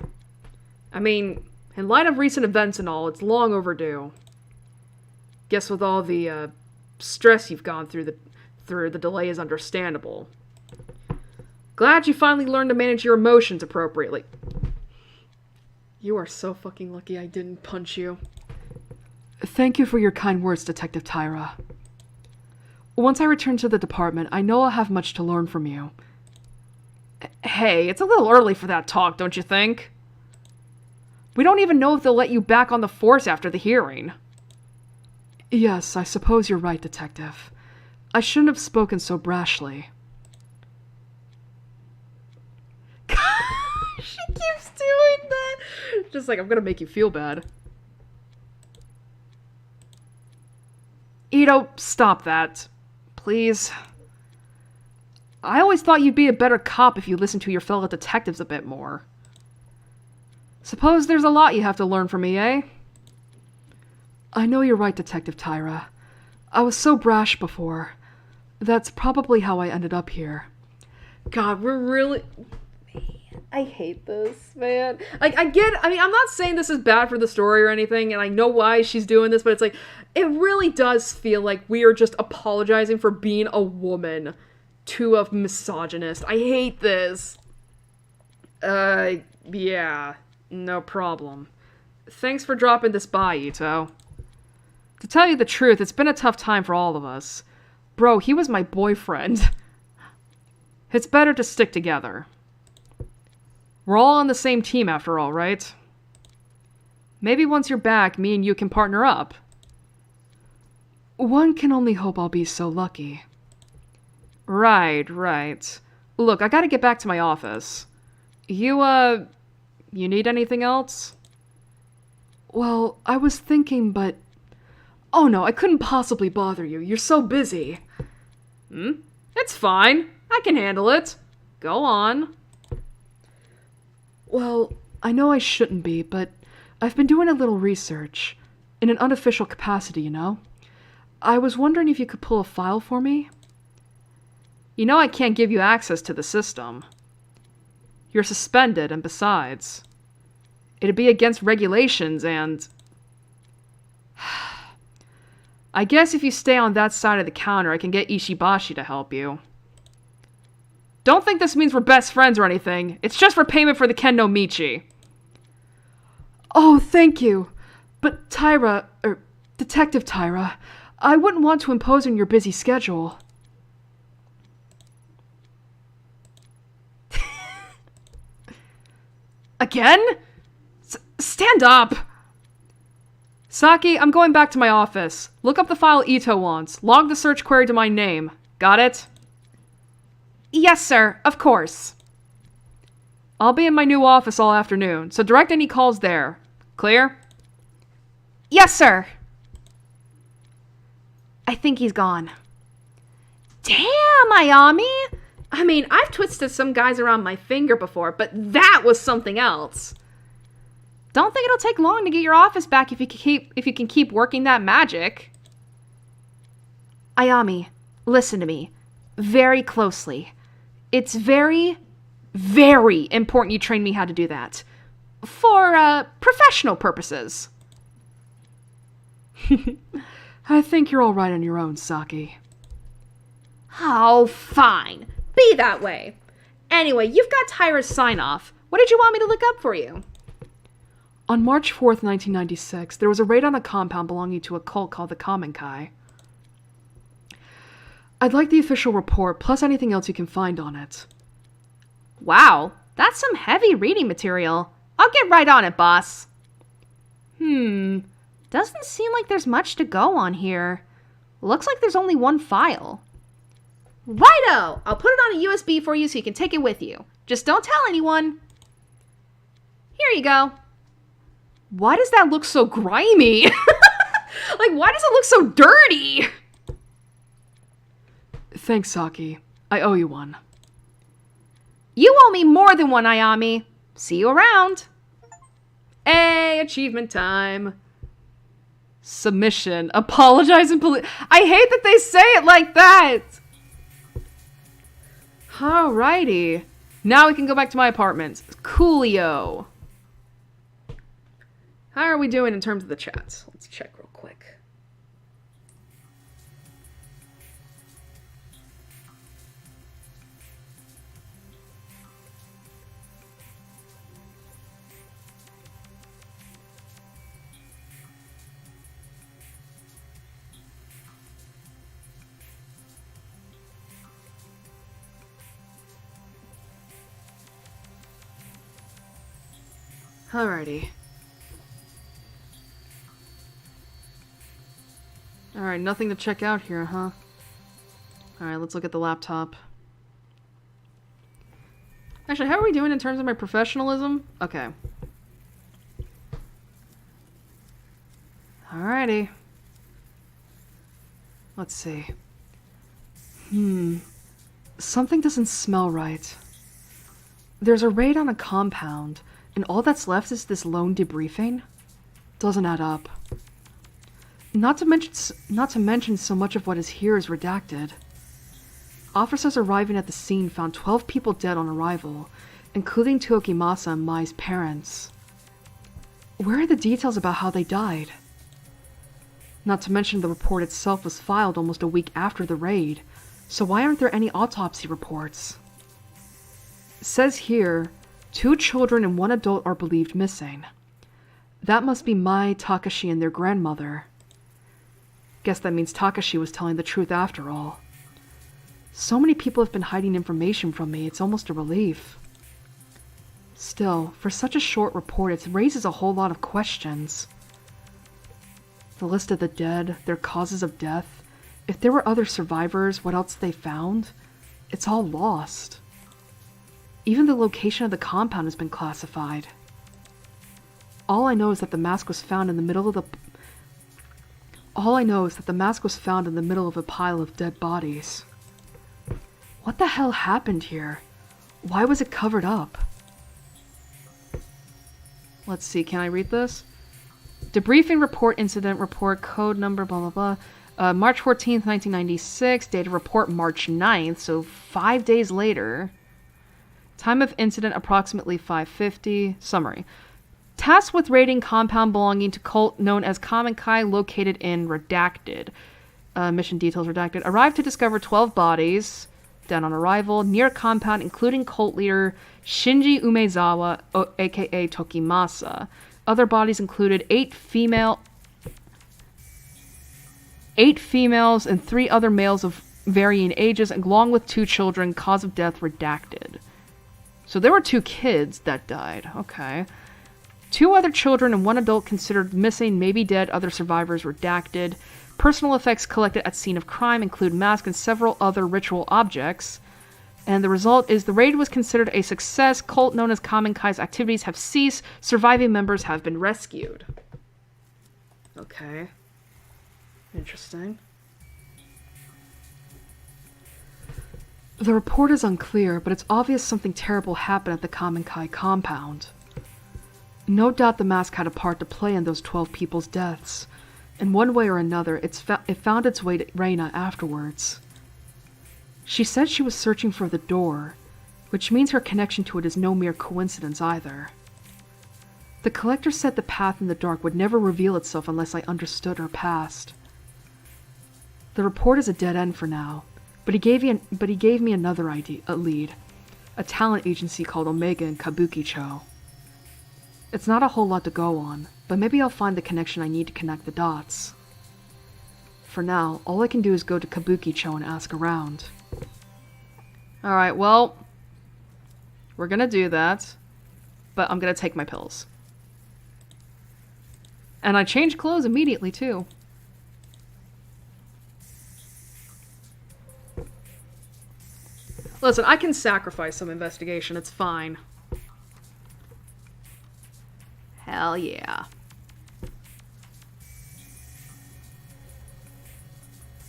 I mean, in light of recent events and all, it's long overdue. Guess with all the, stress you've gone through, the delay is understandable. Glad you finally learned to manage your emotions appropriately. You are so fucking lucky I didn't punch you. Thank you for your kind words, Detective Tyra. Once I return to the department, I know I'll have much to learn from you. Hey, it's a little early for that talk, don't you think? We don't even know if they'll let you back on the force after the hearing. Yes, I suppose you're right, Detective. I shouldn't have spoken so brashly. She keeps doing that. Just like, I'm gonna make you feel bad. Ito, stop that. Please. I always thought you'd be a better cop if you listened to your fellow detectives a bit more. Suppose there's a lot you have to learn from me, eh? I know you're right, Detective Tyra. I was so brash before. That's probably how I ended up here. God, we're really... Man, I hate this, man. Like, I mean, I'm not saying this is bad for the story or anything, and I know why she's doing this, but it's like, it really does feel like we are just apologizing for being a woman to a misogynist. I hate this. Yeah, no problem. Thanks for dropping this by, Ito. To tell you the truth, it's been a tough time for all of us. Bro, he was my boyfriend. It's better to stick together. We're all on the same team after all, right? Maybe once you're back, me and you can partner up. One can only hope I'll be so lucky. Right. Look, I gotta get back to my office. You need anything else? Well, I was thinking, but... Oh no, I couldn't possibly bother you. You're so busy. It's fine. I can handle it. Go on. Well, I know I shouldn't be, but I've been doing a little research. In an unofficial capacity, you know? I was wondering if you could pull a file for me? You know I can't give you access to the system. You're suspended, and besides, it'd be against regulations, and... I guess if you stay on that side of the counter, I can get Ishibashi to help you. Don't think this means we're best friends or anything. It's just for payment for the Kendo Michi. Oh, thank you. But Detective Tyra, I wouldn't want to impose on your busy schedule. Again? Stand up! Saki, I'm going back to my office. Look up the file Ito wants. Log the search query to my name. Got it? Yes, sir. Of course. I'll be in my new office all afternoon, so direct any calls there. Clear? Yes, sir. I think he's gone. Damn, Ayami! I mean, I've twisted some guys around my finger before, but that was something else. Don't think it'll take long to get your office back if you can keep working that magic. Ayami, listen to me. Very closely. It's very, very important you train me how to do that. For, professional purposes. I think you're all right on your own, Saki. Oh, fine. Be that way. Anyway, you've got Tyra's sign-off. What did you want me to look up for you? On March 4th, 1996, there was a raid on a compound belonging to a cult called the Common Kai. I'd like the official report, plus anything else you can find on it. Wow, that's some heavy reading material. I'll get right on it, boss. Doesn't seem like there's much to go on here. Looks like there's only one file. Righto! I'll put it on a USB for you so you can take it with you. Just don't tell anyone. Here you go. Why does that look so grimy? Like, why does it look so dirty? Thanks, Saki. I owe you one. You owe me more than one, Ayami. See you around. Hey, achievement time. Submission. Apologize and I hate that they say it like that. Alrighty. Now we can go back to my apartment. Coolio. How are we doing in terms of the chats? Let's check real quick. Alrighty. Alright, nothing to check out here, huh? Alright, let's look at the laptop. Actually, how are we doing in terms of my professionalism? Okay. Alrighty. Let's see. Something doesn't smell right. There's a raid on a compound, and all that's left is this lone debriefing? Doesn't add up. Not to mention so much of what is here is redacted. Officers arriving at the scene found 12 people dead on arrival, including Tokimasa and Mai's parents. Where are the details about how they died? Not to mention the report itself was filed almost a week after the raid, so why aren't there any autopsy reports? It says here, 2 children and 1 adult are believed missing. That must be Mai, Takashi, and their grandmother. Guess that means Takashi was telling the truth after all. So many people have been hiding information from me, it's almost a relief. Still, for such a short report, it raises a whole lot of questions. The list of the dead, their causes of death, if there were other survivors, what else they found, it's all lost. Even the location of the compound has been classified. All I know is that the mask was found in the middle of the... All I know is that the mask was found in the middle of a pile of dead bodies. What the hell happened here? Why was it covered up? Let's see, can I read this? Debriefing report, incident report, code number, blah blah blah. March 14th, 1996, date of report March 9th, so 5 days later. Time of incident approximately 5:50. Summary. Tasked with raiding compound belonging to cult known as Kamenkai located in Redacted. Mission details redacted. Arrived to discover 12 bodies, dead on arrival, near compound including cult leader Shinji Umezawa, aka Tokimasa. Other bodies included 8 females and 3 other males of varying ages, along with 2 children. Cause of death redacted. So there were 2 kids that died. Okay. 2 other children and 1 adult considered missing, maybe dead, other survivors redacted. Personal effects collected at scene of crime include mask and several other ritual objects. And the result is the raid was considered a success. Cult known as Kamenkai's activities have ceased. Surviving members have been rescued. Okay. Interesting. The report is unclear, but it's obvious something terrible happened at the Kamenkai compound. No doubt the mask had a part to play in those 12 people's deaths. In one way or another, it found its way to Reina afterwards. She said she was searching for the door, which means her connection to it is no mere coincidence either. The collector said the path in the dark would never reveal itself unless I understood her past. The report is a dead end for now, but he gave me another lead, a talent agency called Omega in Kabukicho. It's not a whole lot to go on, but maybe I'll find the connection I need to connect the dots. For now, all I can do is go to Kabukicho and ask around. Alright, well, we're gonna do that, but I'm gonna take my pills. And I changed clothes immediately, too. Listen, I can sacrifice some investigation, it's fine. Hell yeah.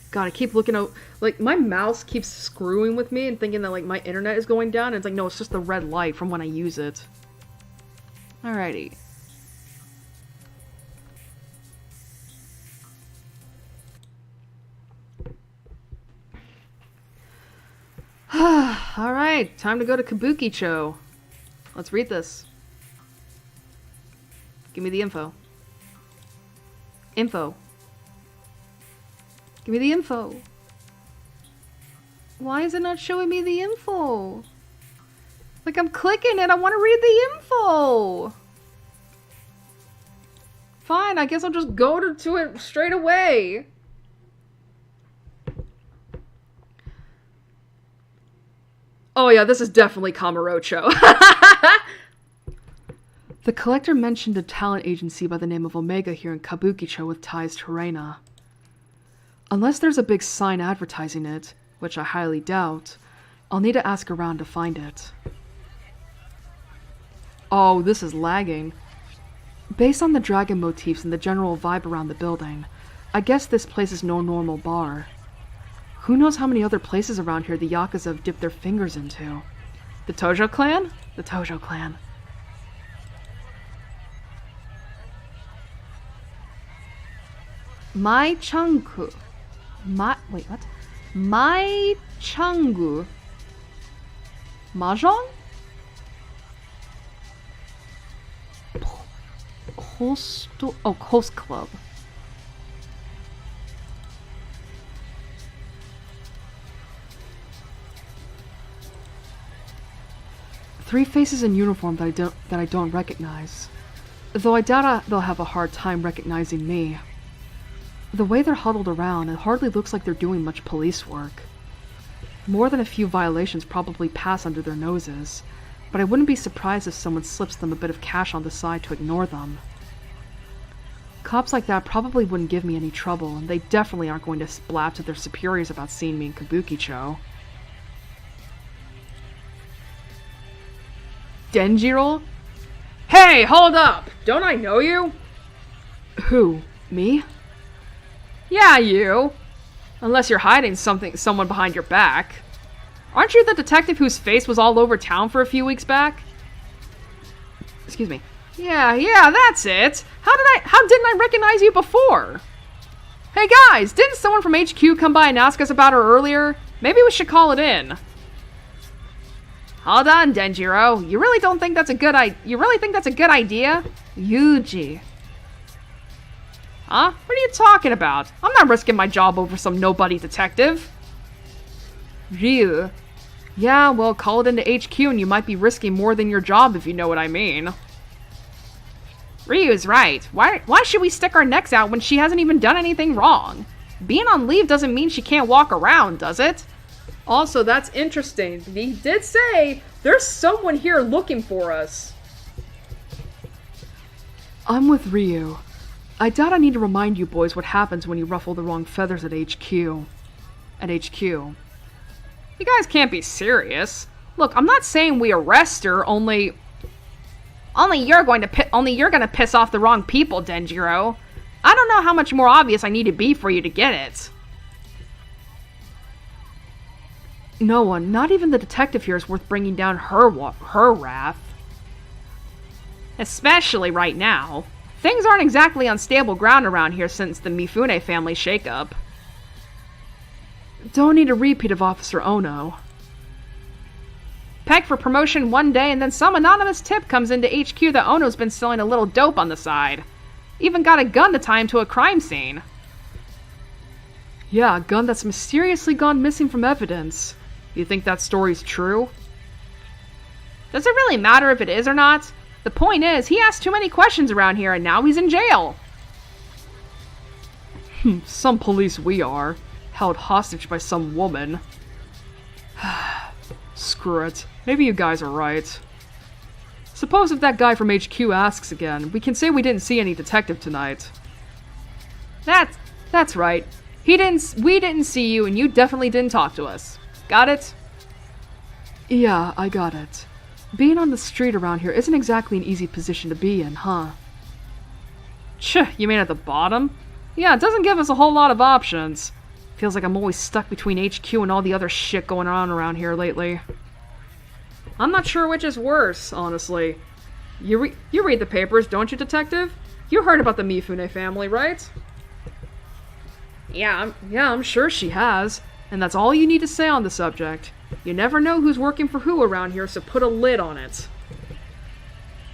God, I keep looking out, like, my mouse keeps screwing with me and thinking that, like, my internet is going down, and it's like, no, it's just the red light from when I use it. Alrighty. Alright, time to go to Kabukicho. Let's read this. Give me the info. Info. Give me the info. Why is it not showing me the info? Like, I'm clicking it, I want to read the info. Fine, I guess I'll just go to it straight away. Oh yeah, this is definitely Kamurocho. The collector mentioned a talent agency by the name of Omega here in Kabukicho with ties to Reina. Unless there's a big sign advertising it, which I highly doubt, I'll need to ask around to find it. Oh, this is lagging. Based on the dragon motifs and the general vibe around the building, I guess this place is no normal bar. Who knows how many other places around here the Yakuza have dipped their fingers into? The Tojo clan? The Tojo clan. Mai Changu. Wait, what? Mai Changu. Mahjong? Host Club. Three faces in uniform that I don't recognize. Though I doubt they'll have a hard time recognizing me. The way they're huddled around, it hardly looks like they're doing much police work. More than a few violations probably pass under their noses, but I wouldn't be surprised if someone slips them a bit of cash on the side to ignore them. Cops like that probably wouldn't give me any trouble, and they definitely aren't going to blab to their superiors about seeing me in Kabukicho. Denjiro? Hey, hold up! Don't I know you? Who? Me? Yeah, you. Unless you're hiding someone behind your back. Aren't you the detective whose face was all over town for a few weeks back? Excuse me. Yeah, that's it. How didn't I recognize you before? Hey guys, didn't someone from HQ come by and ask us about her earlier? Maybe we should call it in. Hold on, Denjiro. You really think that's a good idea? Yuji. Huh? What are you talking about? I'm not risking my job over some nobody detective. Ryu. Yeah, well, call it into HQ and you might be risking more than your job if you know what I mean. Ryu's right. Why should we stick our necks out when she hasn't even done anything wrong? Being on leave doesn't mean she can't walk around, does it? Also, that's interesting. He did say there's someone here looking for us. I'm with Ryu. I doubt I need to remind you boys what happens when you ruffle the wrong feathers at HQ. You guys can't be serious. Look, I'm not saying we arrest her, only you're gonna piss off the wrong people, Denjiro. I don't know how much more obvious I need to be for you to get it. No one, not even the detective here, is worth bringing down her wrath. Especially right now. Things aren't exactly on stable ground around here since the Mifune family shakeup. Don't need a repeat of Officer Ono. Pegged for promotion one day and then some anonymous tip comes into HQ that Ono's been selling a little dope on the side. Even got a gun to tie him to a crime scene. Yeah, a gun that's mysteriously gone missing from evidence. You think that story's true? Does it really matter if it is or not? The point is, he asked too many questions around here and now he's in jail. Some police we are. Held hostage by some woman. Screw it. Maybe you guys are right. Suppose if that guy from HQ asks again, we can say we didn't see any detective tonight. That's right. We didn't see you and you definitely didn't talk to us. Got it? Yeah, I got it. Being on the street around here isn't exactly an easy position to be in, huh? You mean at the bottom? Yeah, it doesn't give us a whole lot of options. Feels like I'm always stuck between HQ and all the other shit going on around here lately. I'm not sure which is worse, honestly. You read the papers, don't you, detective? You heard about the Mifune family, right? Yeah, I'm sure she has. And that's all you need to say on the subject. You never know who's working for who around here, so put a lid on it.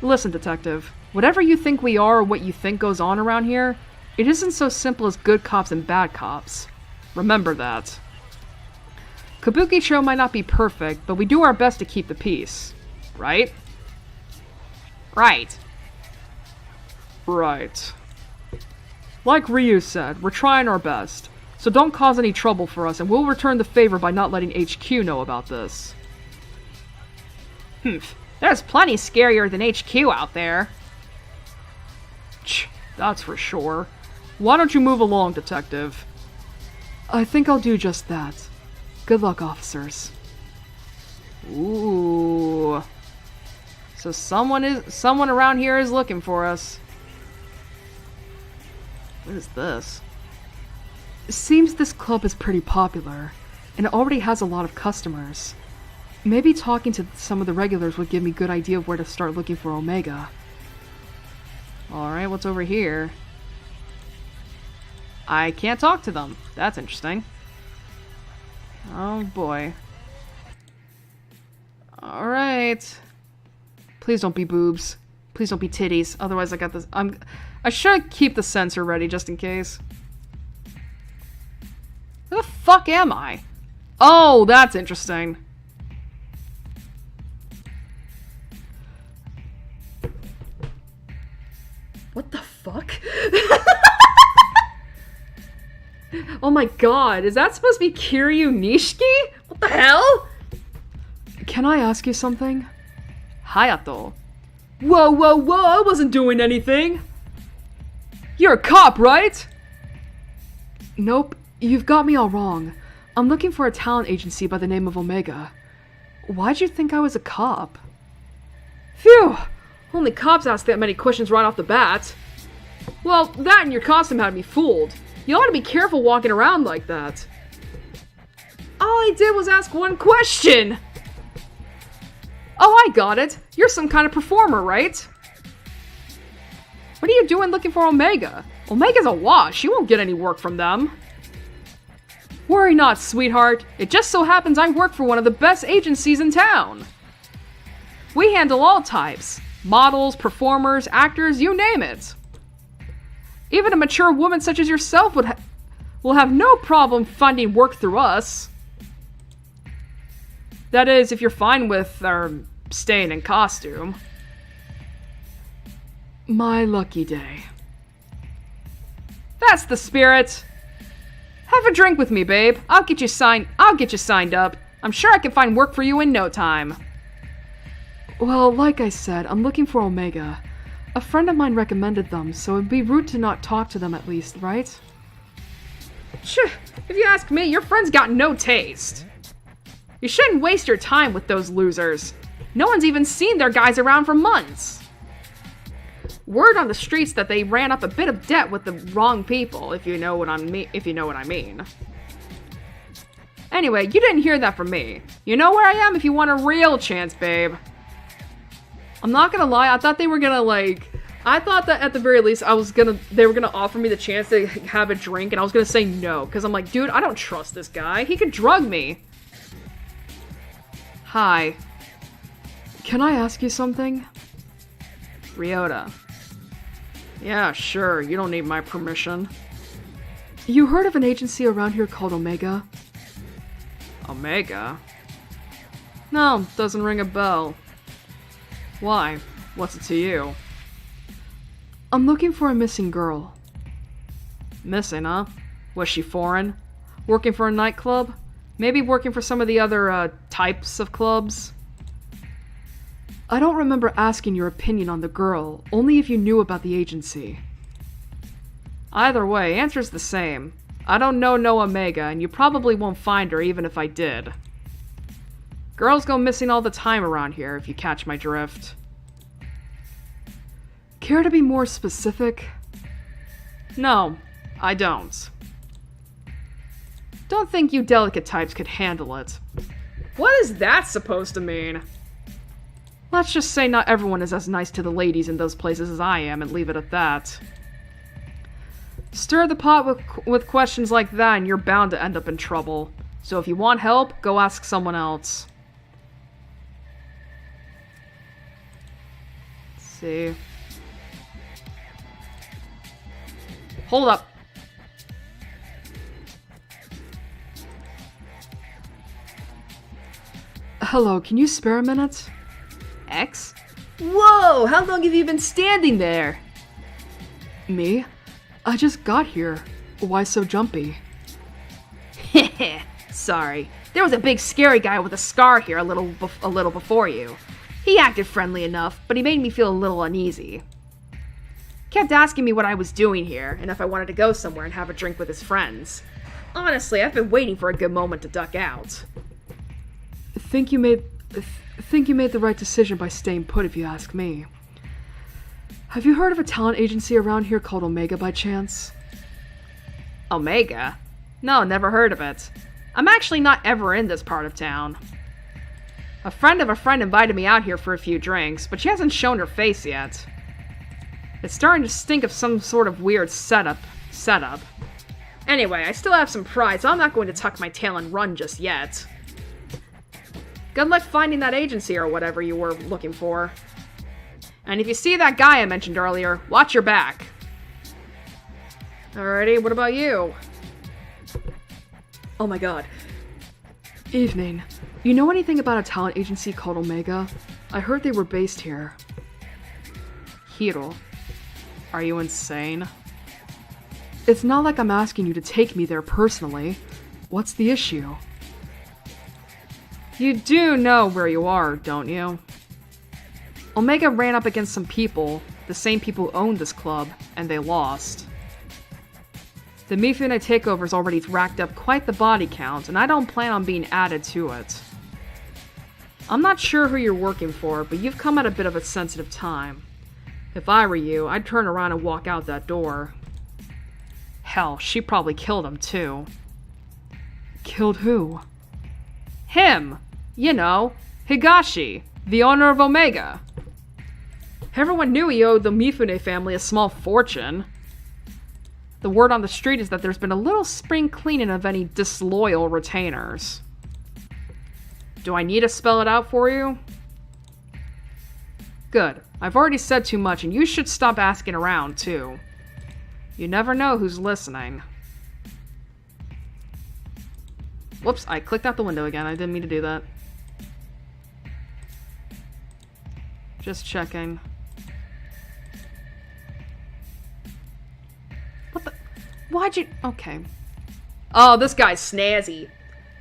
Listen, detective. Whatever you think we are or what you think goes on around here, it isn't so simple as good cops and bad cops. Remember that. Kabukicho might not be perfect, but we do our best to keep the peace. Right? Right. Like Ryu said, we're trying our best. So don't cause any trouble for us, and we'll return the favor by not letting HQ know about this. There's plenty scarier than HQ out there. That's for sure. Why don't you move along, detective? I think I'll do just that. Good luck, officers. Ooh. So someone around here is looking for us. What is this? Seems this club is pretty popular, and it already has a lot of customers. Maybe talking to some of the regulars would give me a good idea of where to start looking for Omega. Alright, what's over here? I can't talk to them. That's interesting. Oh boy. Alright. Please don't be boobs. Please don't be titties. Otherwise I got this. I should keep the sensor ready just in case. Who the fuck am I? Oh, that's interesting. What the fuck? Oh my god, is that supposed to be Kiryu Nishiki? What the hell? Can I ask you something? Hayato. Whoa, I wasn't doing anything. You're a cop, right? Nope. You've got me all wrong. I'm looking for a talent agency by the name of Omega. Why'd you think I was a cop? Phew! Only cops ask that many questions right off the bat. Well, that and your costume had me fooled. You ought to be careful walking around like that. All I did was ask one question! Oh, I got it. You're some kind of performer, right? What are you doing looking for Omega? Omega's a wash. You won't get any work from them. Worry not, sweetheart. It just so happens I work for one of the best agencies in town. We handle all types. Models, performers, actors, you name it. Even a mature woman such as yourself will have no problem finding work through us. That is, if you're fine with, staying in costume. My lucky day. That's the spirit. Have a drink with me, babe. I'll get you signed up. I'm sure I can find work for you in no time. Well, like I said, I'm looking for Omega. A friend of mine recommended them, so it'd be rude to not talk to them at least, right? Phew, if you ask me, your friend's got no taste. You shouldn't waste your time with those losers. No one's even seen their guys around for months. Word on the streets that they ran up a bit of debt with the wrong people, if you know what I mean. Anyway, you didn't hear that from me. You know where I am if you want a real chance, babe. I'm not gonna lie, I thought they were gonna, I thought that at the very least they were gonna offer me the chance to have a drink, and I was gonna say no, because I'm like, dude, I don't trust this guy. He could drug me. Hi. Can I ask you something? Ryota. Yeah, sure, you don't need my permission. You heard of an agency around here called Omega? Omega? No, doesn't ring a bell. Why? What's it to you? I'm looking for a missing girl. Missing, huh? Was she foreign? Working for a nightclub? Maybe working for some of the other, types of clubs? I don't remember asking your opinion on the girl, only if you knew about the agency. Either way, answer's the same. I don't know no Omega, and you probably won't find her even if I did. Girls go missing all the time around here, if you catch my drift. Care to be more specific? No, I don't. Don't think you delicate types could handle it. What is that supposed to mean? Let's just say not everyone is as nice to the ladies in those places as I am, and leave it at that. Stir the pot with questions like that, and you're bound to end up in trouble. So if you want help, go ask someone else. Let's see. Hold up. Hello, can you spare a minute? X? Whoa, how long have you been standing there? Me? I just got here. Why so jumpy? Heh, sorry. There was a big scary guy with a scar here a little before you. He acted friendly enough, but he made me feel a little uneasy. Kept asking me what I was doing here, and if I wanted to go somewhere and have a drink with his friends. Honestly, I've been waiting for a good moment to duck out. Think you made the right decision by staying put, if you ask me. Have you heard of a talent agency around here called Omega by chance? Omega? No, never heard of it. I'm actually not ever in this part of town. A friend of a friend invited me out here for a few drinks, but she hasn't shown her face yet. It's starting to stink of some sort of weird setup. Anyway, I still have some pride, so I'm not going to tuck my tail and run just yet. Good luck finding that agency or whatever you were looking for. And if you see that guy I mentioned earlier, watch your back. Alrighty, what about you? Oh my god. Evening. You know anything about a talent agency called Omega? I heard they were based here. Hiro. Are you insane? It's not like I'm asking you to take me there personally. What's the issue? You do know where you are, don't you? Omega ran up against some people, the same people who owned this club, and they lost. The Mifune takeover's already racked up quite the body count, and I don't plan on being added to it. I'm not sure who you're working for, but you've come at a bit of a sensitive time. If I were you, I'd turn around and walk out that door. Hell, she probably killed him too. Killed who? Him! You know, Higashi, the owner of Omega. Everyone knew he owed the Mifune family a small fortune. The word on the street is that there's been a little spring cleaning of any disloyal retainers. Do I need to spell it out for you? Good. I've already said too much, and you should stop asking around, too. You never know who's listening. Whoops, I clicked out the window again. I didn't mean to do that. Just checking. What the? Why'd you... Okay. Oh, this guy's snazzy.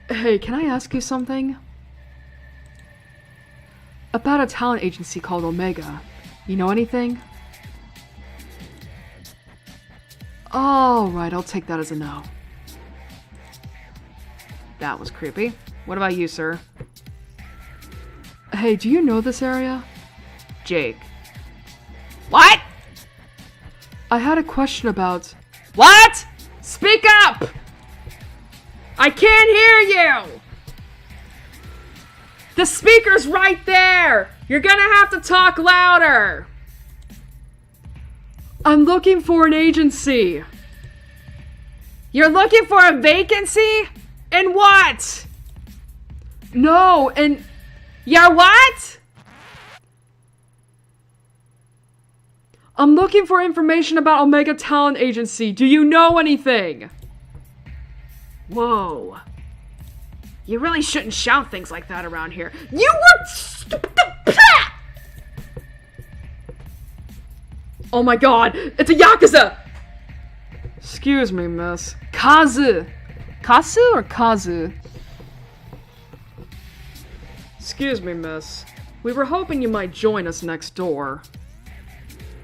Hey, can I ask you something? About a talent agency called Omega. You know anything? Alright, I'll take that as a no. That was creepy. What about you, sir? Hey, do you know this area? Jake. What? I had a question about... What? Speak up! I can't hear you! The speaker's right there! You're gonna have to talk louder! I'm looking for an agency. You're looking for a vacancy? In what? No, and... Yeah, what? I'm looking for information about Omega Talent Agency. Do you know anything? Whoa. You really shouldn't shout things like that around here. You were stupid. Oh my god, it's a Yakuza! Excuse me, miss. Kazu! Kasu or Kazu? Excuse me, miss. We were hoping you might join us next door.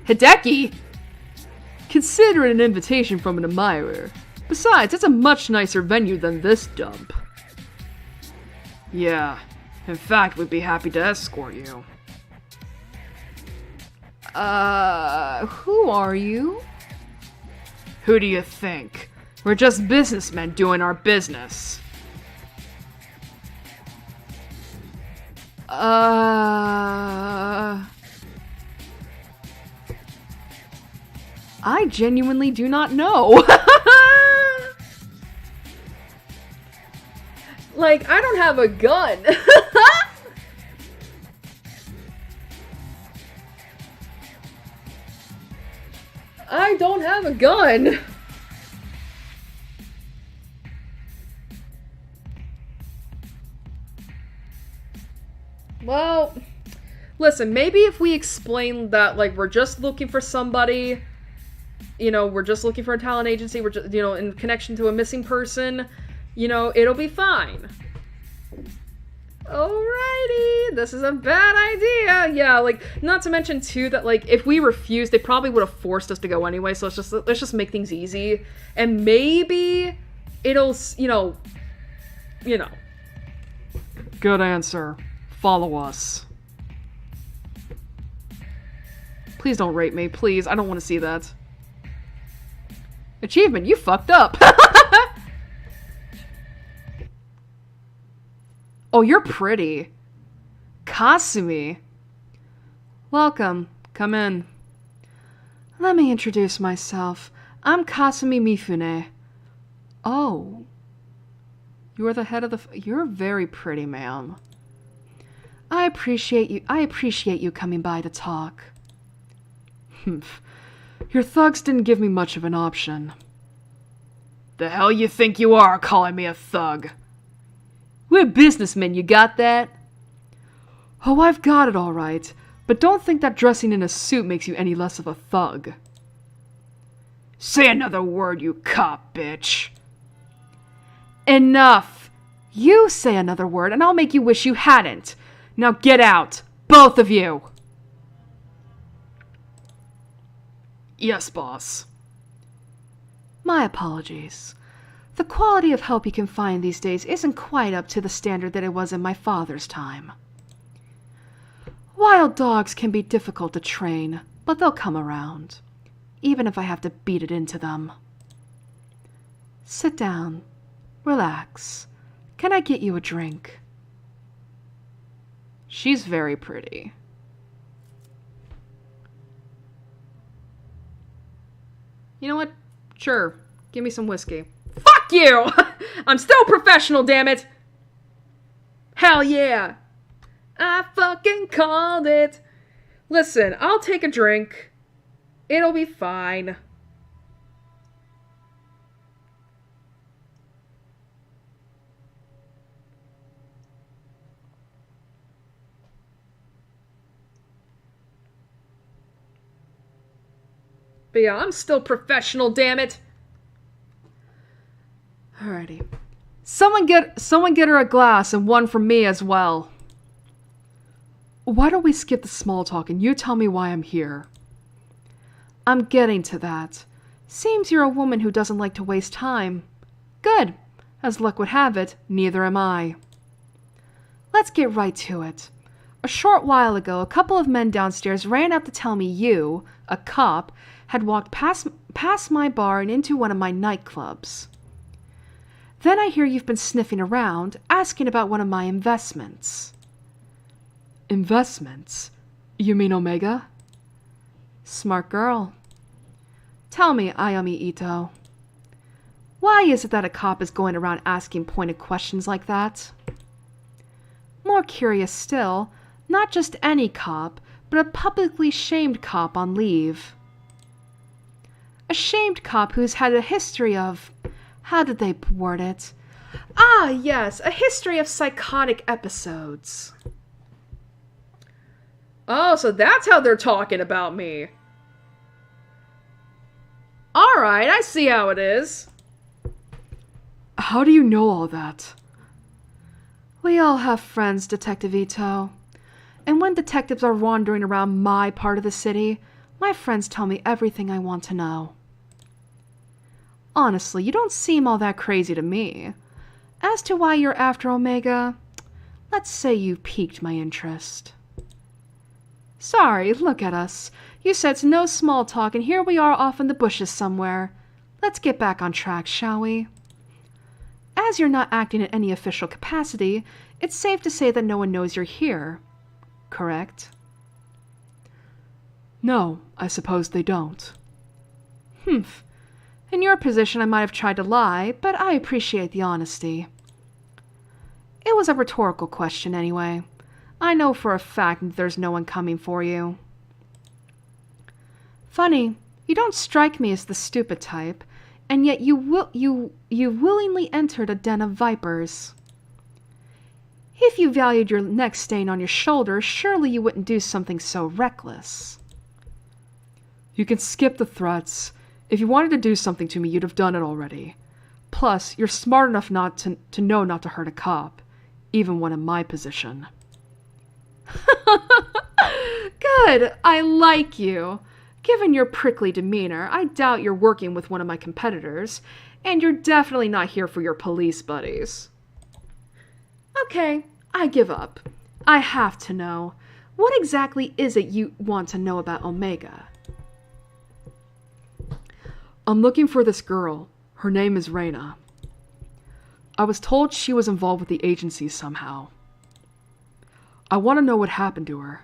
Hideki? Consider it an invitation from an admirer. Besides, it's a much nicer venue than this dump. Yeah. In fact, we'd be happy to escort you. Who are you? Who do you think? We're just businessmen doing our business. I genuinely do not know. Like, I don't have a gun. I don't have a gun. Well, listen, maybe if we explain that, like, we're just looking for somebody, you know, we're just looking for a talent agency, we're just, you know, in connection to a missing person, you know, it'll be fine. Alrighty, this is a bad idea. Yeah, like, not to mention, too, that, like, if we refused, they probably would have forced us to go anyway, so let's just make things easy. And maybe it'll, you know. Good answer. Follow us. Please don't rape me, please. I don't want to see that. Achievement, you fucked up. Oh, you're pretty. Kasumi. Welcome. Come in. Let me introduce myself. I'm Kasumi Mifune. Oh. You're the head of the... You're very pretty, ma'am. I appreciate you coming by to talk. Your thugs didn't give me much of an option. The hell you think you are, calling me a thug? We're businessmen, you got that? Oh, I've got it all right, but don't think that dressing in a suit makes you any less of a thug. Say another word, you cop bitch. Enough! You say another word and I'll make you wish you hadn't. Now get out, both of you! Yes, boss. My apologies. The quality of help you can find these days isn't quite up to the standard that it was in my father's time. Wild dogs can be difficult to train, but they'll come around, even if I have to beat it into them. Sit down. Relax. Can I get you a drink? She's very pretty. You know what? Sure. Give me some whiskey. Fuck you! I'm still professional, damn it! Hell yeah! I fucking called it! Listen, I'll take a drink. It'll be fine. But yeah, I'm still professional, damn it. Alrighty. Someone get her a glass and one for me as well. Why don't we skip the small talk and you tell me why I'm here? I'm getting to that. Seems you're a woman who doesn't like to waste time. Good. As luck would have it, neither am I. Let's get right to it. A short while ago, a couple of men downstairs ran up to tell me you, a cop, had walked past my bar and into one of my nightclubs. Then I hear you've been sniffing around, asking about one of my investments. Investments? You mean Omega? Smart girl. Tell me, Ayami Ito. Why is it that a cop is going around asking pointed questions like that? More curious still, not just any cop, but a publicly shamed cop on leave. A shamed cop who's had a history of... how did they word it? Ah, yes, a history of psychotic episodes. Oh, so that's how they're talking about me. Alright, I see how it is. How do you know all that? We all have friends, Detective Ito. And when detectives are wandering around my part of the city, my friends tell me everything I want to know. Honestly, you don't seem all that crazy to me. As to why you're after Omega, let's say you've piqued my interest. Sorry, look at us. You said no small talk, and here we are off in the bushes somewhere. Let's get back on track, shall we? As you're not acting in any official capacity, it's safe to say that no one knows you're here. Correct? No, I suppose they don't. Humph. In your position, I might have tried to lie, but I appreciate the honesty. It was a rhetorical question, anyway. I know for a fact that there's no one coming for you. Funny, you don't strike me as the stupid type, and yet you willingly entered a den of vipers. If you valued your neck staying on your shoulder, surely you wouldn't do something so reckless. You can skip the threats. If you wanted to do something to me, you'd have done it already. Plus, you're smart enough not to know not to hurt a cop, even one in my position. Good, I like you. Given your prickly demeanor, I doubt you're working with one of my competitors, and you're definitely not here for your police buddies. Okay, I give up. I have to know. What exactly is it you want to know about Omega? I'm looking for this girl. Her name is Reina. I was told she was involved with the agency somehow. I want to know what happened to her.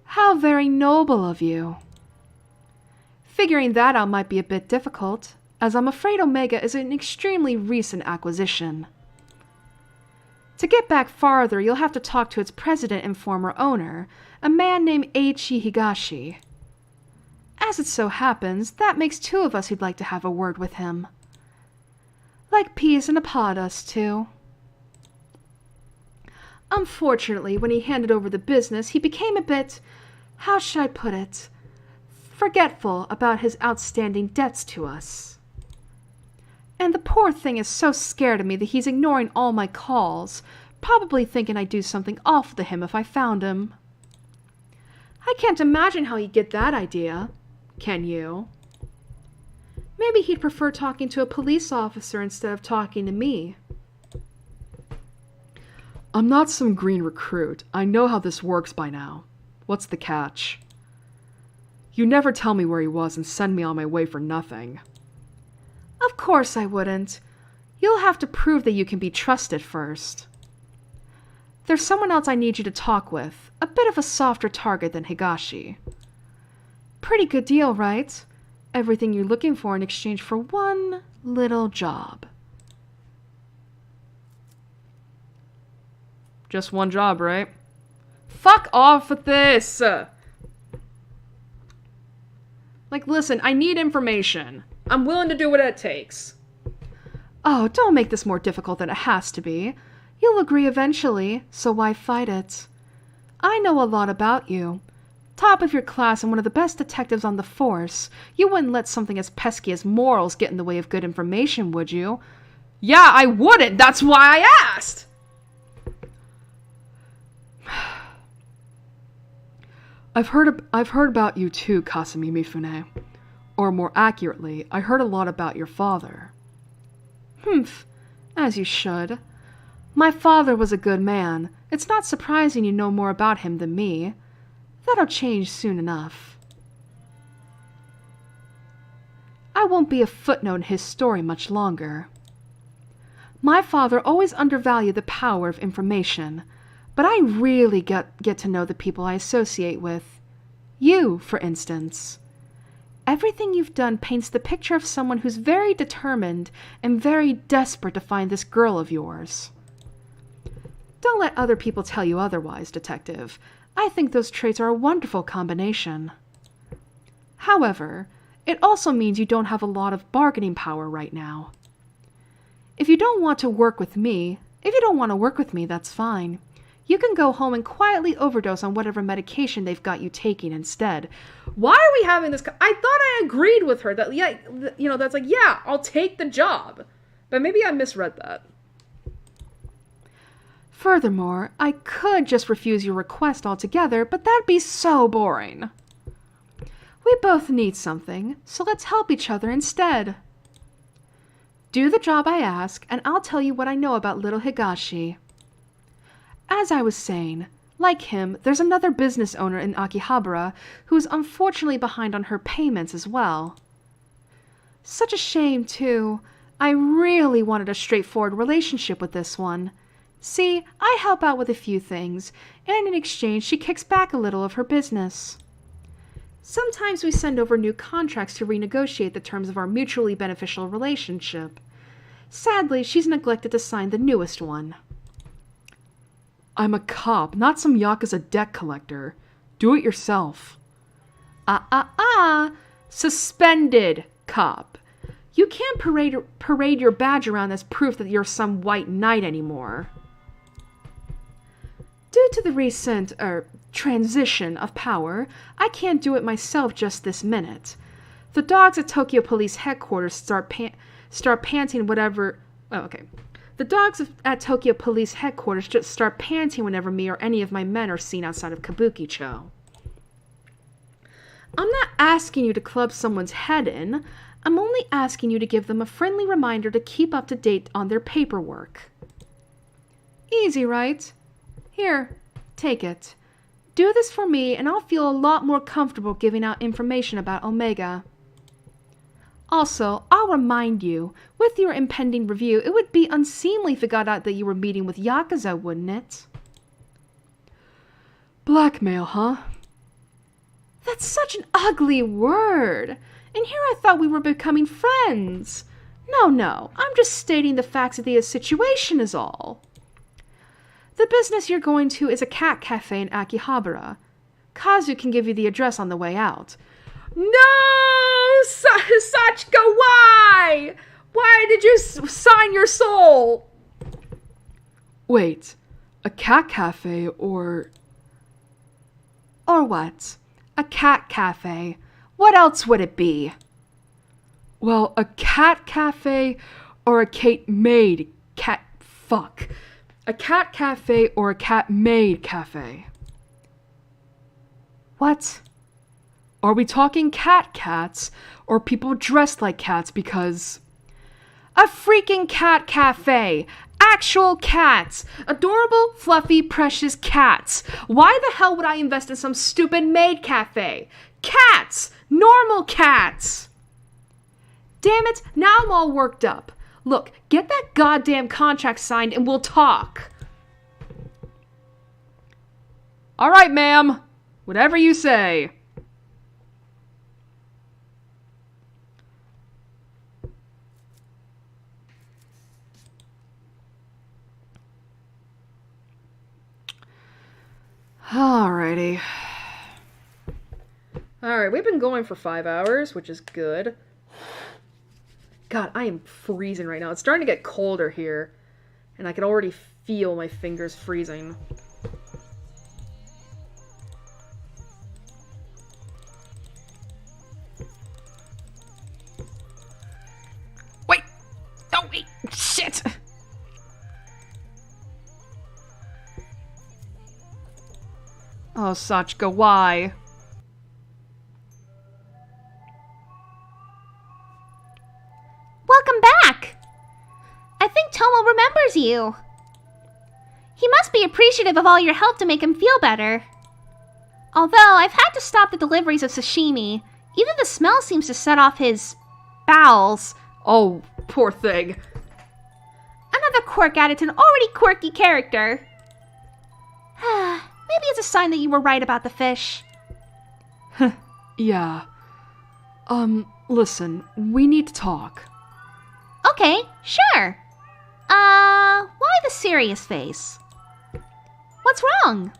How very noble of you. Figuring that out might be a bit difficult, as I'm afraid Omega is an extremely recent acquisition. To get back farther, you'll have to talk to its president and former owner, a man named Eiichi Higashi. As it so happens, that makes two of us who'd like to have a word with him. Like peas in a pod, us two. Unfortunately, when he handed over the business, he became a bit, how should I put it, forgetful about his outstanding debts to us. And the poor thing is so scared of me that he's ignoring all my calls, probably thinking I'd do something awful to him if I found him. I can't imagine how he'd get that idea. Can you? Maybe he'd prefer talking to a police officer instead of talking to me. I'm not some green recruit. I know how this works by now. What's the catch? You never tell me where he was and send me on my way for nothing. Of course I wouldn't. You'll have to prove that you can be trusted first. There's someone else I need you to talk with. A bit of a softer target than Higashi. Pretty good deal, right? Everything you're looking for in exchange for one little job. Just one job, right? Fuck off with this! Like, listen, I need information. I'm willing to do what it takes. Oh, don't make this more difficult than it has to be. You'll agree eventually, so why fight it? I know a lot about you. Top of your class and one of the best detectives on the force. You wouldn't let something as pesky as morals get in the way of good information, would you? Yeah, I wouldn't! That's why I asked! I've heard about you too, Kasumi Mifune. Or more accurately, I heard a lot about your father. Humph, as you should. My father was a good man. It's not surprising you know more about him than me. That'll change soon enough. I won't be a footnote in his story much longer. My father always undervalued the power of information, but I really get to know the people I associate with. You, for instance. Everything you've done paints the picture of someone who's very determined and very desperate to find this girl of yours. Don't let other people tell you otherwise, Detective. I think those traits are a wonderful combination. However, it also means you don't have a lot of bargaining power right now. If you don't want to work with me, that's fine. You can go home and quietly overdose on whatever medication they've got you taking instead. Why are we having this? I thought I agreed with her that, yeah, that's like, yeah, I'll take the job. But maybe I misread that. Furthermore, I could just refuse your request altogether, but that'd be so boring. We both need something, so let's help each other instead. Do the job I ask, and I'll tell you what I know about little Higashi. As I was saying, like him, there's another business owner in Akihabara who's unfortunately behind on her payments as well. Such a shame, too. I really wanted a straightforward relationship with this one. See, I help out with a few things, and in exchange she kicks back a little of her business. Sometimes we send over new contracts to renegotiate the terms of our mutually beneficial relationship. Sadly, she's neglected to sign the newest one. I'm a cop, not some Yakuza debt collector. Do it yourself. Suspended cop. You can't parade your badge around as proof that you're some white knight anymore. Due to the recent, transition of power, I can't do it myself just this minute. The dogs at Tokyo Police Headquarters start panting whatever... Oh, okay. The dogs at Tokyo Police Headquarters just start panting whenever me or any of my men are seen outside of Kabukicho. I'm not asking you to club someone's head in. I'm only asking you to give them a friendly reminder to keep up to date on their paperwork. Easy, right? Here, take it. Do this for me and I'll feel a lot more comfortable giving out information about Omega. Also, I'll remind you, with your impending review, it would be unseemly if it got out that you were meeting with Yakuza, wouldn't it? Blackmail, huh? That's such an ugly word. And here I thought we were becoming friends. No, I'm just stating the facts of the situation is all. The business you're going to is a cat cafe in Akihabara. Kazu can give you the address on the way out. No! Sachika, why? Why did you sign your soul? Wait, a cat cafe or... Or what? A cat cafe. What else would it be? Well, a cat cafe or a cat-made cat... Fuck. A cat cafe or a cat-made cafe. What? Are we talking cats or people dressed like cats because... A freaking cat cafe! actual cats. Adorable, fluffy, precious cats. Why the hell would I invest in some stupid maid cafe? Cats! Normal cats! Damn it, now I'm all worked up. Look, get that goddamn contract signed and we'll talk. All right, ma'am. Whatever you say. Alrighty. Alright, we've been going for 5 hours, which is good. God, I am freezing right now. It's starting to get colder here. And I can already feel my fingers freezing. Wait! Oh, wait! Shit! Oh, Sachika, why? Welcome back! I think Tomo remembers you. He must be appreciative of all your help to make him feel better. Although I've had to stop the deliveries of sashimi, even the smell seems to set off his bowels. Oh, poor thing. Another quirk added to an already quirky character. Maybe it's a sign that you were right about the fish. Yeah. Listen, we need to talk. Okay, sure. Why the serious face? What's wrong?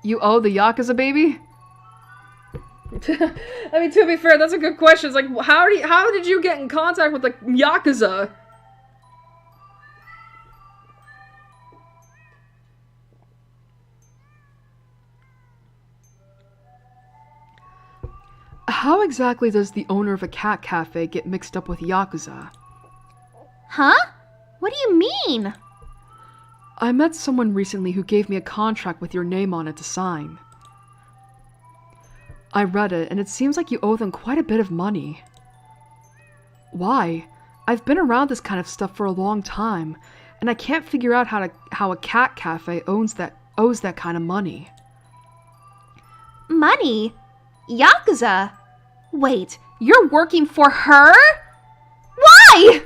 You owe the Yakuza baby? I mean, to be fair, that's a good question. It's like, how did you get in contact with the Yakuza? How exactly does the owner of a cat cafe get mixed up with Yakuza? Huh? What do you mean? I met someone recently who gave me a contract with your name on it to sign. I read it, and it seems like you owe them quite a bit of money. Why? I've been around this kind of stuff for a long time, and I can't figure out how a cat cafe owes that kind of money. Money? Yakuza? Wait, you're working for her? Why?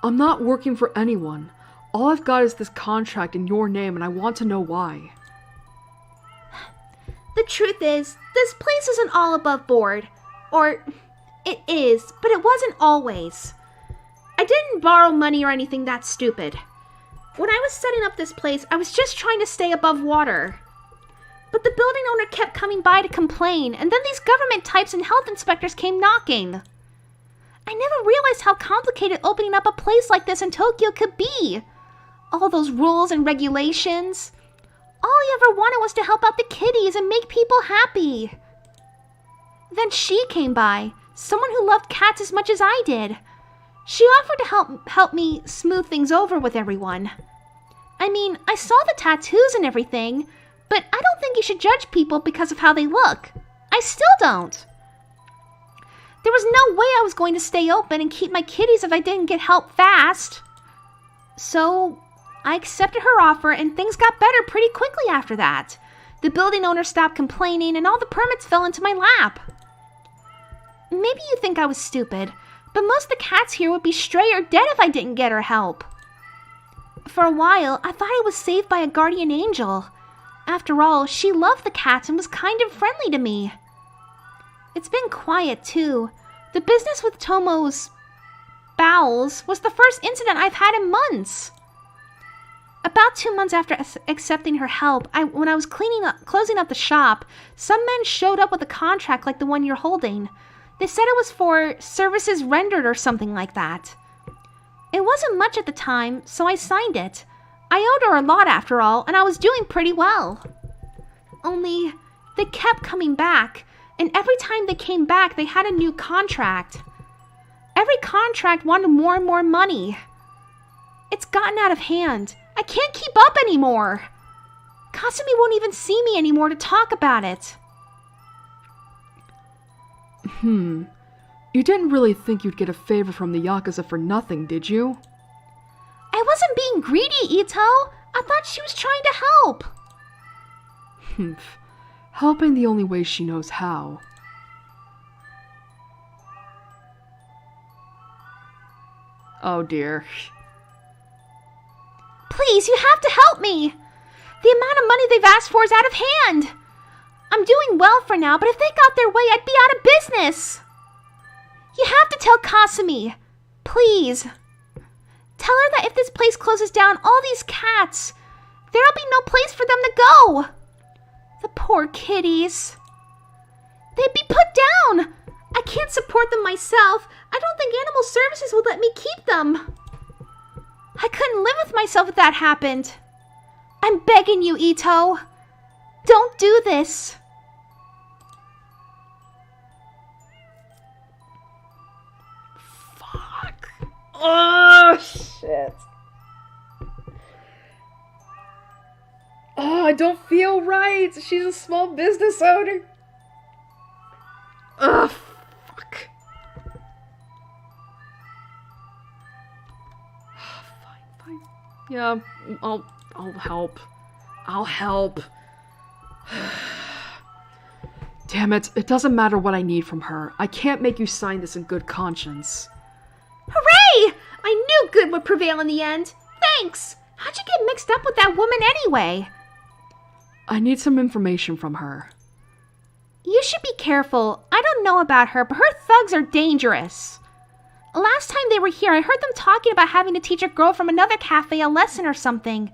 I'm not working for anyone. All I've got is this contract in your name, and I want to know why. The truth is, this place isn't all above board. Or, it is, but it wasn't always. I didn't borrow money or anything that stupid. When I was setting up this place, I was just trying to stay above water. But the building owner kept coming by to complain, and then these government types and health inspectors came knocking. I never realized how complicated opening up a place like this in Tokyo could be. All those rules and regulations. All I ever wanted was to help out the kiddies and make people happy. Then she came by, someone who loved cats as much as I did. She offered to help me smooth things over with everyone. I mean, I saw the tattoos and everything, but I don't think you should judge people because of how they look. I still don't. There was no way I was going to stay open and keep my kitties if I didn't get help fast. So I accepted her offer, and things got better pretty quickly after that. The building owner stopped complaining, and all the permits fell into my lap. Maybe you think I was stupid, but most of the cats here would be stray or dead if I didn't get her help. For a while, I thought I was saved by a guardian angel. After all, she loved the cats and was kind and friendly to me. It's been quiet, too. The business with Tomo's bowels was the first incident I've had in months. About 2 months after accepting her help, when I was closing up the shop, some men showed up with a contract like the one you're holding. They said it was for services rendered or something like that. It wasn't much at the time, so I signed it. I owed her a lot after all, and I was doing pretty well. Only, they kept coming back, and every time they came back, they had a new contract. Every contract wanted more and more money. It's gotten out of hand. I can't keep up anymore. Kasumi won't even see me anymore to talk about it. You didn't really think you'd get a favor from the Yakuza for nothing, did you? I wasn't being greedy, Ito. I thought she was trying to help. Helping the only way she knows how. Oh dear. Please, you have to help me. The amount of money they've asked for is out of hand. I'm doing well for now, but if they got their way, I'd be out of business. You have to tell Kasumi. Please. Tell her that if this place closes down, all these cats, there'll be no place for them to go. The poor kitties. They'd be put down. I can't support them myself. I don't think Animal Services would let me keep them. I couldn't live with myself if that happened. I'm begging you, Ito. Don't do this. Fuck. Oh, shit. Oh, I don't feel right. She's a small business owner. Ugh, fuck. Fine. Yeah, I'll help. I'll help. Damn it, it doesn't matter what I need from her. I can't make you sign this in good conscience. Hooray! I knew good would prevail in the end. Thanks! How'd you get mixed up with that woman anyway? I need some information from her. You should be careful. I don't know about her, but her thugs are dangerous. Last time they were here, I heard them talking about having to teach a girl from another cafe a lesson or something.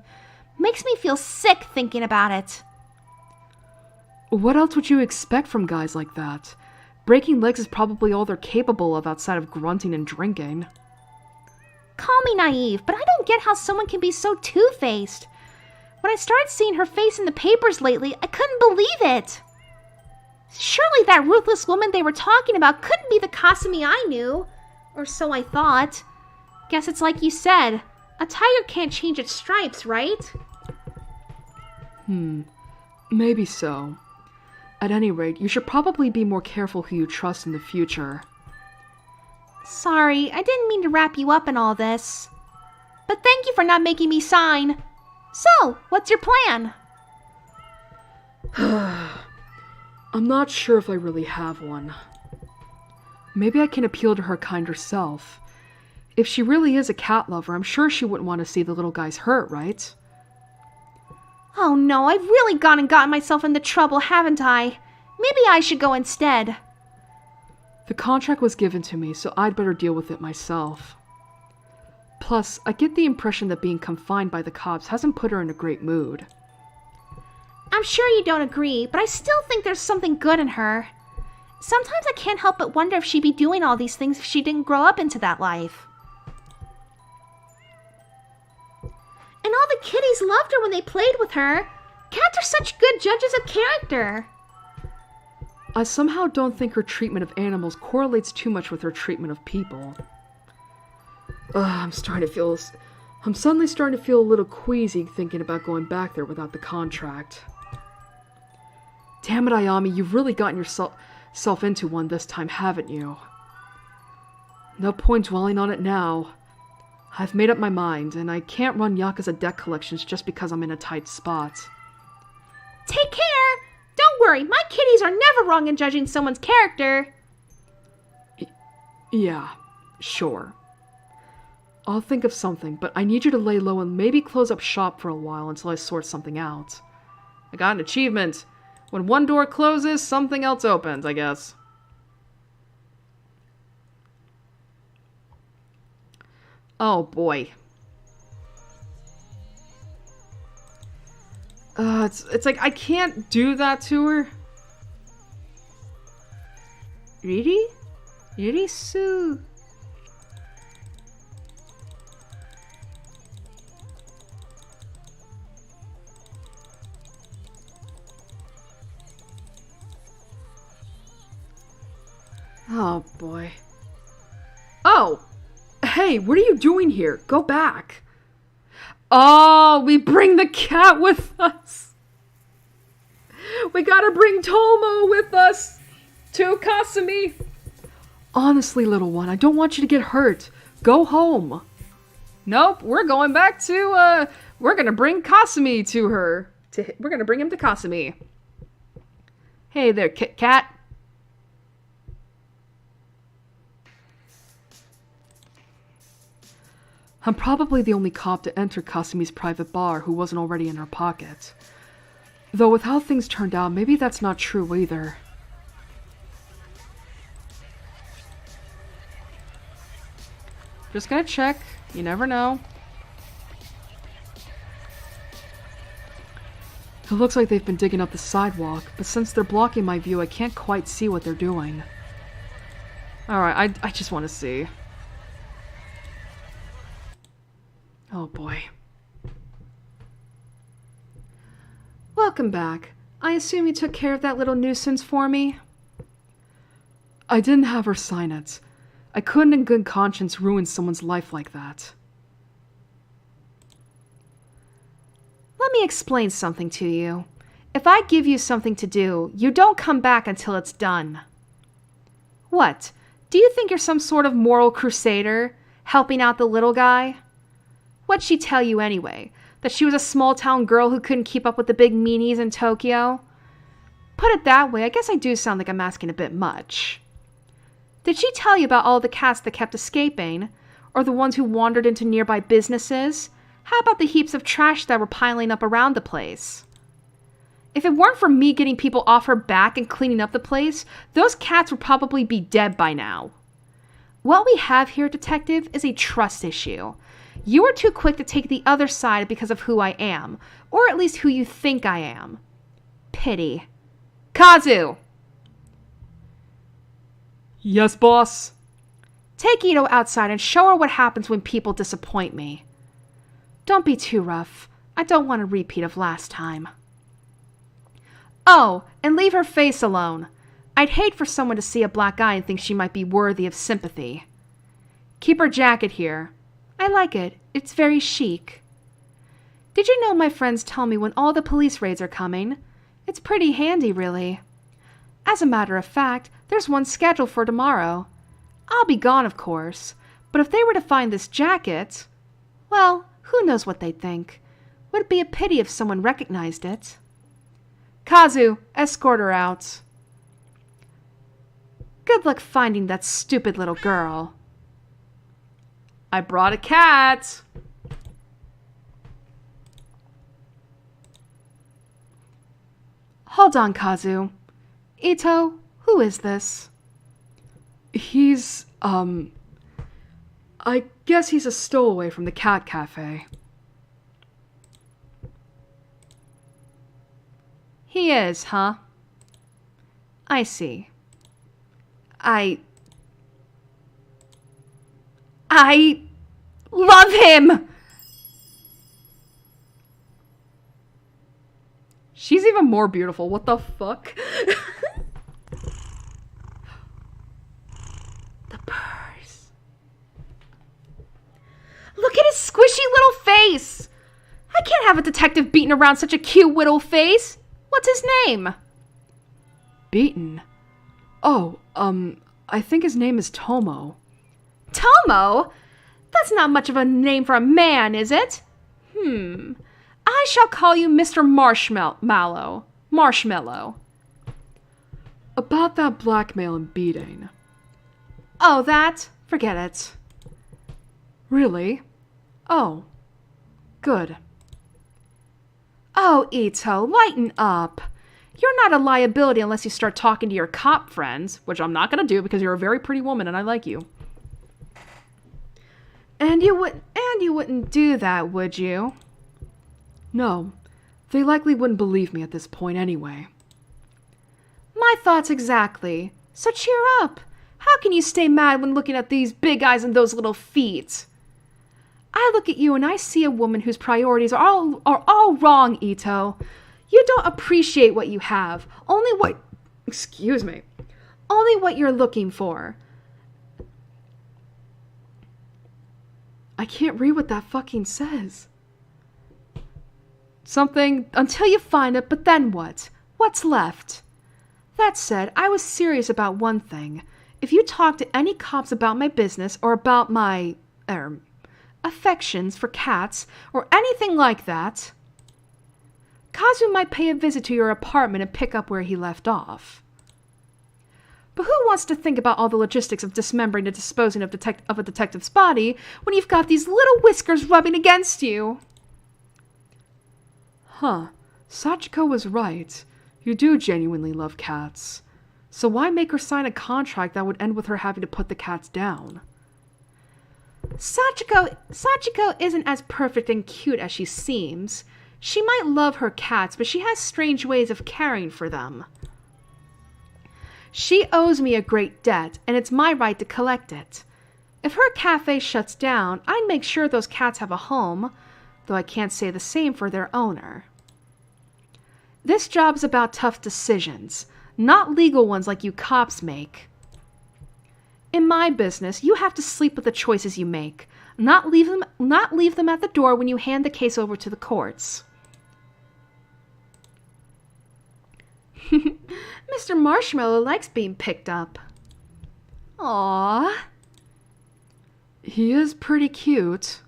Makes me feel sick thinking about it. What else would you expect from guys like that? Breaking legs is probably all they're capable of outside of grunting and drinking. Call me naive, but I don't get how someone can be so two-faced. When I started seeing her face in the papers lately, I couldn't believe it. Surely that ruthless woman they were talking about couldn't be the Kasumi I knew. Or so I thought. Guess it's like you said. A tiger can't change its stripes, right? Maybe so. At any rate, you should probably be more careful who you trust in the future. Sorry, I didn't mean to wrap you up in all this. But thank you for not making me sign. So, what's your plan? I'm not sure if I really have one. Maybe I can appeal to her kinder self. If she really is a cat lover, I'm sure she wouldn't want to see the little guys hurt, right? Oh no, I've really gone and gotten myself into trouble, haven't I? Maybe I should go instead. The contract was given to me, so I'd better deal with it myself. Plus, I get the impression that being confined by the cops hasn't put her in a great mood. I'm sure you don't agree, but I still think there's something good in her. Sometimes I can't help but wonder if she'd be doing all these things if she didn't grow up into that life. And all the kitties loved her when they played with her. Cats are such good judges of character. I somehow don't think her treatment of animals correlates too much with her treatment of people. I'm suddenly starting to feel a little queasy thinking about going back there without the contract. Damn it, Ayami, you've really gotten yourself into one this time, haven't you? No point dwelling on it now. I've made up my mind, and I can't run Yakuza debt collections just because I'm in a tight spot. Take care! Don't worry, my kitties are never wrong in judging someone's character. Yeah, sure. I'll think of something, but I need you to lay low and maybe close up shop for a while until I sort something out. I got an achievement. When one door closes, something else opens, I guess. Oh boy. It's like I can't do that to her. Riri? Riri-su. Oh boy. Oh! Hey, what are you doing here? Go back. Oh, we bring the cat with us. We gotta bring Tomo with us to Kasumi. Honestly, little one, I don't want you to get hurt. Go home. Nope, we're going back to, we're gonna bring Kasumi to her. We're gonna bring him to Kasumi. Hey there, Kit Kat. I'm probably the only cop to enter Kasumi's private bar who wasn't already in her pocket. Though with how things turned out, maybe that's not true either. Just gonna check. You never know. It looks like they've been digging up the sidewalk, but since they're blocking my view, I can't quite see what they're doing. Alright, I just want to see. Oh boy. Welcome back. I assume you took care of that little nuisance for me? I didn't have her sign it. I couldn't in good conscience ruin someone's life like that. Let me explain something to you. If I give you something to do, you don't come back until it's done. What? Do you think you're some sort of moral crusader, helping out the little guy? What'd she tell you anyway? That she was a small-town girl who couldn't keep up with the big meanies in Tokyo? Put it that way, I guess I do sound like I'm asking a bit much. Did she tell you about all the cats that kept escaping? Or the ones who wandered into nearby businesses? How about the heaps of trash that were piling up around the place? If it weren't for me getting people off her back and cleaning up the place, those cats would probably be dead by now. What we have here, Detective, is a trust issue. You are too quick to take the other side because of who I am, or at least who you think I am. Pity. Kazu! Yes, boss? Take Ito outside and show her what happens when people disappoint me. Don't be too rough. I don't want a repeat of last time. Oh, and leave her face alone. I'd hate for someone to see a black eye and think she might be worthy of sympathy. Keep her jacket here. I like it. It's very chic. Did you know my friends tell me when all the police raids are coming? It's pretty handy, really. As a matter of fact, there's one scheduled for tomorrow. I'll be gone, of course, but if they were to find this jacket, well, who knows what they'd think. Would it be a pity if someone recognized it? Kazu, escort her out. Good luck finding that stupid little girl. I brought a cat. Hold on, Kazu. Ito, who is this? He's, I guess he's a stowaway from the cat cafe. He is, huh? I see. I love him! She's even more beautiful. What the fuck? The purse. Look at his squishy little face! I can't have a detective beating around such a cute little face. What's his name? Beaten? Oh, I think his name is Tomo. Tomo? That's not much of a name for a man, is it? I shall call you Mr. Marshmallow. About that blackmail and beating. Oh, that? Forget it. Really? Oh. Good. Oh, Ito, lighten up. You're not a liability unless you start talking to your cop friends, Which I'm not gonna do because you're a very pretty woman and I like you. and you wouldn't do that, would you? No. They likely wouldn't believe me at this point anyway. My thoughts exactly. So cheer up. How can you stay mad when looking at these big eyes and those little feet? I look at you and I see a woman whose priorities are all wrong, Ito. You don't appreciate what you have, only what you're looking for. I can't read what that fucking says. Something until you find it, but then what? What's left? That said, I was serious about one thing. If you talk to any cops about my business or about my, affections for cats or anything like that, Kazu might pay a visit to your apartment and pick up where he left off. But who wants to think about all the logistics of dismembering and disposing of a detective's body when you've got these little whiskers rubbing against you? Huh. Sachiko was right. You do genuinely love cats. So why make her sign a contract that would end with her having to put the cats down? Sachiko isn't as perfect and cute as she seems. She might love her cats, but she has strange ways of caring for them. She owes me a great debt, and it's my right to collect it. If her cafe shuts down, I'd make sure those cats have a home, though I can't say the same for their owner. This job's about tough decisions, not legal ones like you cops make. In my business, you have to sleep with the choices you make, not leave them at the door when you hand the case over to the courts. Mr. Marshmallow likes being picked up. Aww. He is pretty cute.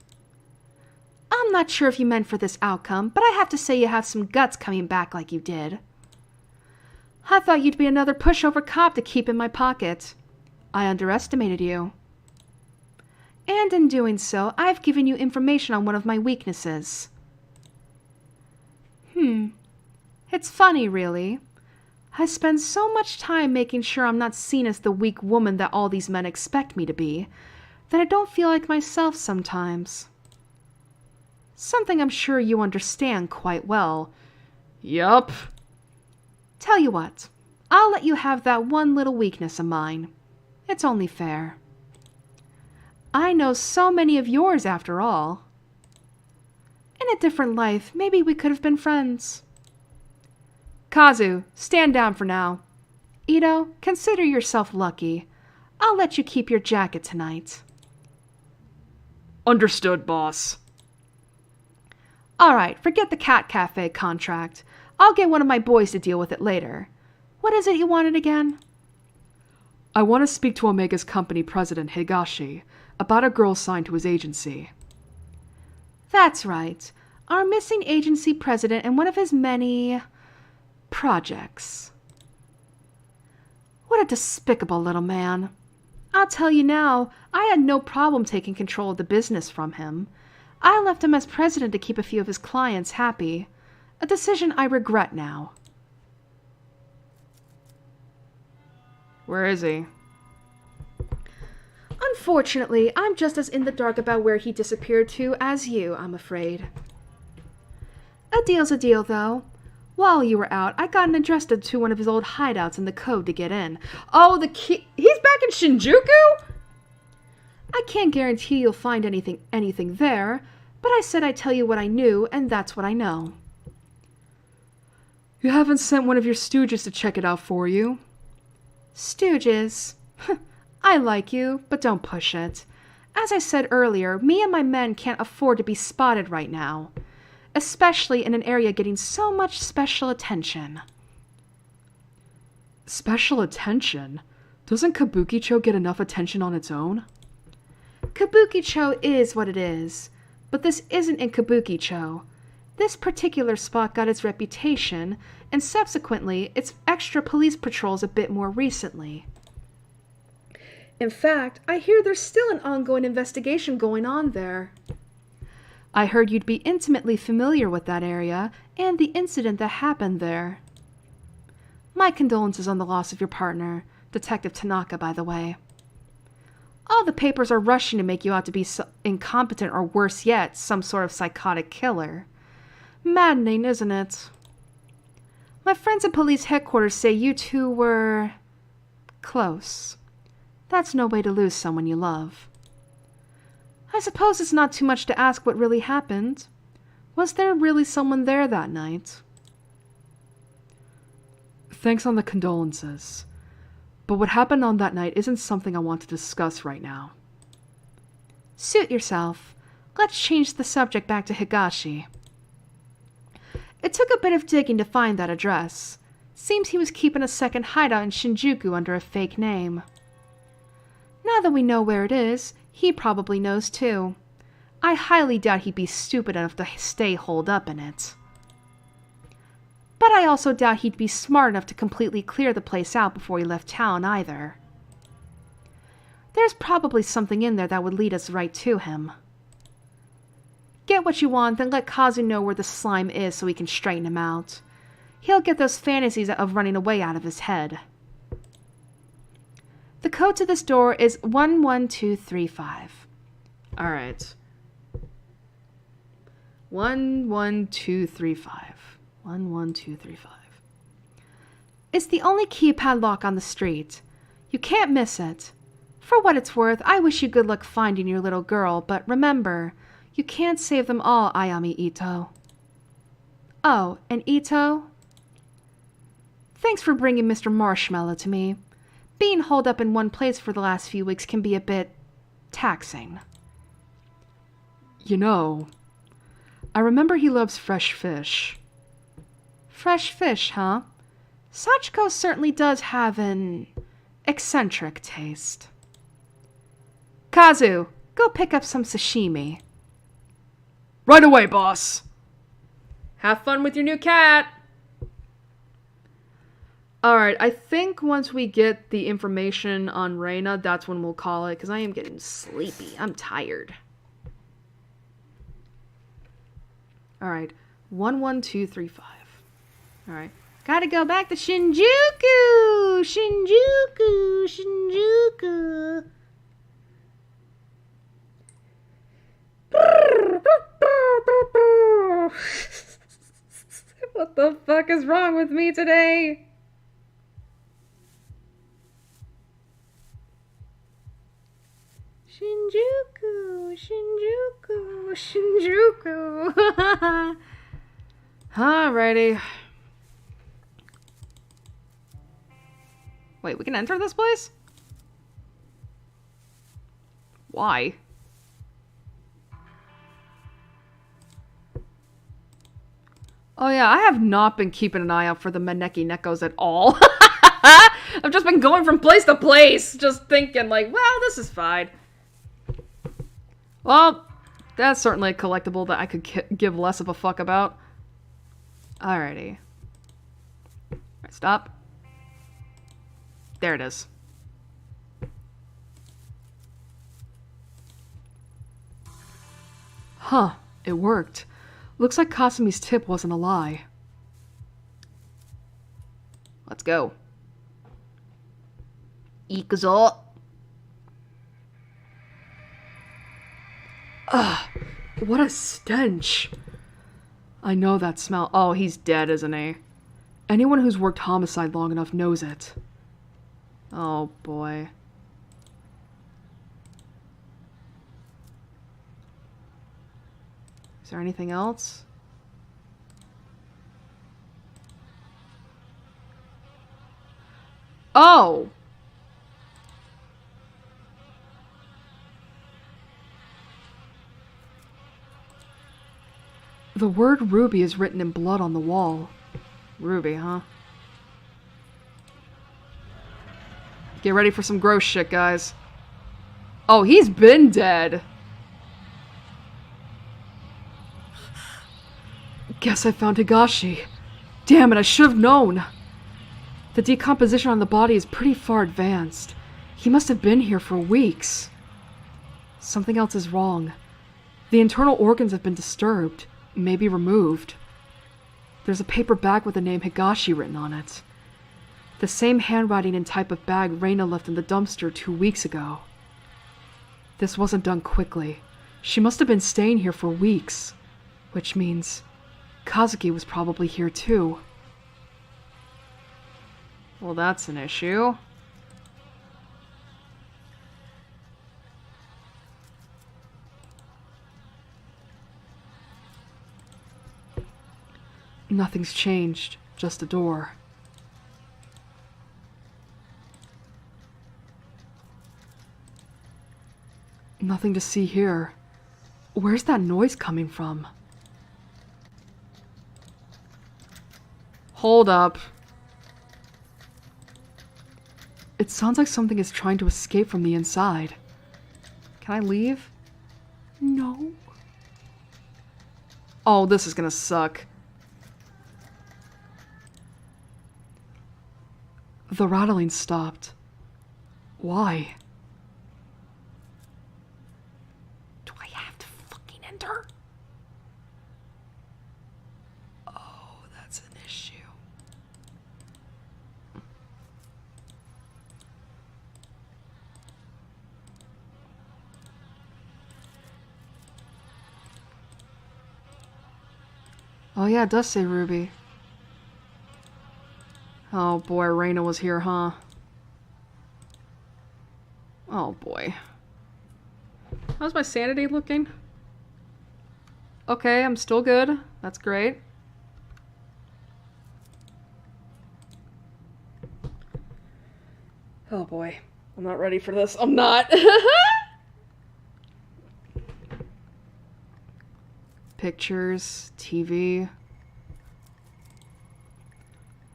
I'm not sure if you meant for this outcome, but I have to say you have some guts coming back like you did. I thought you'd be another pushover cop to keep in my pocket. I underestimated you. And in doing so, I've given you information on one of my weaknesses. It's funny, really. I spend so much time making sure I'm not seen as the weak woman that all these men expect me to be, that I don't feel like myself sometimes. Something I'm sure you understand quite well. Yup. Tell you what, I'll let you have that one little weakness of mine. It's only fair. I know so many of yours, after all. In a different life, maybe we could have been friends. Kazu, stand down for now. Ito, consider yourself lucky. I'll let you keep your jacket tonight. Understood, boss. All right, forget the cat cafe contract. I'll get one of my boys to deal with it later. What is it you wanted again? I want to speak to Omega's company president, Higashi, about a girl signed to his agency. That's right. Our missing agency president and one of his many projects. What a despicable little man. I'll tell you now, I had no problem taking control of the business from him. I left him as president to keep a few of his clients happy. A decision I regret now. Where is he? Unfortunately, I'm just as in the dark about where he disappeared to as you, I'm afraid. A deal's a deal, though. While you were out, I got an address to one of his old hideouts in the code to get in. Oh, the key... He's back in Shinjuku? I can't guarantee you'll find anything there, but I said I'd tell you what I knew, and that's what I know. You haven't sent one of your stooges to check it out for you? Stooges? I like you, but don't push it. As I said earlier, me and my men can't afford to be spotted right now. Especially in an area getting so much special attention. Special attention? Doesn't Kabukicho get enough attention on its own? Kabukicho is what it is, but this isn't in Kabukicho. This particular spot got its reputation, and subsequently, its extra police patrols a bit more recently. In fact, I hear there's still an ongoing investigation going on there. I heard you'd be intimately familiar with that area and the incident that happened there. My condolences on the loss of your partner, Detective Tanaka, by the way. All the papers are rushing to make you out to be incompetent or worse yet, some sort of psychotic killer. Maddening, isn't it? My friends at police headquarters say you two were... close. That's no way to lose someone you love. I suppose it's not too much to ask what really happened. Was there really someone there that night? Thanks on the condolences. But what happened on that night isn't something I want to discuss right now. Suit yourself. Let's change the subject back to Higashi. It took a bit of digging to find that address. Seems he was keeping a second hideout in Shinjuku under a fake name. Now that we know where it is, he probably knows too. I highly doubt he'd be stupid enough to stay holed up in it. But I also doubt he'd be smart enough to completely clear the place out before he left town either. There's probably something in there that would lead us right to him. Get what you want, then let Kazu know where the slime is so we can straighten him out. He'll get those fantasies of running away out of his head. The code to this door is 11235. Alright. 11235. 11235. It's the only keypad lock on the street. You can't miss it. For what it's worth, I wish you good luck finding your little girl, but remember, you can't save them all, Ayami Ito. Oh, and Ito? Thanks for bringing Mr. Marshmallow to me. Being holed up in one place for the last few weeks can be a bit taxing. You know, I remember he loves fresh fish. Fresh fish, huh? Sachiko certainly does have an eccentric taste. Kazu, go pick up some sashimi. Right away, boss! Have fun with your new cat! Alright, I think once we get the information on Reina, that's when we'll call it, because I am getting sleepy. I'm tired. Alright, 11235. Alright. Gotta go back to Shinjuku! Shinjuku! Shinjuku! What the fuck is wrong with me today? Shinjuku! Shinjuku! Shinjuku! Alrighty. Wait, we can enter this place? Why? Oh yeah, I have not been keeping an eye out for the Maneki Nekos at all. I've just been going from place to place, just thinking like, well, this is fine. Well, that's certainly a collectible that I could give less of a fuck about. Alrighty. Alright, stop. There it is. Huh, it worked. Looks like Kasumi's tip wasn't a lie. Let's go. Ikuzo. Ugh, what a stench. I know that smell. Oh, he's dead, isn't he? Anyone who's worked homicide long enough knows it. Oh, boy. Is there anything else? Oh! The word Ruby is written in blood on the wall. Ruby, huh? Get ready for some gross shit, guys. Oh, he's been dead. Guess I found Higashi. Damn it, I should have known. The decomposition on the body is pretty far advanced. He must have been here for weeks. Something else is wrong. The internal organs have been disturbed, maybe removed. There's a paper bag with the name Higashi written on it. The same handwriting and type of bag Reina left in the dumpster 2 weeks ago. This wasn't done quickly. She must have been staying here for weeks, which means Kazuki was probably here too. Well, that's an issue. Nothing's changed, just a door. Nothing to see here. Where's that noise coming from? Hold up. It sounds like something is trying to escape from the inside. Can I leave? No. Oh, this is gonna suck. The rattling stopped. Why? Do I have to fucking enter? Oh, that's an issue. Oh yeah, it does say Ruby. Oh boy, Reina was here, huh? Oh boy. How's my sanity looking? Okay, I'm still good. That's great. Oh boy. I'm not ready for this. I'm not. Pictures, TV.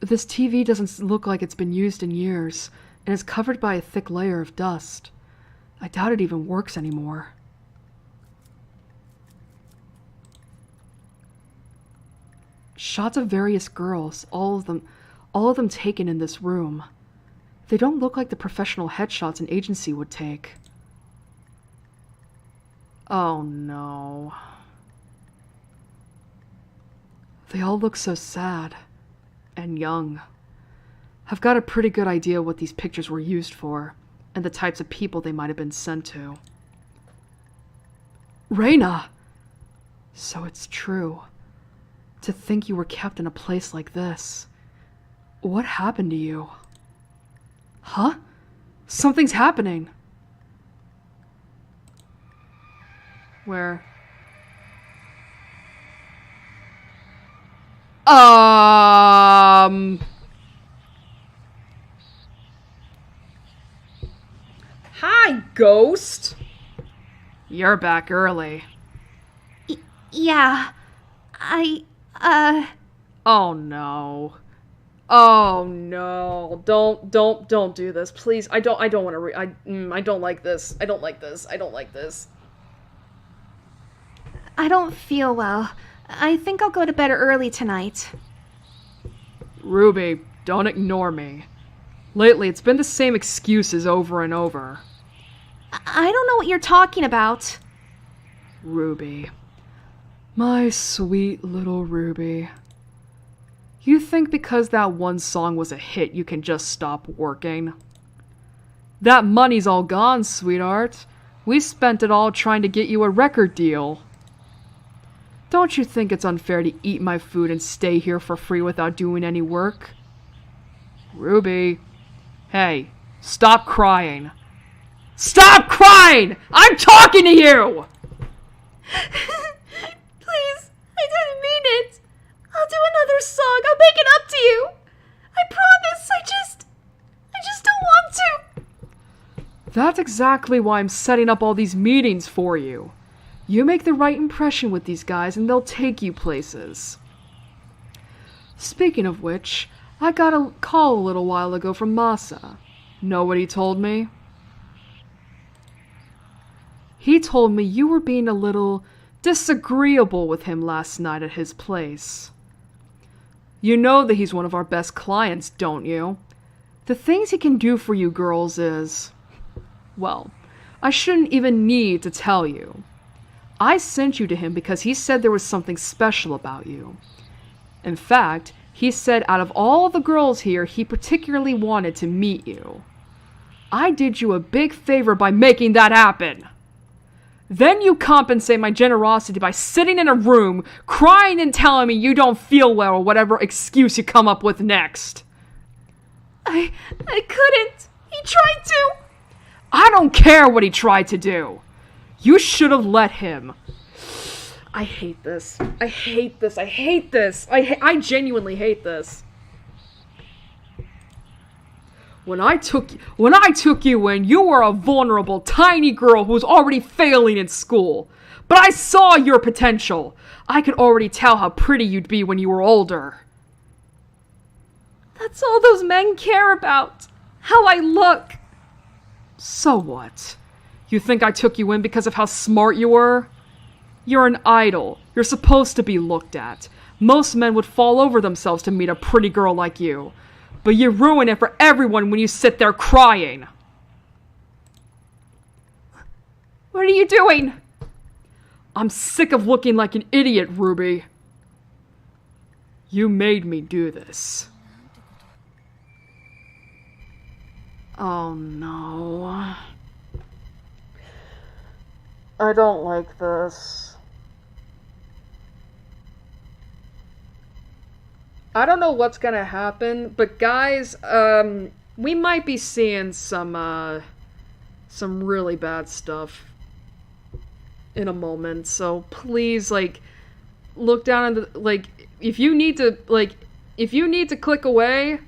This TV doesn't look like it's been used in years, and is covered by a thick layer of dust. I doubt it even works anymore. Shots of various girls, all of them taken in this room. They don't look like the professional headshots an agency would take. Oh no. They all look so sad. And young. I've got a pretty good idea what these pictures were used for, and the types of people they might have been sent to. Reina! So it's true. To think you were kept in a place like this. What happened to you? Huh? Something's happening. Where? Hi, Ghost. You're back early. Yeah. Oh no. Oh no. Don't do this. Please. I don't want to I don't like this. I don't like this. I don't like this. I don't feel well. I think I'll go to bed early tonight. Ruby, don't ignore me. Lately, it's been the same excuses over and over. I don't know what you're talking about. Ruby. My sweet little Ruby. You think because that one song was a hit, you can just stop working? That money's all gone, sweetheart. We spent it all trying to get you a record deal. Don't you think it's unfair to eat my food and stay here for free without doing any work? Ruby. Hey, stop crying. Stop crying! I'm talking to you! Please, I didn't mean it. I'll do another song. I'll make it up to you. I promise. I just don't want to. That's exactly why I'm setting up all these meetings for you. You make the right impression with these guys and they'll take you places. Speaking of which, I got a call a little while ago from Masa. Know what he told me? He told me you were being a little disagreeable with him last night at his place. You know that he's one of our best clients, don't you? The things he can do for you girls is... Well, I shouldn't even need to tell you. I sent you to him because he said there was something special about you. In fact, he said out of all the girls here, he particularly wanted to meet you. I did you a big favor by making that happen. Then you compensate my generosity by sitting in a room, crying and telling me you don't feel well or whatever excuse you come up with next. I couldn't. He tried to. I don't care what he tried to do. You should have let him. I hate this. I hate this. I hate this. I genuinely hate this. When I took you in, you were a vulnerable, tiny girl who was already failing in school. But I saw your potential. I could already tell how pretty you'd be when you were older. That's all those men care about. how I look. So what? You think I took you in because of how smart you were? You're an idol. You're supposed to be looked at. Most men would fall over themselves to meet a pretty girl like you. But you ruin it for everyone when you sit there crying. What are you doing? I'm sick of looking like an idiot, Ruby. You made me do this. Oh no. I don't like this. I don't know what's gonna happen, but guys, we might be seeing some really bad stuff in a moment, so please, like, look down and, like, if you need to click away,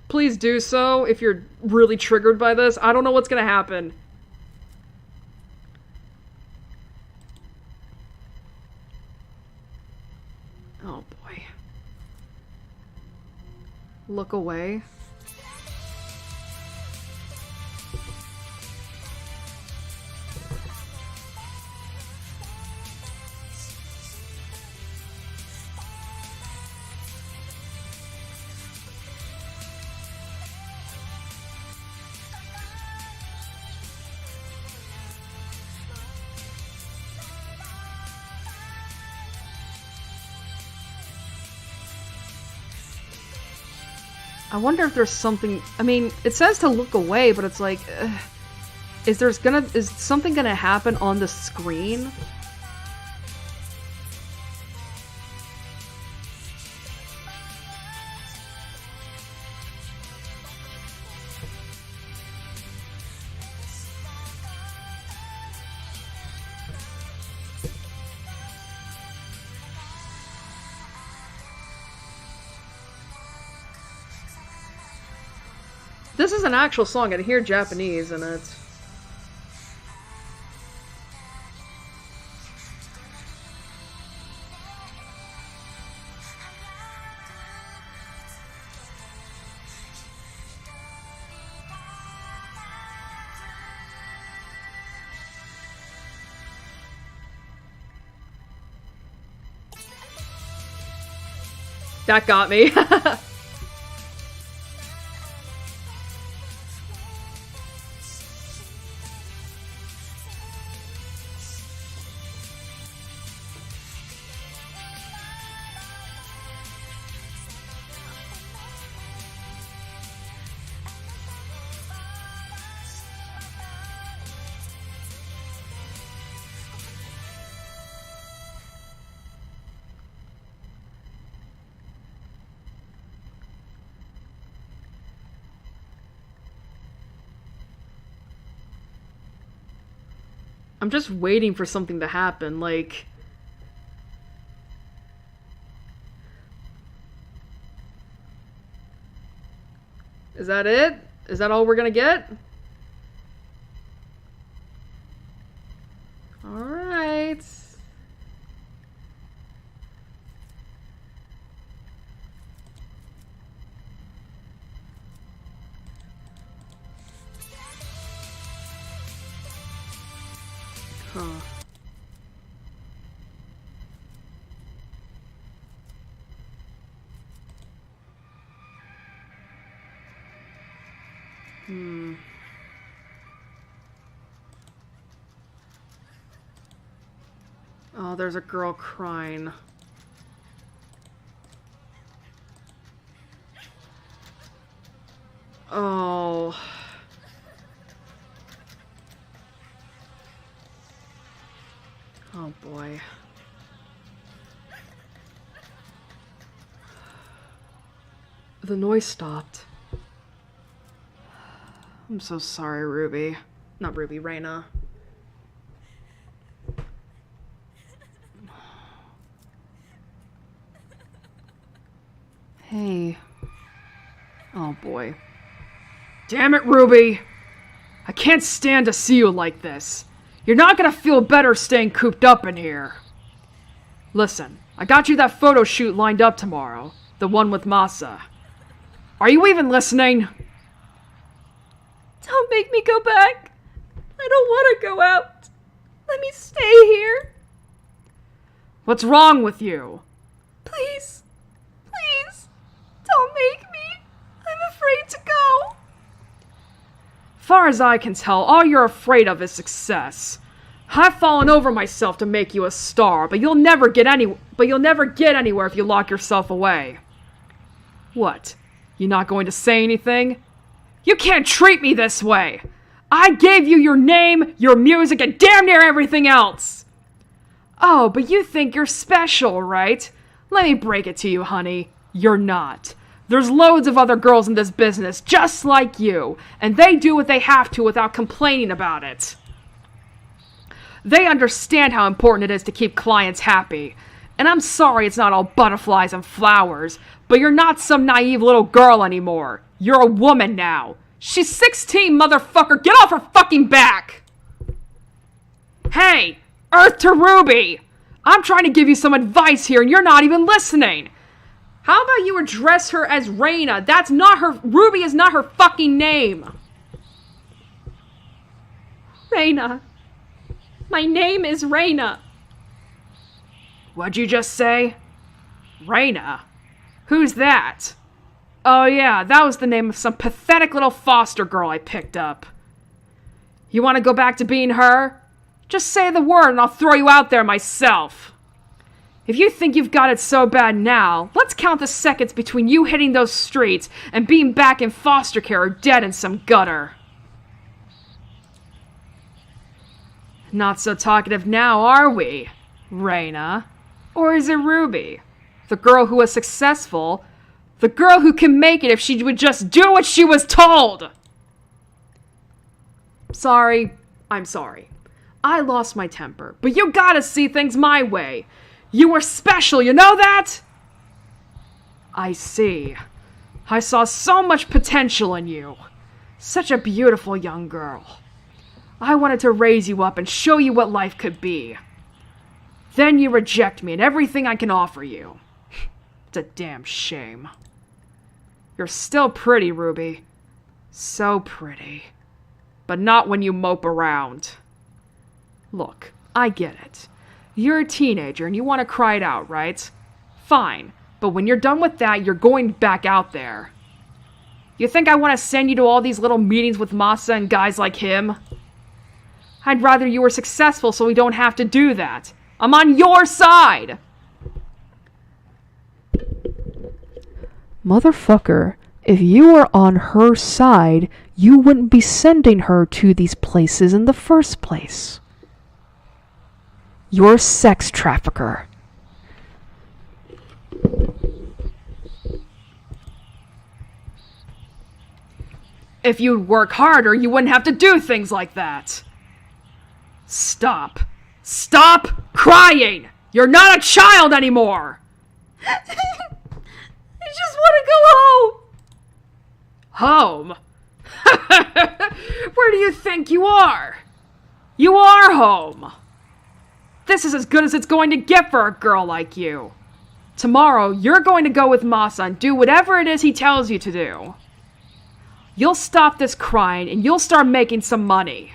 please do so if you're really triggered by this. I don't know what's gonna happen. Oh boy. Look away. I wonder if there's something. I mean, it says to look away, but it's like, is something gonna happen on the screen? This is an actual song. I hear Japanese in it. That got me. I'm just waiting for something to happen, like... Is that it? Is that all we're gonna get? Alright. Huh. Oh, there's a girl crying. Oh. Oh boy. The noise stopped. I'm so sorry, Ruby. Not Ruby, Reina. Hey. Oh boy. Damn it, Ruby! I can't stand to see you like this. You're not gonna feel better staying cooped up in here. Listen, I got you that photo shoot lined up tomorrow. The one with Masa. Are you even listening? Don't make me go back. I don't want to go out. Let me stay here. What's wrong with you? Please. Please. Don't make me. I'm afraid to go. Far as I can tell, all you're afraid of is success. I've fallen over myself to make you a star, but you'll never get anywhere if you lock yourself away. What? You not going to say anything? You can't treat me this way! I gave you your name, your music, and damn near everything else! Oh, but you think you're special, right? Let me break it to you, honey. You're not. There's loads of other girls in this business just like you, and they do what they have to without complaining about it. They understand how important it is to keep clients happy. And I'm sorry it's not all butterflies and flowers, but you're not some naive little girl anymore. You're a woman now. She's 16, motherfucker. Get off her fucking back! Hey, Earth to Ruby! I'm trying to give you some advice here and you're not even listening. How about you address her as Reina? That's not her. Ruby is not her fucking name. Reina. My name is Reina. What'd you just say? Reina? Who's that? Oh yeah, that was the name of some pathetic little foster girl I picked up. You want to go back to being her? Just say the word and I'll throw you out there myself. If you think you've got it so bad now, let's count the seconds between you hitting those streets and being back in foster care or dead in some gutter. Not so talkative now, are we, Reina? Or is it Ruby? The girl who was successful? The girl who can make it if she would just do what she was told! Sorry, I'm sorry. I lost my temper, but you gotta see things my way. You were special, you know that? I see. I saw so much potential in you. Such a beautiful young girl. I wanted to raise you up and show you what life could be. Then you reject me and everything I can offer you. It's a damn shame. You're still pretty, Ruby. So pretty. But not when you mope around. Look, I get it. You're a teenager and you want to cry it out, right? Fine. But when you're done with that, you're going back out there. You think I want to send you to all these little meetings with Masa and guys like him? I'd rather you were successful so we don't have to do that. I'm on your side! Motherfucker, if you were on her side, you wouldn't be sending her to these places in the first place. You're a sex trafficker. If you'd work harder, you wouldn't have to do things like that. Stop. Stop crying! You're not a child anymore! I just want to go home. Home? Where do you think you are? You are home. This is as good as it's going to get for a girl like you. Tomorrow, you're going to go with Masa and do whatever it is he tells you to do. You'll stop this crying and you'll start making some money.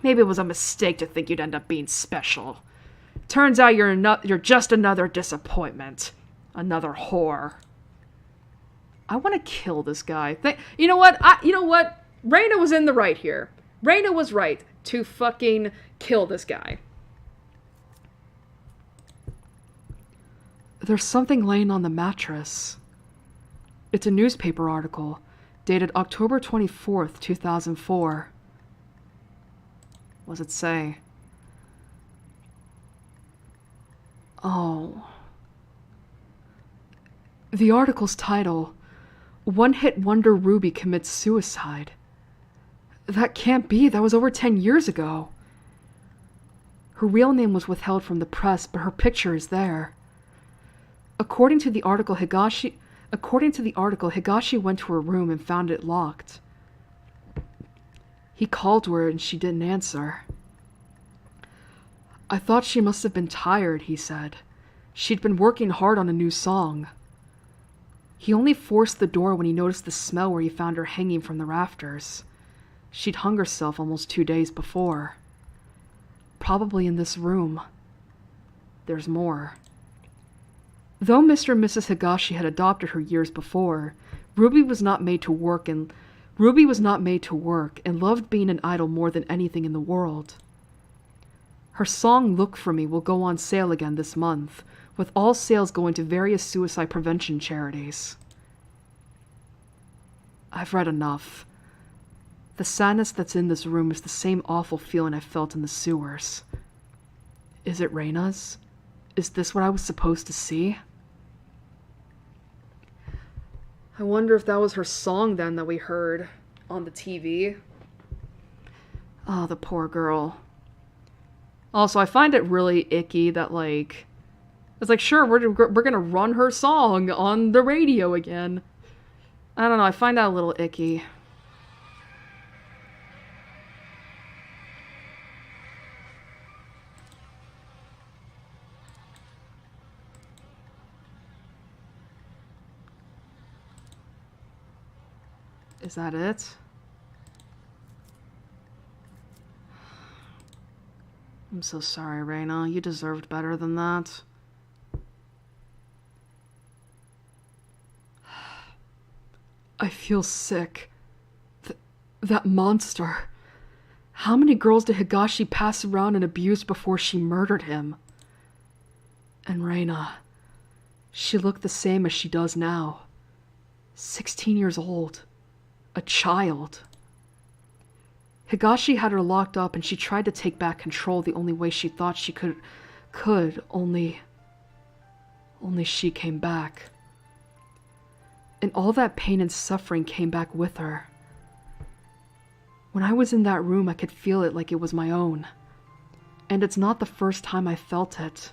Maybe it was a mistake to think you'd end up being special. Turns out you're just another disappointment. Another whore. I want to kill this guy. You know what? Reina was in the right here. Reina was right to fucking kill this guy. There's something laying on the mattress. It's a newspaper article dated October 24th, 2004. What does it say? Oh. The article's title, One-Hit Wonder Ruby Commits Suicide. That can't be. That was over 10 years ago. Her real name was withheld from the press, but her picture is there. According to the article, Higashi went to her room and found it locked. He called to her and she didn't answer. I thought she must have been tired, he said. She'd been working hard on a new song. He only forced the door when he noticed the smell where he found her hanging from the rafters. She'd hung herself almost 2 days before. Probably in this room. There's more. Though Mr. and Mrs. Higashi had adopted her years before, Ruby was not made to work and loved being an idol more than anything in the world. Her song Look For Me will go on sale again this month, with all sales going to various suicide prevention charities. I've read enough. The sadness that's in this room is the same awful feeling I felt in the sewers. Is it Reina's? Is this what I was supposed to see? I wonder if that was her song then that we heard on the TV. Oh, the poor girl. Also, I find it really icky that, like, it's like, sure, we're gonna run her song on the radio again. I don't know, I find that a little icky. Is that it? I'm so sorry, Reina. You deserved better than that. I feel sick. That monster. How many girls did Higashi pass around and abuse before she murdered him? And Reina, she looked the same as she does now. 16 years old. A child. Higashi had her locked up and she tried to take back control the only way she thought she could, only she came back. And all that pain and suffering came back with her. When I was in that room, I could feel it like it was my own. And it's not the first time I felt it.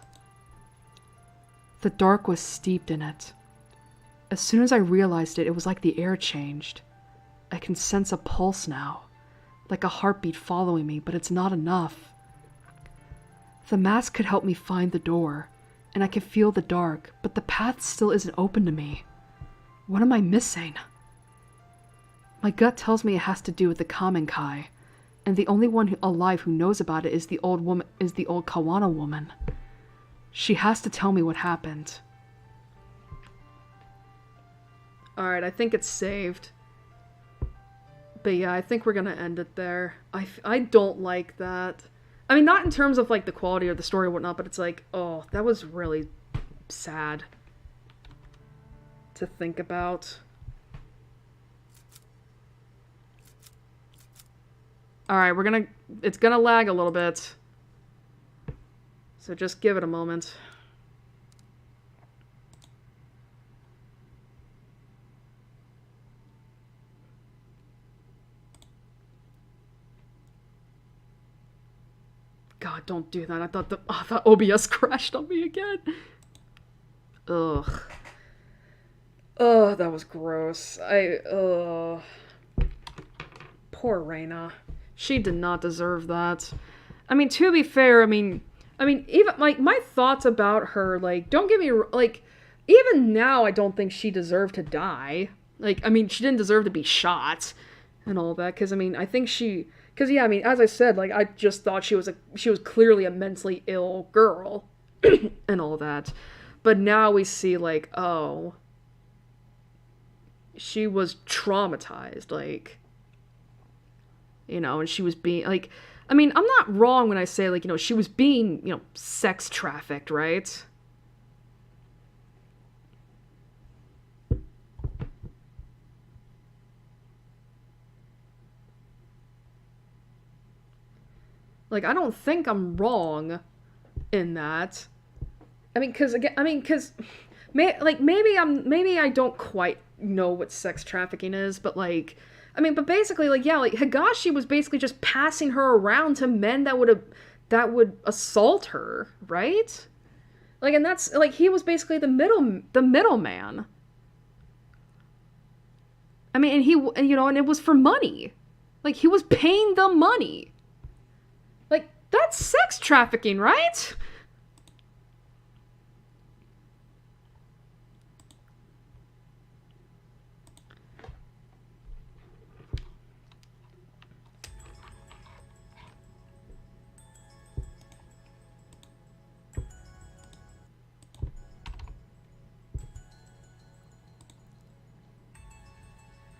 The dark was steeped in it. As soon as I realized it, it was like the air changed. I can sense a pulse now, like a heartbeat following me, but it's not enough. The mask could help me find the door, and I could feel the dark, but the path still isn't open to me. What am I missing? My gut tells me it has to do with the Kamenkai, and the only one alive who knows about it is the old Kawana woman. She has to tell me what happened. Alright, I think it's saved. But yeah, I think we're gonna end it there. I don't like that. I mean, not in terms of, like, the quality of the story or whatnot, but it's like, oh, that was really sad to think about. Alright, it's gonna lag a little bit. So just give it a moment. God, don't do that. I thought OBS crashed on me again. Ugh. Ugh, that was gross. Poor Reina. She did not deserve that. I mean, to be fair, I mean, even, like, my thoughts about her, like, don't get me, like, even now, I don't think she deserved to die. Like, I mean, she didn't deserve to be shot and all that, because, I mean, I think because, yeah, I mean, as I said, like, I just thought she was clearly a mentally ill girl and all that. But now we see, like, oh, she was traumatized, like, you know, and she was being, like, I mean, I'm not wrong when I say, like, you know, she was being, you know, sex trafficked, right? Like, I don't think I'm wrong in that. I mean, maybe I don't quite know what sex trafficking is, but, like, I mean, but basically, like, yeah, like, Higashi was basically just passing her around to men that would assault her, right? Like, and that's, like, he was basically the middleman. I mean, and you know, and it was for money. Like, he was paying the money. Like, that's sex trafficking, right?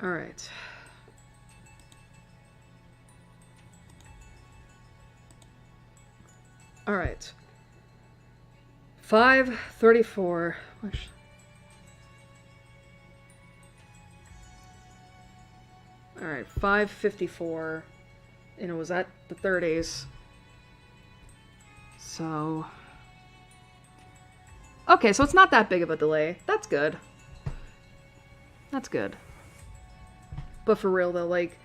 Alright. Alright. 5:34. Alright, 5:54. And it was at the 30s. So... Okay, so it's not that big of a delay. That's good. That's good. But for real though, like...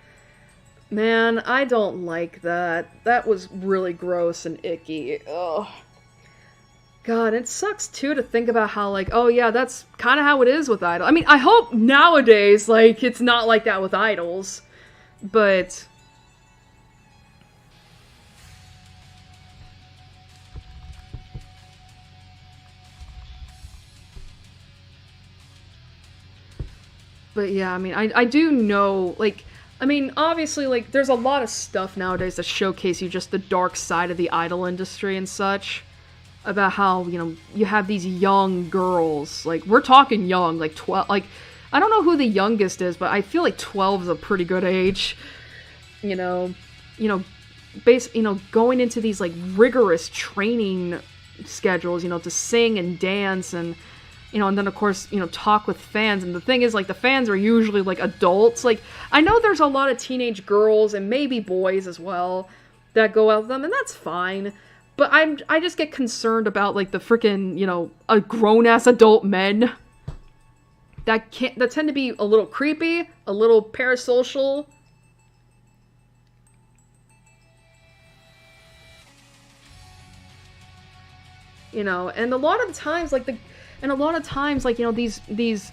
Man, I don't like that. That was really gross and icky. Ugh. God, it sucks too to think about how, like, oh yeah, that's kind of how it is with idols. I mean, I hope nowadays, like, it's not like that with idols. But... But yeah, I mean, I do know, like... I mean, obviously, like, there's a lot of stuff nowadays that showcase you just the dark side of the idol industry and such. About how, you know, you have these young girls. Like, we're talking young, like 12, like, I don't know who the youngest is, but I feel like 12 is a pretty good age. You know, going into these, like, rigorous training schedules, you know, to sing and dance and, you know, and then, of course, you know, talk with fans. And the thing is, like, the fans are usually, like, adults. Like, I know there's a lot of teenage girls and maybe boys as well that go out with them, and that's fine. But I just get concerned about, like, the freaking, you know, a grown-ass adult men that tend to be a little creepy, a little parasocial. You know, and a lot of times, like, you know, these, you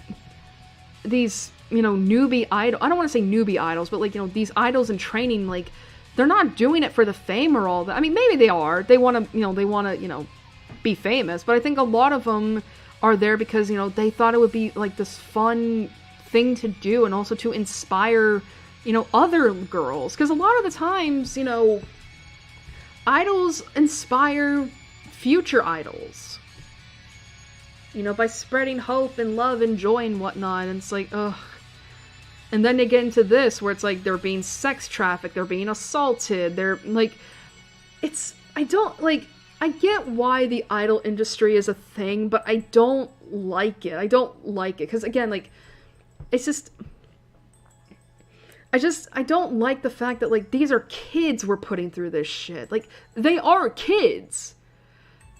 know, newbie idol, I don't want to say newbie idols, but, like, you know, these idols in training, like, they're not doing it for the fame or all that. I mean, maybe they are. They want to, you know, be famous. But I think a lot of them are there because, you know, they thought it would be, like, this fun thing to do and also to inspire, you know, other girls. Because a lot of the times, you know, idols inspire future idols. You know, by spreading hope and love and joy and whatnot. And it's like, ugh. And then they get into this, where it's like, they're being sex trafficked, they're being assaulted, they're, like, I get why the idol industry is a thing, but I don't like it. I don't like it, because, again, like, it's just, I don't like the fact that, like, these are kids we're putting through this shit. Like, they are kids.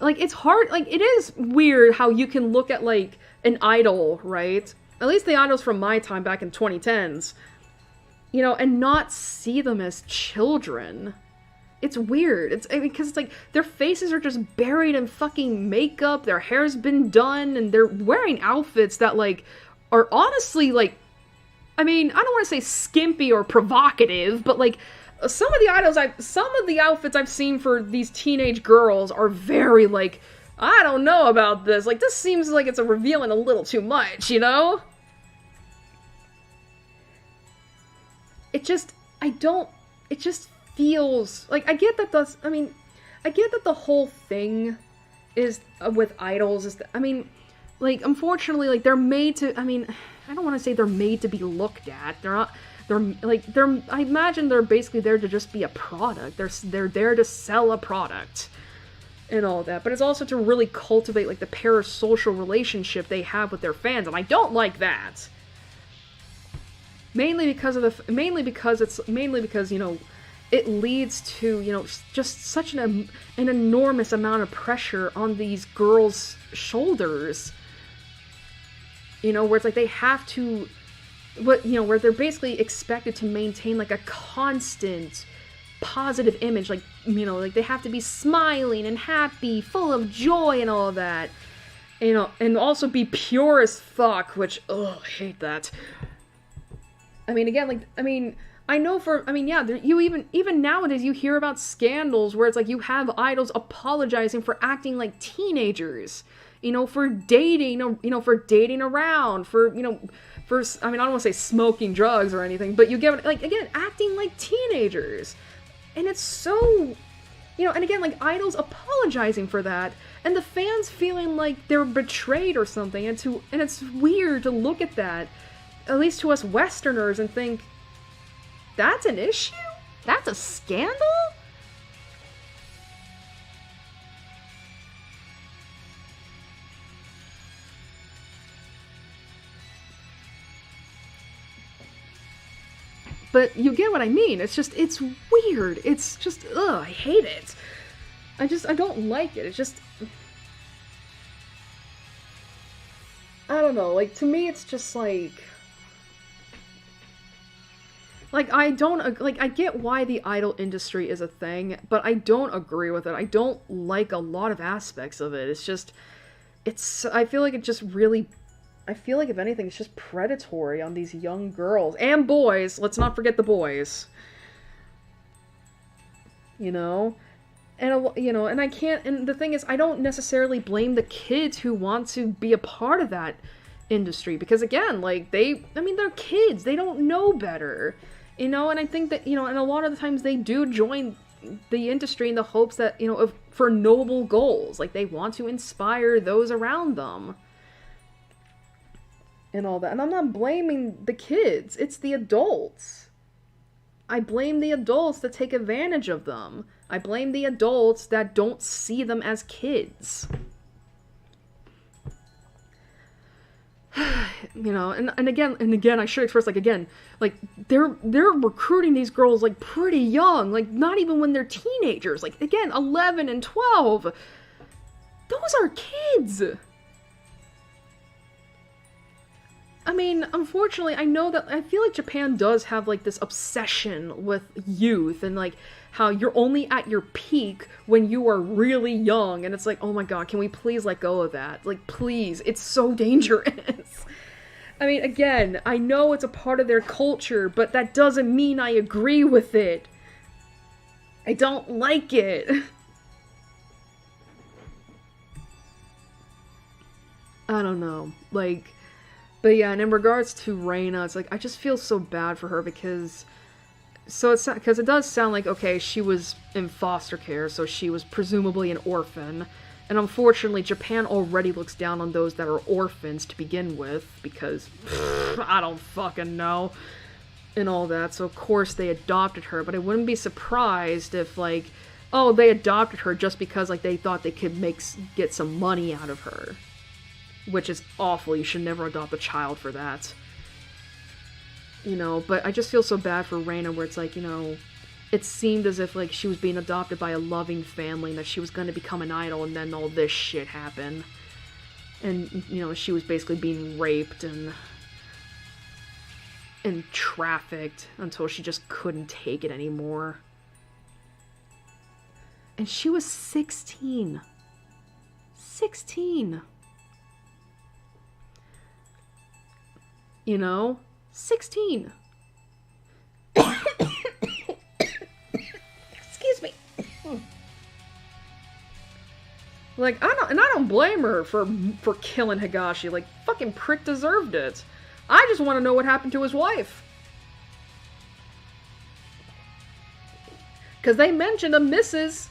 Like, it's hard, like, it is weird how you can look at, like, an idol, right? At least the idols from my time back in 2010s, you know, and not see them as children. It's weird. Because it's like, their faces are just buried in fucking makeup, their hair's been done, and they're wearing outfits that, like, are honestly, like, I mean, I don't want to say skimpy or provocative, but, like, some of the outfits I've seen for these teenage girls are very, like, I don't know about this. Like, this seems like it's revealing a little too much, you know? It just feels, like, I get that the whole thing is, with idols, is, I mean, like, unfortunately, like, they're made to, I mean, I don't want to say they're made to be looked at, I imagine they're basically there to just be a product, they're there to sell a product, and all that, but it's also to really cultivate, like, the parasocial relationship they have with their fans, and I don't like that. Mainly because, you know, it leads to, you know, just such an enormous amount of pressure on these girls' shoulders. You know, where it's like they have to, where they're basically expected to maintain, like, a constant positive image, like, you know, like, they have to be smiling and happy, full of joy and all of that. You know, and also be pure as fuck, which, ugh, I hate that. I mean, again, like, I mean, I know you even nowadays you hear about scandals where it's like you have idols apologizing for acting like teenagers, you know, for dating around, for, you know, I mean, I don't want to say smoking drugs or anything, but you get, like, again, acting like teenagers. And it's so, you know, and again, like, idols apologizing for that, and the fans feeling like they're betrayed or something, and it's weird to look at that. at least to us Westerners, and think, that's an issue? That's a scandal? But you get what I mean. It's just, it's weird. It's just, ugh, I hate it. I don't like it. It's just, I don't know, like, to me it's just like, I don't, like, I get why the idol industry is a thing, but I don't agree with it. I don't like a lot of aspects of it. It's just, I feel like it just really, I feel like if anything, it's just predatory on these young girls and boys. Let's not forget the boys. You know? And, you know, and I can't, and the thing is, I don't necessarily blame the kids who want to be a part of that industry, because again, like, they're kids, they don't know better, you know, and I think that, you know, and a lot of the times they do join the industry in the hopes that, you know, for noble goals, like, they want to inspire those around them. And all that. And I'm not blaming the kids. It's the adults. I blame the adults that take advantage of them. I blame the adults that don't see them as kids. You know, and again, I should express, like, again, like, they're recruiting these girls, like, pretty young. Like, not even when they're teenagers. Like, again, 11 and 12. Those are kids. I mean, unfortunately, I know that, I feel like Japan does have, like, this obsession with youth, and, like, how you're only at your peak when you are really young, and it's like, oh my god, can we please let go of that? Like, please, it's so dangerous. I mean, again, I know it's a part of their culture, but that doesn't mean I agree with it. I don't like it. I don't know, like... But yeah, and in regards to Reina, it's like, I just feel so bad for her because it does sound like, okay, she was in foster care, so she was presumably an orphan. And unfortunately, Japan already looks down on those that are orphans to begin with, because, I don't fucking know, and all that. So of course they adopted her, but I wouldn't be surprised if, like, oh, they adopted her just because, like, they thought they could get some money out of her. Which is awful. You should never adopt a child for that. You know, but I just feel so bad for Reina, where it's like, you know, it seemed as if, like, she was being adopted by a loving family, and that she was going to become an idol, and then all this shit happened. And, you know, she was basically being raped and trafficked until she just couldn't take it anymore. And she was 16. 16. You know? 16. Excuse me. Like, I don't blame her for killing Higashi. Like, fucking prick deserved it. I just want to know what happened to his wife. Because they mentioned a missus.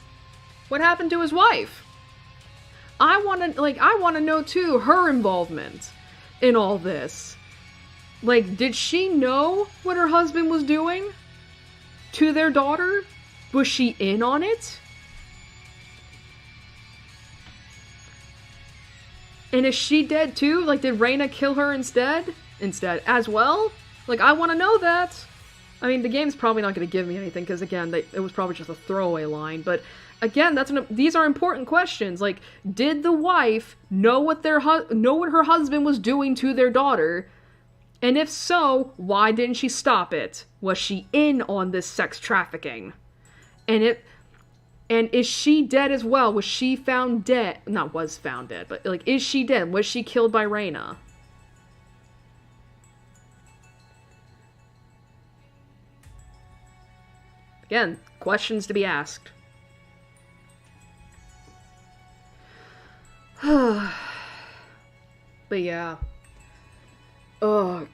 What happened to his wife? I want to know, too, her involvement in all this. Like, did she know what her husband was doing to their daughter? Was she in on it? And is she dead too? Like, did Reina kill her instead as well? Like, I want to know that. I mean, the game's probably not going to give me anything, because again, it was probably just a throwaway line, but again, these are important questions. Like, did the wife know what her husband was doing to their daughter? And if so, why didn't she stop it? Was she in on this sex trafficking? And is she dead as well? Was she found dead? Not was found dead, but, like, is she dead? Was she killed by Reina? Again, questions to be asked. But yeah. I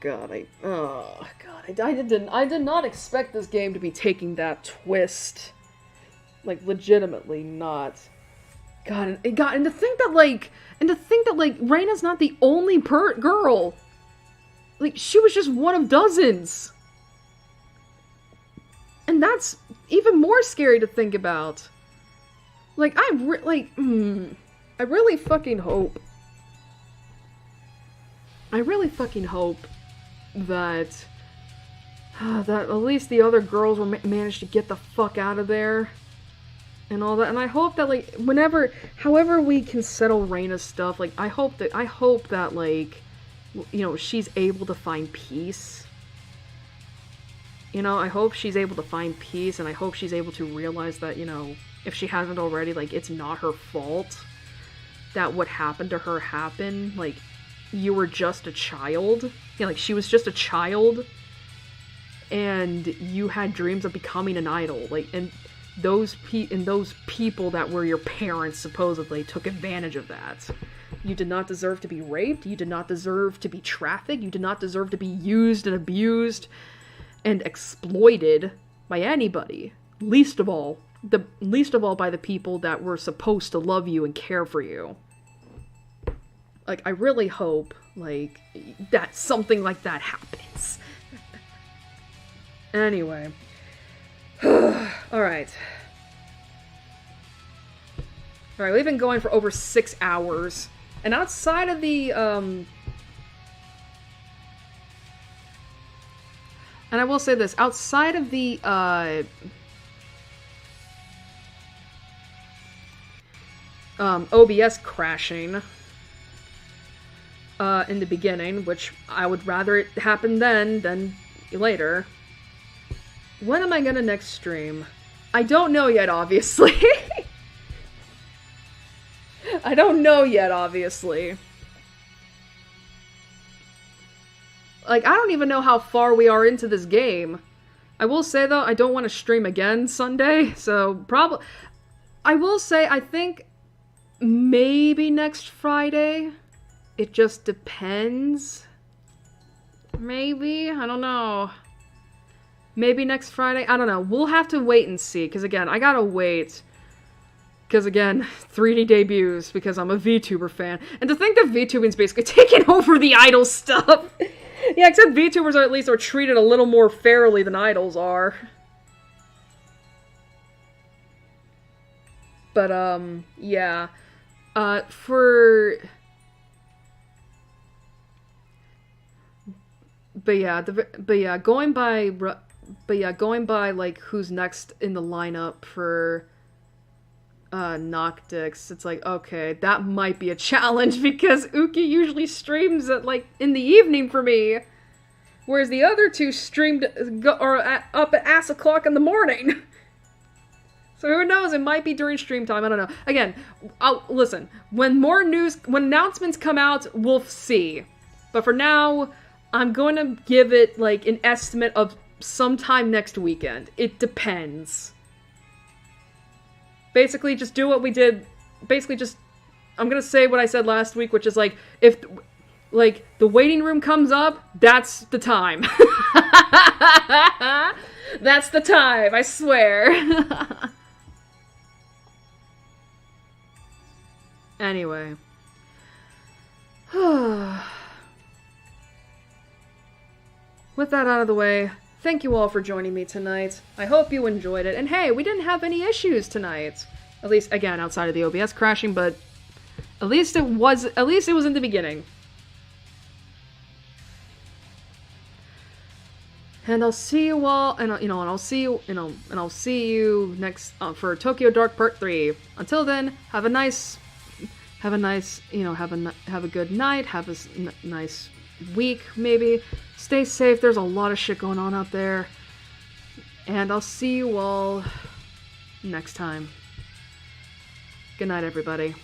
did not expect this game to be taking that twist. Like, legitimately not. God, and to think that Reina's not the only girl Like, she was just one of dozens. And that's even more scary to think about. Like, I really fucking hope. I really fucking hope that at least the other girls will manage to get the fuck out of there and all that. And I hope that, like, however we can settle Reina's stuff, like, I hope that like, you know, she's able to find peace. You know, I hope she's able to find peace, and I hope she's able to realize that, you know, if she hasn't already, like, it's not her fault that what happened to her happened. Like, you were just a child. You know, like, she was just a child, and you had dreams of becoming an idol. Like, and those people that were your parents supposedly took advantage of that. You did not deserve to be raped. You did not deserve to be trafficked. You did not deserve to be used and abused and exploited by anybody. Least of all by the people that were supposed to love you and care for you. Like, I really hope, like, that something like that happens. Anyway. Alright. Alright, we've been going for over 6 hours. And outside of the, and I will say this, outside of the, OBS crashing, in the beginning, which I would rather it happen then than later. When am I gonna next stream? I don't know yet, obviously. I don't know yet, obviously. Like, I don't even know how far we are into this game. I will say, though, I don't want to stream again Sunday, so probably... I will say, I think maybe next Friday. It just depends. Maybe? I don't know. Maybe next Friday? I don't know. We'll have to wait and see, because again, I gotta wait. Because again, 3D debuts, because I'm a VTuber fan. And to think that VTubing's basically taking over the idol stuff. Yeah, except VTubers at least are treated a little more fairly than idols are. But, yeah. But going by, like, who's next in the lineup for, Noctix, it's like, okay, that might be a challenge, because Uki usually streams at, like, in the evening for me, whereas the other two up at ass o'clock in the morning. So who knows, it might be during stream time, I don't know. Again, listen, when announcements come out, we'll see. But for now, I'm going to give it, like, an estimate of sometime next weekend. It depends. Basically, just do what we did. Basically, I'm gonna say what I said last week, which is, like, if, like, the waiting room comes up, that's the time. That's the time, I swear. Anyway. With that out of the way, thank you all for joining me tonight. I hope you enjoyed it. And hey, we didn't have any issues tonight. At least, again, outside of the OBS crashing, but at least it was in the beginning. And I'll see you all, and I'll see you next for Tokyo Dark Part 3. Until then, have a good night, have a nice week, maybe. Stay safe, there's a lot of shit going on out there. And I'll see you all next time. Good night, everybody.